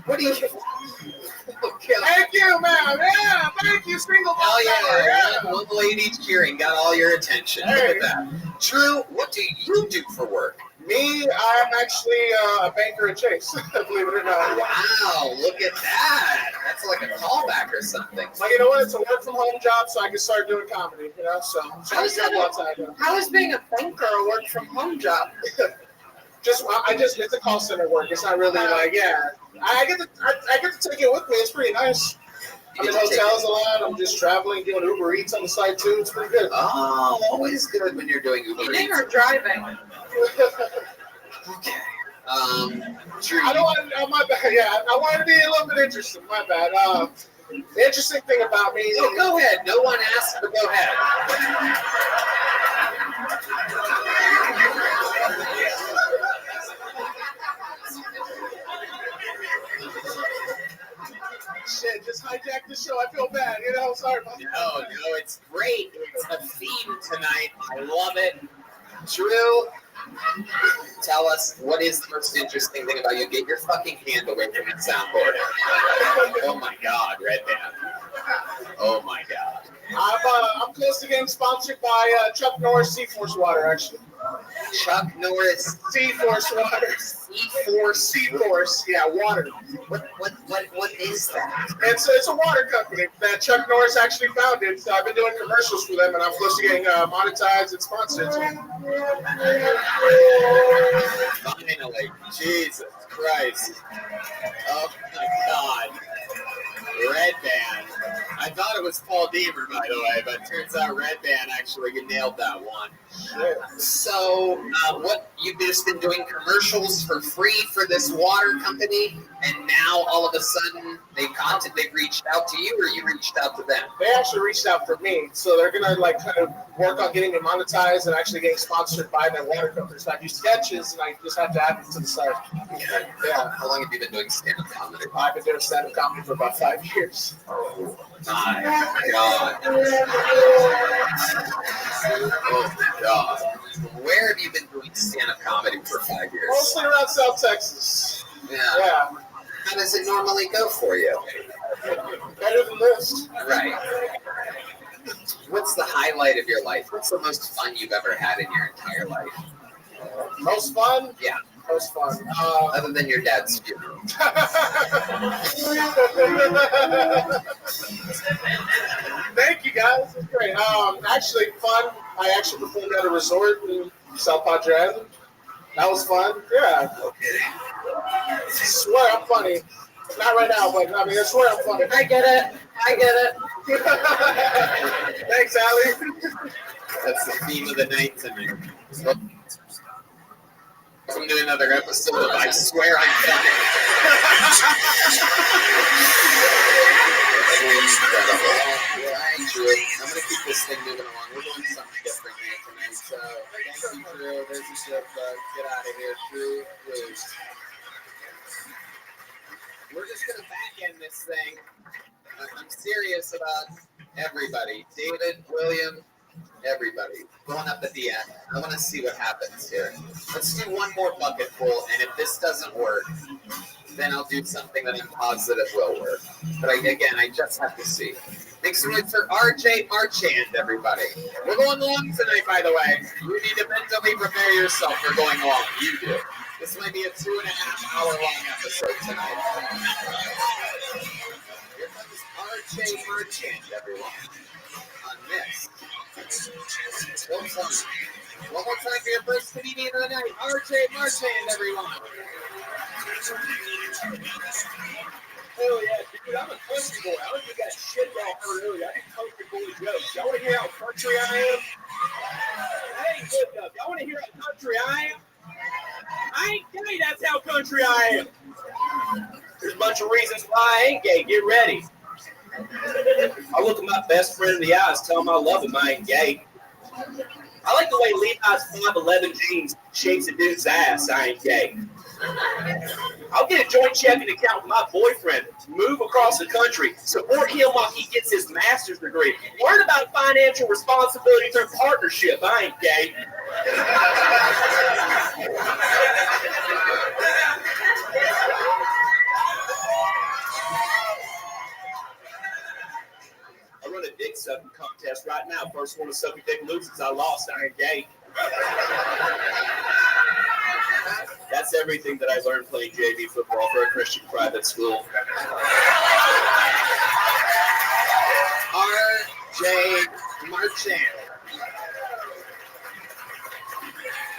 What do you? Thank you, ma'am. Yeah, thank you, single mom. Oh yeah, one lady cheering got all your attention. Look at that. Drew, what do you do for work? Me, I'm actually a banker at Chase, believe it or not. Wow, look at that. That's like a callback or something. Well, you know what? It's a work from home job, so I can start doing comedy, you know? So how is being a banker a work from home job? It's a call center work. It's not really like, I get to take it with me. It's pretty nice. I'm in hotels a lot. I'm just traveling, doing Uber Eats on the side too. It's pretty good. Oh, always good when you're doing Uber Eats. Or driving. Okay. Drew, I don't want. My bad. Yeah, I wanted to be a little bit interesting. My bad. The interesting thing about me. No, go ahead. No one asked, but go ahead. Shit, just hijacked the show. I feel bad, you know. Sorry about that. No, it's great. It's a theme tonight. I love it. Drew, tell us what is the most interesting thing about you. Get your fucking hand away from the soundboard. Oh my God, Red Band. Oh my God. I'm close to getting sponsored by Chuck Norris Seaforce Water, actually. Chuck Norris Seaforce Water. Seaforce, yeah, water. What is that? It's a water company that Chuck Norris actually founded. So I've been doing commercials for them, and I'm close to getting monetized and sponsored. Finally, Jesus Christ! Oh my God! Red Band. I thought it was Paul Deaver, by the way, but it turns out Red Band actually nailed that one. So, what you've just been doing commercials for free for this water company, and now all of a sudden they've reached out to you, or you reached out to them? They actually reached out for me, so they're gonna kind of work on getting me monetized and actually getting sponsored by their water company. So I do sketches, and I just have to add it to the site. Yeah. How long have you been doing stand-up comedy? I've been doing stand-up comedy for about 5 years. Oh my God. Oh my God. Where have you been doing stand-up comedy for 5 years? Mostly around South Texas. Yeah. How does it normally go for you? Better than this. Right. What's the highlight of your life? What's the most fun you've ever had in your entire life? Most fun? Yeah. Most fun. Other than your dad's funeral. Thank you, guys. It's great. Actually, fun. I actually performed at a resort in South Padre Island. That was fun. Yeah. Okay. I swear I'm funny. Not right now, but I mean, I swear I'm funny. I get it. Thanks, Allie. That's the theme of the night tonight. Welcome to another episode of I Swear I'm Funny. I'm going to keep this thing moving along. We're doing something different here tonight. So, thank you, Drew. There's a ship. Get out of here, Drew. Please. We're just going to back end this thing. I'm serious about Everybody. David, William, everybody. Going up at the end. I want to see what happens here. Let's do one more bucketful, and if this doesn't work, then I'll do something that I'm positive will work. But I just have to see. Make some noise for RJ Marchand, everybody. We're going long tonight, by the way. You need to mentally prepare yourself for going long. You do. This might be a 2.5 hour long episode tonight. Here comes RJ Marchand, everyone. On this. One more time for your first comedian of the night, RJ Marchand, everyone. Hell yeah, dude, I'm a country boy. I don't do that shit y'all heard earlier. I do country boy jokes. Y'all want to hear how country I am? That ain't good enough. Y'all want to hear how country I am? I ain't gay, that's how country I am. There's a bunch of reasons why I ain't gay. Get ready. I look at my best friend in the eyes, tell him I love him. I ain't gay. I like the way Levi's 5'11" jeans shapes a dude's ass. I ain't gay. I'll get a joint checking account with my boyfriend, move across the country, support him while he gets his master's degree, learn about financial responsibility through partnership. I ain't gay. I run a dick sucking contest right now. First one to suck a dick loses. I lost. I ain't gay. That's everything that I learned playing JV football for a Christian private school. RJ Marchand.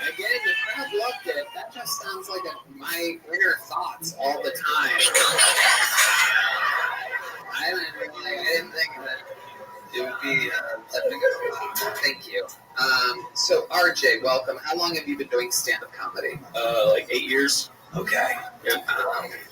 Again, the crowd loved it. That just sounds like my inner thoughts all the time. I didn't think that it would be thank you. So RJ, welcome. How long have you been doing stand-up comedy? Like 8 years. Okay. Yeah.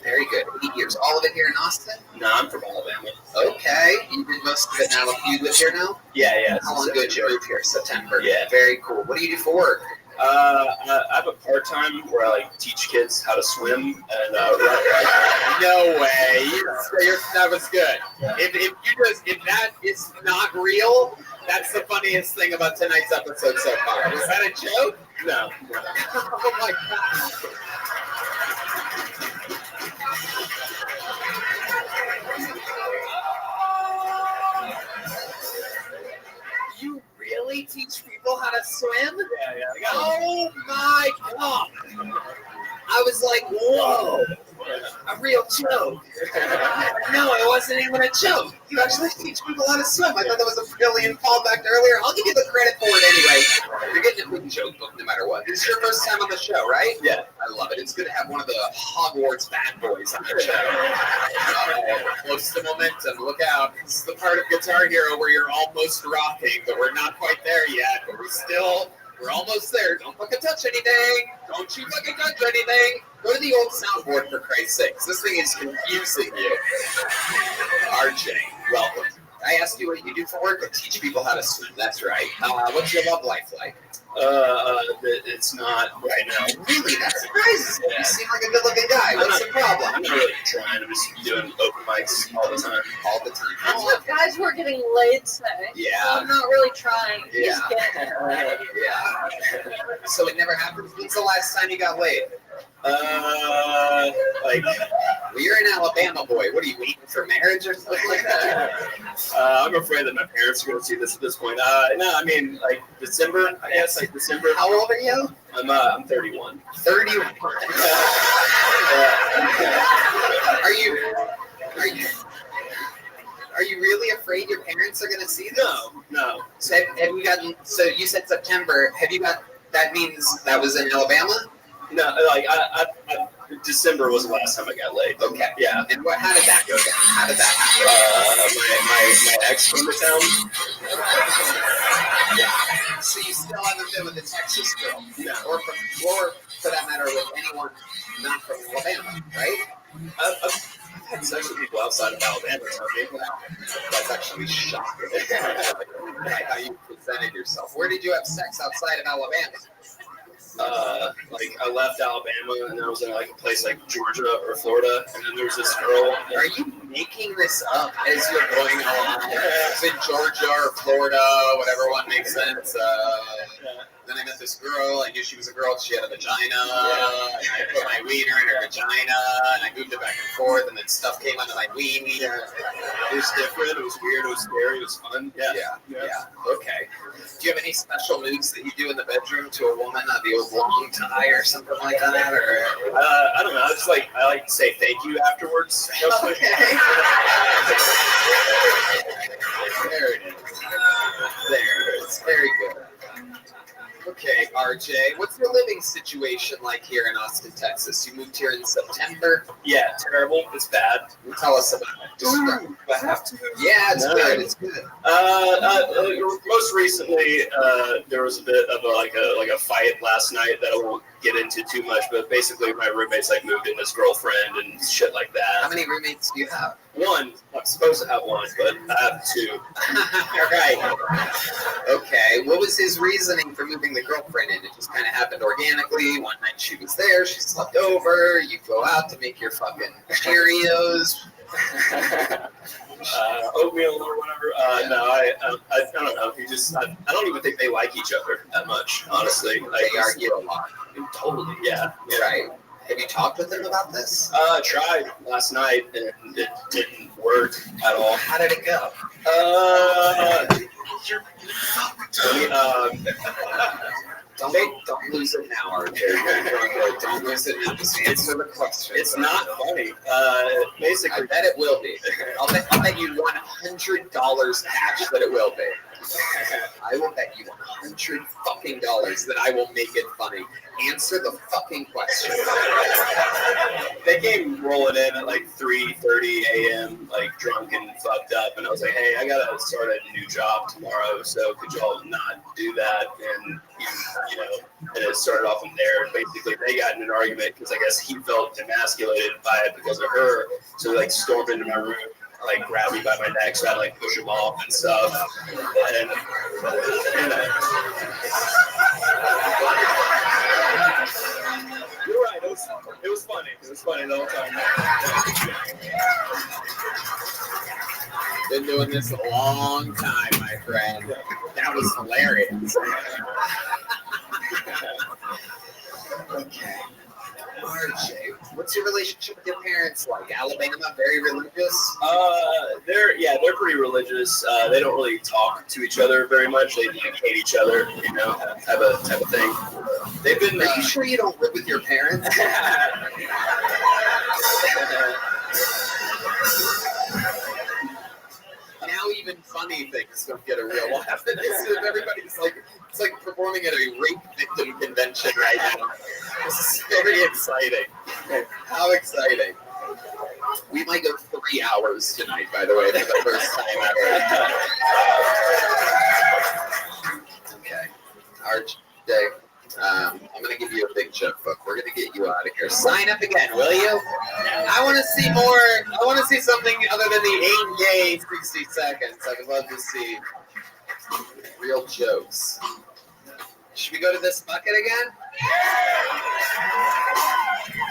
Very good. 8 years. All of it here in Austin? No, I'm from Alabama. Okay. You did most of it now. You live here now? Yeah. How long ago did you move here? September. Yeah. Very cool. What do you do for work? I have a part-time where I teach kids how to swim and No way. That was good. If that is not real, that's the funniest thing about tonight's episode so far. Was that a joke? No. Oh my god. You really teach people how to swim? Yeah. Oh my god. I was like, whoa. A real joke. No, it wasn't even a joke. You actually teach people how to swim. I thought that was a brilliant callback to earlier. I'll give you the credit for it anyway. You're getting a big joke book no matter what. This is your first time on the show, right? Yeah. I love it. It's good to have one of the Hogwarts bad boys on the show. Close to momentum. Look out. This is the part of Guitar Hero where you're almost rocking, but we're not quite there yet. But we're almost there. Don't fucking touch anything. Don't you fucking touch anything. Go to the old soundboard for Christ's sakes. This thing is confusing you. RJ, welcome. I asked you what you do for work, but teach people how to swim. That's right. What's your love life like? It's not right now. Really? That surprises me. Yeah. You seem like a good-looking guy. What's the problem? I'm not really trying. I'm just doing open mics all the time. All the time. That's what guys who are getting laid say. Yeah. So I'm not really trying. Yeah. Just getting laid. Yeah. So it never happened. When's the last time you got laid? Well, you're an Alabama boy. What are you, waiting for marriage or something like that? I'm afraid that my parents are going to see this at this point. No, I mean, like December, I guess, like December. How old are you? I'm 31. 31. Are you really afraid your parents are going to see this? No. So have you gotten? So you said September. Have you got? That means that was in Alabama. No, like December was the last time I got laid. Okay. Yeah. And how did that go down? How did that happen? My ex came to town. So you still haven't been with a Texas girl? No. Or for that matter, with anyone not from Alabama, right? I've had sex with people outside of Alabama. That's actually shocking. Like how you presented yourself. Where did you have sex outside of Alabama? Like I left Alabama and I was in like a place like Georgia or Florida, and then there was this girl. Are you making this up as you're going along. It's in Georgia or Florida, whatever one makes sense. Then I met this girl. I knew she was a girl because she had a vagina. And I put my wiener in her vagina, and I moved it back and forth, and then stuff came onto my wiener. It was different. It was weird. It was scary. It was fun. Yeah. Okay. Do you have any special moves that you do in the bedroom to a woman? The old long tie or something like that? Or I don't know. I like to say thank you afterwards. Okay. There it is. There it is. Very good. Okay, RJ, what's your living situation like here in Austin, Texas? You moved here in September. Yeah, terrible. It's bad. Tell us about it. Ooh, I have to. Yeah, it's good. It's good. Most recently, there was a bit of a fight last night that I won't get into too much, but basically my roommates moved in his girlfriend and shit like that. How many roommates do you have? One. I'm supposed to have one, but I have two. All right. Okay. What was his reasoning for moving the girlfriend in? It just kind of happened organically. One night she was there. She slept over. You go out to make your fucking Cheerios. Oatmeal or whatever. No, I don't know. I don't even think they like each other that much, honestly. They argue a lot. Totally, yeah. Right. Have you talked with them about this? Tried last night and it didn't work at all. How did it go? Don't lose it now, RJ. Don't lose it now. Just answer the question. It's not funny. Basically, I bet it will be. I'll bet you $100 cash that it will be. I will bet you $100 fucking that I will make it funny. Answer the fucking question. They came rolling in at 3:30 a.m. drunk and fucked up, and I was like, "Hey, I gotta start a new job tomorrow, so could y'all not do that?" And and it started off from there. Basically, they got in an argument because I guess he felt emasculated by it because of her, so he stormed into my room. Grabbed me by my neck, so I had to push him off and stuff. And you're right. It was funny. It was funny the whole time. Been doing this a long time, my friend. That was hilarious. Okay. RJ, what's your relationship with your parents like? Alabama, very religious? They're pretty religious. They don't really talk to each other very much. They hate each other, type of thing. They've been. Are you sure you don't live with your parents? Now even funny things don't get a real laugh. Everybody's it's like performing at a rape victim convention right now. This is very exciting. How exciting. We might go 3 hours tonight, by the way, for the first time ever. Okay. RJ, I'm going to give you a big checkbook. We're going to get you out of here. Sign up again, will you? I want to see more. I want to see something other than the 8-day 60 seconds. I would love to see real jokes. Should we go to this bucket again?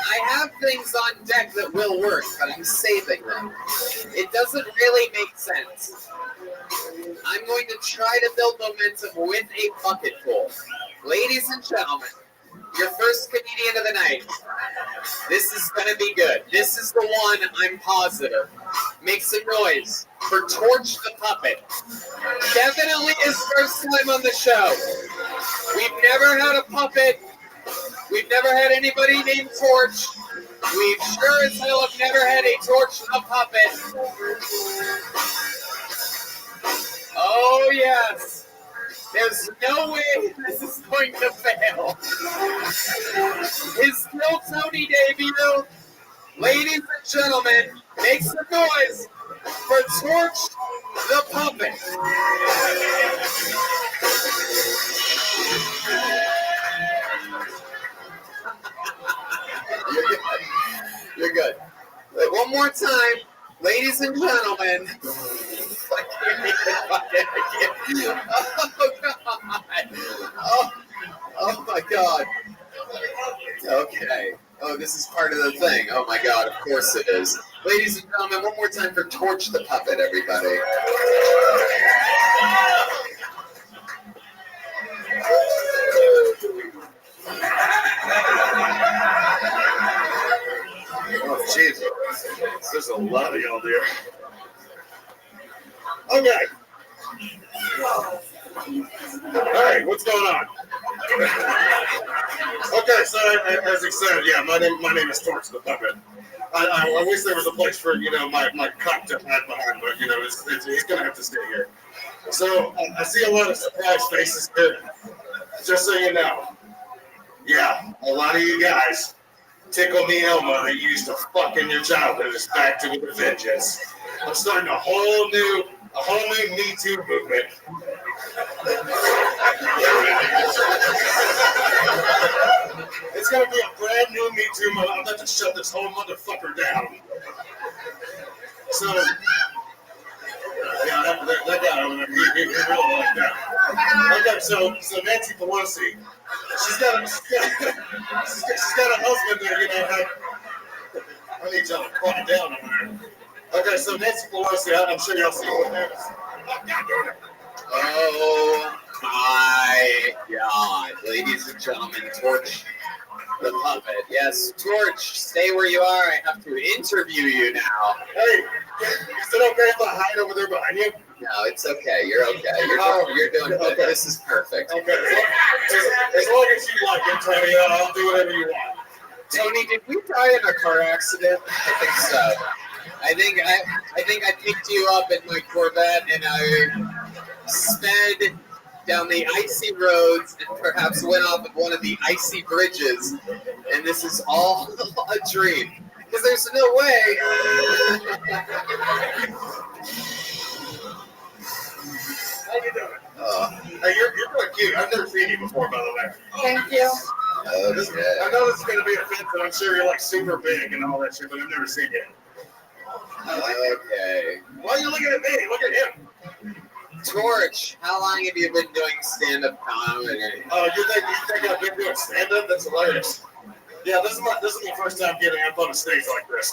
I have things on deck that will work, but I'm saving them. It doesn't really make sense. I'm going to try to build momentum with a bucket full. Ladies and gentlemen, your first comedian of the night. This is going to be good. This is the one, I'm positive. Make some noise for Torch the Puppet. Definitely his first time on the show. We've never had a puppet. We've never had anybody named Torch. We've sure as hell have never had a Torch the Puppet. Oh, yes. There's no way this is going to fail. His Still Tony debut, ladies and gentlemen, make some noise for Torch the Puppet. You're good. One more time, ladies and gentlemen. Oh my God. Okay. Oh, this is part of the thing. Oh my God, of course it is. Ladies and gentlemen, one more time for Torch the Puppet, everybody. Oh, Jesus. There's a lot of y'all there. Okay. Hey, what's going on? Okay, so as he said, yeah, my name is Torch the Puppet. I wish there was a place for, my cup to hide behind, but, he's going to have to stay here. So I see a lot of surprised faces here. Just so you know. Yeah, a lot of you guys, Tickle Me Elmo that you used to fuck in your childhood is back to with a vengeance. I'm starting a whole new Me Too movement. It's gonna be a brand new Me Too movement. I'm about to shut this whole motherfucker down. So, yeah, that guy over there, he really like that. Okay, so Nancy Pelosi, she's got a husband that, I need y'all to quiet down over there. Okay, so Nancy Pelosi, I'm sure y'all see what happens. Oh my God. Ladies and gentlemen, Torch the Puppet. Yes, Torch, stay where you are. I have to interview you now. Hey, is it okay if I hide over there behind you? No, it's okay. You're okay. You're doing good. Okay. This is perfect. Okay, as long as you like it, Tony, I'll do whatever you want. Tony, did we die in a car accident? I think so. I think I picked you up in my Corvette and I sped down the icy roads and perhaps went off of one of the icy bridges. And this is all a dream. Because there's no way. How you doing? Hey, you're really cute. I've never seen you before, by the way. Thank you. I know this is going to be offensive. I'm sure you're like super big and all that shit, but I've never seen you. Okay. Why are you looking at me? Look at him. Torch, how long have you been doing stand-up comedy? Oh, you think I've been doing stand-up? That's hilarious. Yeah, this is my first time getting up on a stage like this.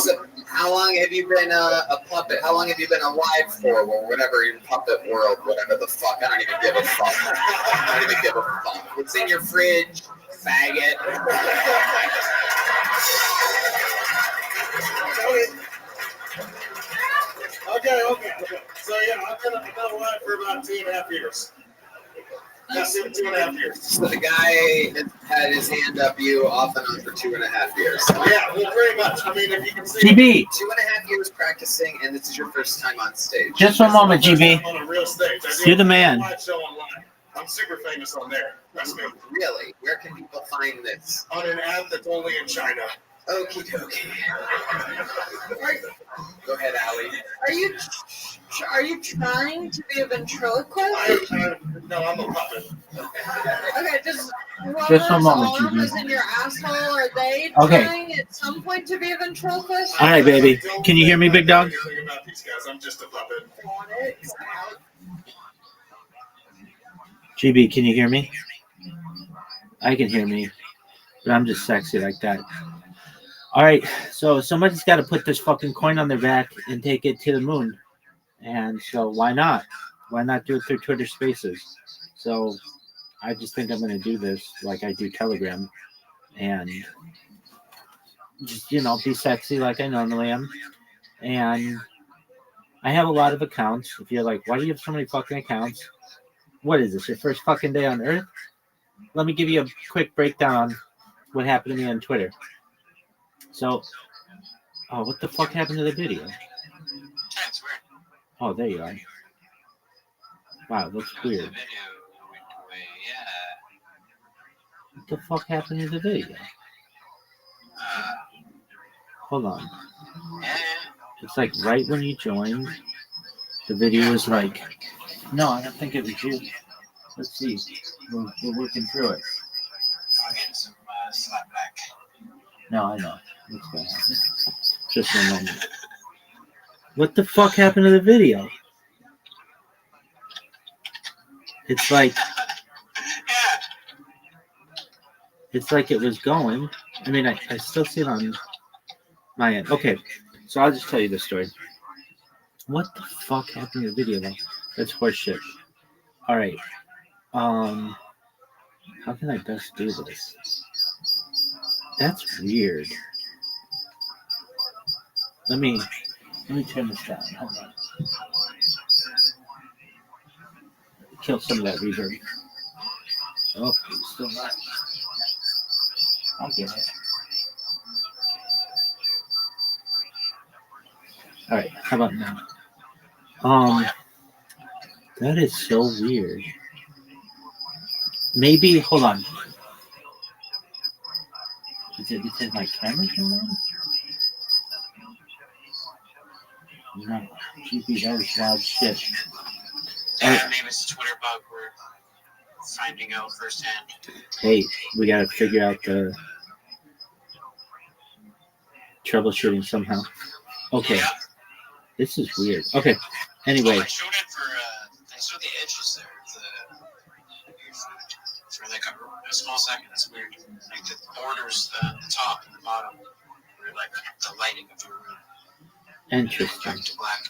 So, how long have you been a puppet? How long have you been alive for? Or whatever in puppet world, whatever the fuck. I don't even give a fuck. I don't even give a fuck. What's in your fridge, faggot? Okay. So yeah, I've been alive for about 2.5 years. That's 2.5 years. So the guy has had his hand up you off and on for 2.5 years. Yeah, well, pretty much. I mean, if you can see. GB. 2.5 years practicing, and this is your first time on stage. Just one moment, GB. On a real stage. You're the man. Live show online. I'm super famous on there. Trust me. Really? Where can people find this? On an app that's only in China. Okie dokie. Go ahead, Allie. Are you trying to be a ventriloquist? No, I'm a puppet. Okay, just one whoever's moment, arm GB. is in your asshole, are they Okay. trying at some point to be a ventriloquist? All right, baby. Can you hear me, big dog? Anything about these guys. I'm just a puppet. GB, can you hear me? I can hear me, but I'm just sexy like that. All right, so somebody's got to put this fucking coin on their back and take it to the moon. And so why not? Why not do it through Twitter Spaces? So I just think I'm going to do this like I do Telegram and just, be sexy like I normally am. And I have a lot of accounts. If you're like, why do you have so many fucking accounts? What is this, your first fucking day on Earth? Let me give you a quick breakdown on what happened to me on Twitter. So, what the fuck happened to the video? Oh, there you are. Wow, that's weird. What the fuck happened to the video? Hold on. It's like right when you joined, the video was like, no, I don't think it was you. Let's see. We're working through it. No, I know. What's going to happen? Just a moment. What the fuck happened to the video? It's like it was going. I mean, I still see it on my end. Okay. So I'll just tell you the story. What the fuck happened in the video though? That's horseshit. All right. How can I best do this? That's weird. Let me turn this down. Hold on. Kill some of that reverb. Oh, still not. I'll get it. All right. How about now? That is so weird. Maybe hold on. Is it because my camera turned on? No. GP, that is wild shit. Yeah, maybe it's a Twitter bug we're finding out firsthand. Hey, we gotta figure out the troubleshooting somehow. Okay. Yeah. This is weird. Okay. Anyway. I showed it for I showed the edges there. For like a small second. It's weird. Like the borders, the top and the bottom, were like the lighting of the room. Interesting. Back to black.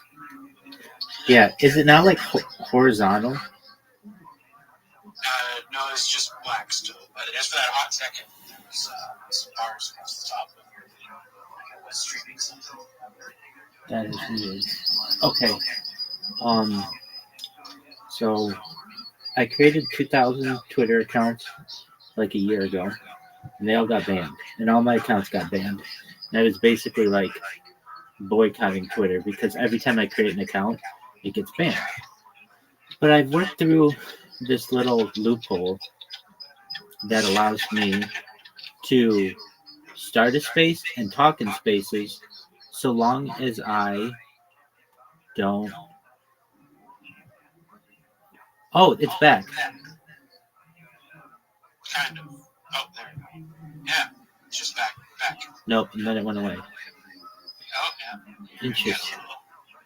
Yeah. Is it now like horizontal? No, it's just black still. But it is for that hot second. There was some bars across the top of it. Like it was streaming something. That is weird. Okay. So I created 2,000 Twitter accounts like a year ago, and they all got banned, and all my accounts got banned. And I was basically like boycotting Twitter because every time I create an account, it gets banned. But I've worked through this little loophole that allows me to start a space and talk in spaces so long as I don't. Oh, it's back. Kind of. Oh, there we go. Yeah, it's just back. Nope, and then it went away. Oh, yeah. Interesting.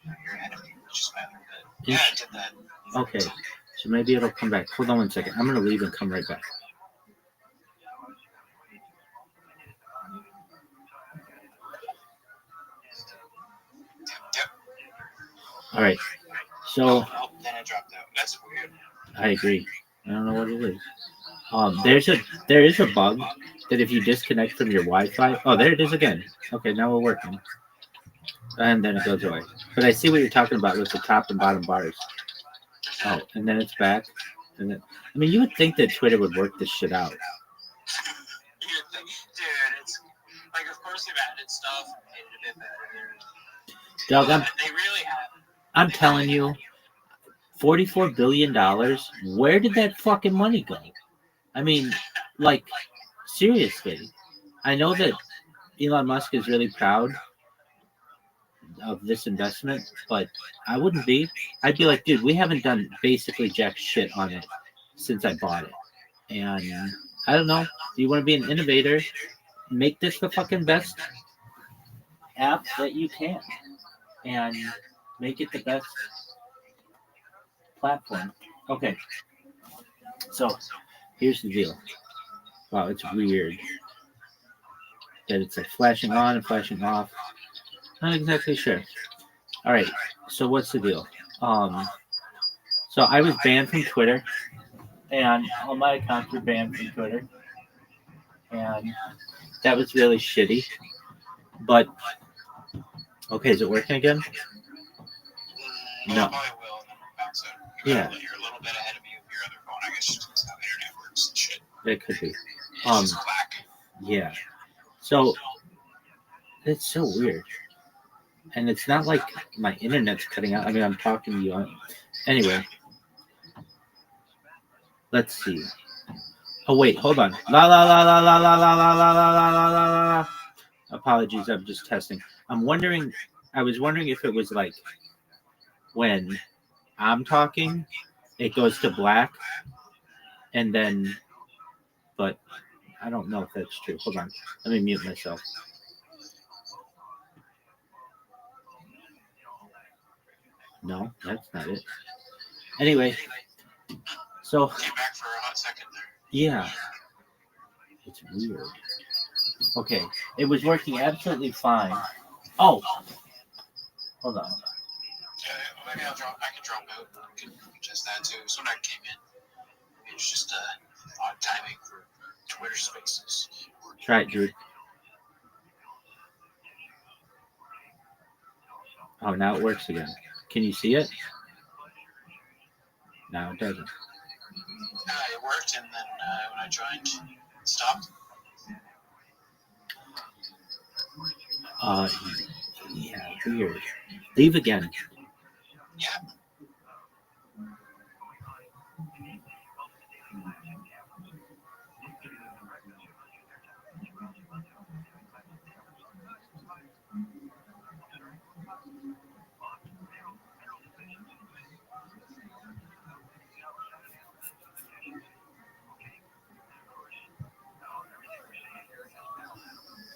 You're ahead of me, which is better. Yeah, I did that. Okay, so maybe it'll come back. Hold on one second. I'm going to leave and come right back. Yep. All right. So then I dropped out. That's weird. I agree. I don't know what it is. There is a bug that if you disconnect from your Wi-Fi, oh, there it is again. Okay, now we're working, and then it goes away. But I see what you're talking about with the top and bottom bars. Oh, and then it's back, and then I mean, you would think that Twitter would work this shit out. Dude, it's like, of course they've added stuff and made it a bit better. Doug, They really have. I'm telling you, $44 billion. Where did that fucking money go? I mean, like, seriously. I know that Elon Musk is really proud of this investment, but I wouldn't be. I'd be like, dude, we haven't done basically jack shit on it since I bought it. And I don't know. Do you want to be an innovator? Make this the fucking best app that you can. And make it the best platform. Okay. So here's the deal. Wow, it's weird that it's like flashing on and flashing off. Not exactly sure. All right. So what's the deal? So I was banned from Twitter, and all my accounts were banned from Twitter, and that was really shitty. But okay, is it working again? No. Yeah. You're a little bit ahead of me with your other phone. I guess just how the internet works and shit. It could be. It's just black. Yeah. So it's so weird. And it's not like my internet's cutting out. I mean, I'm talking to you. Anyway. Let's see. Oh, wait. Hold on. La la la la la la la la la la la la la. Apologies. I'm just testing. I was wondering if it was like when I'm talking, it goes to black. And then, but I don't know if that's true. Hold on. Let me mute myself. No, that's not it. Anyway, so Came back for a hot second there. yeah, it's weird. Okay, it was working absolutely fine. Oh, Hold on. Maybe I can drop out. I can just that too. So when I came in, it's just odd timing for Twitter Spaces. Try it, dude. Oh, now it works again. Can you see it? No, it doesn't. It worked, and then when I joined, it stopped. Yeah, weird. Leave again. Yeah.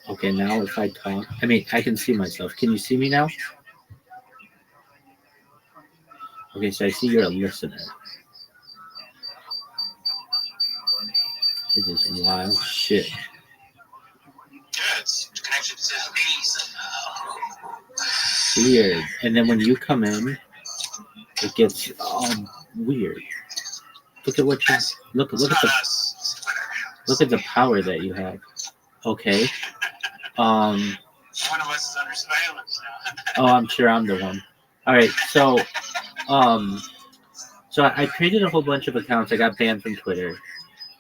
Okay, now if I talk, I mean, I can see myself. Can you see me now? Okay, so I see you're a listener. It is wild shit. Yeah, it's connected to me somehow. Weird. And then when you come in, it gets weird. Look at what you look at the power that you have. Okay. One of us is under surveillance now. Oh, I'm sure I'm the one. All right, so I created a whole bunch of accounts. I got banned from Twitter.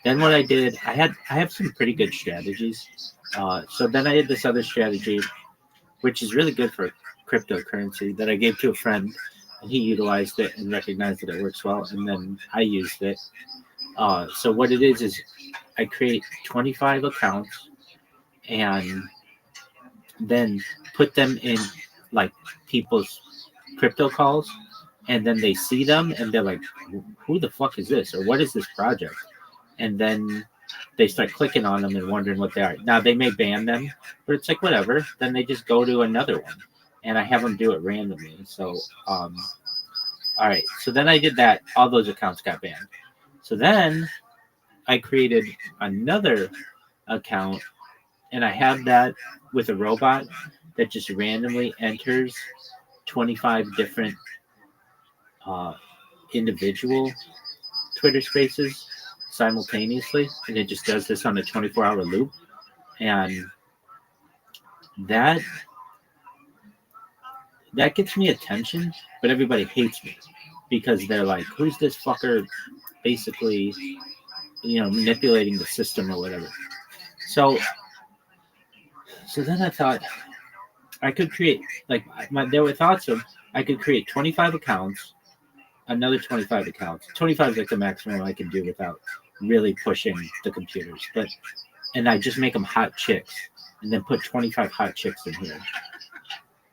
Then what I did, I have some pretty good strategies. So then I did this other strategy, which is really good for cryptocurrency, that I gave to a friend, and he utilized it and recognized that it works well, and then I used it. So what it is I create 25 accounts and then put them in like people's crypto calls, and then they see them and they're like, who the fuck is this, or what is this project? And then they start clicking on them and wondering what they are. Now they may ban them, but it's like whatever. Then they just go to another one, and I have them do it randomly. So all right, so then I did that. All those accounts got banned. So then I created another account, and I have that with a robot that just randomly enters 25 different individual Twitter Spaces simultaneously, and it just does this on a 24-hour loop, and that gets me attention, but everybody hates me because they're like, who's this fucker basically, manipulating the system or whatever. So then I thought I could create, like, there were thoughts of I could create 25 accounts, another 25 accounts. 25 is like the maximum I can do without really pushing the computers. And I just make them hot chicks, and then put 25 hot chicks in here,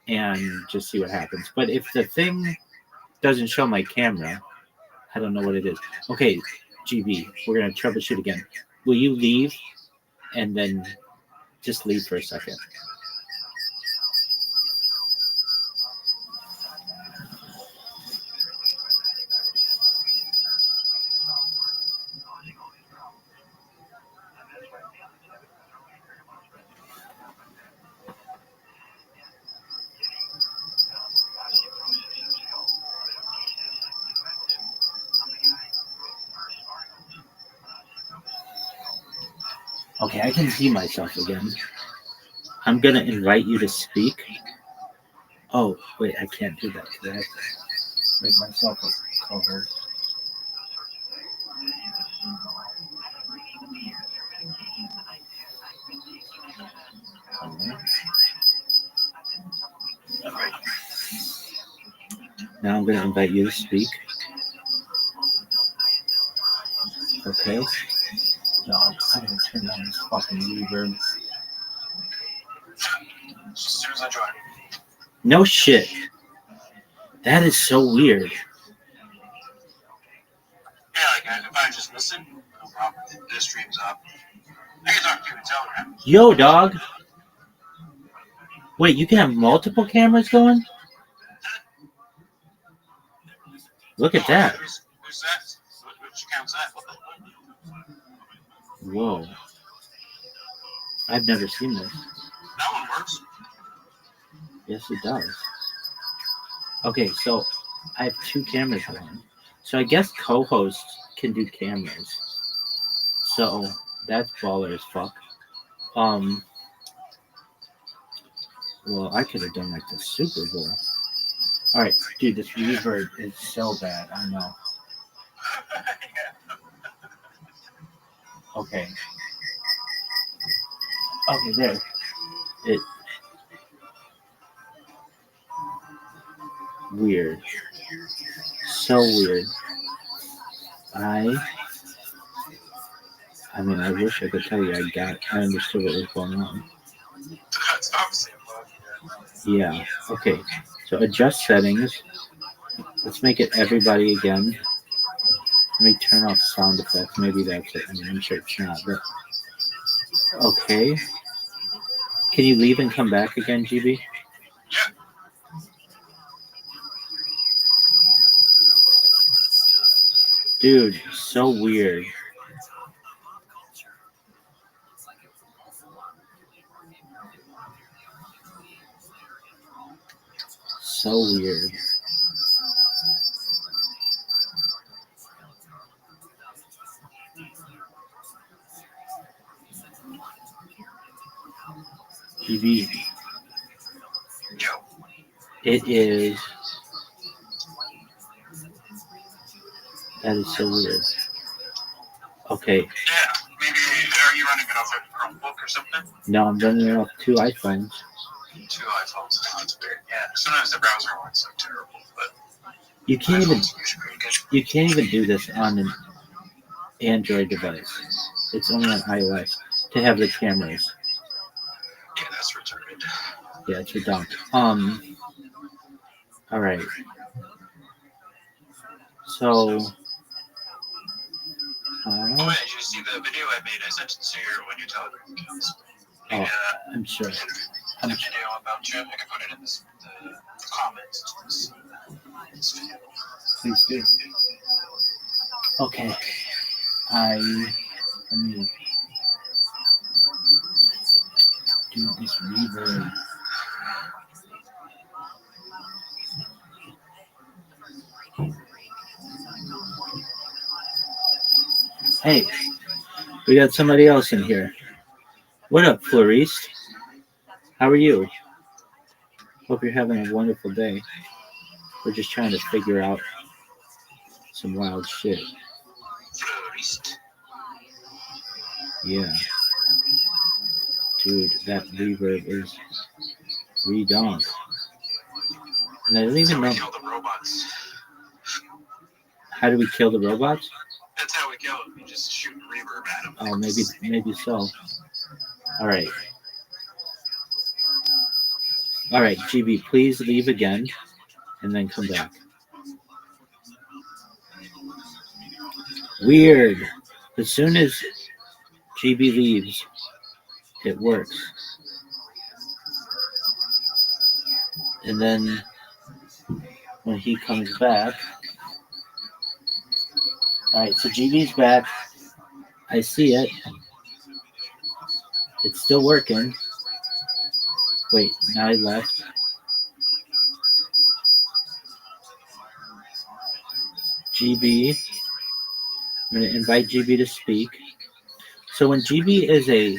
and just see what happens. But if the thing doesn't show my camera, I don't know what it is. Okay, GB, we're gonna troubleshoot again. Will you leave, and then just leave for a second? Okay, I can see myself again. I'm gonna invite you to speak. Oh, wait, I can't do that because I have to make myself a cover. Alright. Now I'm gonna invite you to speak. Okay. No, I'm gonna turn down this fucking reverb. As soon as I join. No shit. That is so weird. Yeah, like if I just listen, no problem. This stream's up. I can talk to you in Telegram. Yo, dog. Wait, you can have multiple cameras going? Look at that. Who's that? Which account's that? What the? Whoa. I've never seen this. That one works. Yes, it does. Okay, so I have 2 cameras going. So I guess co-hosts can do cameras. So that's baller as fuck. Well, I could have done like the Super Bowl. All right, dude, this reverb is so bad. I know. Okay. Okay, there. It. Weird. So weird. I mean, I wish I could tell you I understood what was going on. That's obviously a bug. Yeah. Okay. So adjust settings. Let's make it everybody again. Let me turn off sound effects. Maybe that's it. I mean, I'm sure it's not, but okay. Can you leave and come back again, GB? Yeah. Dude, so weird. So weird. GB. It is. That is so weird. Okay. Yeah, maybe are you running it off a Chromebook or something? No, I'm running it off 2 iPhones. 2 iPhones. Oh, that's weird. Yeah, sometimes the browser one's so terrible, but You can't even do this on an Android device. It's only on iOS to have the cameras. yeah, that's retarded. Yeah, it's redundant. All right. So. Oh, yeah, did you see the video I made? I sent it to your when you Telegram accounts. I'm sure. A video about you. I can put it in the comments to this video. Please do. Okay. Let me do this reverb. Hey, we got somebody else in here. What up, Floriste? How are you? Hope you're having a wonderful day. We're just trying to figure out some wild shit. Yeah. Dude, that reverb is redonk. And I don't even know. Kill the robots. How do we kill the robots? That's how we kill them. You just shoot reverb at them. Oh, maybe so. All right. All right, GB, please leave again and then come back. Weird. As soon as GB leaves, it works. And then when he comes back, all right, so GB's back. I see it. It's still working. Wait, now he left. GB. I'm going to invite GB to speak. So when GB is a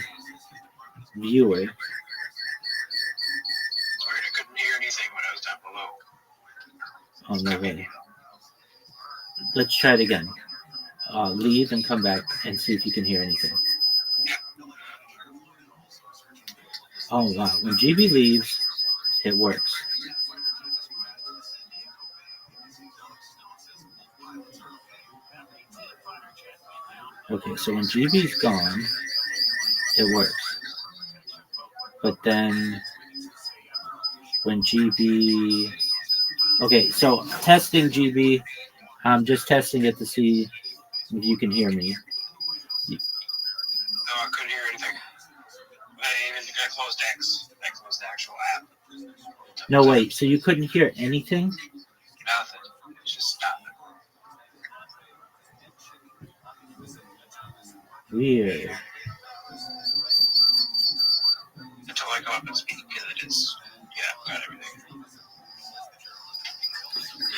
viewer. It's weird. I couldn't hear anything when I was down below. Oh, no way. Let's try it again. Leave and come back and see if you can hear anything. Oh, wow. When GB leaves, it works. Okay, so when GB's gone, it works. But then when GB... Okay, so testing GB. I'm just testing it to see if you can hear me. No, I couldn't hear anything. I closed X. I closed the actual app. No, wait. So you couldn't hear anything? Nothing. It's just nothing. Weird. Until I go up and speak, and it is, yeah, got everything.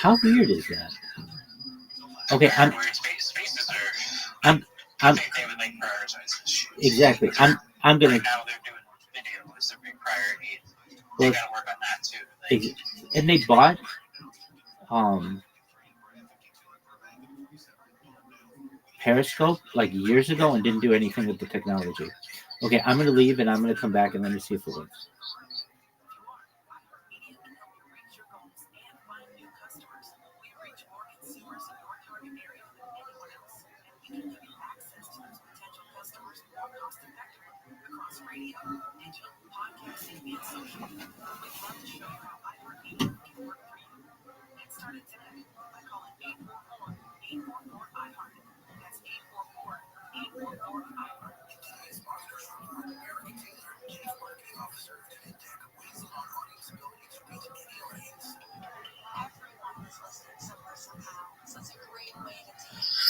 How weird is that? Okay, I'm They would like prioritize this shit. exactly. I'm gonna. Right now they're doing video as their big priority. They Well, gotta work on that too. Like, and they bought um Periscope like years ago and didn't do anything with the technology. Okay, I'm gonna leave and I'm gonna come back and let me see if it works.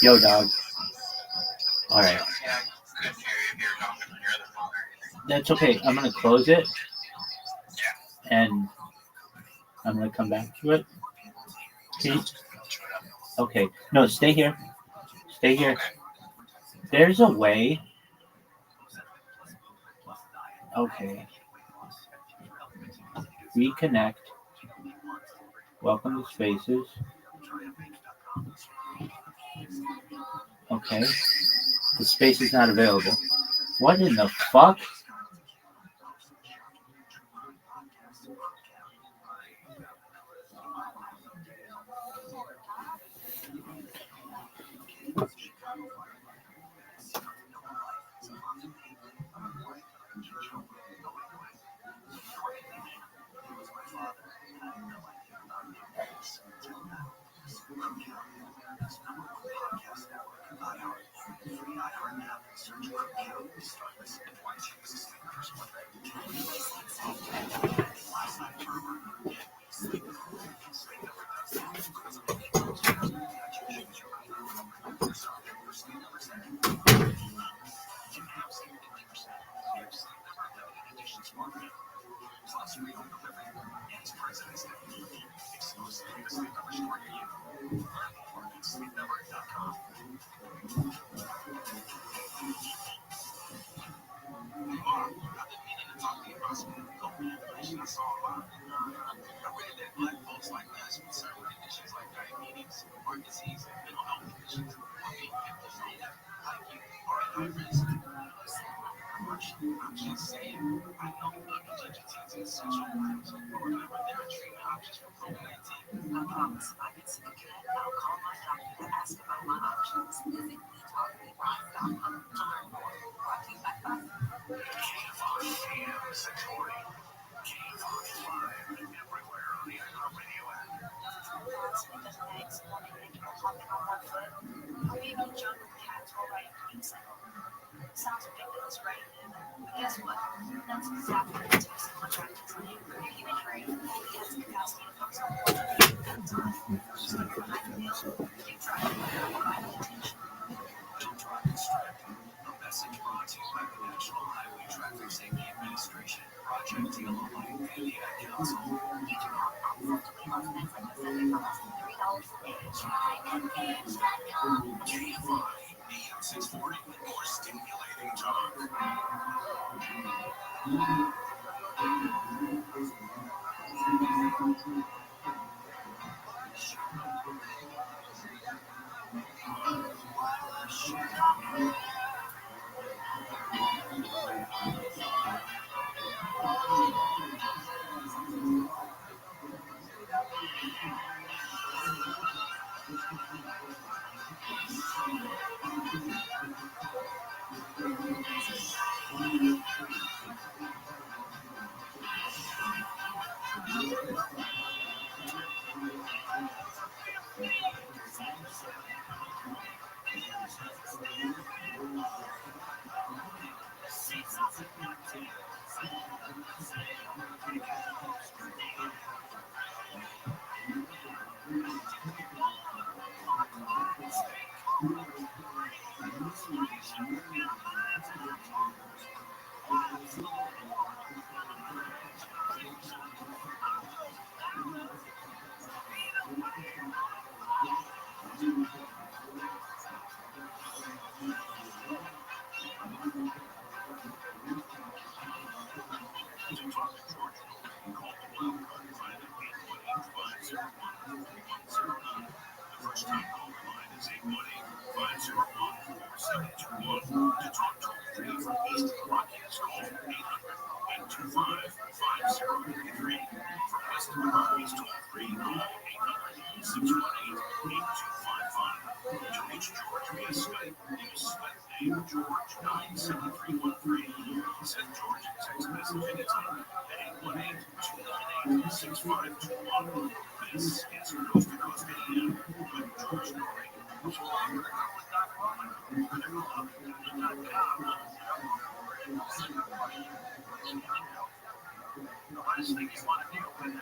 Yo, dog. All right. That's okay. I'm gonna close it, and I'm gonna come back to it. Okay. No, stay here. Stay here. There's a way. Okay. Reconnect. Welcome to Spaces. Okay. The space is not available. What in the fuck? East broadcast call 800-825-5083. For Western Rockies toll free 800-618-8255. To reach George via Skype, use Skype name George 97313. Send George a text message anytime at 818-298-6521. This is Coast to Coast AM with George Norrie. The last thing you want to do when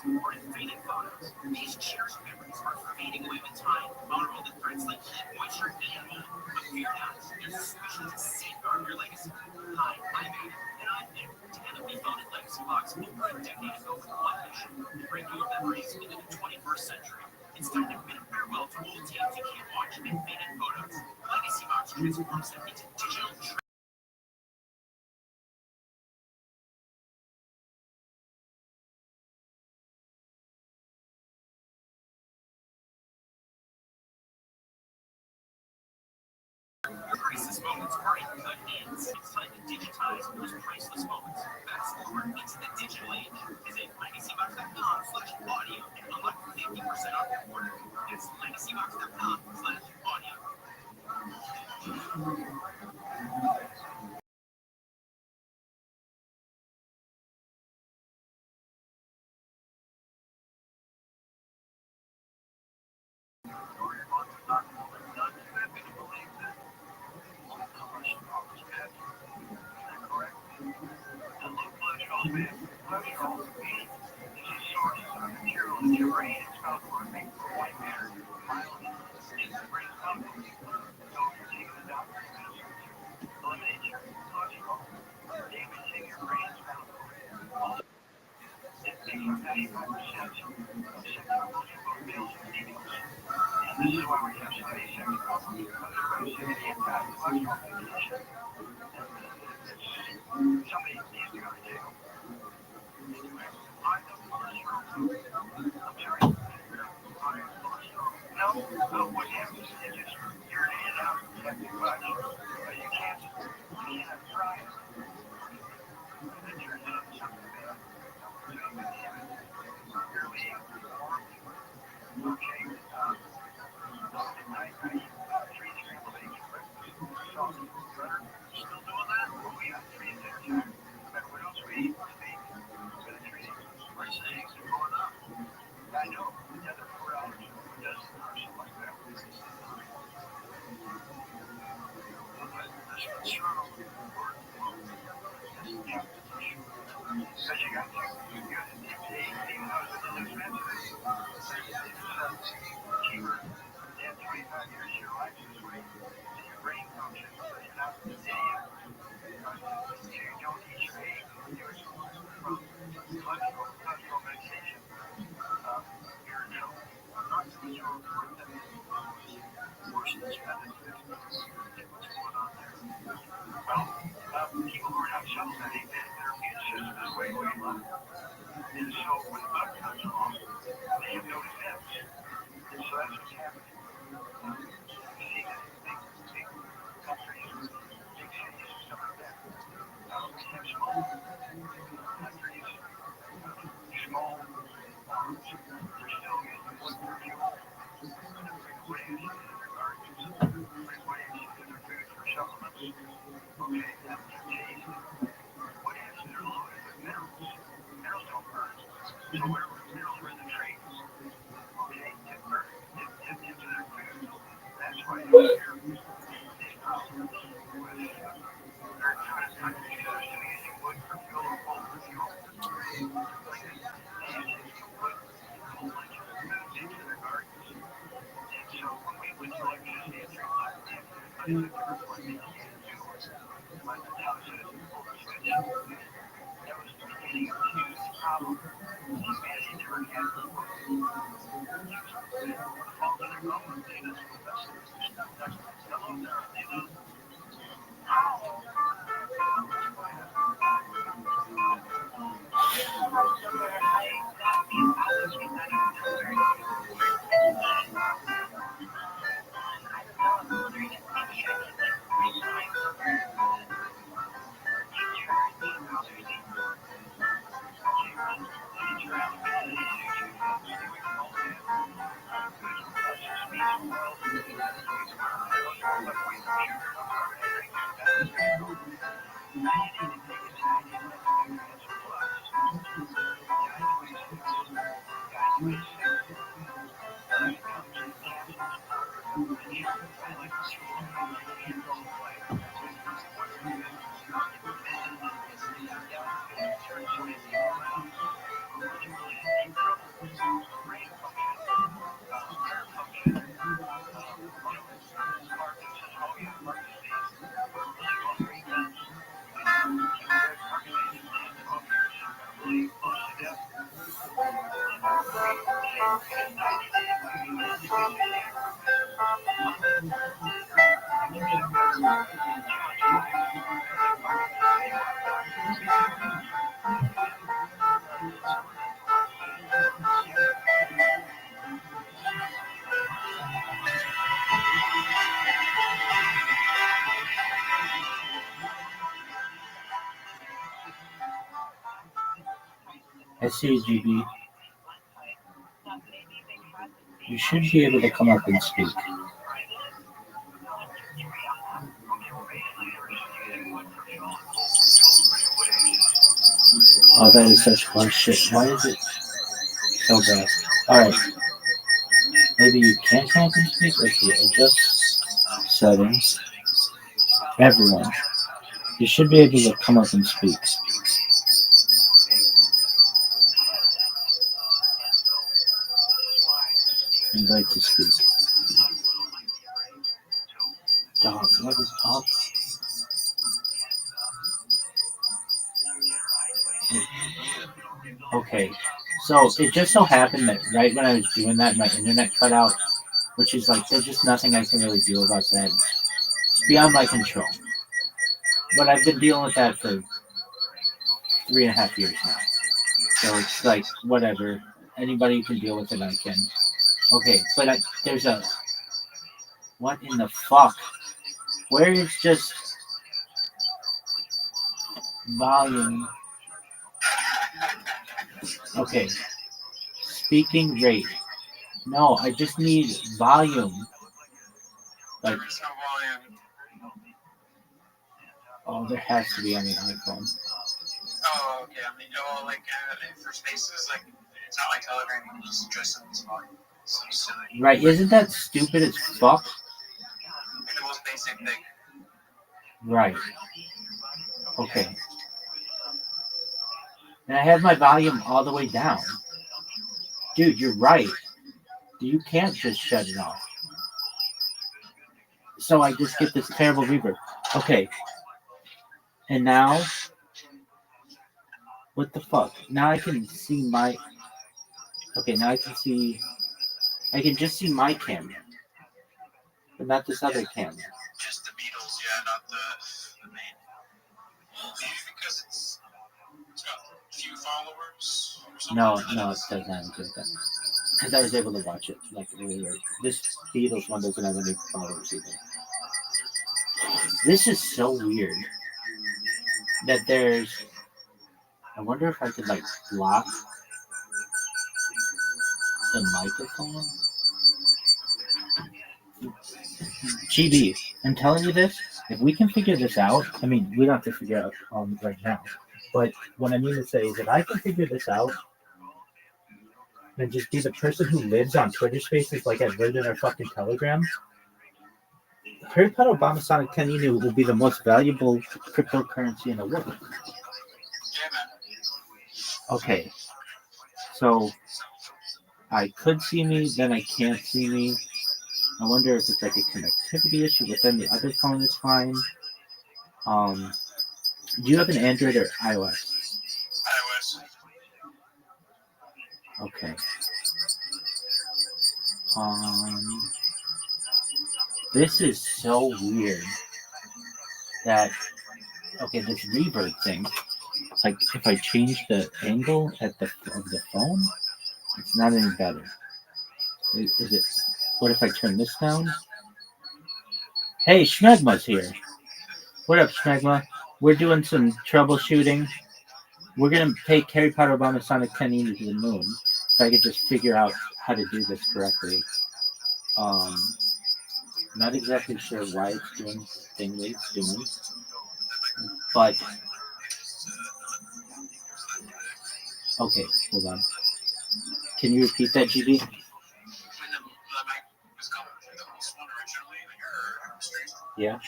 More faded photos. These cherished memories are fading away with time, vulnerable to threats like heat, moisture, and mold. But fear not, there's a solution to safeguard your legacy. Hi, I'm Adam, and I'm Nick. Together we founded Legacy Box over a decade ago with one mission: to bring your memories into the 21st century. It's time to bid farewell to old tapes you can't watch and faded photos. Legacy Box transforms them into digital moments are in good hands. It's time to digitize those priceless moments. Fast forward into the digital age. Visit legacybox.com/audio and unlock 50% off your order. That's legacybox.com/audio. I see you, GB. You should be able to come up and speak. Oh, that is such bullshit. Why is it so bad? Alright. Maybe you can't come up and speak. Let's see. Adjust settings. Everyone. You should be able to come up and speak. Invite to speak. Dog, what is up? Okay, so it just so happened that right when I was doing that, my internet cut out, which is like, there's just nothing I can really do about that. It's beyond my control. But I've been dealing with that for 3.5 years now. So it's like, whatever. Anybody who can deal with it, I can. Okay, but there's a... What in the fuck? Where is just... volume? Okay. Speaking rate. No, I just need volume. Like... Oh, there has to be on the iPhone. Oh, okay. I mean, like for spaces, like it's not like Telegram. You can just adjust something's volume. So silly. Right? Isn't that stupid as fuck? Like the most basic thing. Right. Okay. And I have my volume all the way down. Dude, you're right. You can't just shut it off. So I just get this terrible reverb. Okay. And now, what the fuck? Now I can see my... Okay, now I can see... I can just see my camera. But not this other camera. Just the Beatles, yeah, not the main. Maybe because it's got few followers or something. No, it doesn't have to do that. Because I was able to watch it like earlier. This Beatles one doesn't have any followers either. This is so weird that there's... I wonder if I could like block the microphone. GB, I'm telling you this. If we can figure this out, I mean, we don't have to figure it out right now. But what I mean to say is, if I can figure this out and just be the person who lives on Twitter Spaces like I've lived in our fucking Telegram, Harry Potter Obama Sonic 10 Inu will be the most valuable cryptocurrency in the world. Okay, so I could see me, then I can't see me. I wonder if it's like a connectivity issue, but then the other phone is fine. Do you have an Android or iOS? iOS. Okay. This is so weird that, okay, this reverb thing, like if I change the angle of the phone, it's not any better. Is it? What if I turn this down? Hey, Schmegma's here. What up, Schmegma? We're doing some troubleshooting. We're gonna take Harry Potter Obama Sonic 10 to the moon. If I could just figure out how to do this correctly. Not exactly sure why it's doing the thing that it's doing, but okay, hold on. Can you repeat that, GB? Yeah.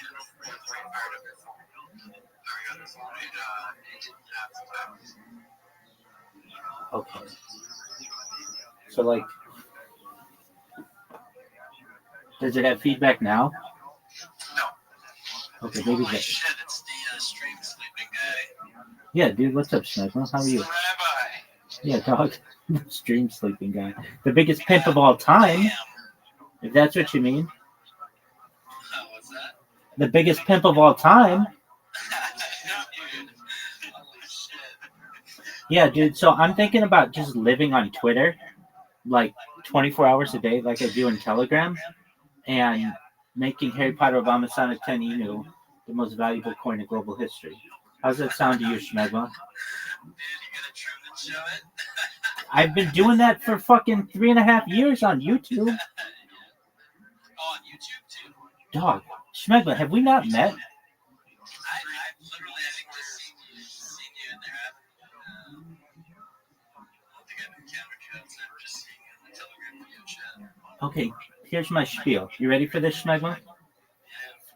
Okay. So, like, does it have feedback now? No. Okay, maybe that. Shit, it's the stream sleeping guy. Yeah, dude, what's up, Snuggle? How are you? Rabbi. Yeah, dog. Stream sleeping guy. The biggest pimp of all time. If that's what you mean. What's that? The biggest pimp of all time. Yeah, dude. So I'm thinking about just living on Twitter, like 24 hours a day, like I do in Telegram, and making Harry Potter Obama Sonic 10 Inu the most valuable coin in global history. How's that sound to you, Schmegma? I've been doing that for fucking 3.5 years on YouTube. Dog, Schmegma, have we not met? Okay, here's my spiel. You ready for this, Schmegma?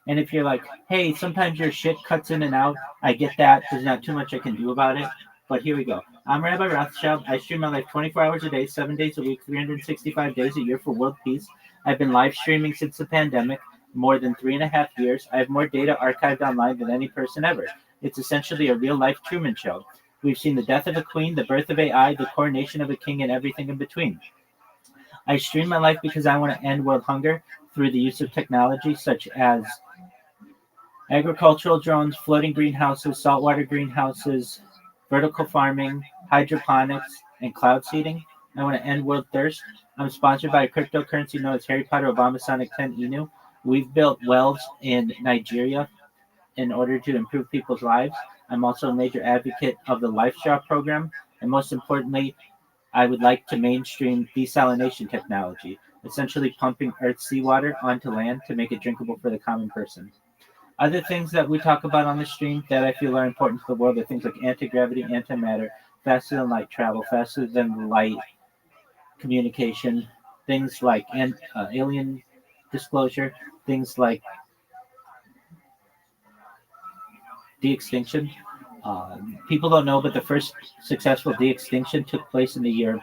And if you're like, hey, sometimes your shit cuts in and out, I get that. There's not too much I can do about it. But here we go. I'm Rabbi Rothschild. I stream my life 24 hours a day, 7 days a week, 365 days a year for world peace. I've been live streaming since the pandemic, more than 3.5 years. I have more data archived online than any person ever. It's essentially a real-life Truman Show. We've seen the death of a queen, the birth of AI, the coronation of a king, and everything in between. I stream my life because I want to end world hunger through the use of technology such as agricultural drones, floating greenhouses, saltwater greenhouses, vertical farming, hydroponics, and cloud seeding. I want to end world thirst. I'm sponsored by a cryptocurrency known as Harry Potter Obama Sonic 10 Inu. We've built wells in Nigeria in order to improve people's lives. I'm also a major advocate of the LifeStraw program. And most importantly, I would like to mainstream desalination technology, essentially pumping Earth's seawater onto land to make it drinkable for the common person. Other things that we talk about on the stream that I feel are important to the world are things like anti-gravity, antimatter, faster than light travel, faster than light communication, things like alien disclosure, things like de-extinction. People don't know, but the first successful de-extinction took place in the year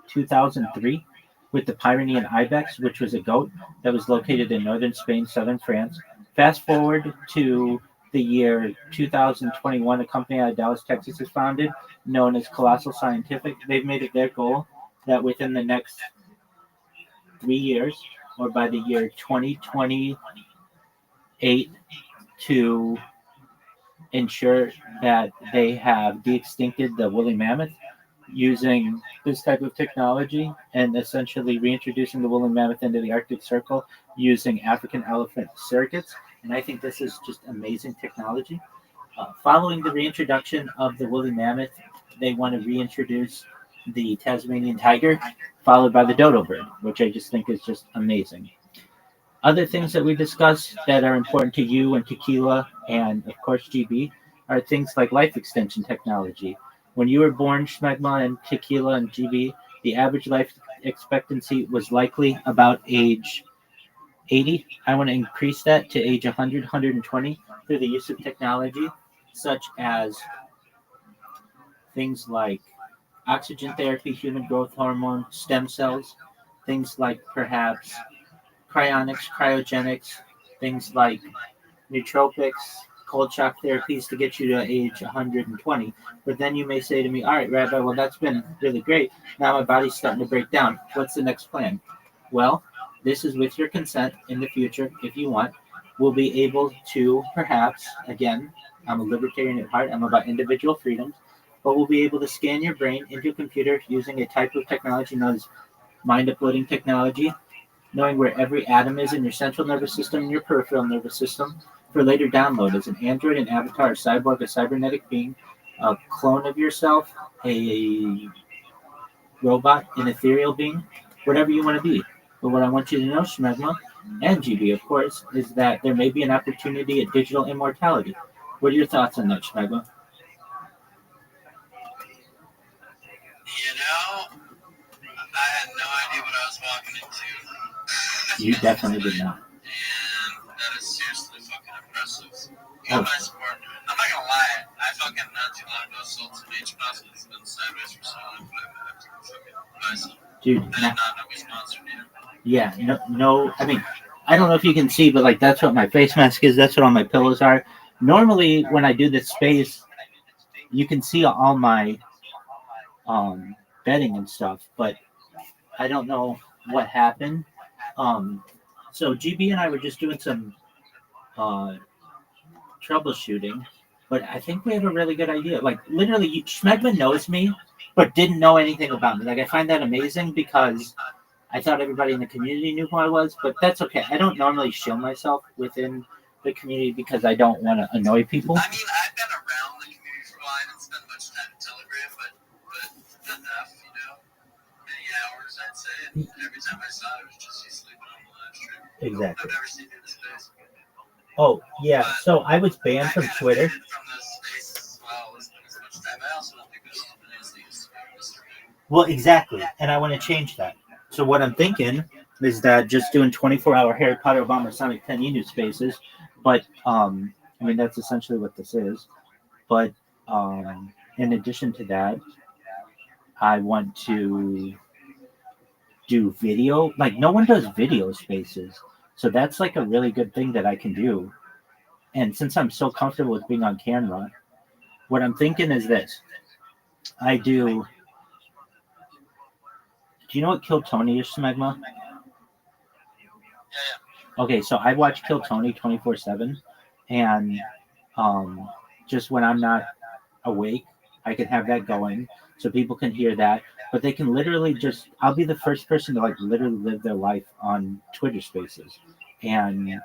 2003 with the Pyrenean ibex, which was a goat that was located in northern Spain, southern France. Fast forward to the year 2021, a company out of Dallas, Texas is founded, known as Colossal Scientific. They've made it their goal that within the next 3 years, or by the year 2028, to ensure that they have de-extincted the woolly mammoth using this type of technology and essentially reintroducing the woolly mammoth into the Arctic Circle using African elephant surrogates. And I think this is just amazing technology. Following the reintroduction of the woolly mammoth, they want to reintroduce the Tasmanian tiger, followed by the dodo bird, which I just think is just amazing. Other things that we discuss that are important to you and Tequila and, of course, GB are things like life extension technology. When you were born, Schmegma and Tequila and GB, the average life expectancy was likely about age 80. I want to increase that to age 100, 120 through the use of technology, such as things like oxygen therapy, human growth hormone, stem cells, things like perhaps cryonics, cryogenics, things like nootropics, cold shock therapies to get you to age 120. But then you may say to me, all right, Rabbi, well, that's been really great. Now my body's starting to break down. What's the next plan? Well, this is with your consent in the future, if you want. We'll be able to perhaps, again, I'm a libertarian at heart. I'm about individual freedoms. But we'll be able to scan your brain into a computer using a type of technology known as mind uploading technology, knowing where every atom is in your central nervous system and your peripheral nervous system for later download as an android, an avatar, a cyborg, a cybernetic being, a clone of yourself, a robot, an ethereal being, whatever you want to be. But what I want you to know, Schmegma, and GB, of course, is that there may be an opportunity at digital immortality. What are your thoughts on that, Schmegma? You know, I had no idea what I was walking into. You definitely did not. And that is seriously fucking impressive. You got my support. I'm not gonna lie, I fucking not too long ago sold some H plus and it's been sideways for so long, but I have to fucking buy some. Dude, I did not know we sponsored you. Yeah, no, I mean, I don't know if you can see, but like that's what my face mask is, that's what all my pillows are. Normally when I do this space, you can see all my bedding and stuff, but I don't know what happened. So GB and I were just doing some troubleshooting, but I think we have a really good idea. Like literally, Schmegman knows me, but didn't know anything about me. Like I find that amazing because I thought everybody in the community knew who I was, but that's okay. I don't normally show myself within the community because I don't want to annoy people. I mean, I've been around the community for a while. I haven't spent much time in Telegram, but enough, you know, many hours, I'd say. And every time I saw it, it was just you sleeping on the live stream. Exactly. I've never seen you in the space. Oh yeah, so I was banned from Twitter. From the space as well as much time. I also don't think there's as many as they used to be, Mr. Well, exactly, and I want to change that. So what I'm thinking is that just doing 24-hour Harry Potter, Obama, Sonic 10 new spaces, but I mean that's essentially what this is. But in addition to that, I want to do video. Like no one does video spaces, so that's like a really good thing that I can do. And since I'm so comfortable with being on camera, what I'm thinking is this: I do. Do you know what Kill Tony is, Smegma? Okay, so I watch Kill Tony 24/7, and just when I'm not awake, I can have that going so people can hear that. But they can literally just, I'll be the first person to like literally live their life on Twitter Spaces, and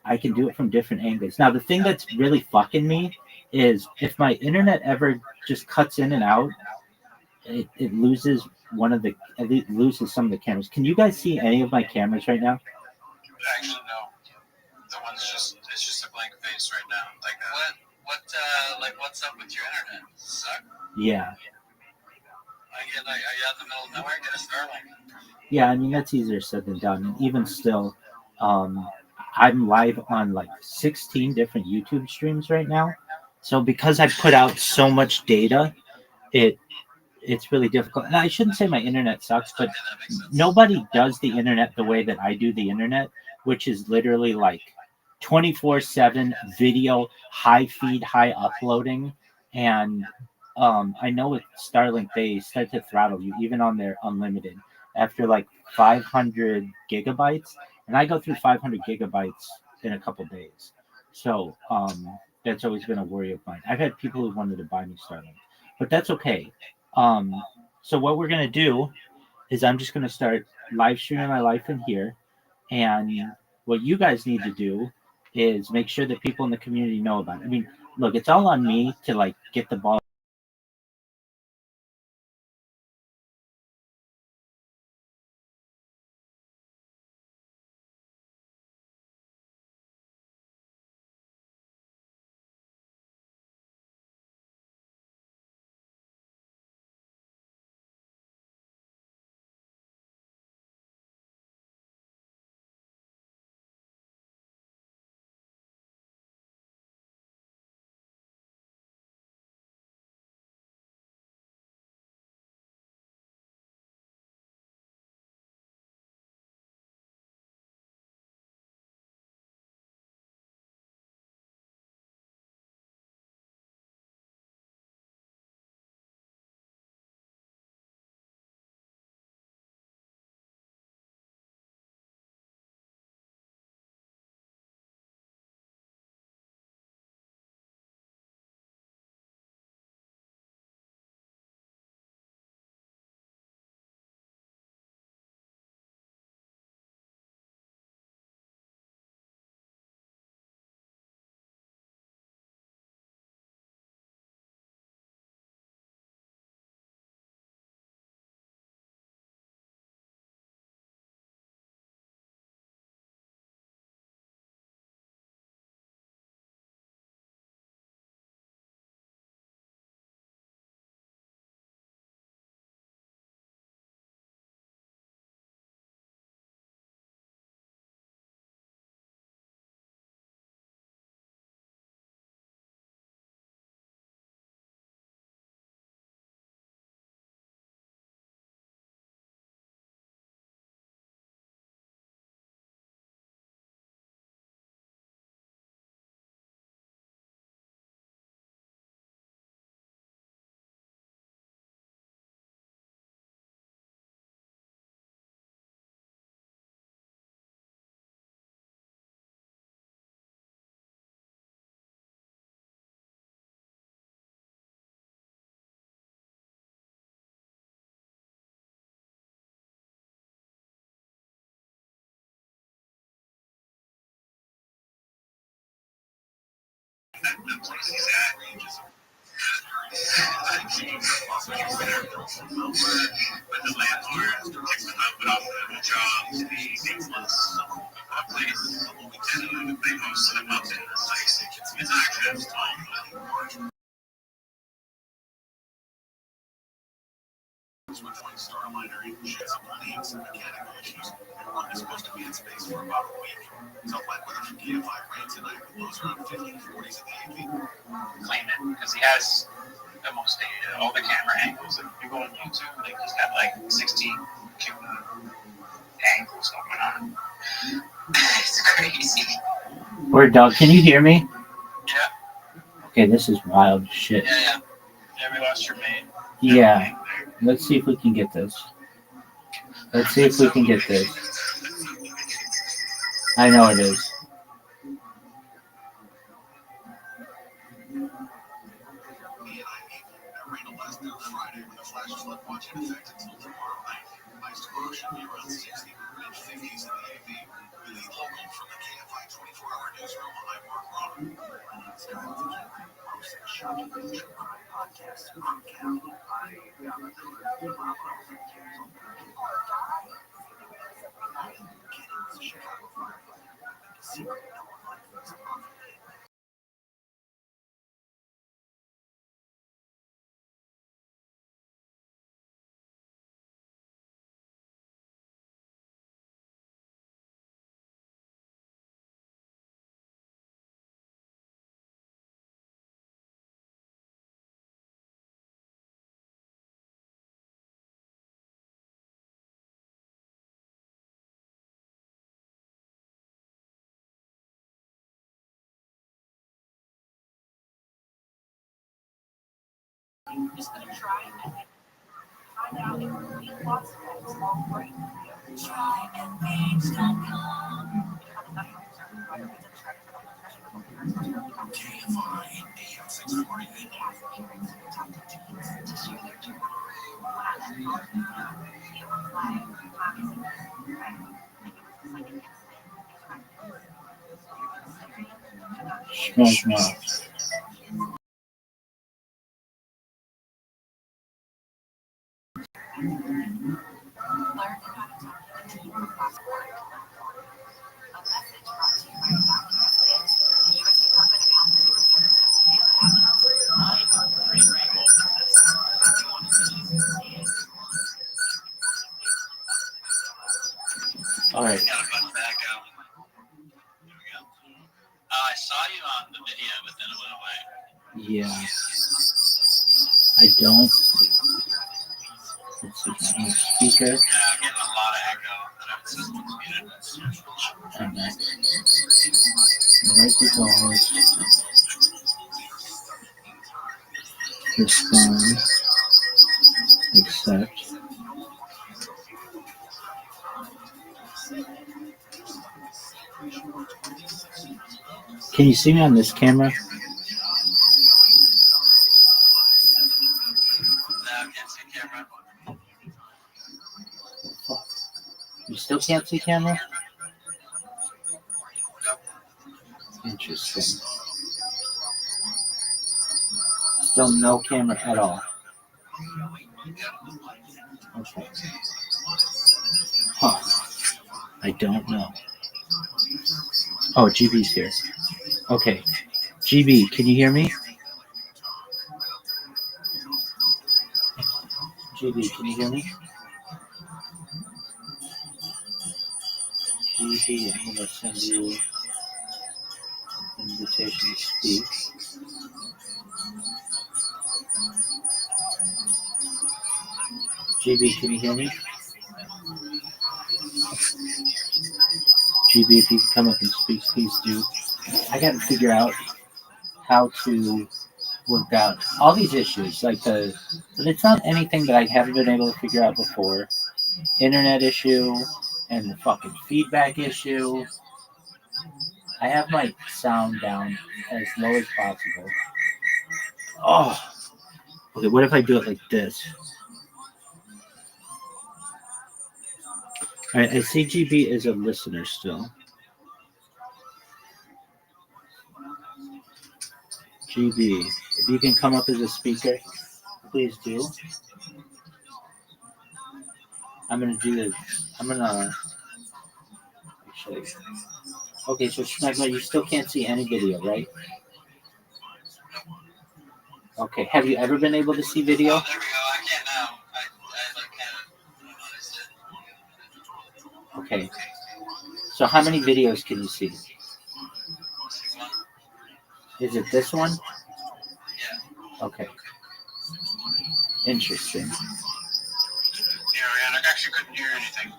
I can do it from different angles. Now, the thing that's really fucking me is if my internet ever just cuts in and out, it loses it loses some of the cameras. Can you guys see any of my cameras right now? Actually, no. The one's it's just a blank face right now. Like what's up with your internet? Suck? Yeah. Are you out in the middle of nowhere? Get a Starlink. Yeah, I mean that's easier said than done. And even still, I'm live on like 16 different YouTube streams right now. So because I put out so much data, it's really difficult. And I shouldn't say my internet sucks, but nobody does the internet the way that I do the internet, which is literally like 24/7 video, high feed, high uploading. And I know with Starlink, they start to throttle you even on their unlimited after like 500 gigabytes. And I go through 500 gigabytes in a couple days. So that's always been a worry of mine. I've had people who wanted to buy me Starlink, but that's okay. So what we're gonna do is I'm just gonna start live streaming my life in here, and what you guys need to do is make sure that people in the community know about it. I mean, look, it's all on me to like get the ball the place he's at. He just also gets better bills from work, but the landlord kicks him out of the job. He makes less a place. We tend to they most him up in the place. His actions time. With one Starliner and sheds up leaks and mechanical issues. Everyone is supposed to be in space for about a week. So wet weather from KFI rain tonight with lows around 50 to 40s at the AV. Claim it because he has the most data, all the camera angles. If you go on YouTube, like he's got like 16 different angles going on. It's crazy. Word dog, can you hear me? Yeah. Okay, this is wild shit. Yeah. Yeah, we lost your main. Yeah. Let's see if we can get this. Let's see if we can get this. I know it is. I'm just gonna try and find out if we need lots of that small break. Tryandpage.com. Smash mouth. All right. I saw you on the video, but then it went away. Yeah. I don't. Let's see if I have a speaker. I'm getting a lot of echo. And I'm system's muted. And then right to co-host. Respond. Accept. Can you see me on this camera? You still can't see camera? Interesting. Still no camera at all. Okay. Huh. I don't know. Oh, GB's here. Okay. GB, can you hear me? GB, can you hear me? GB, I'm going to send you an invitation to speak. GB, can you hear me? GB, if you can come up and speak, please do. I got to figure out how to work out all these issues, but it's not anything that I haven't been able to figure out before. Internet issue and the fucking feedback issue. I have my sound down as low as possible. Oh, okay. What if I do it like this? All right, I see GB is a listener still. GB, if you can come up as a speaker, please do. I'm gonna do this. I'm gonna actually. Okay, so Schmegler, you still can't see any video, right? Okay. Have you ever been able to see video? Oh, there we go. I can't now. I Okay. So how many videos can you see? Is it this one? Yeah. Okay. Interesting. Yeah, I actually couldn't hear anything.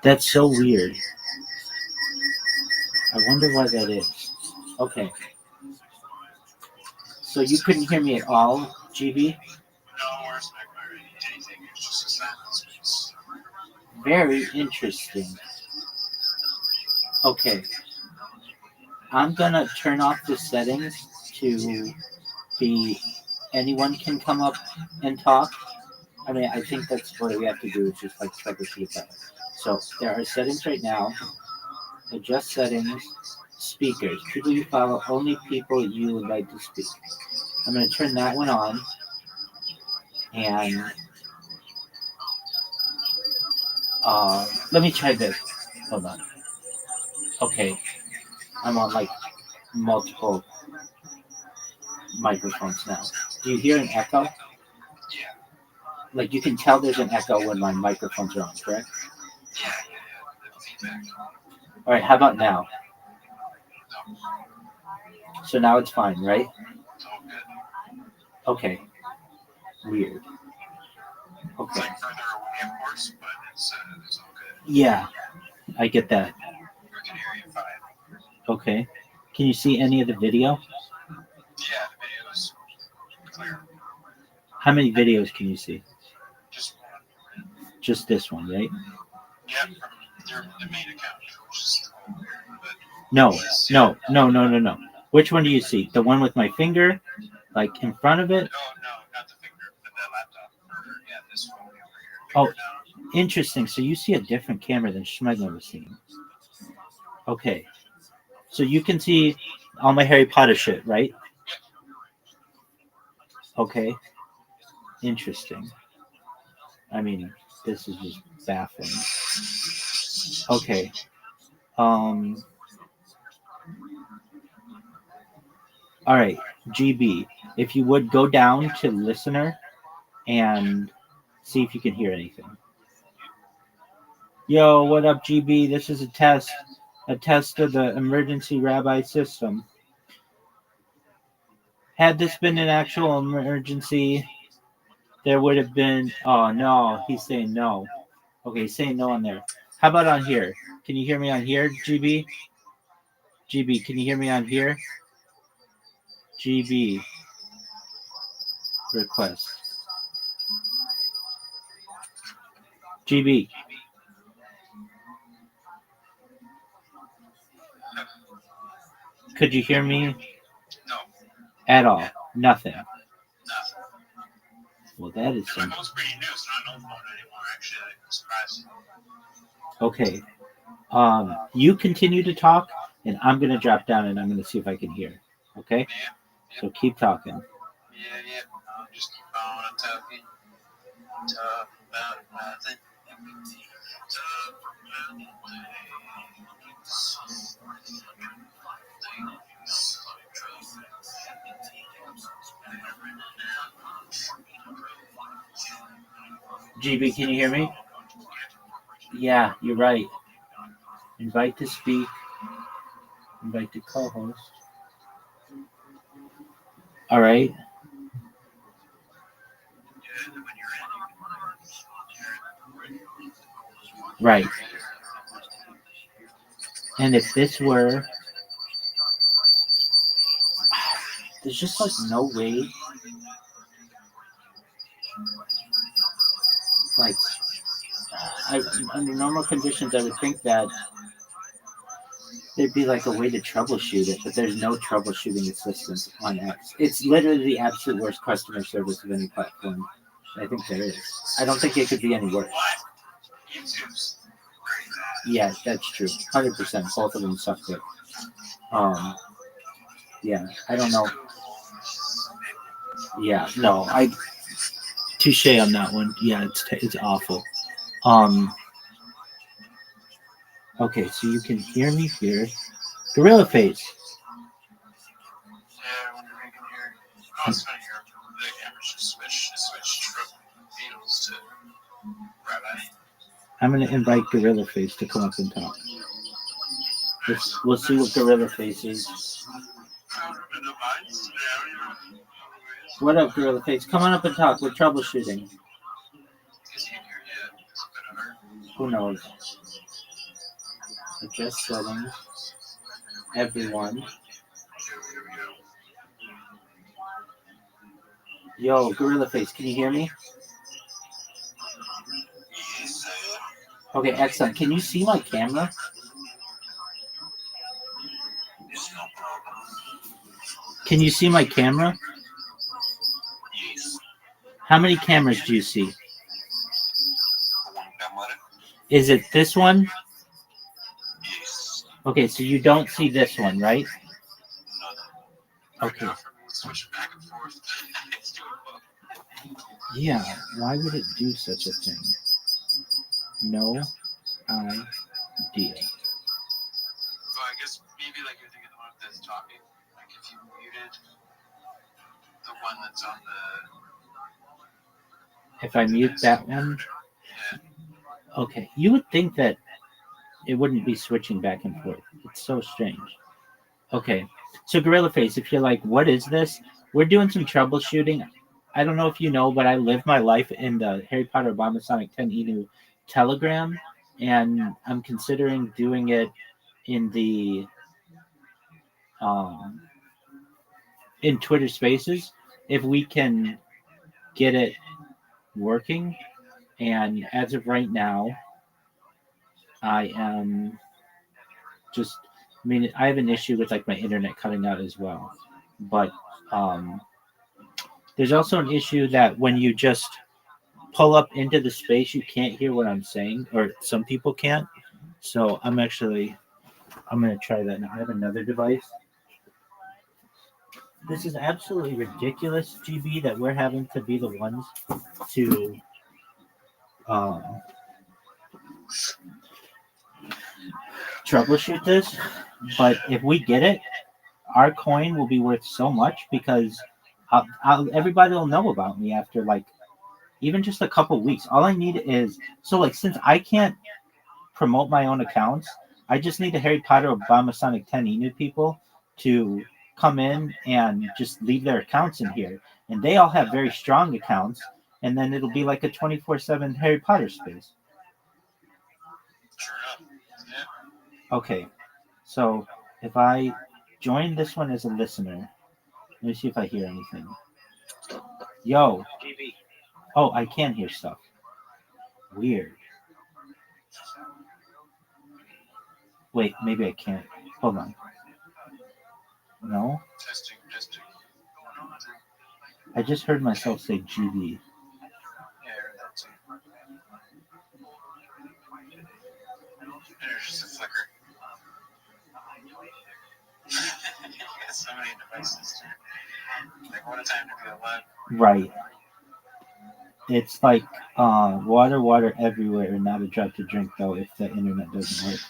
That's so weird. I wonder why that is. Okay. So you couldn't hear me at all, GB? Very interesting. Okay. I'm gonna turn off the settings to be anyone can come up and talk. I mean, I think that's what we have to do, is just like troubleshoot that. So there are settings right now. Adjust settings, speakers. People you follow, only people you would like to speak. I'm going to turn that one on. And let me try this. Hold on. Okay. I'm on like multiple microphones now. Do you hear an echo? Yeah. Like you can tell there's an echo when my microphones are on, correct? Yeah. Feedback. All right, how about now? So now it's fine, right? It's all good. Okay. Weird. Okay. It's like further away, of course, but it's all good. Yeah, I get that. I can hear you fine. Okay. Can you see any of the video? Yeah, the video is clear. How many videos can you see? Just one. Just this one, right? Yeah, from the main account, which is weird. But No. Which one do you see? The one with my finger, like in front of it? no, not the finger, but the laptop. Yeah, this one over here. Oh, Finger down. interesting. So you see a different camera than Schmegler was seeing. Okay. So you can see all my Harry Potter shit, right? Okay. Interesting. I mean, this is just baffling. Okay. All right, GB. If you would go down to listener and see if you can hear anything. Yo, what up, GB? This is a test of the emergency Rabbi system. Had this been an actual emergency, there would have been. Oh no, he's saying no. Okay, he's saying no on there. How about on here? Can you hear me on here, GB? GB, can you hear me on here? GB request. GB. Could you hear me? No. At all? Nothing. Nothing. Well, that is And my something. phone's pretty new. It's not an old phone anymore, actually. I'm surprised. Okay. You continue to talk, and I'm gonna drop down and I'm gonna see if I can hear. Okay. Yeah. So keep talking. Yeah. I'll just keep on talking. Talk about nothing. Talk about things. GB, can you hear me? Yeah, you're right. Invite to speak. Invite to co-host. All right. Right. And if this were, there's just like no way, like, under normal conditions, I would think that there'd be like a way to troubleshoot it, but there's no troubleshooting assistance on X. It's literally the absolute worst customer service of any platform I think there is. I don't think it could be any worse. Yeah, that's true. 100%. Both of them suck dick. Yeah, I don't know. Yeah, no, touche on that one. Yeah, it's awful. Okay, so you can hear me here. Gorilla Face. Yeah, I wonder if you can hear. Oh, it's funny. The cameras just switched from Beatles to Rabbi. I'm gonna invite Gorilla Face to come up and talk. We'll see what Gorilla Face is. What up, Gorilla Face? Come on up and talk. We're troubleshooting. Who knows? Adjust settings. Everyone. Yo, Gorilla Face, can you hear me? Okay, excellent. Can you see my camera? Can you see my camera? How many cameras do you see? Is it this one? Okay, so you don't see this one, right? Okay. Yeah, why would it do such a thing? No idea. Well, I guess maybe like you're thinking the one that's talking. Like if you muted the one that's on the. If I mute that one? Okay, you would think that it wouldn't be switching back and forth. It's so strange. Okay, so Gorilla Face, if you're like, what is this? We're doing some troubleshooting. I don't know if you know, but I live my life in the Harry Potter Abomasonic 10 Inu Telegram, and I'm considering doing it in the in Twitter Spaces if we can get it working. And as of right now, I am just, I mean, I have an issue with like my internet cutting out as well. But there's also an issue that when you just pull up into the space, you can't hear what I'm saying, or some people can't. So I'm going to try that now. I have another device. This is absolutely ridiculous, GB, that we're having to be the ones to troubleshoot this. But if we get it, our coin will be worth so much because everybody will know about me after like even just a couple weeks. All I need is since I can't promote my own accounts, I just need the Harry Potter Abomasonic 10 Inu people to come in and just leave their accounts in here, and they all have very strong accounts, and then it'll be like a 24/7 Harry Potter space. Okay, so if I join this one as a listener, let me see if I hear anything. Yo. Oh, I can hear stuff. Weird. Wait, maybe I can't. Hold on. No? Testing. I just heard myself say GB. Yeah, I heard that too. There's just a flicker. You got so many devices, dude. Like, what a time to be alive. Right. It's like water everywhere, not a drop to drink, though, if the internet doesn't work.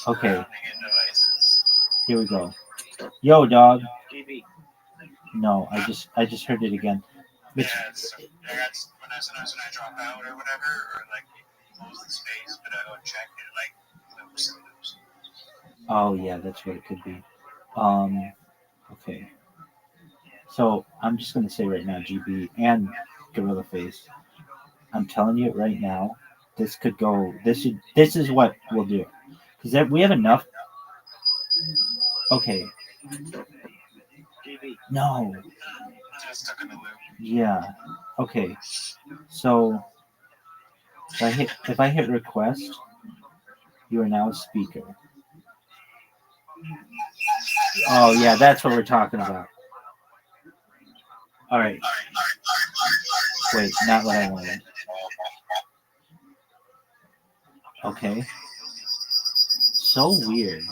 Okay. Here we go. Yo, dog. GB. No, I just heard it again. Yeah, that's when I drop out or whatever, or like close the space, but I go check it, like loops and loops. Oh yeah, that's what it could be. Okay. So I'm just gonna say right now, GB and Gorilla Face. I'm telling you right now, this could go. This is what we'll do, because we have enough. Okay. GB. No. Stuck in the loop. Yeah. Okay. So if I hit request, you are now a speaker. Oh yeah, that's what we're talking about. All right. Wait, not what I wanted. Okay. So weird.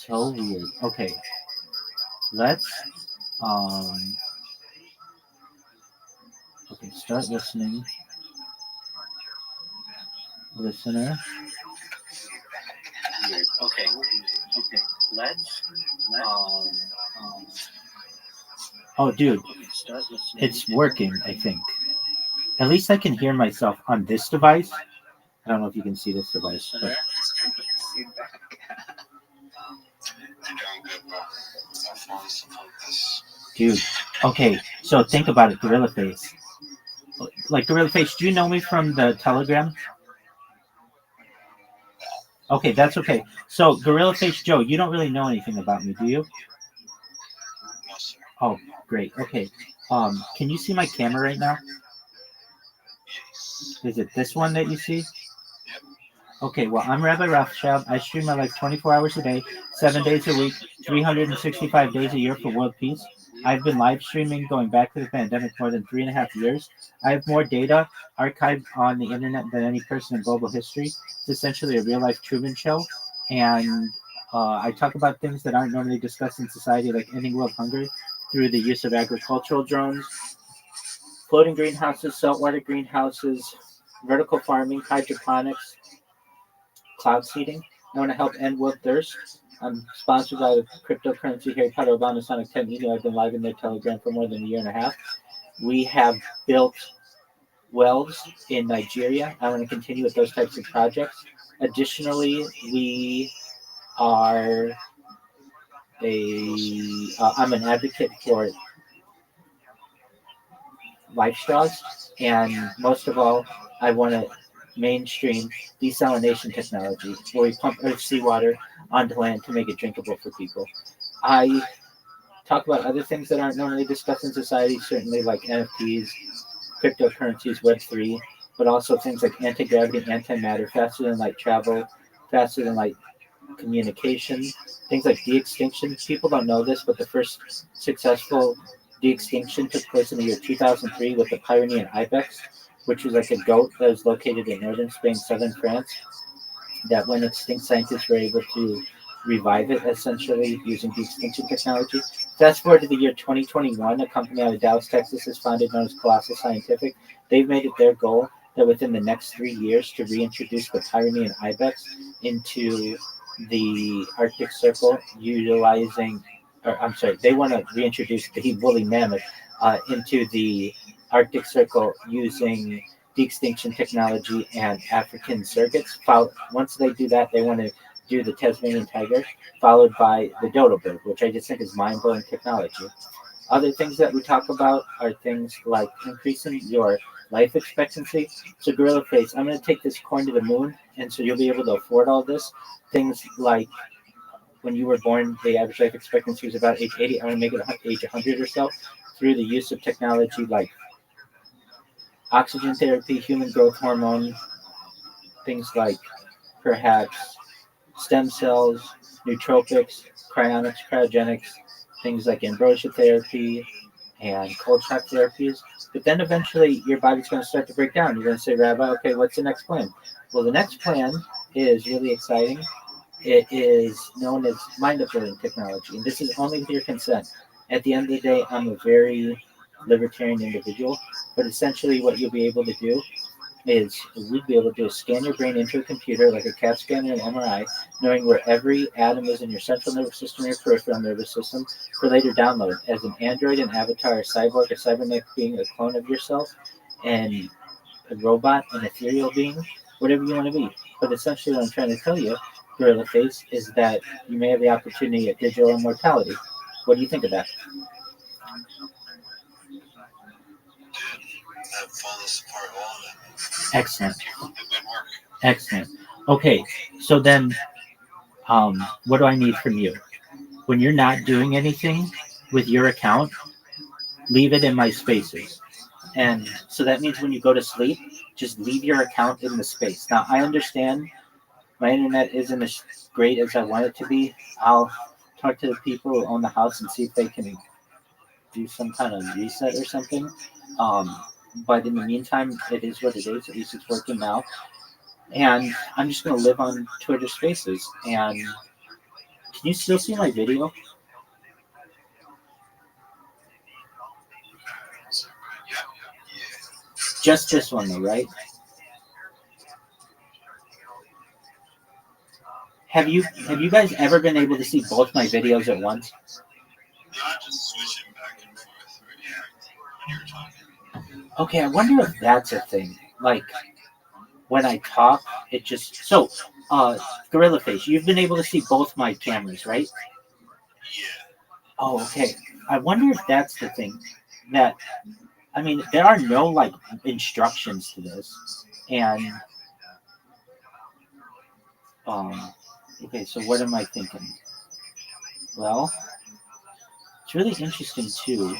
so weird. Okay, let's okay, start listening. Listener. Weird. Okay. Let's oh dude, it's working, I think. At least I can hear myself on this device. I don't know if you can see this device, but dude, okay, so think about it, Gorilla Face. Like Gorilla Face, do you know me from the Telegram? Okay, that's okay. So Gorilla Face Joe, you don't really know anything about me, do you? Oh, great. Okay. Can you see my camera right now? Is it this one that you see? Okay, well, I'm Rabbi Rothschild. I stream my life 24 hours a day, 7 days a week, 365 days a year for world peace. I've been live streaming going back to the pandemic more than 3.5 years. I have more data archived on the internet than any person in global history. It's essentially a real life Truman Show. And I talk about things that aren't normally discussed in society, like ending world hunger through the use of agricultural drones, floating greenhouses, saltwater greenhouses, vertical farming, hydroponics, cloud seeding. I want to help end world thirst. I'm sponsored by the cryptocurrency Harry Potter Obama Sonic 10 Media. I've been live in their Telegram for more than a year and a half. We have built wells in Nigeria. I want to continue with those types of projects. Additionally, we are I'm an advocate for life straws, and most of all, I want to mainstream desalination technology, where we pump Earth seawater onto land to make it drinkable for people. I talk about other things that aren't normally discussed in society, certainly like NFTs, cryptocurrencies, Web3, but also things like anti-gravity, antimatter, faster than light travel, faster than light communication, things like de-extinction. People don't know this, but the first successful de-extinction took place in the year 2003 with the Pyrenean ibex, which was like a goat that was located in northern Spain, southern France, that went extinct. Scientists were able to revive it essentially using de-extinction technology. Fast forward to the year 2021, a company out of Dallas, Texas is founded known as Colossal Scientific. They've made it their goal that within the next 3 years to reintroduce the Pyrenean ibex into the Arctic Circle, they want to reintroduce the woolly mammoth into the Arctic Circle using de-extinction technology and African surrogates. Once they do that, they want to do the Tasmanian tiger, followed by the dodo bird, which I just think is mind-blowing technology. Other things that we talk about are things like increasing your life expectancy. So Gorilla Face, I'm going to take this coin to the moon, and so you'll be able to afford all this. Things like when you were born, the average life expectancy was about age 80. I want to make it age 100 or so through the use of technology like oxygen therapy, human growth hormone, things like perhaps stem cells, nootropics, cryonics, cryogenics, things like ambrosia therapy and cold shock therapies. But then eventually your body's going to start to break down. You're going to say, Rabbi, okay, what's the next plan? Well, the next plan is really exciting. It is known as mind uploading technology, and this is only with your consent. At the end of the day, I'm a very libertarian individual, but essentially what you'll be able to do is we'd be able to scan your brain into a computer like a CAT scan or an MRI, knowing where every atom is in your central nervous system, your peripheral nervous system, for later download as an android, an avatar, a cyborg, a cybernetic being, a clone of yourself, and a robot, an ethereal being, whatever you want to be. But essentially what I'm trying to tell you, Gorilla Face, is that you may have the opportunity at digital immortality. What do you think of that? Excellent. Excellent. Okay, so then what do I need from you? When you're not doing anything with your account, leave it in my spaces. And so that means when you go to sleep, just leave your account in the space. Now, I understand my internet isn't as great as I want it to be. I'll talk to the people who own the house and see if they can do some kind of reset or something. But in the meantime, it is what it is. At least it's working now. And I'm just going to live on Twitter Spaces and Can you still see my video? Just this one though, right? Have you guys ever been able to see both my videos at once? Not just switching back and forth. Yeah, when you were talking. Okay, I wonder if that's a thing. Like when I talk, it just Gorilla Face. You've been able to see both my cameras, right? Yeah. Oh, okay. I wonder if that's the thing. That I mean, there are no like instructions to this, and okay. So what am I thinking? Well, it's really interesting too.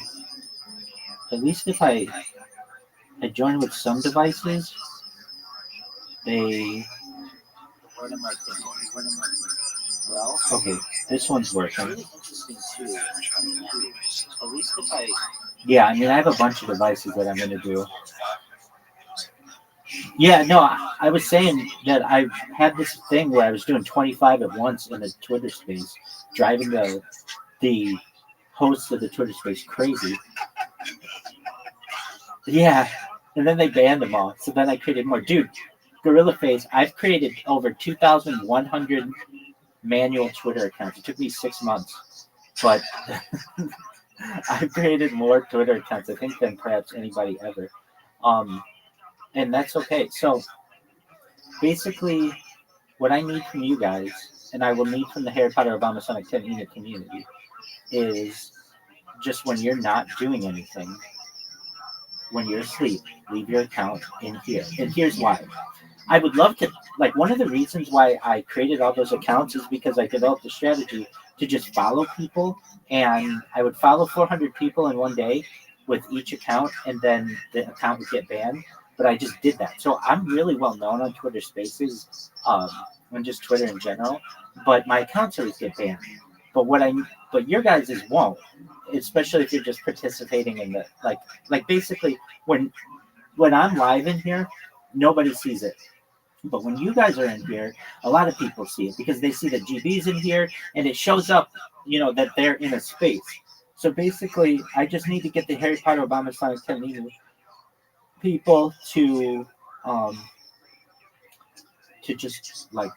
At least if I join with some devices, they. What am I thinking? Well, okay, this one's working. Really interesting too. At least if I. Yeah, I mean, I have a bunch of devices that I'm gonna do. Yeah, no, I was saying that I had this thing where I was doing 25 at once in a Twitter space, driving the hosts of the Twitter space crazy. Yeah, and then they banned them all. So then I created more. Dude, Gorilla Face, I've created over 2,100 manual Twitter accounts. It took me 6 months, but I've created more Twitter accounts, I think, than perhaps anybody ever. And that's okay. So basically, what I need from you guys, and I will need from the Harry Potter Obama Sonic 10 unit community, is just when you're not doing anything, when you're asleep, leave your account in here. And here's why. I would love to, like, one of the reasons why I created all those accounts is because I developed a strategy to just follow people, and I would follow 400 people in one day with each account, and then the account would get banned. But I just did that. So I'm really well known on Twitter Spaces, and just Twitter in general. But my accounts always get banned. But your guys' won't, especially if you're just participating in the like basically when I'm live in here, nobody sees it. But when you guys are in here, a lot of people see it because they see that GB's in here and it shows up, that they're in a space. So basically, I just need to get the Harry Potter Obama Sonic 10 people to just like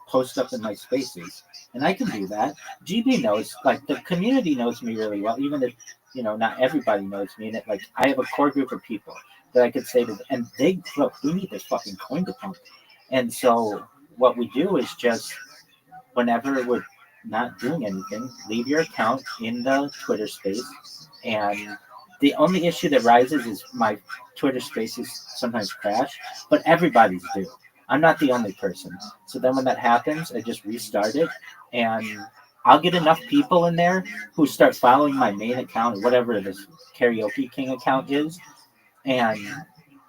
post up in my spaces. And I can do that. GB knows, like the community knows me really well, even if, not everybody knows me. And I have a core group of people that I could say to them, and they, look, we need this fucking coin to pump. And so what we do is just, whenever we're not doing anything, leave your account in the Twitter space. And the only issue that rises is my Twitter spaces sometimes crash, but everybody's do. I'm not the only person. So then when that happens, I just restart it, and I'll get enough people in there who start following my main account, whatever this Karaoke King account is, and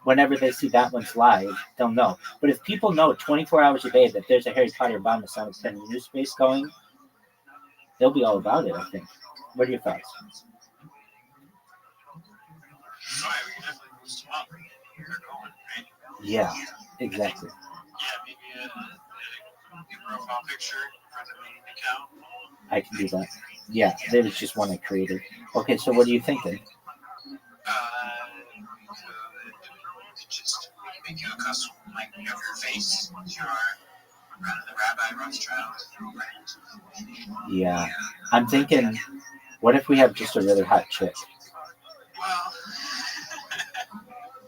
whenever they see that one's live, they'll know. But if people know 24 hours a day that there's a Harry Potter Obama Sonic 10 news space going, they'll be all about it, I think. What are your thoughts? Yeah, exactly. Yeah, maybe a profile picture for the main account. I can do that. Yeah, there was just one I created. Okay, so what are you thinking? Just make you a custom, like you have your face, your the Rabbi Rothschild. Yeah, I'm thinking, what if we have just a really hot chick? Well,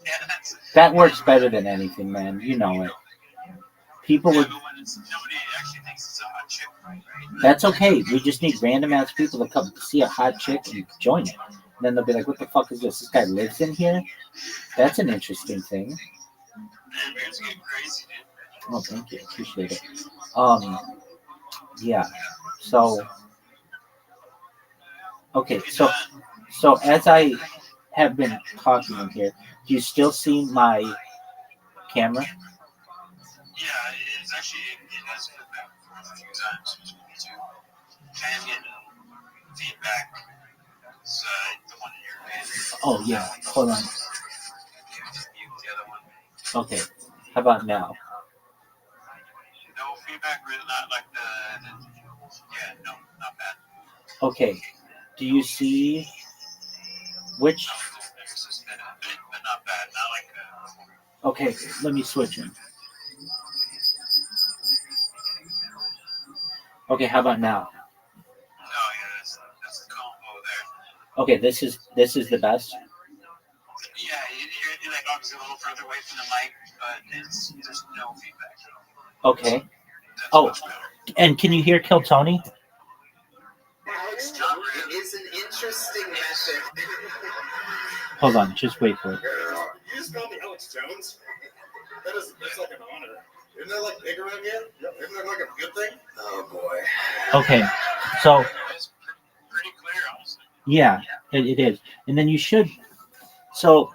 yeah, that works better than anything, man. You know it. People would. But when nobody actually thinks it's a hot chick, right? That's okay. We just need random ass people to come see a hot chick and join it. And then they'll be like, "What the fuck is this? This guy lives in here." That's an interesting thing. Oh, thank you. Appreciate it. Yeah. So. Okay. So as I have been talking in here, do you still see my camera? Yeah, it's actually it has been back a few times between me too. I am getting feedback. It's the one in your band. Oh yeah. Hold on. Okay. How about now? No feedback, really, not like the yeah, no. Okay. Do you see which? But not bad. Not like Okay, let me switch them. Okay, how about now? oh yeah, that's the combo there. Okay, this is the best. Yeah, you're like obviously a little further away from the mic, but there's no feedback. Okay. Oh, and can you hear Kill Tony? It is an interesting method. Hold on, just wait for it. You just called me Alex Jones? That's like an honor. Isn't that like big around here? Isn't that like a good thing? Oh boy. Okay, so It's pretty clear, honestly. yeah, it is. And then you should. So,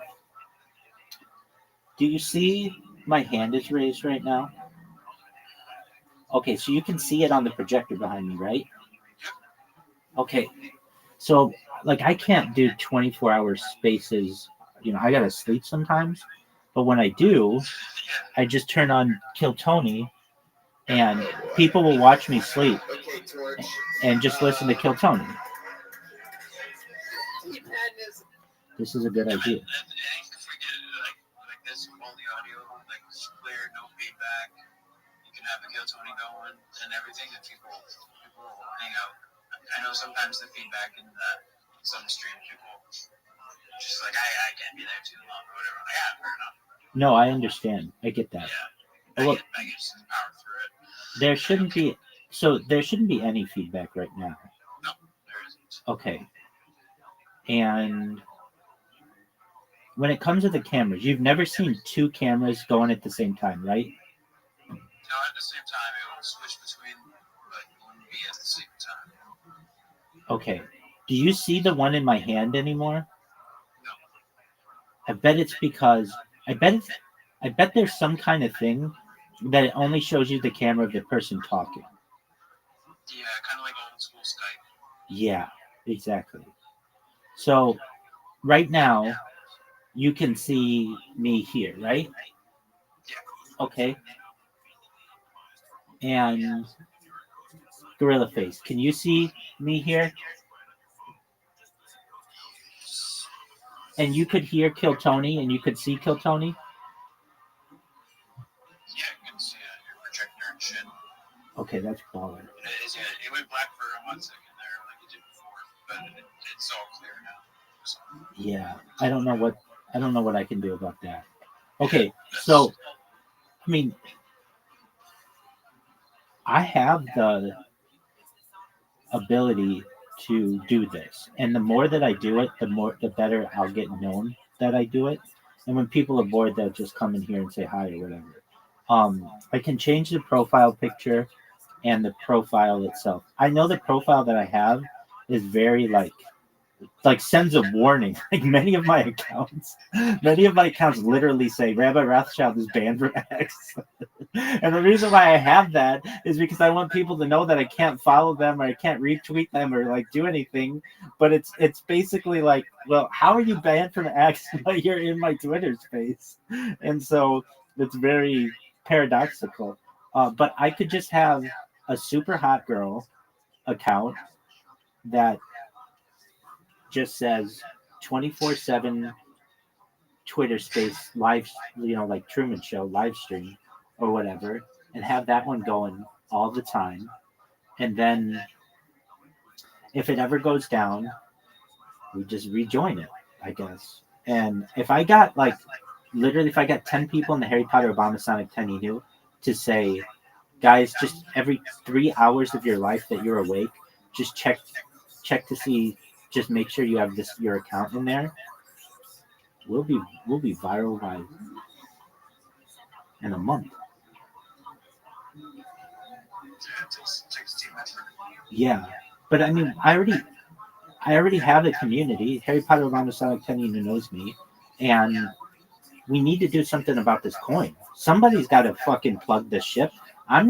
do you see my hand is raised right now? Okay, so you can see it on the projector behind me, right? Okay, so like I can't do 24-hour spaces. You know, I gotta sleep sometimes. But when I do, I just turn on Kill Tony, and people will watch me sleep and just listen to Kill Tony. This is a good idea. And if we get like this, all the audio, like clear, no feedback, you can have the Kill Tony going and everything, and people will hang out. I know sometimes the feedback in some streams, people just like I can't be there too long or whatever. Like, yeah, fair enough. No, I understand. I get that. Yeah, Well, I get just power through it. there shouldn't be any feedback right now. No, there isn't. Okay. And when it comes to the cameras, you've never seen two cameras going at the same time, right? No, at the same time, it will switch between, but it wouldn't be at the same time. Okay. Do you see the one in my hand anymore? No. I bet it's because I bet there's some kind of thing that it only shows you the camera of the person talking. Yeah, kind of like old school Skype. Yeah, exactly. So right now you can see me here, right? Yeah. Okay. And Gorilla Face, can you see me here? And you could hear Kill Tony and you could see Kill Tony? Yeah, you can see your projector and shit. Okay, that's baller. It went black for 1 second there, like it did before, but it's all clear now. So. Yeah, I don't know what I can do about that. Okay, so I mean, I have the ability to do this, and the more that I do it, the better I'll get known that I do it. And when people are bored, they'll just come in here and say hi or whatever. I can change the profile picture and the profile itself. I know the profile that I have is very like sends a warning. Like many of my accounts literally say Rabbi Rothschild is banned from X. And the reason why I have that is because I want people to know that I can't follow them or I can't retweet them or like do anything. But it's basically like, well, how are you banned from X but you're in my Twitter space? And so it's very paradoxical. But I could just have a super hot girl account that just says 24/7 Twitter space live, like Truman Show live stream or whatever, and have that one going all the time. And then if it ever goes down, we just rejoin it, I guess. And if I got if I got 10 people in the Harry Potter Obama Sonic 10 Inu to say, guys, just every 3 hours of your life that you're awake, just check to see, just make sure you have your account in there. We'll be viral by in a month. Yeah, but I mean, I already have a community. Harry Potter Obama Sonic 10 Inu knows me, and we need to do something about this coin. Somebody's got to fucking plug this ship. I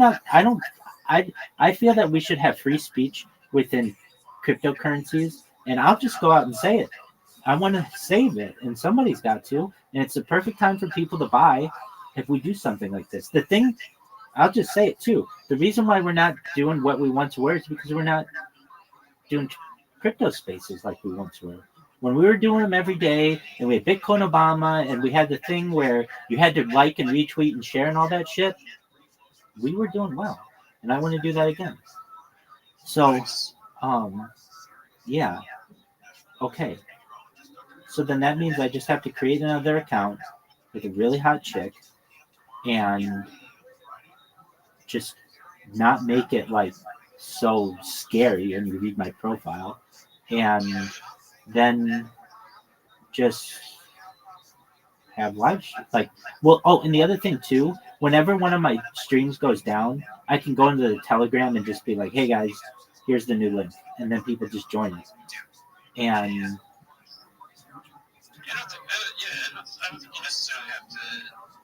feel that we should have free speech within cryptocurrencies, and I'll just go out and say it. I want to save it, and somebody's got to, and it's the perfect time for people to buy if we do something like this. The thing, I'll just say it too. The reason why we're not doing what we once were is because we're not doing crypto spaces like we once were. When we were doing them every day, and we had Bitcoin Obama, and we had the thing where you had to like and retweet and share and all that shit, we were doing well. And I want to do that again. So, yeah. Okay. So then that means I just have to create another account with a really hot chick and just not make it like so scary when you read my profile, and then just have live like, well, oh, and the other thing too, whenever one of my streams goes down, I can go into the Telegram and just be like, hey guys, here's the new link, and then people just join it. And I don't think you necessarily have to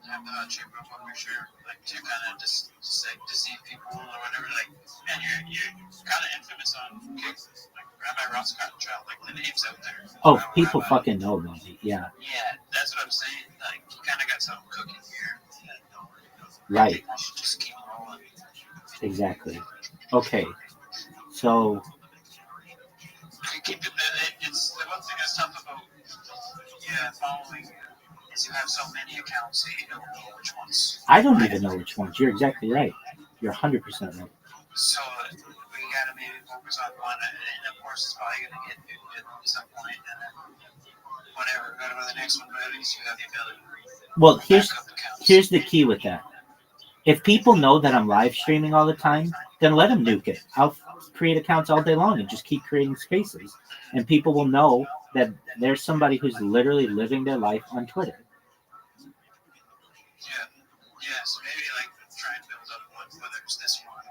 have the hot chick profile picture, like to kind of just like deceive people or whatever. Like, man, you're kind of infamous on cases like Rabbi Rothschild, like the name's out there. oh, people fucking know about me. Yeah. Yeah, that's what I'm saying. Like, you kind of got something cooking here. Right. You should just keep rolling. Exactly. Okay. So. It's the one thing that's tough about following is you have so many accounts that you don't know which ones. I don't even know which ones. You're exactly right. You're 100% right. So we gotta maybe focus on one, and of course it's probably gonna get muted at some point, and then whatever, go to the next one. But at least you have the ability. Well, here's the key with that. If people know that I'm live streaming all the time, then let them nuke it. I'll create accounts all day long and just keep creating spaces, and people will know that there's somebody who's literally living their life on Twitter. Yeah, so maybe like try and build up one, whether it's this one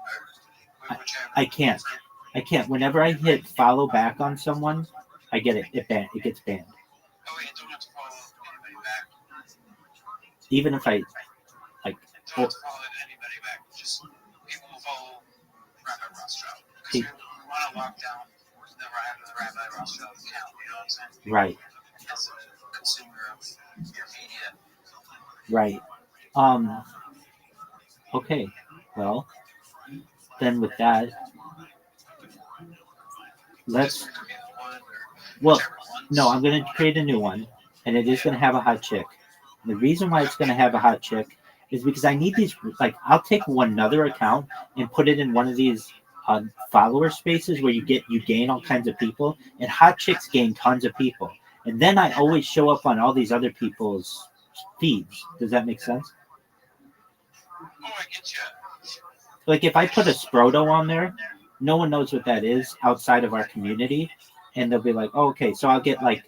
or whichever. I can't. Whenever I hit follow back on someone, I get it. It gets banned. Oh wait, don't have to follow anybody back. Even if I like. Don't have to follow anybody back. Just people will follow Rabbi Rothschild because you want to lock down the Rabbi Rothschild account. You know what I'm saying? Right. As a consumer of your media. Right. Okay. Well, then with that, let's. Well, no, I'm going to create a new one, and it is going to have a hot chick. And the reason why it's going to have a hot chick is because I need these. Like, I'll take another account and put it in one of these follower spaces where you gain all kinds of people, and hot chicks gain tons of people, and then I always show up on all these other people's feeds. Does that make sense? Oh, I get you. Like if I put a Sproto on there, no one knows what that is outside of our community, and they'll be like, oh, okay, so I'll get like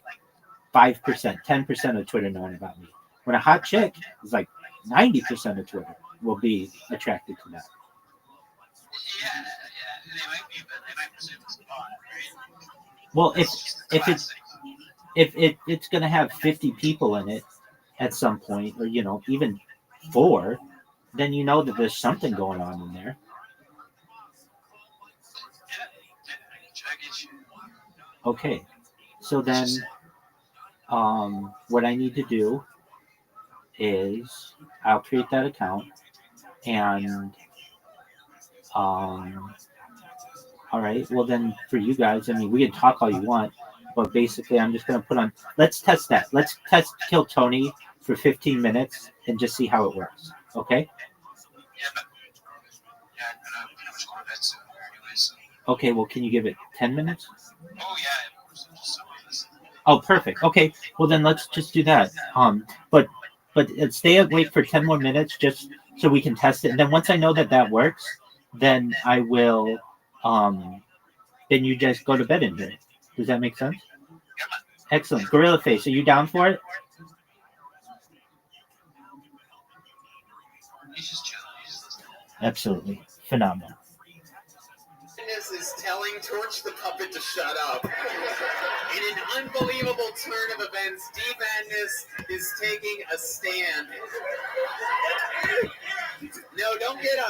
5%, 10% of Twitter knowing about me. When a hot chick is like 90% of Twitter will be attracted to that. Yeah, they might be, but they might presume it's a bot, right? Well, if it's going to have 50 people in it at some point, or even 4, then you know that there's something going on in there. Okay, so then what I need to do is I'll create that account, and all right, well then for you guys, I mean, we can talk all you want, but basically I'm just going to put on, let's test that. Let's test Kill Tony for 15 minutes and just see how it works, okay? Okay, well, can you give it 10 minutes? Oh, yeah. Oh, perfect. Okay, well, then let's just do that. But stay awake for 10 more minutes just so we can test it. And then once I know that works, then I will, then you just go to bed in here. Does that make sense? Excellent. Gorilla Face, are you down for it? Absolutely. Phenomenal. Is telling Torch the puppet to shut up. In an unbelievable turn of events, D-Madness is taking a stand. No, don't get up.